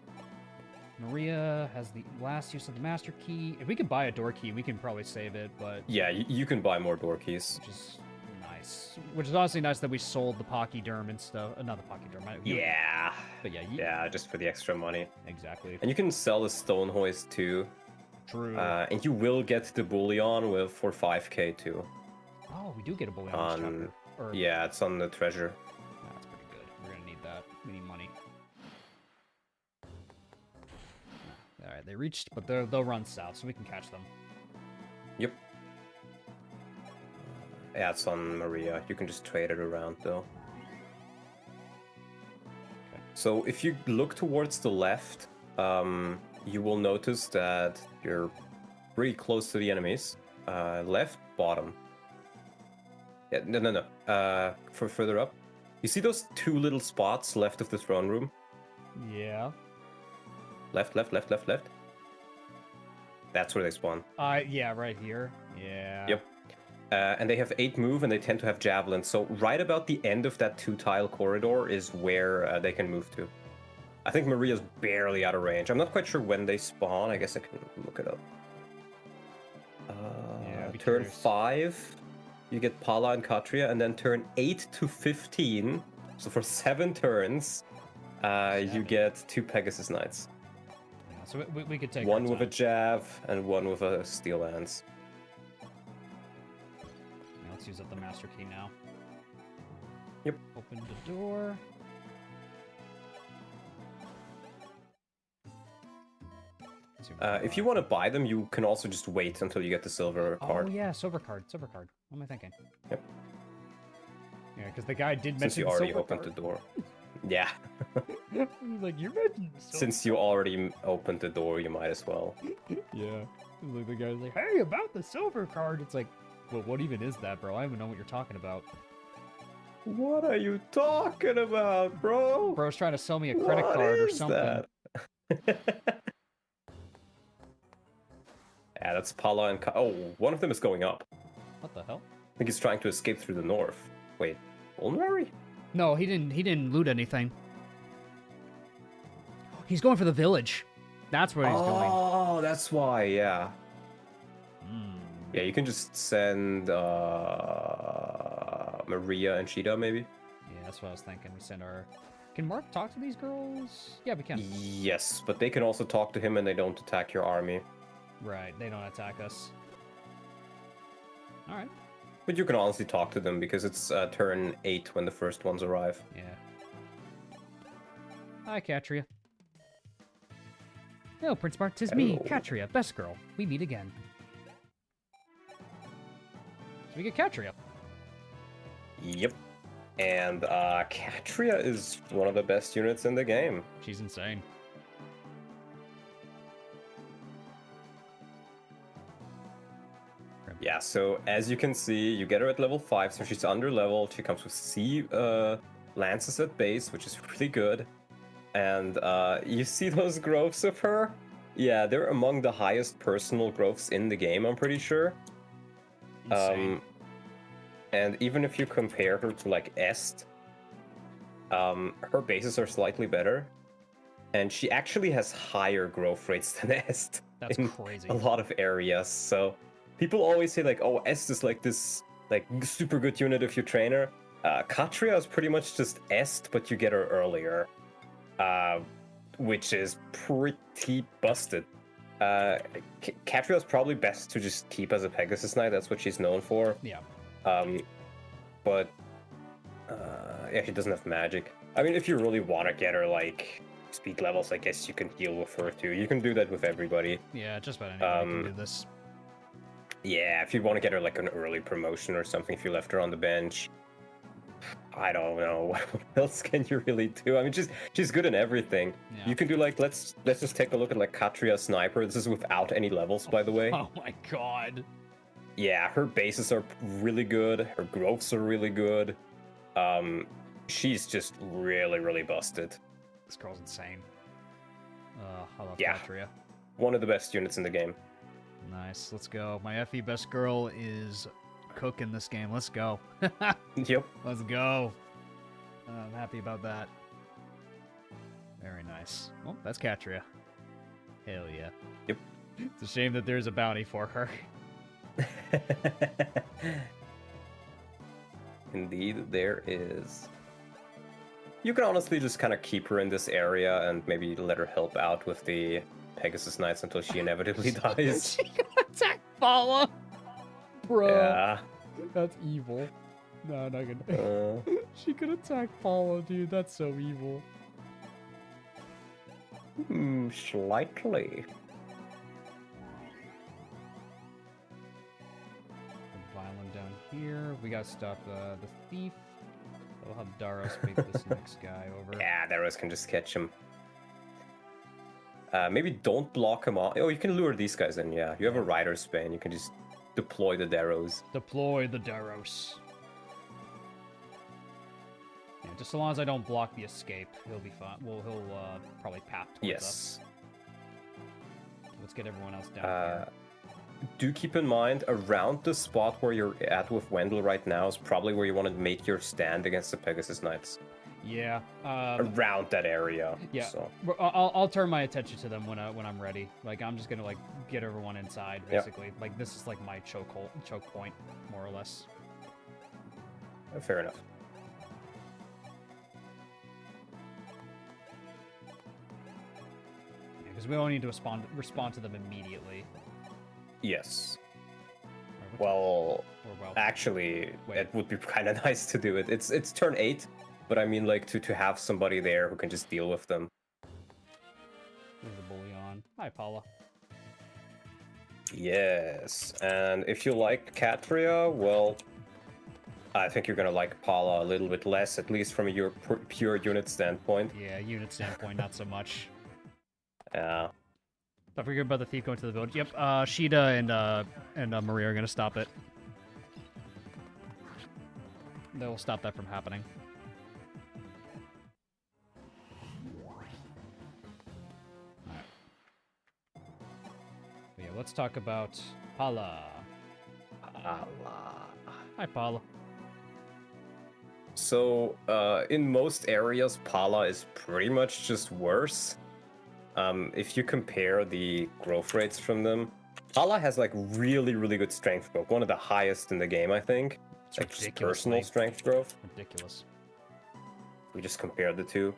Maria has the last use of the master key. If we could buy a door key, we can probably save it, but... Yeah, you can buy more door keys. Which is nice. Which is honestly nice that we sold the Pachyderm and stuff. Not the Pachyderm. Yeah. But yeah. Yeah, just for the extra money. Exactly. And you can sell the stone hoist too. True. And you will get the bullion for 5k too. Oh, we do get a bullion on this chapter. Yeah, it's on the treasure. That's pretty good. We're gonna need that. We need money. Alright, they reached, but they'll run south, so we can catch them. Yep. Yeah, it's on Maria. You can just trade it around though. Okay. So if you look towards the left, you will notice that you're pretty close to the enemies. Left, bottom. Yeah, no. For further up. You see those 2 little spots left of the throne room? Yeah. Left. That's where they spawn. Yeah, right here. Yeah. Yep. And they have 8 move, and they tend to have javelins. So right about the end of that 2-tile corridor is where they can move to. I think Maria's barely out of range. I'm not quite sure when they spawn. I guess I can look it up. Turn 5, you get Pala and Katria, and then turn 8 to 15. So for 7 turns, you get 2 Pegasus Knights. Yeah, so we could take one our with a time. jab and one with a steel lance. Now let's use up the master key now. Yep. Open the door. If you want to buy them, you can also just wait until you get the silver card. Oh yeah, silver card. What am I thinking? Yep. Yeah, because the guy did mention Since you already silver opened card. the door. Yeah. He's like, you mentioned silver Since you already opened the door, you might as well. Yeah. Like the guy's like, hey, about the silver card. It's like, well, what even is that, bro? I don't even know what you're talking about. What are you talking about, bro? Bro's trying to sell me a credit card or something. That? Yeah, that's Pala and oh, one of them is going up. What the hell? I think he's trying to escape through the north. Wait, Ulnari? No, he didn't loot anything. He's going for the village. That's where he's going. Oh, that's why, yeah. Mm. Yeah, you can just send Maria and Sheeta, maybe? Yeah, that's what I was thinking. We send our... Can Mark talk to these girls? Yeah, we can. Yes, but they can also talk to him and they don't attack your army. Right, they don't attack us. Alright. But you can honestly talk to them because it's turn 8 when the first ones arrive. Yeah. Hi, Katria. No, Prince Mark, 'tis me, Hello. Katria, best girl. We meet again. So we get Katria. Yep. And Katria is one of the best units in the game. She's insane. Yeah, so as you can see, you get her at level 5, so she's under leveled. She comes with C lances at base, which is really good. And you see those growths of her? Yeah, they're among the highest personal growths in the game, I'm pretty sure. Insane. And even if you compare her to like Est, her bases are slightly better. And she actually has higher growth rates than Est. That's in crazy. a lot of areas, so... People always say like, oh, Est is like this like super good unit if you train her. Katria is pretty much just Est, but you get her earlier. Which is pretty busted. Katria is probably best to just keep as a Pegasus Knight, that's what she's known for. Yeah. But yeah, she doesn't have magic. I mean, if you really want to get her like speed levels, I guess you can heal with her too. You can do that with everybody. Yeah, just about anybody can do this. Yeah, if you want to get her like an early promotion or something, if you left her on the bench, I don't know what else can you really do. I mean, she's good in everything. Yeah. You can do like let's just take a look at like Katria Sniper. This is without any levels, by the way. Oh my god. Yeah, her bases are really good. Her growths are really good. She's just really busted. This girl's insane. I love Yeah. Katria. One of the best units in the game. Nice, let's go. My FE best girl is cooking this game. Let's go. Yep. Let's go. I'm happy about that. Very nice. Well, that's Katria. Hell yeah. Yep. It's a shame that there's a bounty for her. Indeed, there is. You can honestly just kind of keep her in this area and maybe let her help out with the Pegasus Knights until she inevitably dies. She can attack Paula! Bro. Yeah. That's evil. No, not gonna. She could attack Paula, dude. That's so evil. Slightly. Violin down here. We gotta stop the thief. We'll have Daros make this next guy over. Yeah, Daros can just catch him. Maybe don't block him off. Oh, you can lure these guys in, yeah. You have a Rider's Bane. You can just deploy the Daros. Deploy the Daros. Yeah, just so long as I don't block the escape, he'll be fine. Well, he'll probably path towards us. Yes. Let's get everyone else down here. Do keep in mind, around the spot where you're at with Wendell right now is probably where you want to make your stand against the Pegasus Knights. Yeah. Around that area. Yeah. So. I'll turn my attention to them when I'm ready. Like I'm just gonna like get everyone inside basically. Like this is like my choke point, more or less. Fair enough. Because we all need to respond to them immediately. Yes. Or Actually, Wait. it would be kind of nice to do it. It's turn 8, but I mean like to have somebody there who can just deal with them. There's a bully on. Hi, Paula. Yes, and if you like Katria, well, I think you're gonna like Paula a little bit less, at least from your pure unit standpoint. Yeah, unit standpoint, not so much. Yeah. I forget about the thief going to the village. Yep, Sheeta and Maria are gonna stop it. They will stop that from happening. Alright. Yeah, let's talk about Paula. Hi, Paula. So, in most areas, Pala is pretty much just worse. If you compare the growth rates from them, Pala has like really, really good strength growth. One of the highest in the game, I think. It's Like just ridiculously personal strength growth. ridiculous. We just compared the two.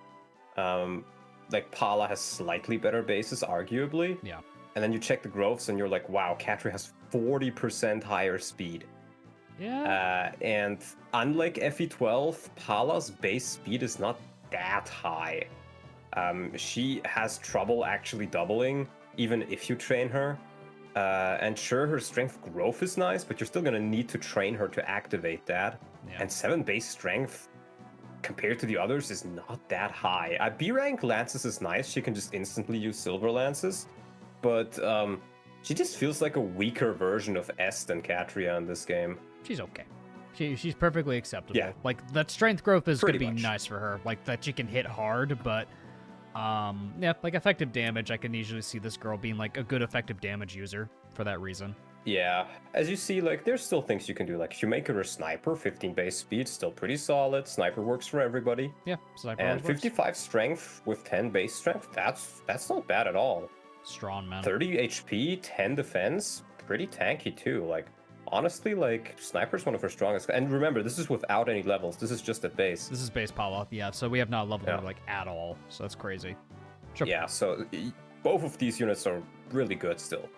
Like Pala has slightly better bases, arguably. Yeah. And then you check the growths and you're like, wow, Katri has 40% higher speed. Yeah. And unlike FE12, Pala's base speed is not that high. She has trouble actually doubling, even if you train her. And sure, her strength growth is nice, but you're still gonna need to train her to activate that. Yeah. And 7 base strength, compared to the others, is not that high. B rank lances is nice, she can just instantly use silver lances. But she just feels like a weaker version of S than Katria in this game. She's okay. She's perfectly acceptable. Yeah. Like, that strength growth is going to Pretty be much. nice for her. Like, that she can hit hard, but... yeah, like, effective damage, I can easily see this girl being, like, a good effective damage user for that reason. Yeah, as you see, like, there's still things you can do. Like, if you make her a sniper, 15 base speed, still pretty solid. Sniper works for everybody. Yeah, sniper And always works. 55 strength with 10 base strength, that's not bad at all. Strong, man. 30 HP, 10 defense, pretty tanky too. Like, honestly, like, sniper's one of her strongest. And remember, this is without any levels. This is just at base. This is base Paula, yeah, so we have not leveled her, Yeah. like, at all. So that's crazy. Sure. Yeah, so both of these units are really good still.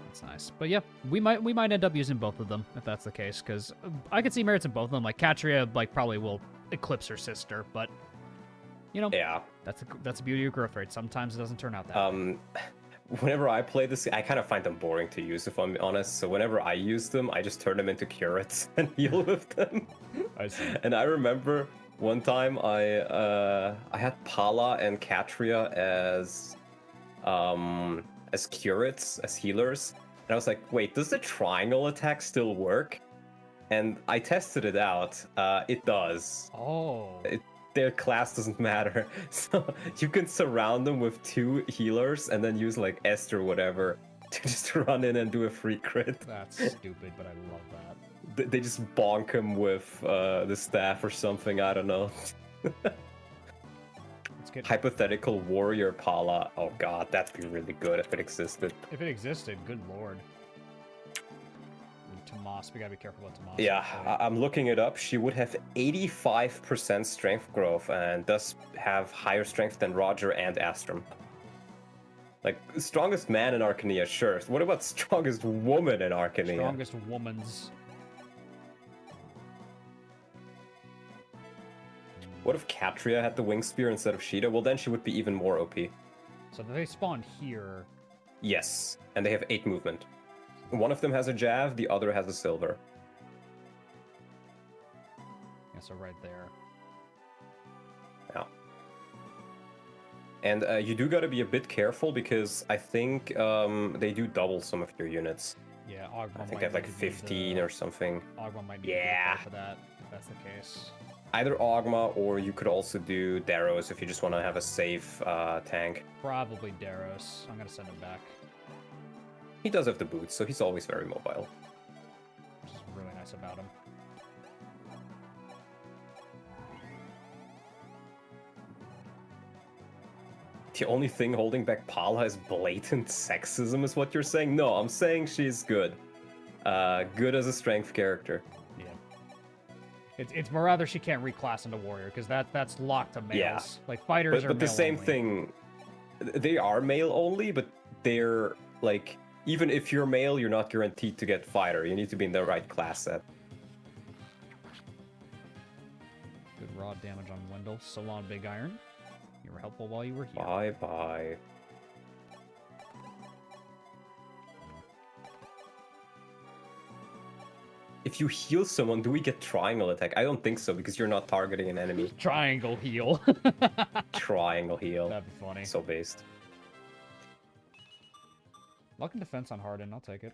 That's nice. But yeah, we might end up using both of them if that's the case, because I could see merits in both of them. Like, Katria, like, probably will eclipse her sister, but, you know, Yeah. that's the beauty of growth rate. Sometimes it doesn't turn out that way. Whenever I play this, I kind of find them boring to use, if I'm honest. So whenever I use them, I just turn them into curates and heal with them. I see. And I remember one time I had Pala and Katria as curates, as healers. And I was like, wait, does the triangle attack still work? And I tested it out. It does. Oh. Their class doesn't matter. So you can surround them with 2 healers and then use like Est or whatever to just run in and do a free crit. That's stupid, but I love that. They just bonk him with the staff or something, I don't know. Let's get... Hypothetical warrior Pala. Oh god, that'd be really good if it existed. If it existed, good lord. Tomas, we gotta be careful about Tomas. Yeah, I'm looking it up. She would have 85% strength growth and thus have higher strength than Roger and Astram. Like, strongest man in Arcania, sure. What about strongest woman in Arcania? Strongest woman's. What if Katria had the wing spear instead of Sheeta? Well, then she would be even more OP. So they spawn here. Yes, and they have 8 movement. One of them has a jav, the other has a silver. Yeah, so right there. Yeah. And you do gotta be a bit careful because I think they do double some of your units. Yeah, Ogma I think might they have like need to be 15 or something. Ogma might need Yeah. to be the player for that, if that's the case. Either Ogma or you could also do Daros if you just want to have a safe tank. Probably Daros. I'm gonna send him back, He does have the boots, so he's always very mobile. which is really nice about him. The only thing holding back Pala is blatant sexism, is what you're saying? No, I'm saying she's good. Good as a strength character. Yeah. It's more rather she can't reclass into warrior, because that's locked to males. Yeah. Like, fighters are But the male same only. thing, they are male only, but they're like, even if you're male, you're not guaranteed to get fighter. You need to be in the right class set. Good raw damage on Wendell. Salon Big Iron. You were helpful while you were here. Bye-bye. If you heal someone, do we get triangle attack? I don't think so, because you're not targeting an enemy. Triangle heal. Triangle heal. That'd be funny. So based. Luck and defense on Harden, I'll take it.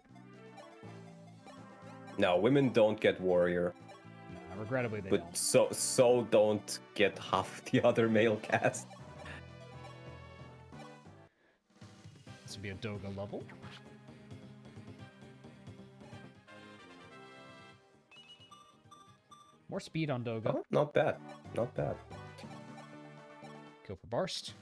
No, women don't get warrior. Nah, regrettably, they But don't. so don't get half the other male cast. This would be a Doga level. More speed on Doga. Oh, not bad. Not bad. Kill for Barst.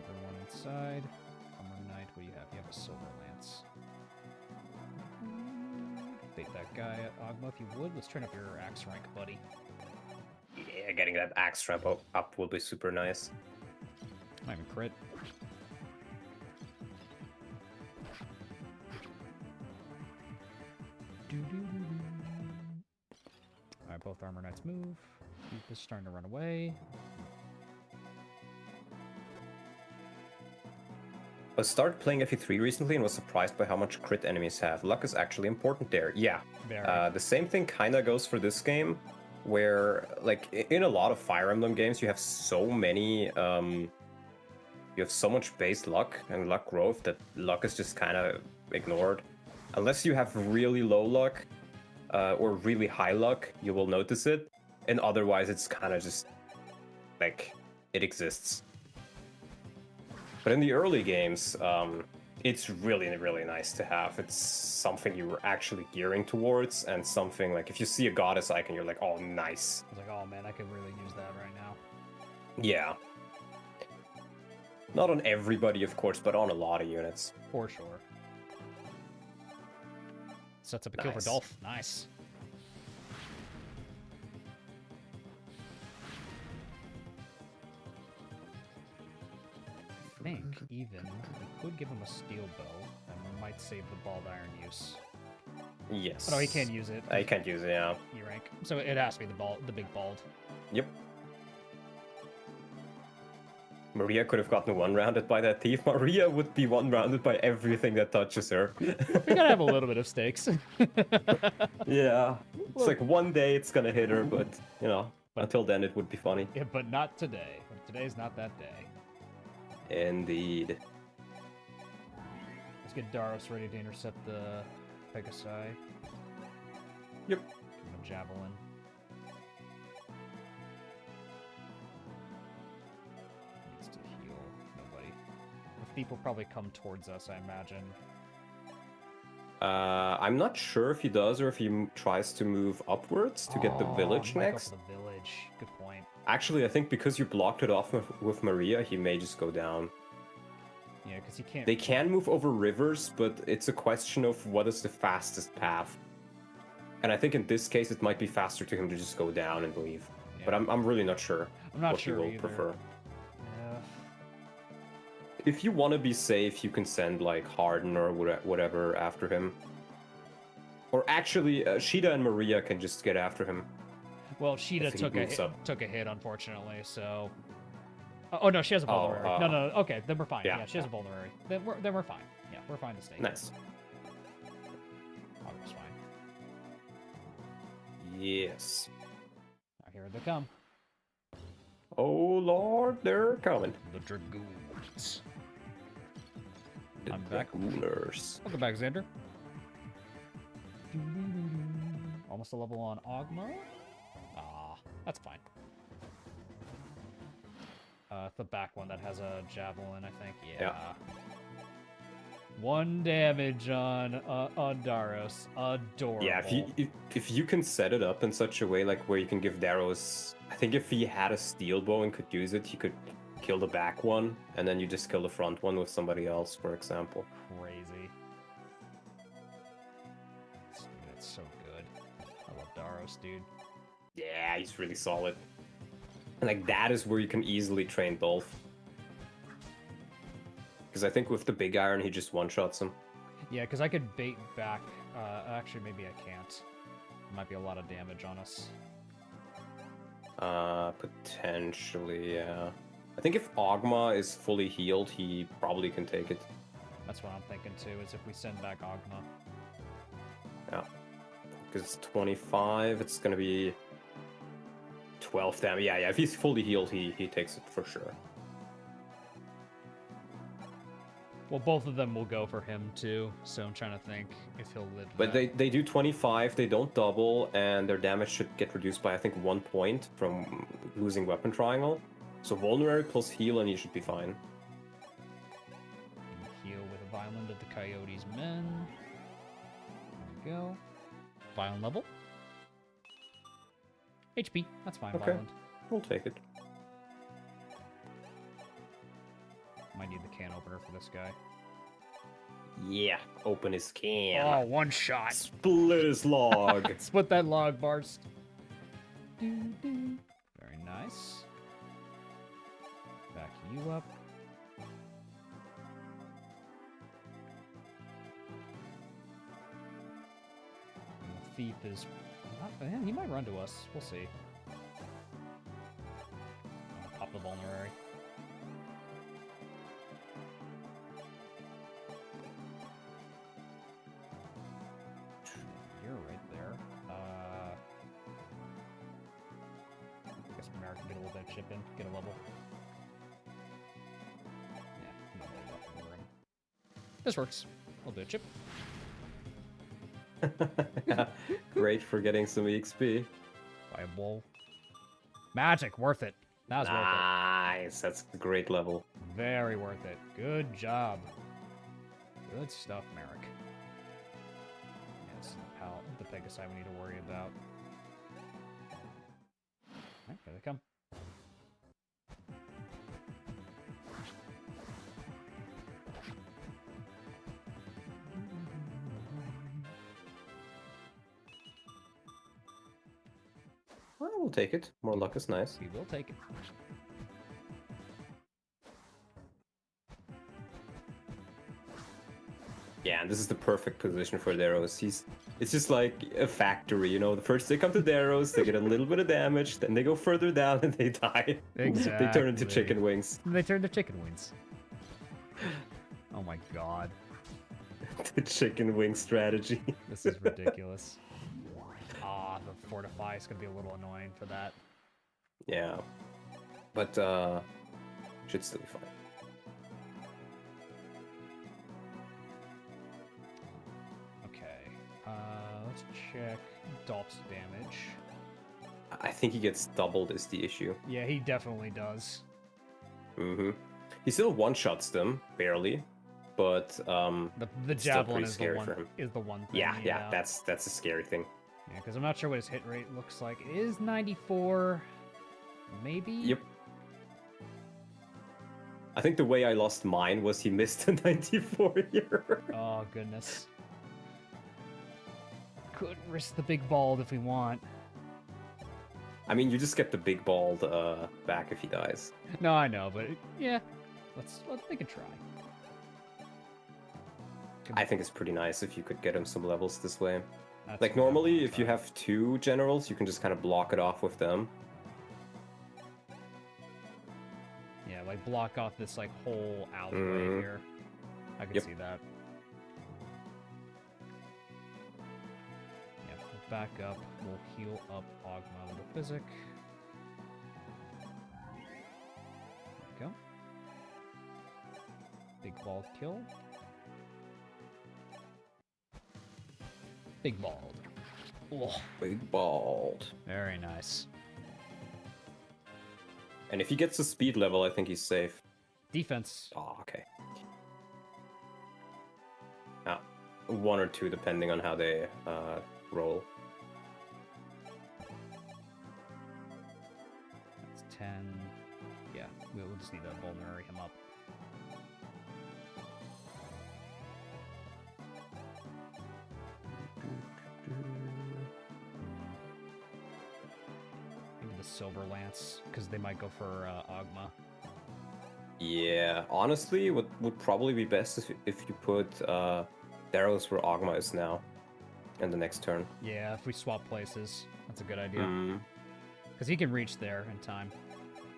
Everyone inside. Armor Knight, what do you have? You have a Silver Lance. Bait that guy at Ogma if you would. Let's turn up your axe rank, buddy. Yeah, getting that axe ramp up will be super nice. Not even crit. Alright, both Armor Knights move. Thief is starting to run away. I started playing FE3 recently and was surprised by how much crit enemies have. Luck is actually important there. Yeah. The same thing kind of goes for this game, where, like, in a lot of Fire Emblem games, you have so many, you have so much base luck and luck growth that luck is just kind of ignored. Unless you have really low luck, or really high luck, you will notice it. And otherwise, it's kind of just, like, it exists. But in the early games, it's really, really nice to have. It's something you were actually gearing towards, and something like if you see a goddess icon, you're like, oh, nice. I was like, oh man, I could really use that right now. Yeah. Not on everybody, of course, but on a lot of units. For sure. Sets up a kill for Nice. Dolph. Nice. I think even we could give him a steel bow and might save the bald iron use. Yes. Oh no, he can't use it. I can't use it, yeah. E rank. So it has to be the big bald. Yep. Maria could have gotten one-rounded by that thief. Maria would be one-rounded by everything that touches her. We gotta have a little bit of stakes. Yeah. It's like one day it's gonna hit her, but, you know, until then it would be funny. Yeah, but not today. Today's not that day. Indeed. Let's get Daros ready to intercept the Pegasi. Yep. Give him a javelin. Needs to heal. Nobody. The thief will probably come towards us, I imagine. I'm not sure if he does or if he tries to move upwards to get the village he might go next. for the village. Good point. Actually, I think because you blocked it off with Maria, he may just go down. Yeah, because he can't. They can move over rivers, but it's a question of what is the fastest path. And I think in this case, it might be faster to him to just go down and leave. Yeah. But I'm really not sure. I'm not what sure he will either. prefer. Yeah. If you want to be safe, you can send like Harden or whatever after him. Or actually, Sheeta and Maria can just get after him. Well, Sheeta If he took moves up. a hit, unfortunately. So. Oh no, she has a vulnerary. No. Okay, then we're fine. Yeah, she has a vulnerary. Then we're fine. Yeah, we're fine to stay. Nice. Auger's fine. Yes. Now here they come. Oh lord, they're coming. The dragoons. The I'm back. Dragooners. Welcome back, Xander. Almost a level on Ogma. Ah, that's fine. The back one that has a javelin, I think. Yeah. 1 damage on Daros. Adorable. Yeah, if you can set it up in such a way like where you can give Daros, I think if he had a steel bow and could use it, he could kill the back one, and then you just kill the front one with somebody else, for example. Crazy. That's so good. I love Daros, dude. Yeah, he's really solid. And like that is where you can easily train Dolph. Because I think with the big iron, he just one-shots him. Yeah, because I could bait back. Actually, maybe I can't. It might be a lot of damage on us. Potentially, yeah. I think if Ogma is fully healed, he probably can take it. That's what I'm thinking too, is if we send back Ogma. Yeah. Because it's 25, it's gonna be 12 damage. Yeah, yeah. If he's fully healed, he takes it for sure. Well, both of them will go for him too, so I'm trying to think if he'll live. But they do 25, they don't double, and their damage should get reduced by, I think, 1 point from losing weapon triangle. So vulnerary plus heal, and you should be fine. Heal with a violent of the Coyote's men. There we go. Violent level. HP, that's fine, Okay. violent. We'll take it. Might need the can opener for this guy. Yeah, open his can. Oh, one shot. Split his log. Split that log, Barst. Very nice. Back you up. And the thief is... he might run to us. We'll see. Pop the vulnerary. You're right there. I guess Merrick can get a little bit of chip in, get a level. Yeah, nobody left in the room. This works. A little bit of chip. Great for getting some EXP. Fireball. Magic, worth it. That was worth Nice, that's a great level. it. Very worth it. Good job. Good stuff, Merrick. Yes, the Pegasi we need to worry about. Alright, here they come. Well, we'll take it. More luck is nice. We will take it. Yeah, and this is the perfect position for the arrows. It's just like a factory, you know. First they come to the arrows, they get a little bit of damage, then they go further down and they die. Exactly. They turn into chicken wings. They turn to chicken wings. Oh my god. The chicken wing strategy. This is ridiculous. Ah, the fortify is gonna be a little annoying for that. Yeah. But should still be fine. Okay. Let's check Dolph's damage. I think he gets doubled is the issue. Yeah, he definitely does. Mm-hmm. He still one-shots them, barely. But The it's still javelin pretty is scary the one. for him. Is the one thing. Yeah, that's a scary thing. Yeah, because I'm not sure what his hit rate looks like. It is 94, maybe. Yep. I think the way I lost mine was he missed a 94 here. Oh goodness. Could risk the big bald if we want. I mean, you just get the big bald back if he dies. No, I know, but yeah, let's make a try. I think it's pretty nice if you could get him some levels this way. That's Like what I normally, wanna if you try. have 2 generals, you can just kind of block it off with them. Yeah, like block off this like whole alleyway Mhm. here. I can Yep. see that. Yeah, we'll back up. We'll heal up Ogma with a physic. There we go. Big bald kill. Big bald. Oh, Big bald. very nice. And if he gets a speed level, I think he's safe. Defense. Oh, okay. 1 or 2, depending on how they roll. That's 10. Yeah, we'll just need to vulnerary him up. Maybe the Silver Lance, because they might go for Ogma. Yeah, honestly, what would probably be best if you put Darrow's where Ogma is now, in the next turn. Yeah, if we swap places, that's a good idea. Mm, Because he can reach there in time.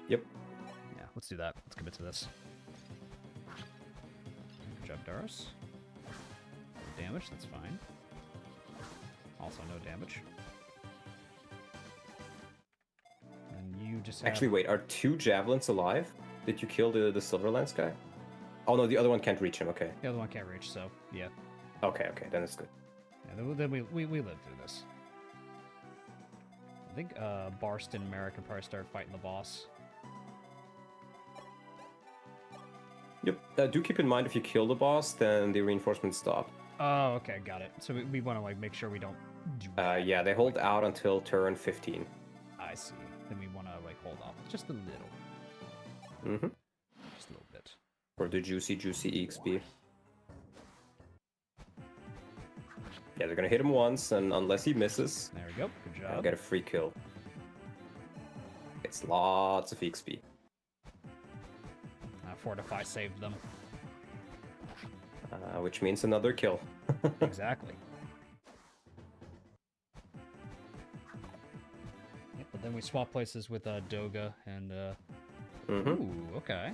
yep. Yeah, let's do that. Let's commit to this. Good job, Doris. No damage, that's fine. Also no damage. And just have... Actually, wait, are 2 javelins alive? Did you kill the Silverlands guy? Oh no, the other one can't reach him, okay. The other one can't reach, so, yeah. Okay, then it's good. Yeah, then we lived through this. I think Barst and Mara can probably start fighting the boss. Yep, do keep in mind if you kill the boss, then the reinforcements stop. Oh, okay, got it. So we want to, like, make sure we don't do Yeah, they hold out until turn 15. I see. Then we want to, like, hold off just a little. Mm-hmm. Just a little bit. For the juicy EXP. Yeah, they're gonna hit him once, and unless he misses, There we go. Good job. I'll get a free kill. It's lots of EXP. Fortify saved them. Which means another kill. Exactly. Yep, but then we swap places with Doga and Ooh, okay.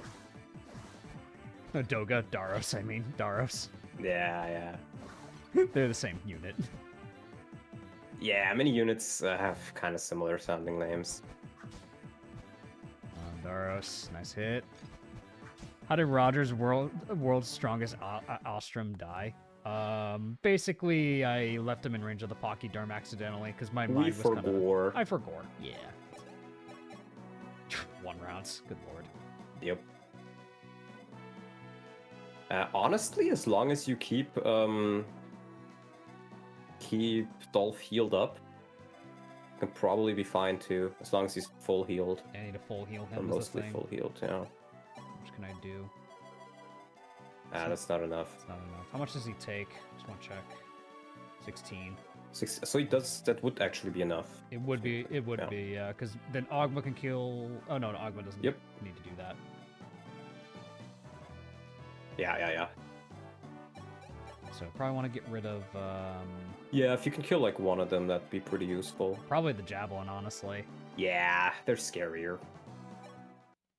No, Doga, Daros, I mean. Daros. Yeah. They're the same unit. Yeah, many units have kind of similar sounding names. Daros, nice hit. How did Roger's world's strongest Astram die? Basically, I left him in range of the Pachyderm accidentally because my mind was kind of... I forgot. Yeah. 1 rounds. Good lord. Yep. Honestly, as long as you keep Dolph healed up, can probably be fine too. As long as he's full healed. I need to full heal him. Or mostly full healed, yeah. What can I do? That's not enough. It's not enough. How much does he take? Just want to check. 16. So he does. That would actually be enough. It would be. It would be. Yeah, because then Ogma can kill. Oh no, Ogma doesn't need to do that. Yeah. So probably want to get rid of. Yeah, if you can kill like one of them, that'd be pretty useful. Probably the Javelin, honestly. Yeah, they're scarier.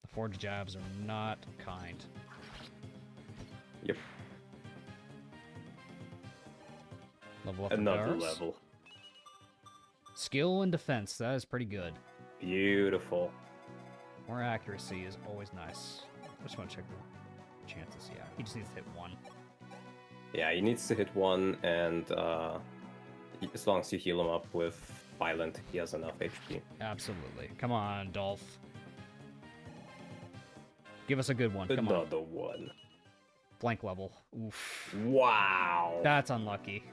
The forged jabs are not kind. Yep. Level up another level. Skill and defense, that is pretty good. Beautiful. More accuracy is always nice. I just want to check the chances. Yeah, he just needs to hit 1. Yeah, he needs to hit 1, and as long as you heal him up with Violent, he has enough HP. Absolutely. Come on, Dolph. Give us a good one. Come on. Another one. Blank level. Oof. Wow. That's unlucky.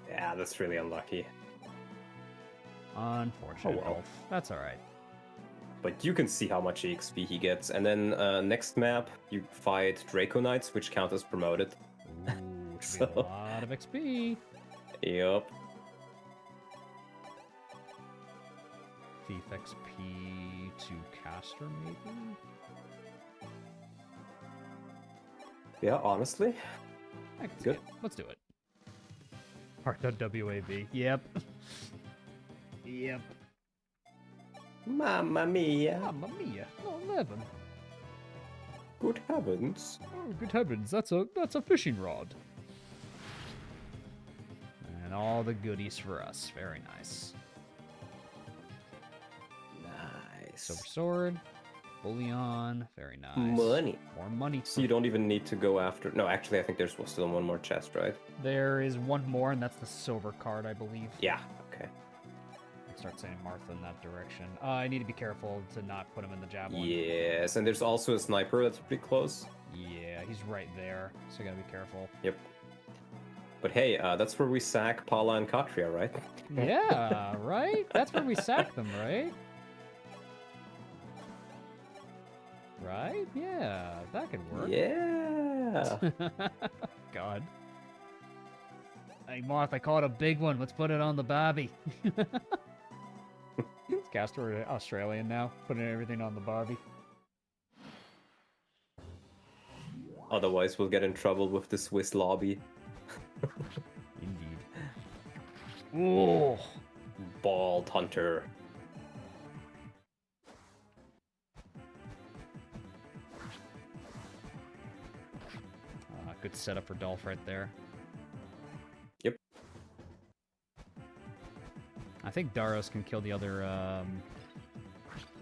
Yeah, that's really unlucky. Unfortunate. Oh, well. Dolph. That's alright. But you can see how much EXP he gets. And then next map, you fight Draco Knights, which count as promoted. Ooh, should be a lot of XP. Yep. Thief XP to caster, maybe? Yeah, honestly. Good. Let's do it. WAV. Yep. Yep. Mamma mia. Mamma mia. Oh, 11. Good heavens. Oh, good heavens. That's a fishing rod. And all the goodies for us. Very nice. Nice. Silver sword. Bullion. Very nice. Money. More money. So you don't even need to go after... No, actually, I think there's still one more chest, right? There is one more, and that's the silver card, I believe. Yeah, okay. I'll start saying Martha in that direction. I need to be careful to not put him in the javelin. Yes, and there's also a sniper that's pretty close. Yeah, he's right there, so you gotta be careful. Yep. But hey, that's where we sack Paula and Katria, right? Yeah, right? That's where we sack them, right? Right? Yeah, that could work. Yeah. God. Hey, Marth, I caught a big one. Let's put it on the Barbie. Is Castor Australian now? Putting everything on the Barbie. Otherwise, we'll get in trouble with the Swiss lobby. Indeed. Oh, Bald Hunter. good setup for Dolph right there. Yep. I think Daros can kill the other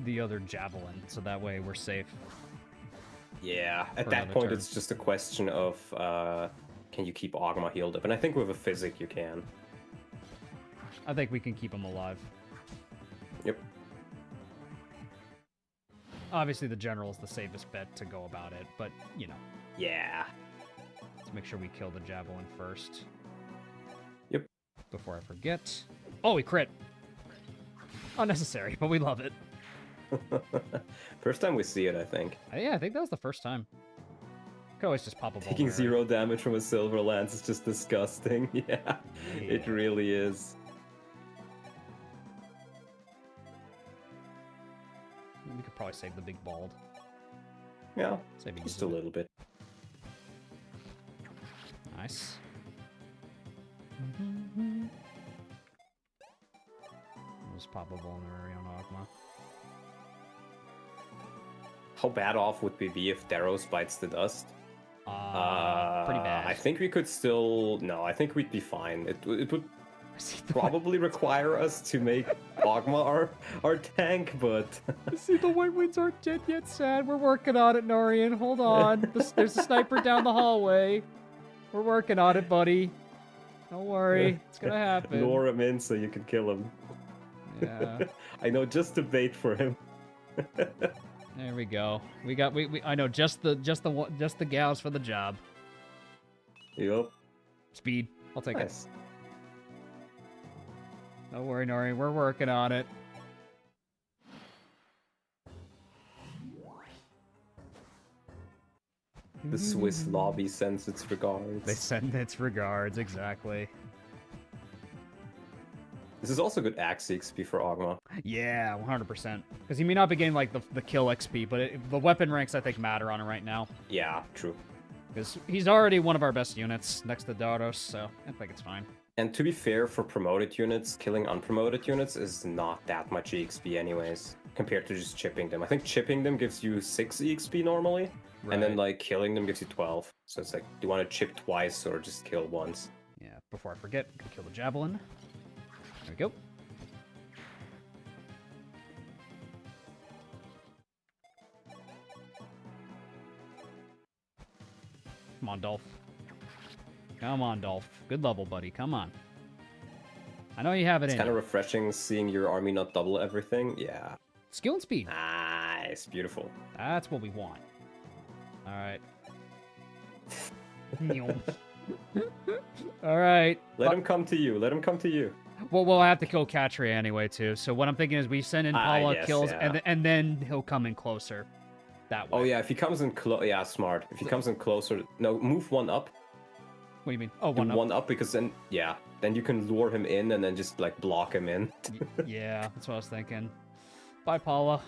the other javelin, so that way we're safe. Yeah, at For that another point, turn. it's just a question of can you keep Ogma healed up? And I think with a physic you can. I think we can keep him alive. Yep. Obviously, the general is the safest bet to go about it, but, you know, Yeah. let's make sure we kill the javelin first. Yep. Before I forget. Oh, we crit! Unnecessary, but we love it. First time we see it, I think. Yeah, I think that was the first time. Could always just pop a Taking vulnerary. 0 damage from a silver lance is just disgusting. Yeah, it Yeah. really is. We could probably save the big bald. Yeah, Save it just a little bit. Nice. Just pop a vulnerary on Ogma. How bad off would we be if Daros bites the dust? Pretty bad. I think we could still... No, I think we'd be fine. It would I see the probably require us to make Ogma our tank, but... I see the White Winds aren't dead yet, sad. We're working on it, Norian. Hold on. There's a sniper down the hallway. We're working on it, buddy. Don't worry. It's gonna happen. Lure him in so you can kill him. Yeah. I know, just a bait for him. There we go. We I know just the gals for the job. Yup. Speed. I'll take it. Nice. Don't worry, Norian. We're working on it. The Swiss lobby sends its regards. They send its regards, exactly. This is also good axe XP for Ogma. Yeah, 100%. Because he may not be getting, like, the kill XP, but the weapon ranks, I think, matter on it right now. Yeah, true. Because he's already one of our best units next to Daros, so I think it's fine. And to be fair, for promoted units, killing unpromoted units is not that much EXP anyways, compared to just chipping them. I think chipping them gives you 6 EXP normally, and then, like, killing them gives you 12. So it's like, do you want to chip twice or just kill once? Yeah, before I forget, gonna kill the Javelin. There we go. Come on, Dolph. Come on, Dolph. Good level, buddy. Come on. I know you have it It's in kind you. of refreshing seeing your army not double everything. Yeah. Skill and speed. Nice. Beautiful. That's what we want. All right. All right. Let him come to you. Let him come to you. Well, I have to kill Katria anyway, too. So what I'm thinking is we send in Paula, yes, kills, yeah. and then he'll come in closer. That way. Oh, yeah. If he comes in close... Yeah, smart. If he comes in closer... No, move one up. What do you mean? Oh, Do one up. one up because then... Yeah. Then you can lure him in and then just, like, block him in. Yeah, that's what I was thinking. Bye, Paula.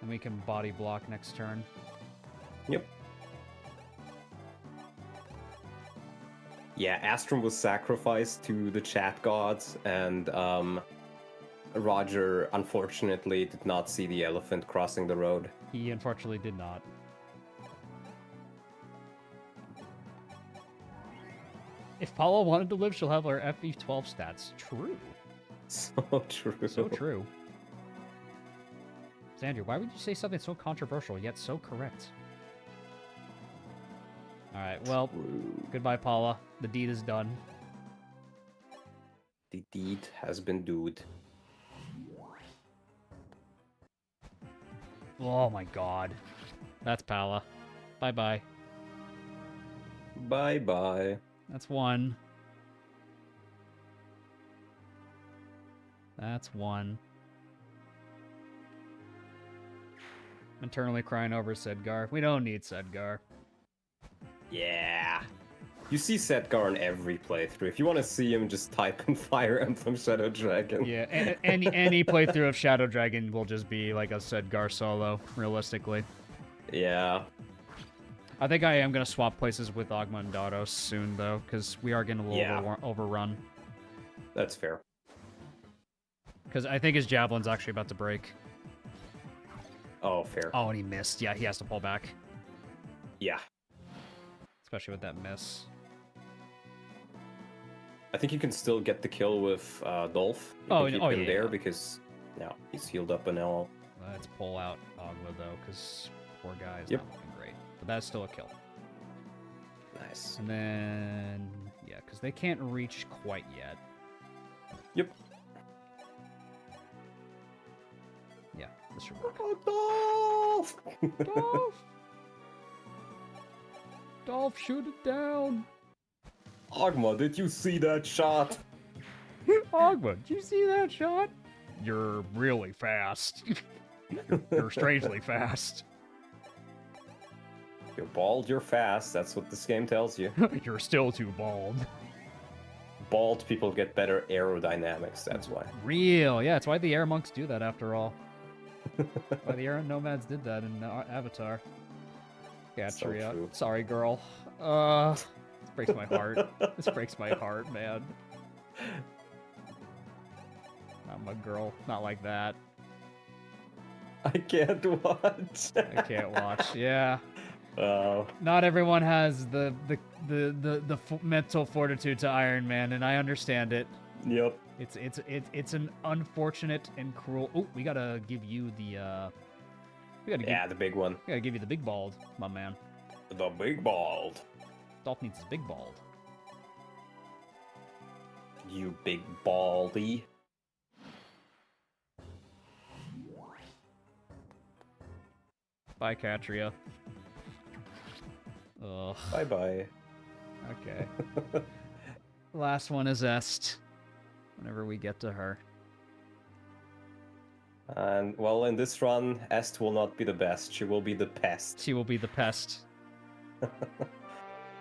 And we can body block next turn. Yep. Yeah, Astram was sacrificed to the chat gods, and Roger unfortunately did not see the elephant crossing the road. He unfortunately did not. If Paula wanted to live, she'll have her FE12 stats. True. So true. So true. Xander, why would you say something so controversial yet so correct? Alright, well, goodbye, Paula. The deed is done. The deed has been doed. Oh my god. That's Paula. Bye-bye. Bye-bye. That's one. That's one. I'm internally crying over Sedgar. We don't need Sedgar. Yeah. You see Setgar in every playthrough. If you want to see him, just type in Fire Emblem Shadow Dragon. Yeah, any playthrough of Shadow Dragon will just be like a Sedgar solo, realistically. Yeah. I think I am going to swap places with Ogma and Dados soon, though, because we are getting a little Yeah. overrun. That's fair. Because I think his Javelin's actually about to break. Oh, fair. Oh, and he missed. Yeah, he has to pull back. Yeah. Especially with that miss. I think you can still get the kill with Dolph. You Oh, can keep oh, him yeah, there yeah. because now he's healed up and all. Let's pull out Ogla, though, because poor guy is Yep. not looking great. But that's still a kill. Nice. And then, yeah, because they can't reach quite yet. Yep. Yeah, this should work. Oh, Dolph! Dolph! Dolph, shoot it down! Ogma, did you see that shot? Ogma, did you see that shot? You're really fast. You're strangely fast. You're bald, you're fast. That's what this game tells you. You're still too bald. Bald people get better aerodynamics, that's why. Real, yeah, it's why the air monks do that after all. Why the air nomads did that in Avatar. Yeah, So Tria. true. Sorry, girl. This breaks my heart. This breaks my heart, man. Not my girl. Not like that. I can't watch. I can't watch. Yeah. Oh, Not everyone has the mental fortitude to Iron Man, and I understand it. yep. It's an unfortunate and cruel. Oh, we gotta give you the Yeah, the big one. we gotta give you the big bald, my man. The big bald. Dolph needs his big bald. You big baldy. Bye, Katria. Ugh. Bye bye. Okay. Last one is Est. Whenever we get to her. And well, in this run, Est will not be the best. She will be the pest. She will be the pest.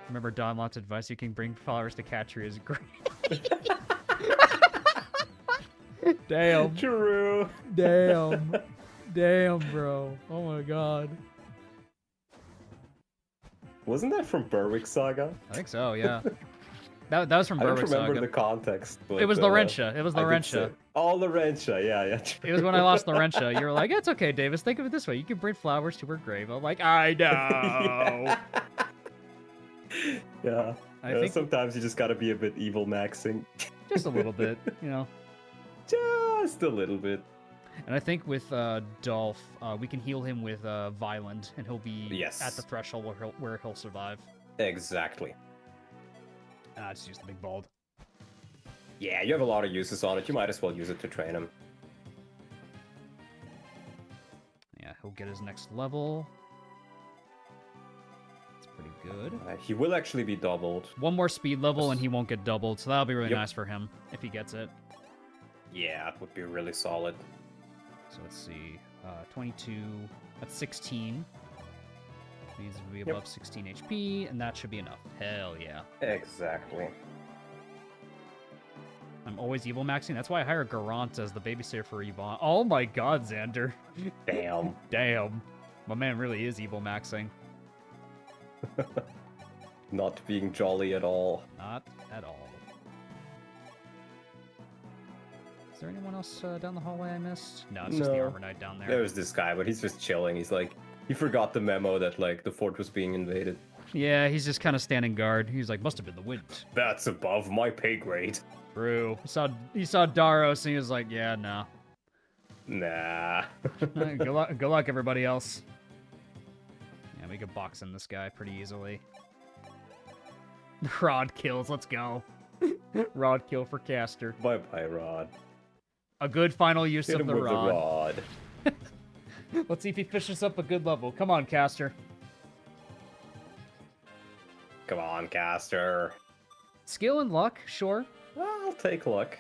Remember Don Lott's advice, you can bring flowers to Katria is great. Damn. True. Damn. Damn, bro. Oh my god. Wasn't that from Berwick Saga? I think so, yeah. That was from I don't Berwick remember Saga. the context. But, It was Laurentia. It was I did Laurentia. say- Oh, Laurentia. Yeah, yeah. It was when I lost Laurentia. You were like, it's okay, Davis. Think of it this way. You can bring flowers to her grave. I'm like, I know. Yeah. I Yeah, think sometimes you just gotta be a bit evil maxing. just a little bit, you know. Just a little bit. And I think with Dolph, we can heal him with Violent, and he'll be Yes. at the threshold where he'll survive. Exactly. Just use the big bald. Yeah, you have a lot of uses on it. You might as well use it to train him. Yeah, he'll get his next level. That's pretty good. He will actually be doubled. One more speed level and he won't get doubled, so that'll be really Yep. nice for him if he gets it. Yeah, it would be really solid. So let's see. 22, that's 16. Needs to be Yep. above 16 HP, and that should be enough. Hell yeah. Exactly. I'm always evil maxing. That's why I hire Garant as the babysitter for Yvonne. Oh my god, Xander. Damn. Damn. My man really is evil maxing. Not being jolly at all. Not at all. Is there anyone else down the hallway I missed? No, it's just the No. Armor Knight down there. There's this guy, but he's just chilling. He's like, he forgot the memo that like the fort was being invaded. Yeah, he's just kind of standing guard. He's like, must have been the wind. That's above my pay grade. True. He saw Daros and he was like, yeah, no. Nah. Good luck, everybody else. Yeah, we could box in this guy pretty easily. Rod kills, let's go. Rod kill for caster. Bye bye, Rod. A good final use Hit of him the with rod. the rod. Let's see if he fishes up a good level. Come on, caster. Come on, caster. Skill and luck, sure. Well, I'll take luck.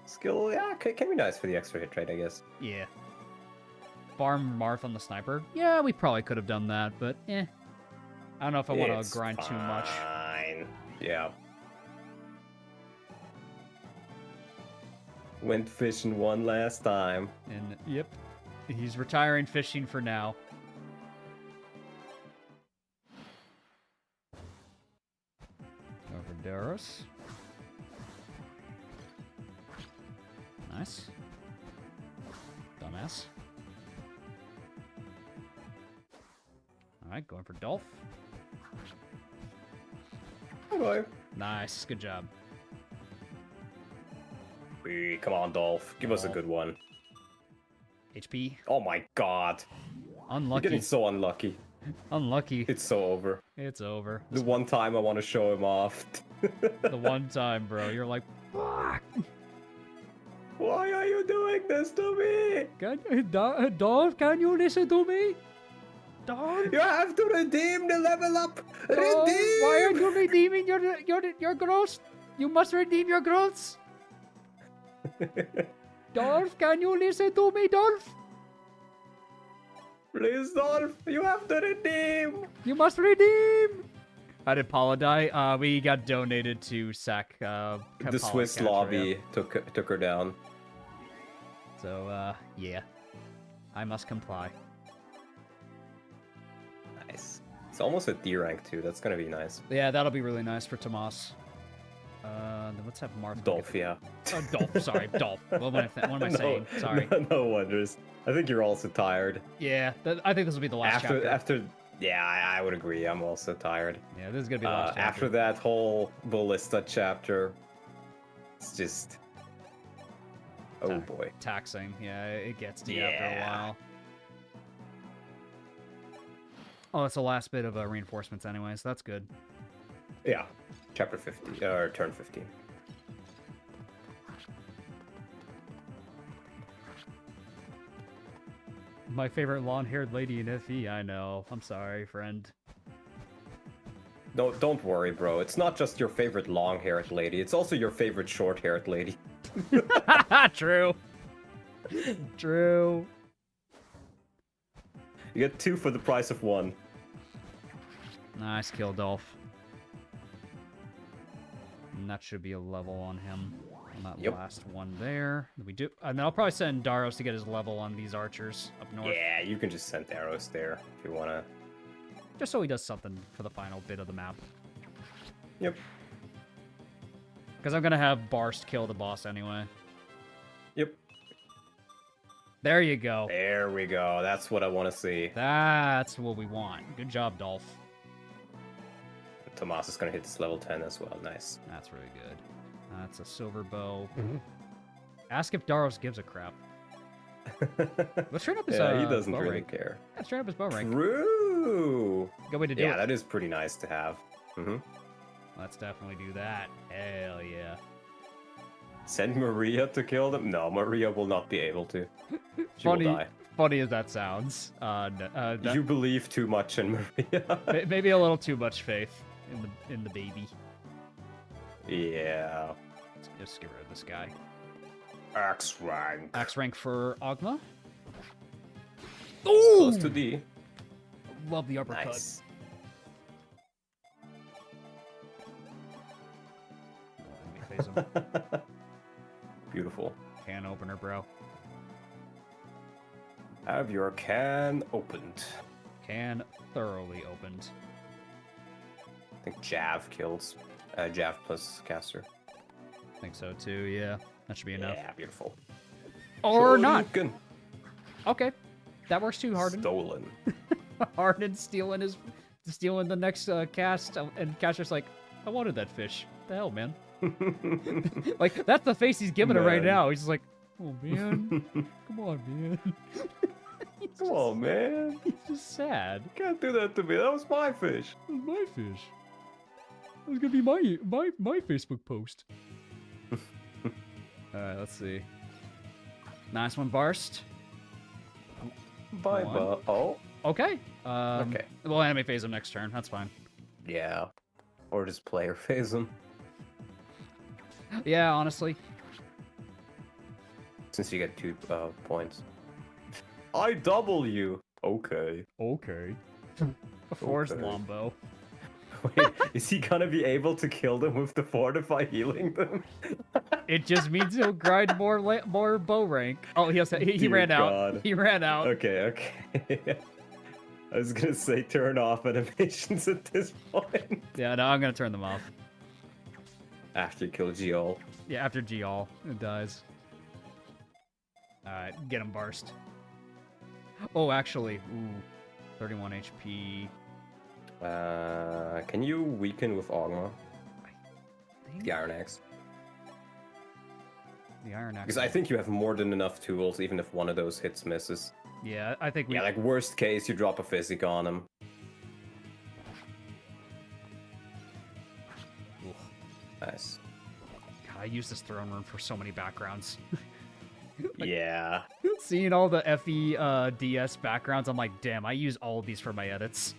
Skill, yeah, can be nice for the extra hit rate, I guess. Yeah. Farm Marth on the sniper. Yeah, we probably could have done that, but eh. I don't know if I want It's to grind too much. Fine. Yeah. Went fishing one last time. And yep, he's retiring fishing for now. Over Daros. Nice. Dumbass. Alright, going for Dolph. Bye bye. Nice, good job. Come on, Dolph. Give us a good one. HP. Oh my god. You're Unlucky. getting so unlucky. Unlucky. It's so over. It's over. The one time I want to show him off. The one time, bro. You're like, fuck. Why are you doing this to me? Dolph, can you listen to me? Dolph? You have to redeem the level up. Dolph, Redeem. why are you redeeming your growths? You must redeem your growths. Dolph, can you listen to me, Dolph? Please, Dolph, you have to redeem. You must redeem. How did Paula die? We got donated to Sac. The Paula Swiss Catcher, lobby yeah. took her down. So, yeah. I must comply. Nice. It's almost a D rank too. That's gonna be nice. Yeah, that'll be really nice for Tomas. Then let's have Martha. Dolph, yeah. Dolph, sorry, Dolph. What am I saying? Sorry. No wonders. I think you're also tired. Yeah, I think this will be the last chapter. Yeah, I would agree. I'm also tired. Yeah, this is gonna be the last chapter. After that whole ballista chapter, it's just... Oh boy. Taxing. Yeah, it gets to you after a while. Oh, it's the last bit of reinforcements anyways. That's good. Yeah. Chapter 50, or turn 15. My favorite long-haired lady in FE, I know. I'm sorry, friend. No, don't worry, bro. It's not just your favorite long-haired lady. It's also your favorite short-haired lady. True. True. You get 2 for the price of 1. Nice kill, Dolph. And that should be a level on him. On that last one there. We do, and then I'll probably send Daros to get his level on these archers up north. Yeah, you can just send arrows there if you wanna. Just so he does something for the final bit of the map. Yep. Because I'm gonna have Barst kill the boss anyway. Yep. There you go. There we go. That's what I want to see. That's what we want. Good job, Dolph. Tomas is gonna hit this level 10 as well. Nice. That's really good. That's a silver bow. Ask if Daros gives a crap. Let's train up his he doesn't bow really rank. care. Let's train up his bow rank. True. Good way to do Yeah, it. that is pretty nice to have. Let's definitely do that. Hell yeah. Send Maria to kill them? No, Maria will not be able to. She will die. Funny as that sounds. You believe too much in Maria. Maybe a little too much faith in the baby. Yeah. Let's just get rid of this guy. Axe rank. Axe rank for Ogma. Close to D. Love the uppercut. Nice. Let me face him. Beautiful. Can opener, bro. Have your can opened. Can thoroughly opened. I think Jav kills. Jav plus caster. I think so too, yeah. That should be enough. Yeah, beautiful. Or not. Shoryuken. Okay. That works too, Harden. Stolen. Harden stealing the next cast, and Caster's like, I wanted that fish. What the hell, man? Like, that's the face he's giving it right now. He's just like, oh man. Come on, man. Come on, man. He's just sad. You can't do that to me. That was my fish. That was my fish. That was gonna be my Facebook post. Alright, let's see. Nice one, Barst. Bye, bye. Oh. Okay. Okay. We'll anime phase him next turn. That's fine. Yeah. Or just player phase him. Yeah, honestly. Since you get 2 points. I double you. Okay. Okay. Force Lombo. Wait, is he gonna be able to kill them with the fort by healing them? It just means he'll grind more bow rank. Oh, he ran out. God. He ran out. Okay. I was gonna say turn off animations at this point. Yeah, no, I'm gonna turn them off. After you kill Geol. Yeah, after Geol, it dies. Alright, get him, Barst. Oh, actually, ooh, 31 HP. Can you weaken with Ogma? I think The Iron Axe. The iron axe. Because I think you have more than enough tools, even if one of those hits misses. Yeah, I think we. Yeah, like worst case, you drop a physic on him. Oof. Nice. God, I use this throne room for so many backgrounds. Yeah. Seeing all the FE DS backgrounds, I'm like, damn, I use all of these for my edits.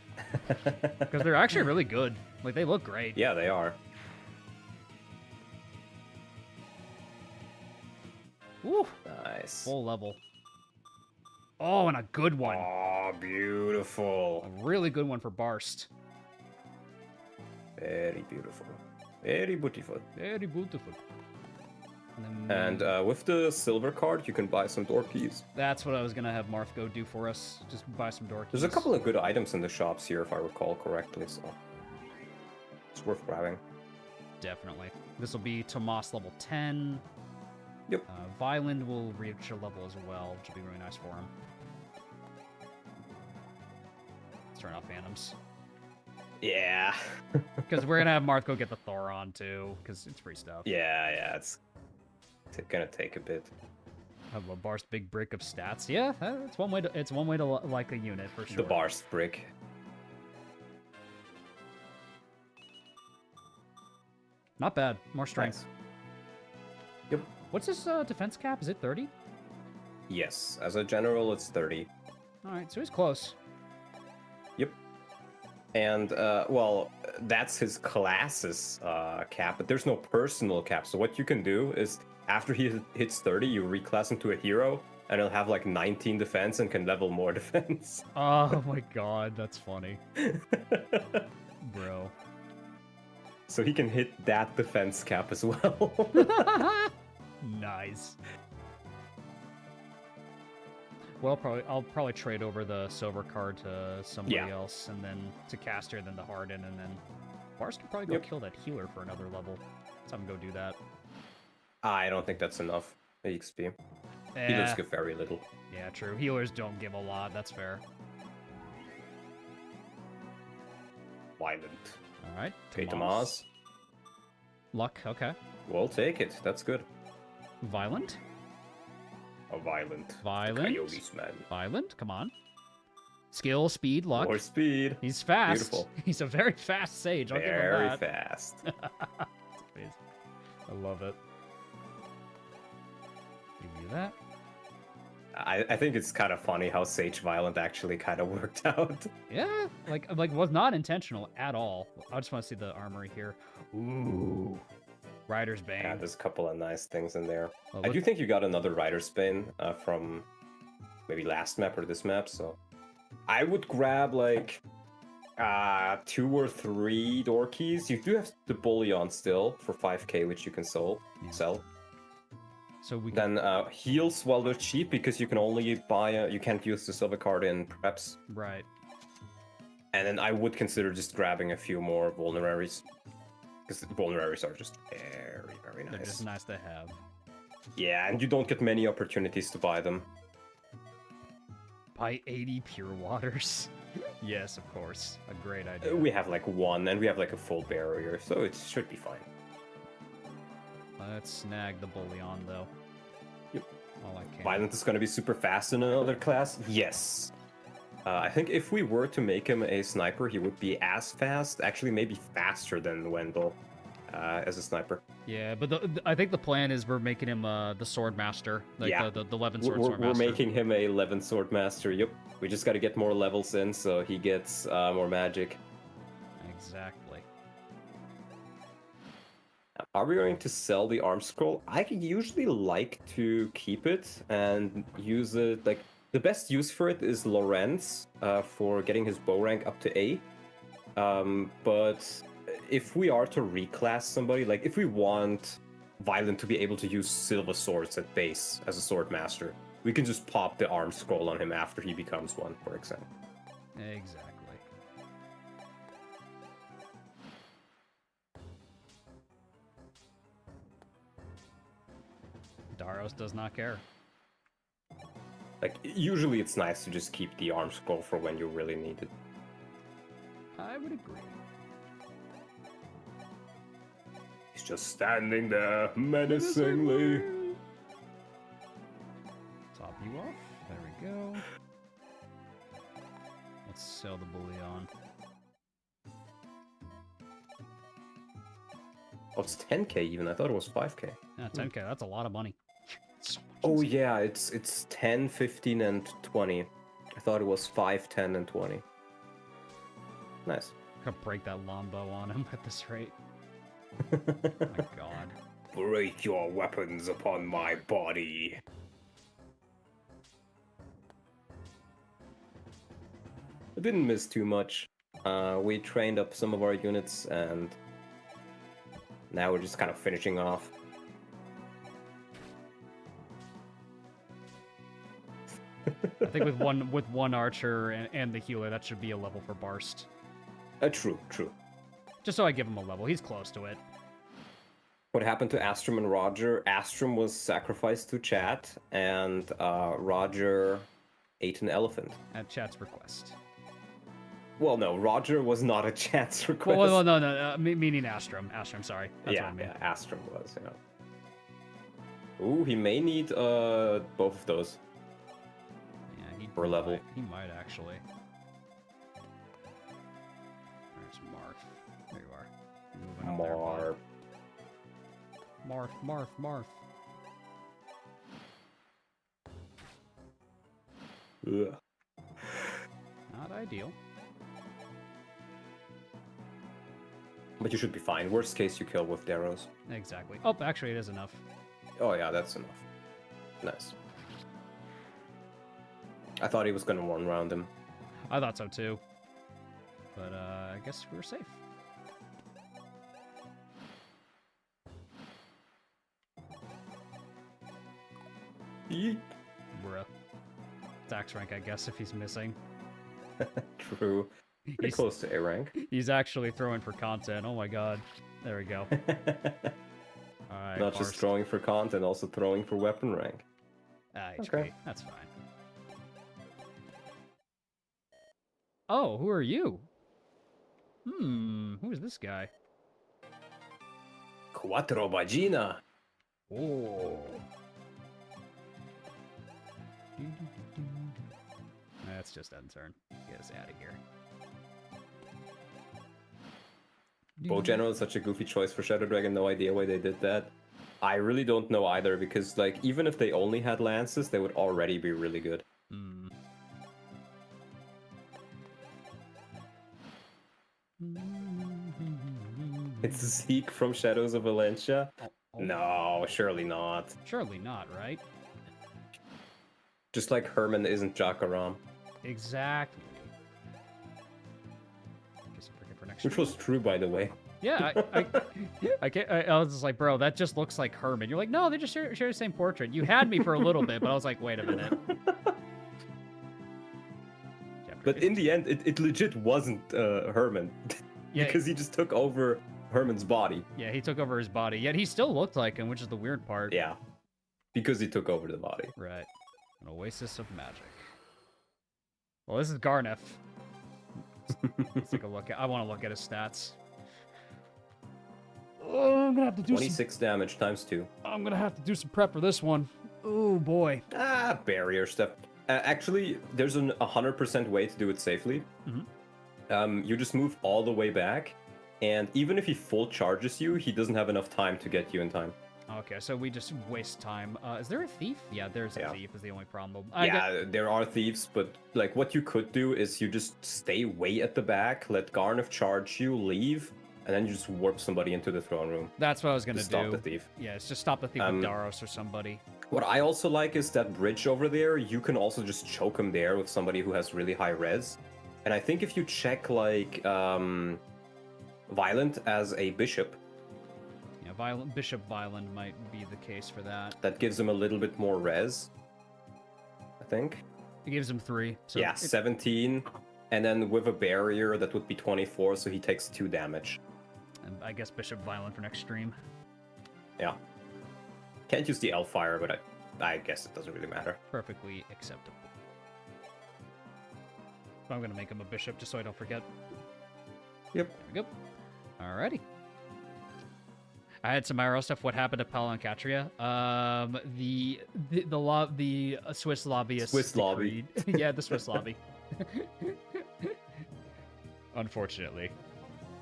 Because they're actually really good. Like, they look great. Yeah, they are. Woo! Nice. Full level. Oh, and a good one. Oh, beautiful. A really good one for Barst. Very beautiful. Very beautiful. Very beautiful. And, then And with the silver card, you can buy some door keys. that's what I was gonna have Marth go do for us. Just buy some door keys. There's a couple of good items in the shops here, if I recall correctly, so it's worth grabbing. Definitely. This will be Tomas level 10. Yep. Violent will reach a level as well, which will be really nice for him. Let's turn off Phantoms. Yeah. Because we're gonna have Marth go get the Thoron too, because it's free stuff. Yeah, it's gonna take a bit. Have a Barst big brick of stats. Yeah, it's one way to like a unit for sure. The Barst brick. Not bad. More strength. Nice. Yep. What's his defense cap? Is it 30? Yes, as a general, it's 30. All right, so he's close. Yep. And, well, that's his class's cap, but there's no personal cap. So what you can do is, after he hits 30, you reclass him to a hero, and he'll have like 19 defense and can level more defense. Oh my god, that's funny. Bro. So he can hit that defense cap as well. Nice. Well, I'll probably trade over the silver card to somebody else, and then to Caster, then to Harden, and then Barst could probably go kill that healer for another level. Let's have him go do that. I don't think that's enough EXP. Eh, Healers give very little. yeah, true. Healers don't give a lot. That's fair. Violent. All right. Okay, Tomas. Luck. Okay. We'll take it. That's good. Violent. A violent. Violent. Coyotes, man. Violent. Come on. Skill, speed, luck. More speed. He's fast. Beautiful. He's a very fast sage. I'll give him Very that. fast. I love it. Give you that. I think it's kind of funny how Sage Violent actually kind of worked out. Yeah, like was not intentional at all. I just want to see the armory here. Ooh, Rider's Bane. Yeah, there's a couple of nice things in there. Oh, I do think you got another Rider's Bane from maybe last map or this map, so I would grab like 2 or 3 door keys. You do have the Bullion still for 5k, which you can sell. So we can... Then heals, well, they're cheap because you can only buy you can't use the silver card in preps. Right. And then I would consider just grabbing a few more vulneraries. Because vulneraries are just very, very nice. They're just nice to have. Yeah, and you don't get many opportunities to buy them. Buy 80 pure waters. Yes, of course. A great idea. We have like 1, and we have like a full barrier, so it should be fine. Let's snag the Bullion, though. Yep. All I can. Violent is going to be super fast in another class? Yes. I think if we were to make him a sniper, he would be as fast, actually maybe faster than Wendell as a sniper. Yeah, but I think the plan is we're making him the Sword Master. Like Yeah. the 11 Sword We're Master. making him a 11 Sword Master, yep. We just got to get more levels in so he gets more magic. Exactly. Are we going to sell the arm scroll? I usually like to keep it and use it, like, the best use for it is Lorenz for getting his bow rank up to A. But if we are to reclass somebody, like if we want Violent to be able to use silver swords at base as a sword master, we can just pop the arm scroll on him after he becomes one, for example. Exactly. Daros does not care. Like, usually it's nice to just keep the arm scroll for when you really need it. I would agree. He's just standing there menacingly. you off. There we go. Let's sell the bullion. Oh, it's 10k even. I thought it was 5k. Yeah, 10k. That's a lot of money. So much Oh is- yeah, it's 10, 15, and 20. I thought it was 5, 10, and 20. Nice. Could break that longbow on him at this rate. Oh my god. Break your weapons upon my body. I didn't miss too much. We trained up some of our units, and now we're just kind of finishing off. I think with one archer and the healer, that should be a level for Barst. True. Just so I give him a level. He's close to it. What happened to Astram and Roger? Astram was sacrificed to Chat, and Roger ate an elephant. At Chat's request. Well, no, Roger was not a Chat's request. Well, no, meaning Astram. Astram, sorry. That's yeah, what I mean. yeah, Astram was, yeah. Ooh, he may need both of those. Yeah, For a level. He might actually. There's Marth. There you are. Moving up there, bud. Marth. Ugh. Not ideal. But you should be fine. Worst case, you kill with Darrows. Exactly. Oh, actually, it is enough. Oh yeah, that's enough. Nice. I thought he was gonna one round him. I thought so too. But I guess we were safe. Yeet. Bruh. Dax rank, I guess, if he's missing. True. Pretty He's- close to A rank. He's actually throwing for content. Oh my god. There we go. Alright, Not just throwing for content, also throwing for weapon rank. HP. Okay. That's fine. Oh, who are you? Who is this guy? Quattro Bagina. Oh. That's just end turn. Get us out of here. Bow General is such a goofy choice for Shadow Dragon. No idea why they did that. I really don't know either, because like even if they only had lances, they would already be really good. It's Zeke from Shadows of Valencia. Oh, No, surely not. surely not, right? Just like Herman isn't Jakaram, Exactly. Guess I'll bring it for next which stream. was true, by the way. Yeah, I was just like, bro, that just looks like Herman. You're like, no, they just share the same portrait. You had me for a little bit, but I was like, wait a minute. But in the end, it legit wasn't Herman, Yeah. because he just took over Herman's body. Yeah, he took over his body, yet he still looked like him, which is the weird part. Yeah, because he took over the body. Right. An oasis of magic. Well, this is Garneth. Let's take a look. I want to look at his stats. Oh, I'm gonna have to do 26 damage times 2. I'm gonna have to do some prep for this one. Oh boy. Barrier stuff. Actually, there's an 100% way to do it safely. You just move all the way back, and even if he full charges you, he doesn't have enough time to get you in time. Okay, so we just waste time. Is there a thief? Yeah, there's a Yeah. thief. Is the only problem. There are thieves, but like what you could do is you just stay way at the back, let Garneth charge you, leave, and then you just warp somebody into the throne room That's what I was to gonna stop do. the thief. Yeah, it's just stop the thief with Daros or somebody. What I also like is that bridge over there, you can also just choke him there with somebody who has really high res. And I think if you check like Violent as a bishop, Yeah, Bishop Violent might be the case for that. that gives him a little bit more res, I think. It gives him 3. So Yeah, it- 17. And then with a barrier, that would be 24, so he takes 2 damage. and I guess Bishop Violent for next stream. Yeah. Can't use the Elfire, but I guess it doesn't really matter. Perfectly acceptable. I'm gonna make him a bishop just so I don't forget. Yep. There we go. Alrighty. I had some IRL stuff. What happened to Paolo and Katria? The Swiss lobbyist. Swiss lobby. Yeah, the Swiss lobby. Unfortunately.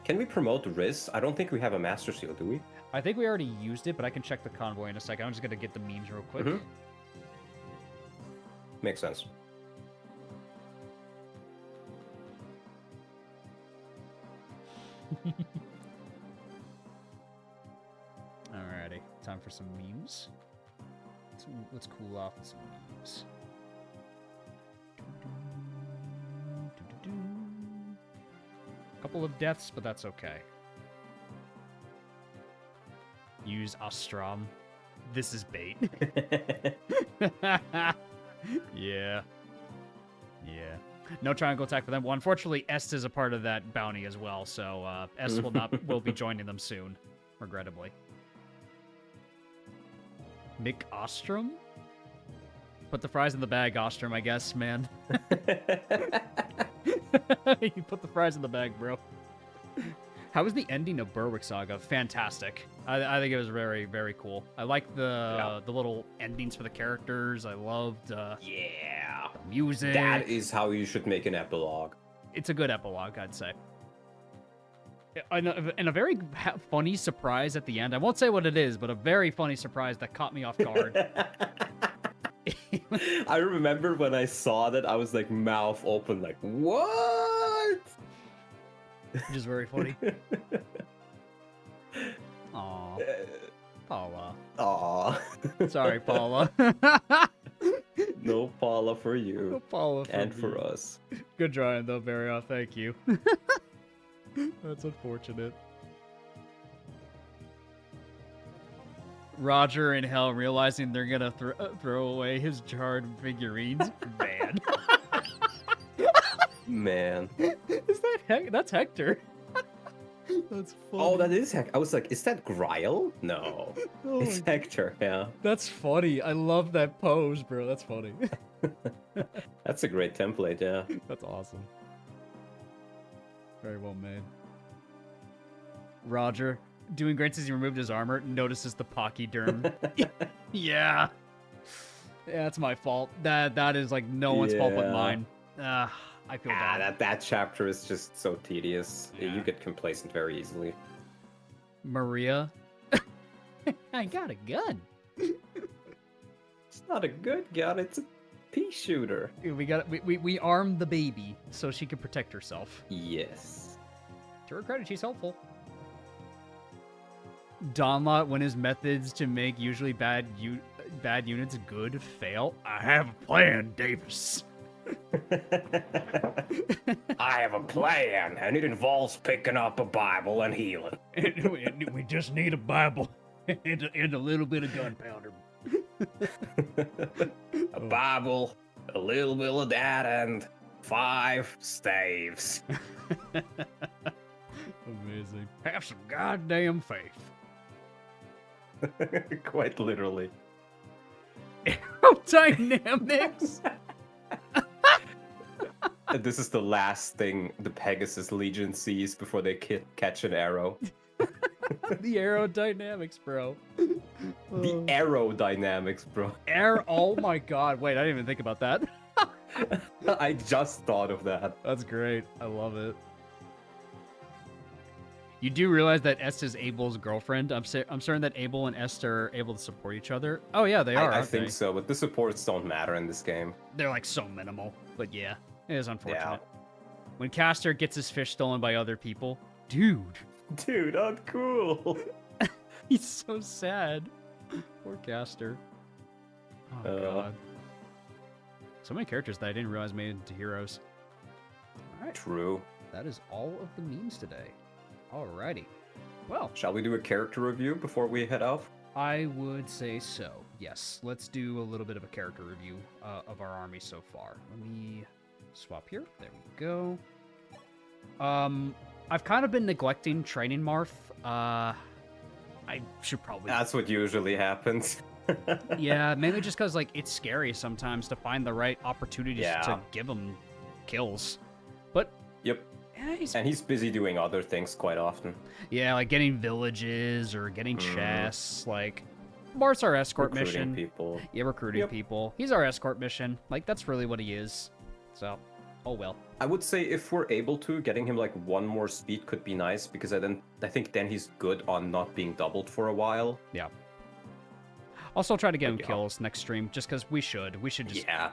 Can we promote Riz? I don't think we have a Master Seal, do we? I think we already used it, but I can check the convoy in a second. I'm just gonna get the memes real quick. Mhm. Makes sense. Alrighty, time for some memes. Let's cool off with some memes. Couple of deaths, but that's okay. Use Astram. This is bait. Yeah. Yeah. No triangle attack for them. Well, unfortunately, Est is a part of that bounty as well, so Est will be joining them soon, regrettably. Mick Ostrom? Put the fries in the bag, Ostrom, I guess, man. You put the fries in the bag, bro. How was the ending of Berwick Saga? Fantastic. I think it was very, very cool. I liked the little endings for the characters. I loved Yeah. the music. That is how you should make an epilogue. It's a good epilogue, I'd say. And a very funny surprise at the end. I won't say what it is, but a very funny surprise that caught me off guard. I remember when I saw that, I was like mouth open, like, what? Which is very funny. Aw. Paula. Aw. Sorry, Paula. No Paula for you. No Paula and me. for us. Good drawing, though, Barry. Thank you. That's unfortunate. Roger in hell realizing they're gonna throw away his jarred figurines. Man. Man. Is that That's Hector. That's funny. Oh, that is Hector. I was like, is that Gryle? No. Oh It's Hector, yeah. That's funny. I love that pose, bro. That's funny. That's a great template, yeah. That's awesome. Very well made. Roger, doing great since he removed his armor, notices the pachyderm. Yeah. Yeah, it's my fault. That is like no one's fault but mine. I feel bad. That chapter is just so tedious. Yeah. You get complacent very easily. Maria, I got a gun. It's not a good gun, it's a pea shooter. We armed the baby so she can protect herself. Yes. To her credit, she's helpful. Donlot, when his methods to make usually bad units good fail. I have a plan, Davis. I have a plan, and it involves picking up a Bible and healing. We just need a Bible and a little bit of gunpowder. A Bible, a little bit of that, and 5 staves. Amazing. Have some goddamn faith. Quite literally. Aerodynamics. This is the last thing the Pegasus Legion sees before they catch an arrow. The aerodynamics, bro. The aerodynamics, bro. Oh my god. Wait, I didn't even think about that. I just thought of that. That's great. I love it. You do realize that Est is Abel's girlfriend. I'm certain that Abel and Est are able to support each other. Oh yeah, they are. I think so, but the supports don't matter in this game. They're like so minimal. But yeah, it is unfortunate. Yeah. When Castor gets his fish stolen by other people, dude, uncool. he's so sad. Poor Castor. Oh god. So many characters that I didn't realize made into heroes. All right. True. That is all of the memes today. Alrighty. Well, shall we do a character review before we head off? I would say so. Yes. Let's do a little bit of a character review of our army so far. Let me swap here. There we go. I've kind of been neglecting training Marth. I should probably. That's what usually happens. Yeah, mainly just because like it's scary sometimes to find the right opportunities to give them kills. But yep. And he's busy doing other things quite often. Yeah, like getting villages or getting chests. Like, Bart's our escort Recruiting mission. people. Yeah, recruiting people. He's our escort mission. Like, that's really what he is. So, oh well. I would say if we're able to, getting him like one more speed could be nice, because I think then he's good on not being doubled for a while. Yeah. I'll still try to get him kills next stream, just because we should. We should just... Yeah,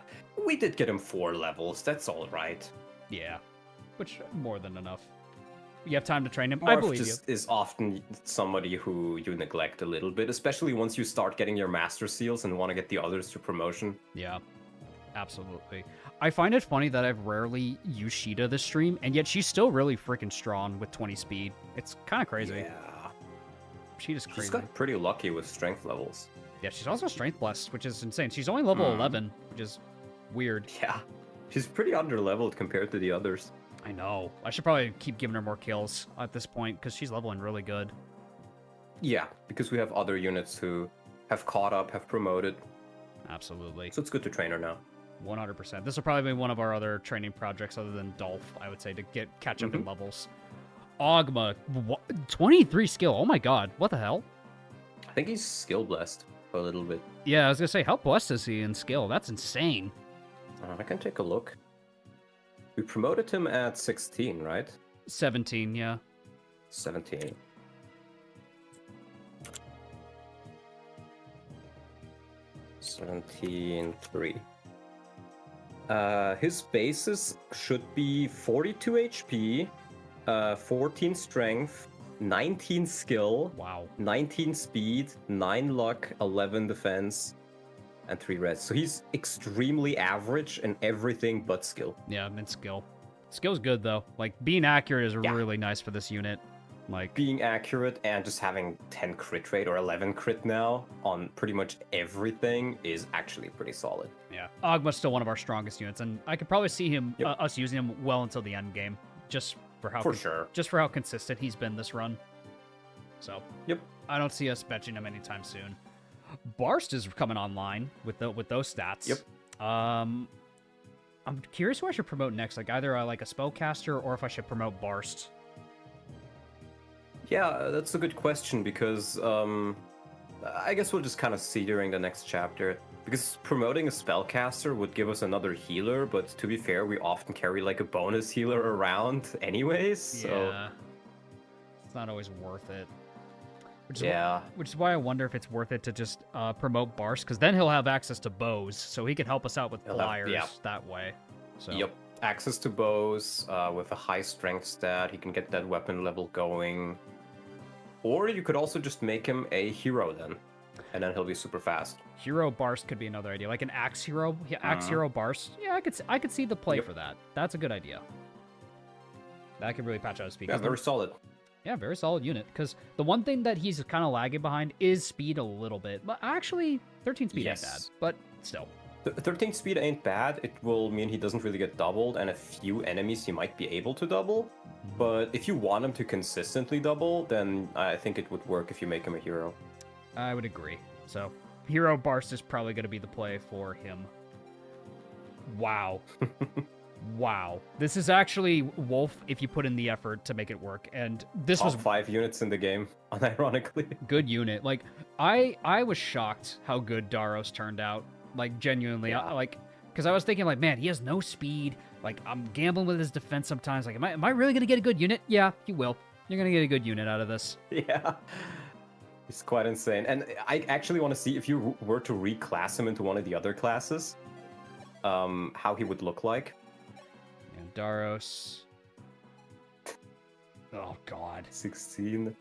we did get him 4 levels. That's all right. Yeah. Which, more than enough. You have time to train him? Marth I believe you. is often somebody who you neglect a little bit, especially once you start getting your master seals and want to get the others to promotion. Yeah. Absolutely. I find it funny that I've rarely used Sheeta this stream, and yet she's still really freaking strong with 20 speed. It's kind of crazy. Yeah. Sheeta's crazy. She's got pretty lucky with strength levels. Yeah, she's also strength blessed, which is insane. She's only level 11, which is weird. Yeah. She's pretty underleveled compared to the others. I know. I should probably keep giving her more kills at this point, because she's leveling really good. Yeah, because we have other units who have caught up, have promoted. Absolutely. So it's good to train her now. 100%. This will probably be one of our other training projects other than Dolph, I would say, to catch up in levels. Ogma, 23 skill. Oh my god, what the hell? I think he's skill blessed a little bit. Yeah, I was gonna say, how blessed is he in skill? That's insane. I can take a look. We promoted him at 16, right? 17, yeah. 17. $17.3. His bases should be 42 HP, 14 strength, 19 skill, Wow. 19 speed, 9 luck, 11 defense, and 3 res. So he's extremely average in everything but skill. Yeah, and skill. Skill's good, though. Like, being accurate is really nice for this unit. Like, being accurate and just having 10 crit rate or 11 crit now on pretty much everything is actually pretty solid. yeah. Ogma's still one of our strongest units, and I could probably see him, us using him well until the end game. Just for how just for how consistent he's been this run. So, I don't see us benching him anytime soon. Barst is coming online with those stats. I'm curious who I should promote next. Like either like a spellcaster or if I should promote Barst. Yeah, that's a good question because I guess we'll just kind of see during the next chapter. Because promoting a spellcaster would give us another healer, but to be fair, we often carry like a bonus healer around anyways. So yeah, it's not always worth it. Which is why I wonder if it's worth it to just promote Barst, because then he'll have access to bows, so he can help us out with flyers that way. So. Access to bows with a high strength stat. He can get that weapon level going. Or you could also just make him a hero then, and then he'll be super fast. Hero Barst could be another idea, like an axe hero. Yeah, axe hero Barst. Yeah, I could see the play for that. That's a good idea. That could really patch out his speed. Yeah, very solid. Yeah, very solid unit. Because the one thing that he's kind of lagging behind is speed a little bit. But actually, 13 speed ain't bad. But still. 13 speed ain't bad. It will mean he doesn't really get doubled, and a few enemies he might be able to double. But if you want him to consistently double, then I think it would work if you make him a hero. I would agree. So, Hero Barst is probably going to be the play for him. Wow. Wow. This is actually Wolf if you put in the effort to make it work. And this was 5 units in the game, unironically. Good unit. Like, I was shocked how good Daros turned out. Like, genuinely. Because I was thinking, like, man, he has no speed. Like, I'm gambling with his defense sometimes. Like, am I really going to get a good unit? Yeah, you will. You're going to get a good unit out of this. Yeah. It's quite insane. And I actually want to see if you were to reclass him into one of the other classes, how he would look like. And Daros. Oh, God. 16.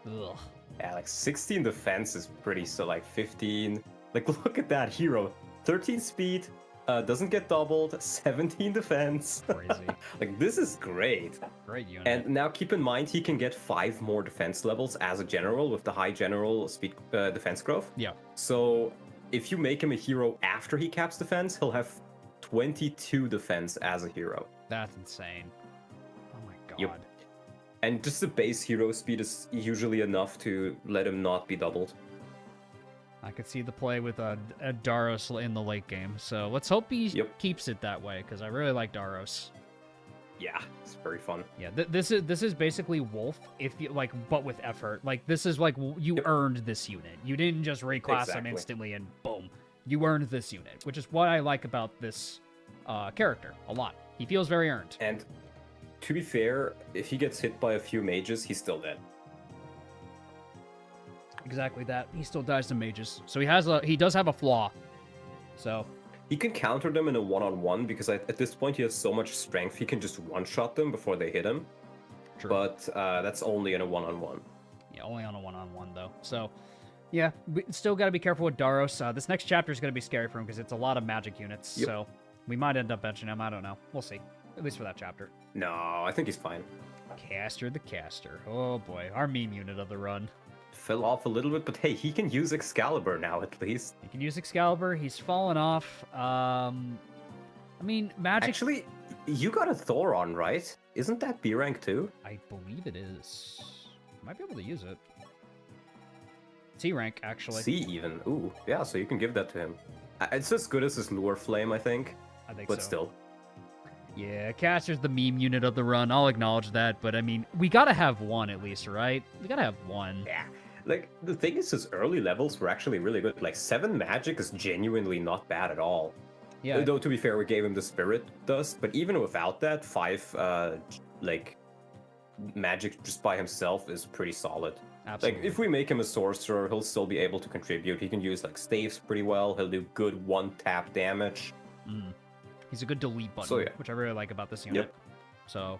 Ugh. Yeah, like 16 defense is pretty, so like 15. Like, look at that hero. 13 speed, doesn't get doubled, 17 defense. Crazy. Like, this is great. Great unit. And now keep in mind, he can get 5 more defense levels as a general with the high general speed defense growth. Yeah. So if you make him a hero after he caps defense, he'll have 22 defense as a hero. That's insane. Oh my god. Yep. And just the base hero speed is usually enough to let him not be doubled. I could see the play with a Daros in the late game. So let's hope he keeps it that way, because I really like Daros. Yeah, it's very fun. Yeah, this is basically Wolf, if you like, but with effort. Like this is like you earned this unit. You didn't just reclass him instantly and boom, you earned this unit, which is what I like about this character a lot. He feels very earned. And to be fair, if he gets hit by a few mages, he's still dead. Exactly that. He still dies to mages, so he does have a flaw. So he can counter them in a one-on-one because at this point he has so much strength he can just one-shot them before they hit him. True. But that's only in a one-on-one. Yeah, only on a one-on-one though. So yeah, we still got to be careful with Daros. This next chapter is going to be scary for him because it's a lot of magic units. Yep. So we might end up benching him. I don't know. We'll see. At least for that chapter. No, I think he's fine. Caster the Caster. Oh boy, our meme unit of the run. Fell off a little bit, but hey, he can use Excalibur now at least. He can use Excalibur. He's fallen off. I mean, magic. Actually, you got a Thor on, right? Isn't that B rank too? I believe it is. Might be able to use it. C rank, actually. C even. Ooh, yeah. So you can give that to him. It's as good as his Lure Flame, I think. I think but so. Still. Yeah, Caster's the meme unit of the run. I'll acknowledge that, but I mean, we gotta have one at least, right? We gotta have one. Yeah. Like, the thing is, his early levels were actually really good. Like, 7 magic is genuinely not bad at all. Yeah. Though, to be fair, we gave him the Spirit Dust, but even without that, 5, magic just by himself is pretty solid. Absolutely. Like, if we make him a sorcerer, he'll still be able to contribute. He can use, like, staves pretty well. He'll do good one-tap damage. He's a good delete button, So, yeah. which I really like about this unit. Yep. So,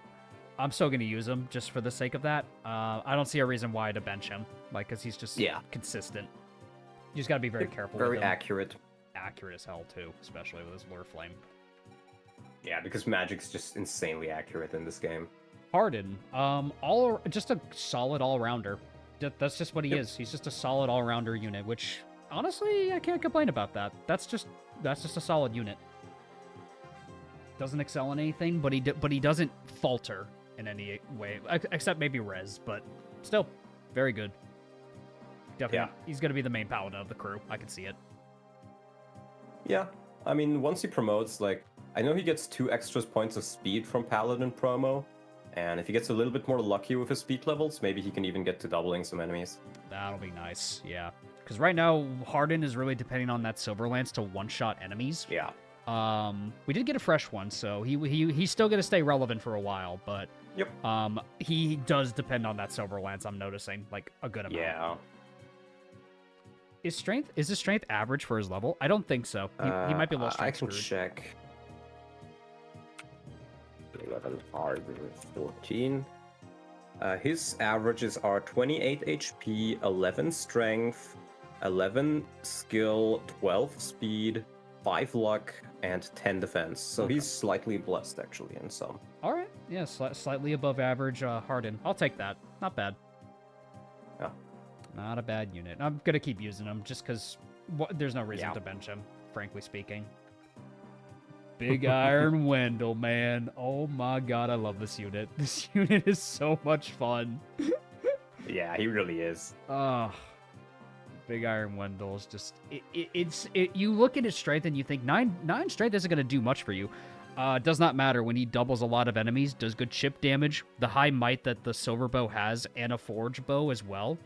I'm still going to use him just for the sake of that. I don't see a reason why to bench him, like, because he's just consistent. You just got to be very careful with him. Very accurate. Accurate as hell, too, especially with his Lure Flame. Yeah, because magic's just insanely accurate in this game. Harden, just a solid all-rounder. That's just what he is. He's just a solid all-rounder unit, which, honestly, I can't complain about that. That's just a solid unit. Doesn't excel in anything, but he doesn't falter in any way, except maybe res, but still, very good. Definitely, he's going to be the main paladin of the crew. I can see it. Yeah, I mean, once he promotes, like, I know he gets 2 extra points of speed from paladin promo, and if he gets a little bit more lucky with his speed levels, maybe he can even get to doubling some enemies. That'll be nice, yeah. Because right now, Harden is really depending on that Silver Lance to one-shot enemies. Yeah. We did get a fresh one, so he's still gonna stay relevant for a while, but he does depend on that Silver Lance. I'm noticing, like, a good amount. Yeah. Is his strength average for his level? I don't think so. He might be a little strength I can screwed. check. 11 hard 14. His averages are 28 HP, 11 strength, 11 skill, 12 speed, 5 luck, and 10 defense. So he's slightly blessed, actually, in some. All right. Yeah, slightly above average Harden. I'll take that. Not bad. Yeah. Not a bad unit. I'm going to keep using him just because there's no reason to bench him, frankly speaking. Big Iron Wendell, man. Oh my god, I love this unit. This unit is so much fun. Yeah, he really is. Big Iron Wendell is just... You look at his strength and you think 9 strength isn't going to do much for you. Does not matter when he doubles a lot of enemies, does good chip damage, the high might that the Silver Bow has, and a Forge Bow as well.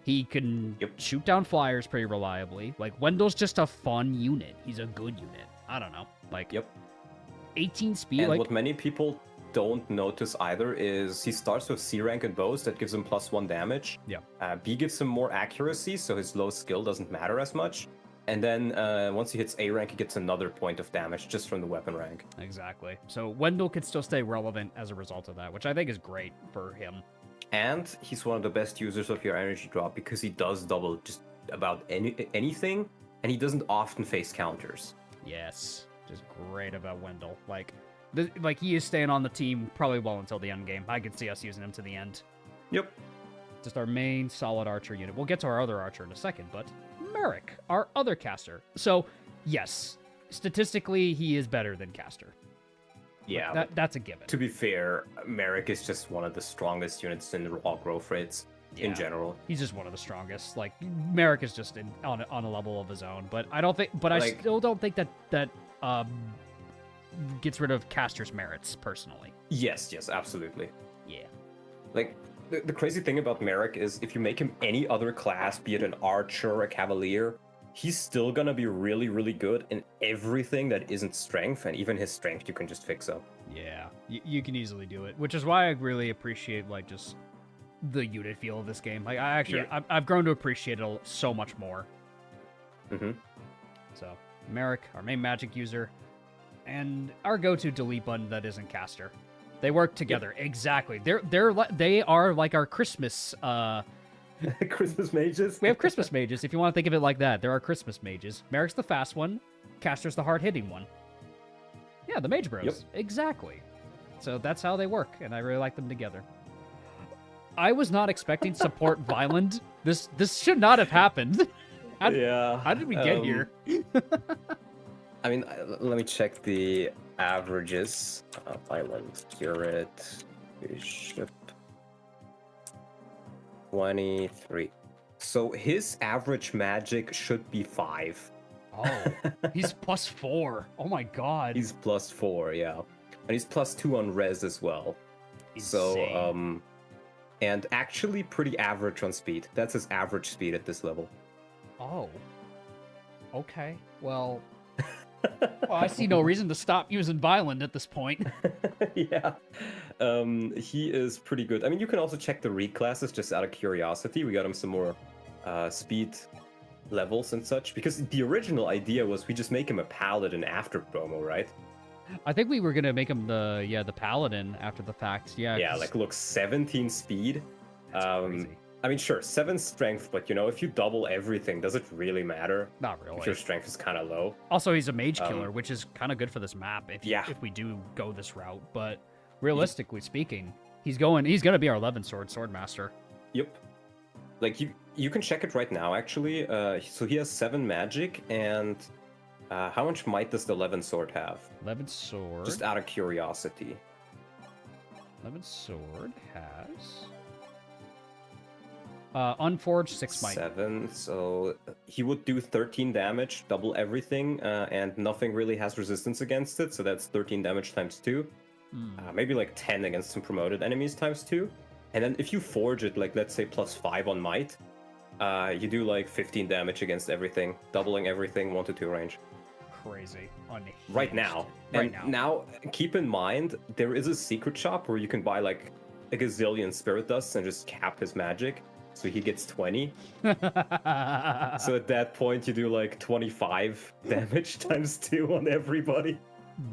He can shoot down flyers pretty reliably. Like, Wendell's just a fun unit. He's a good unit. I don't know. Like, 18 speed. And what many people don't notice either is he starts with C rank and bows that gives him +1 damage. B gives him more accuracy, so his low skill doesn't matter as much. And then once he hits A rank, he gets another point of damage just from the weapon rank. Exactly. So Wendell can still stay relevant as a result of that, which I think is great for him. And he's one of the best users of your energy drop because he does double just about anything, and he doesn't often face counters. Yes, just great about Wendell. Like he is staying on the team probably well until the end game. I could see us using him to the end. Yep. Just our main solid archer unit. We'll get to our other archer in a second, but Merrick, our other caster. So, yes, statistically, he is better than caster. Yeah, that's a given. To be fair, Merrick is just one of the strongest units in raw growth rates in general. He's just one of the strongest. Like, Merrick is just on a level of his own. But I don't think. But I still don't think that gets rid of caster's merits personally. Yes, yes, absolutely. Yeah. Like, the crazy thing about Merrick is if you make him any other class, be it an archer or a cavalier, he's still gonna be really, really good in everything that isn't strength, and even his strength you can just fix up. Yeah, you can easily do it, which is why I really appreciate like just the unit feel of this game. Like I actually, Yeah. I've grown to appreciate it so much more. Mm-hmm. So Merrick, our main magic user, and our go-to delete button that isn't caster. They work together exactly. They are like our Christmas. Christmas mages. We have Christmas mages if you want to think of it like that. There are Christmas mages. Merrick's the fast one. Caster's the hard-hitting one. Yeah, the Mage Bros. Yep. Exactly. So that's how they work, and I really like them together. I was not expecting support Violent. This should not have happened. How did we get here? I mean, let me check the averages. Violent, Curate, Bishop. 23. So his average magic should be 5. Oh, he's +4. Oh my god. He's +4, yeah. And he's +2 on res as well. Insane. So, and actually pretty average on speed. That's his average speed at this level. Oh. Okay. Well, I see no reason to stop using Violent at this point. Yeah. He is pretty good. I mean, you can also check the reclasses just out of curiosity. We got him some more speed levels and such, because the original idea was we just make him a paladin after promo, right? I think we were gonna make him the paladin after the fact. Yeah. Yeah, like look, 17 speed. That's crazy. I mean, sure, 7 strength, but you know, if you double everything, does it really matter? Not really. If your strength is kind of low. Also, he's a mage killer, which is kind of good for this map if we do go this route. But realistically speaking, he's gonna be our 11 swordmaster. Yep. Like you can check it right now actually. So he has 7 magic, and how much might does the 11 sword have? 11 sword. Just out of curiosity. 11 sword has unforged 6 might. 7, so he would do 13 damage, double everything, and nothing really has resistance against it, so that's 13 damage times 2. Maybe like 10 against some promoted enemies times 2. And then if you forge it, like let's say +5 on might, you do like 15 damage against everything, doubling everything 1 to 2 range. Crazy. Unhinged. Right now. Right And now, keep in mind, there is a secret shop where you can buy like a gazillion spirit dusts and just cap his magic. So he gets 20. So at that point, you do like 25 damage times 2 on everybody.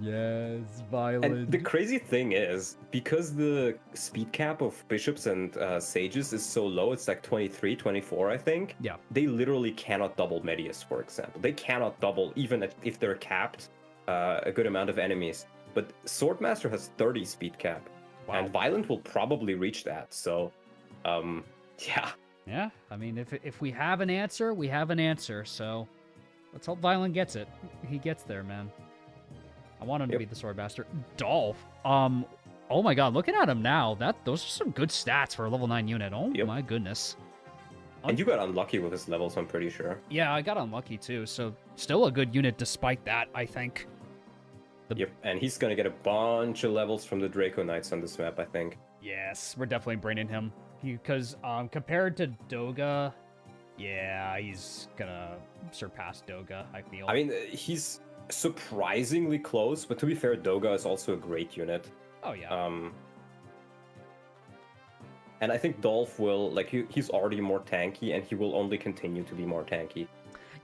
Yes, Violent. And the crazy thing is, because the speed cap of bishops and sages is so low, it's like 23, 24, I think. Yeah. They literally cannot double Medius, for example. They cannot double, even if they're capped, a good amount of enemies. But Swordmaster has 30 speed cap. Wow. And Violent will probably reach that. So, yeah. Yeah, I mean, if we have an answer, we have an answer. So let's hope Violent gets it. He gets there, man. I want him to be the Swordmaster. Dolph. Oh my god, looking at him now, those are some good stats for a level 9 unit. Oh my goodness. And you got unlucky with his levels, I'm pretty sure. Yeah, I got unlucky too. So still a good unit despite that, I think. Yep, and he's gonna get a bunch of levels from the Draco Knights on this map, I think. Yes, we're definitely bringing him. Because compared to Doga, yeah, he's gonna surpass Doga, I feel. I mean, he's surprisingly close, but to be fair, Doga is also a great unit. Oh, yeah. And I think Dolph will, like, he's already more tanky, and he will only continue to be more tanky.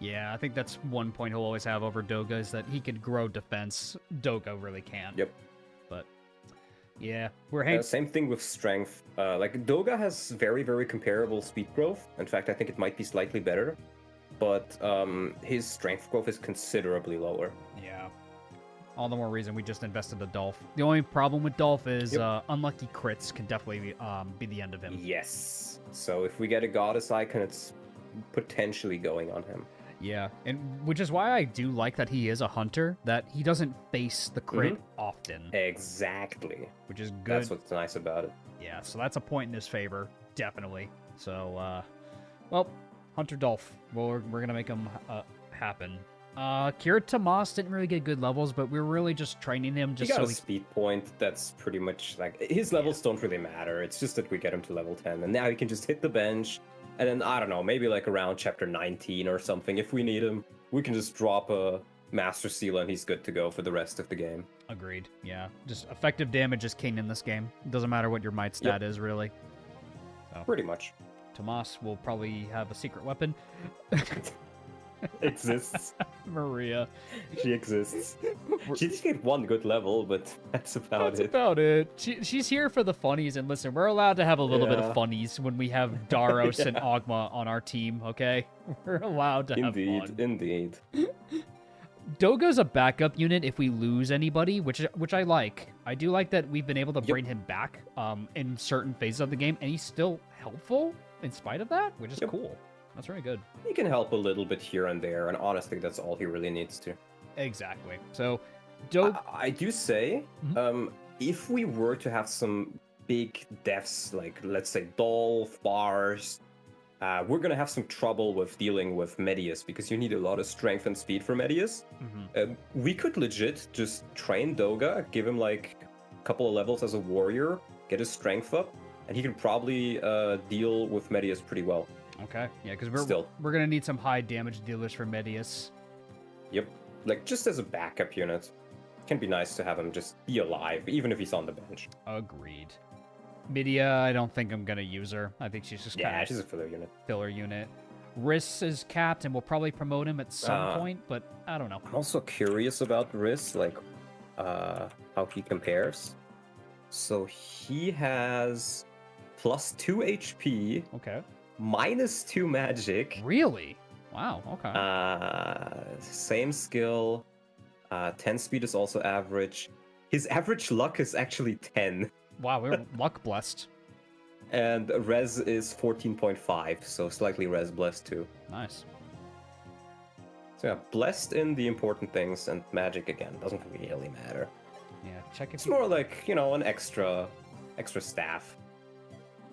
Yeah, I think that's one point he'll always have over Doga, is that he could grow defense. Doga really can't. Yep. But, yeah, we're same thing with strength. Like, Doga has very, very comparable speed growth. In fact, I think it might be slightly better. But his strength growth is considerably lower. Yeah. All the more reason we just invested in Dolph. The only problem with Dolph is unlucky crits can definitely be the end of him. Yes. So if we get a goddess icon, it's potentially going on him. Yeah, and which is why I do like that he is a hunter, that he doesn't face the crit often. Exactly. Which is good. That's what's nice about it. Yeah, so that's a point in his favor, definitely. So, well, Hunter Dolph, we're going to make him happen. Kira Tomas didn't really get good levels, but we were really just training him He just got so a speed point. That's pretty much like his levels don't really matter. It's just that we get him to level 10, and now he can just hit the bench. And then I don't know, maybe like around chapter 19 or something, if we need him, we can just drop a Master Seal and he's good to go for the rest of the game. Agreed. Yeah, just effective damage is king in this game. Doesn't matter what your might stat is, really. So, pretty much. Tomas will probably have a secret weapon. Exists. Maria. She exists. She did get one good level, but that's about it. That's about it. She's here for the funnies, and listen, we're allowed to have a little bit of funnies when we have Daros and Ogma on our team, okay? We're allowed to have fun. Indeed. Doga's a backup unit if we lose anybody, which I like. I do like that we've been able to bring him back in certain phases of the game, and he's still helpful in spite of that, which is cool. That's really good. He can help a little bit here and there, and honestly, that's all he really needs to. Exactly. So, I do say, if we were to have some big deaths, like let's say Dolph, Bars, we're gonna have some trouble with dealing with Medius because you need a lot of strength and speed for Medius. We could legit just train Doga, give him like a couple of levels as a warrior, get his strength up, and he can probably deal with Medius pretty well. Okay, yeah, because we're gonna need some high damage dealers for Medius. Yep, like just as a backup unit, it can be nice to have him just be alive, even if he's on the bench. Agreed. Midia, I don't think I'm gonna use her. I think she's just she's a filler unit. Riss is capped, and we'll probably promote him at some point, but I don't know. I'm also curious about Riss, like how he compares. So he has +2 HP. Okay. -2 magic. Really? Wow, okay. Same skill. 10 speed is also average. His average luck is actually 10. Wow, we're luck blessed. And res is 14.5, so slightly res blessed too. Nice. So yeah, blessed in the important things, and magic again doesn't really matter. Yeah, check if it's more like, you know, an extra staff.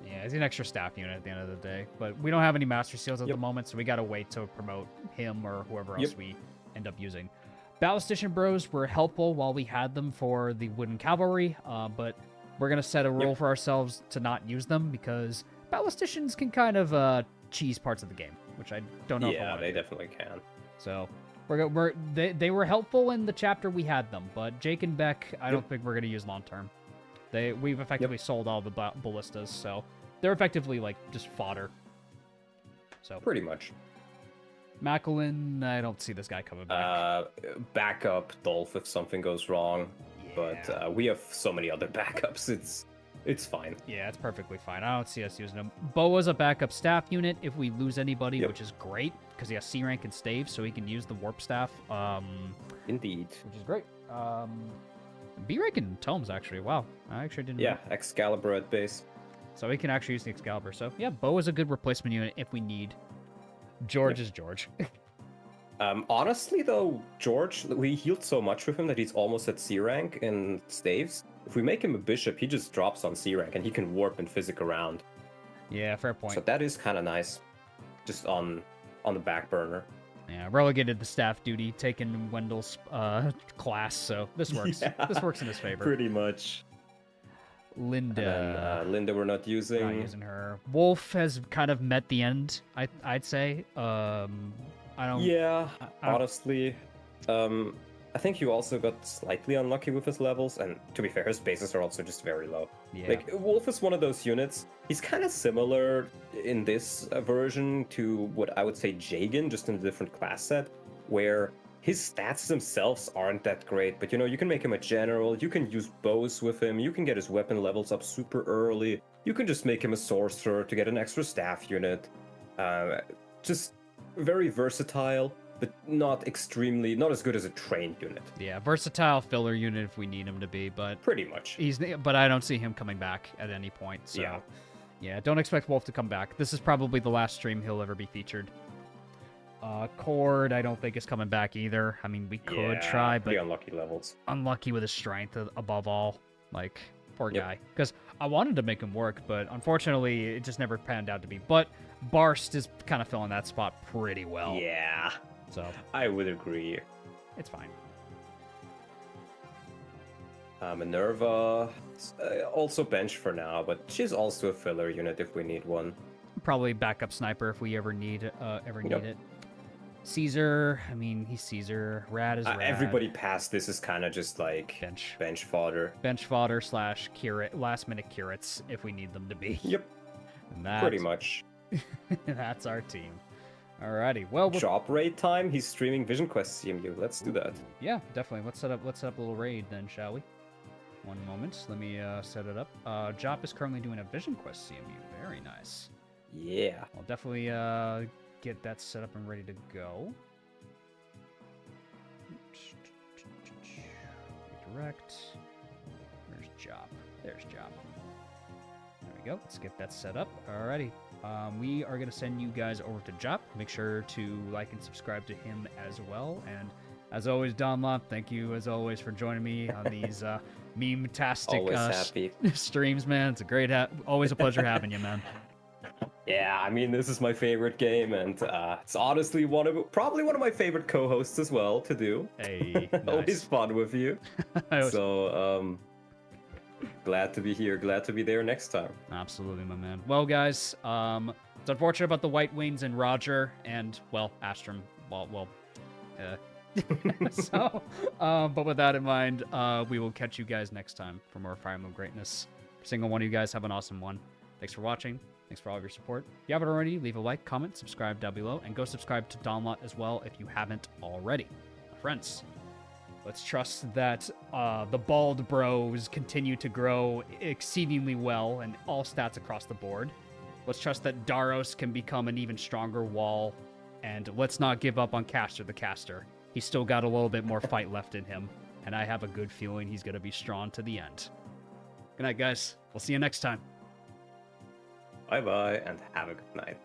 Yeah, he's an extra staff unit at the end of the day. But we don't have any Master Seals at the moment, so we gotta wait to promote him or whoever else we end up using. Ballistician Bros were helpful while we had them for the Wooden Cavalry, but we're gonna set a rule for ourselves to not use them because Ballisticians can kind of cheese parts of the game, which I don't know if I want to do. Definitely can. So they were helpful in the chapter we had them, but Jake and Beck, I don't think we're gonna use long term. We've effectively sold all the ballistas, so they're effectively like just fodder. So pretty much. Macklin, I don't see this guy coming back. Backup Dolph if something goes wrong, but we have so many other backups. It's fine. Yeah, it's perfectly fine. I don't see us using him. Boa's a backup staff unit if we lose anybody, which is great because he has C rank and stave, so he can use the warp staff. Indeed, which is great. B rank and tomes actually. Wow, I actually didn't. Yeah, Excalibur at base. So we can actually use the Excalibur. So yeah, Bo is a good replacement unit if we need. George is George. Honestly though, George, we healed so much with him that he's almost at C rank in staves. If we make him a bishop, he just drops on C rank and he can warp and physic around. Yeah, fair point. So that is kind of nice, just on the back burner. Yeah, relegated the staff duty, taking Wendell's class, so this works. This works in his favor. Pretty much. Linda. Linda we're not using. Not using her. Wolf has kind of met the end, I'd say. I don't... Yeah, honestly. I think you also got slightly unlucky with his levels, and to be fair, his bases are also just very low. Yeah. Like, Wolf is one of those units. He's kind of similar in this version to what I would say Jagan, just in a different class set, where his stats themselves aren't that great, but you know, you can make him a general, you can use bows with him, you can get his weapon levels up super early, you can just make him a sorcerer to get an extra staff unit. Just very versatile, but not as good as a trained unit. Yeah, versatile filler unit if we need him to be, but pretty much. But I don't see him coming back at any point. So yeah, don't expect Wolf to come back. This is probably the last stream he'll ever be featured. Cord, I don't think is coming back either. I mean, we could try, but pretty unlucky levels. Unlucky with his strength above all. Like, poor guy. Because I wanted to make him work, but unfortunately, it just never panned out to be. But Barst is kind of filling that spot pretty well. Yeah. So I would agree. it's fine. Minerva, also bench for now, but she's also a filler unit if we need one. Probably backup sniper if we ever need Yep. it. Caesar, I mean, he's Caesar. Rad is Rad. Everybody past this is kind of just like bench fodder. Bench fodder / curate, last minute curates if we need them to be. Yep. And Pretty much. That's our team. Alrighty. Well, job raid time. He's streaming Vision Quest CMU. Let's do that. Yeah, definitely. Let's set up a little raid then, shall we? One moment. Let me set it up. Jop is currently doing a Vision Quest CMU. Very nice. Yeah. I'll definitely get that set up and ready to go. Redirect. Where's Jop? There's Jop. There we go. Let's get that set up. Alrighty. We are going to send you guys over to Jop. Make sure to like and subscribe to him as well. And as always, Donlop, thank you as always for joining me on these meme-tastic streams, man. It's a great, always a pleasure having you, man. Yeah, I mean, this is my favorite game, and it's honestly probably one of my favorite co-hosts as well to do. Hey, nice. Always fun with you. So, glad to be here. Glad to be there next time. Absolutely, my man. Well, guys, it's unfortunate about the White Wings and Roger, and well, Astram. So, but with that in mind, we will catch you guys next time for more Fire Emblem greatness. Every single one of you guys have an awesome one. Thanks for watching. Thanks for all of your support. If you haven't already, leave a like, comment, subscribe down below, and go subscribe to Donlot as well if you haven't already. Friends, let's trust that the Bald Bros continue to grow exceedingly well and all stats across the board. Let's trust that Daros can become an even stronger wall, and let's not give up on Caster the Caster. He's still got a little bit more fight left in him, and I have a good feeling he's going to be strong to the end. Good night, guys. We'll see you next time. Bye-bye, and have a good night.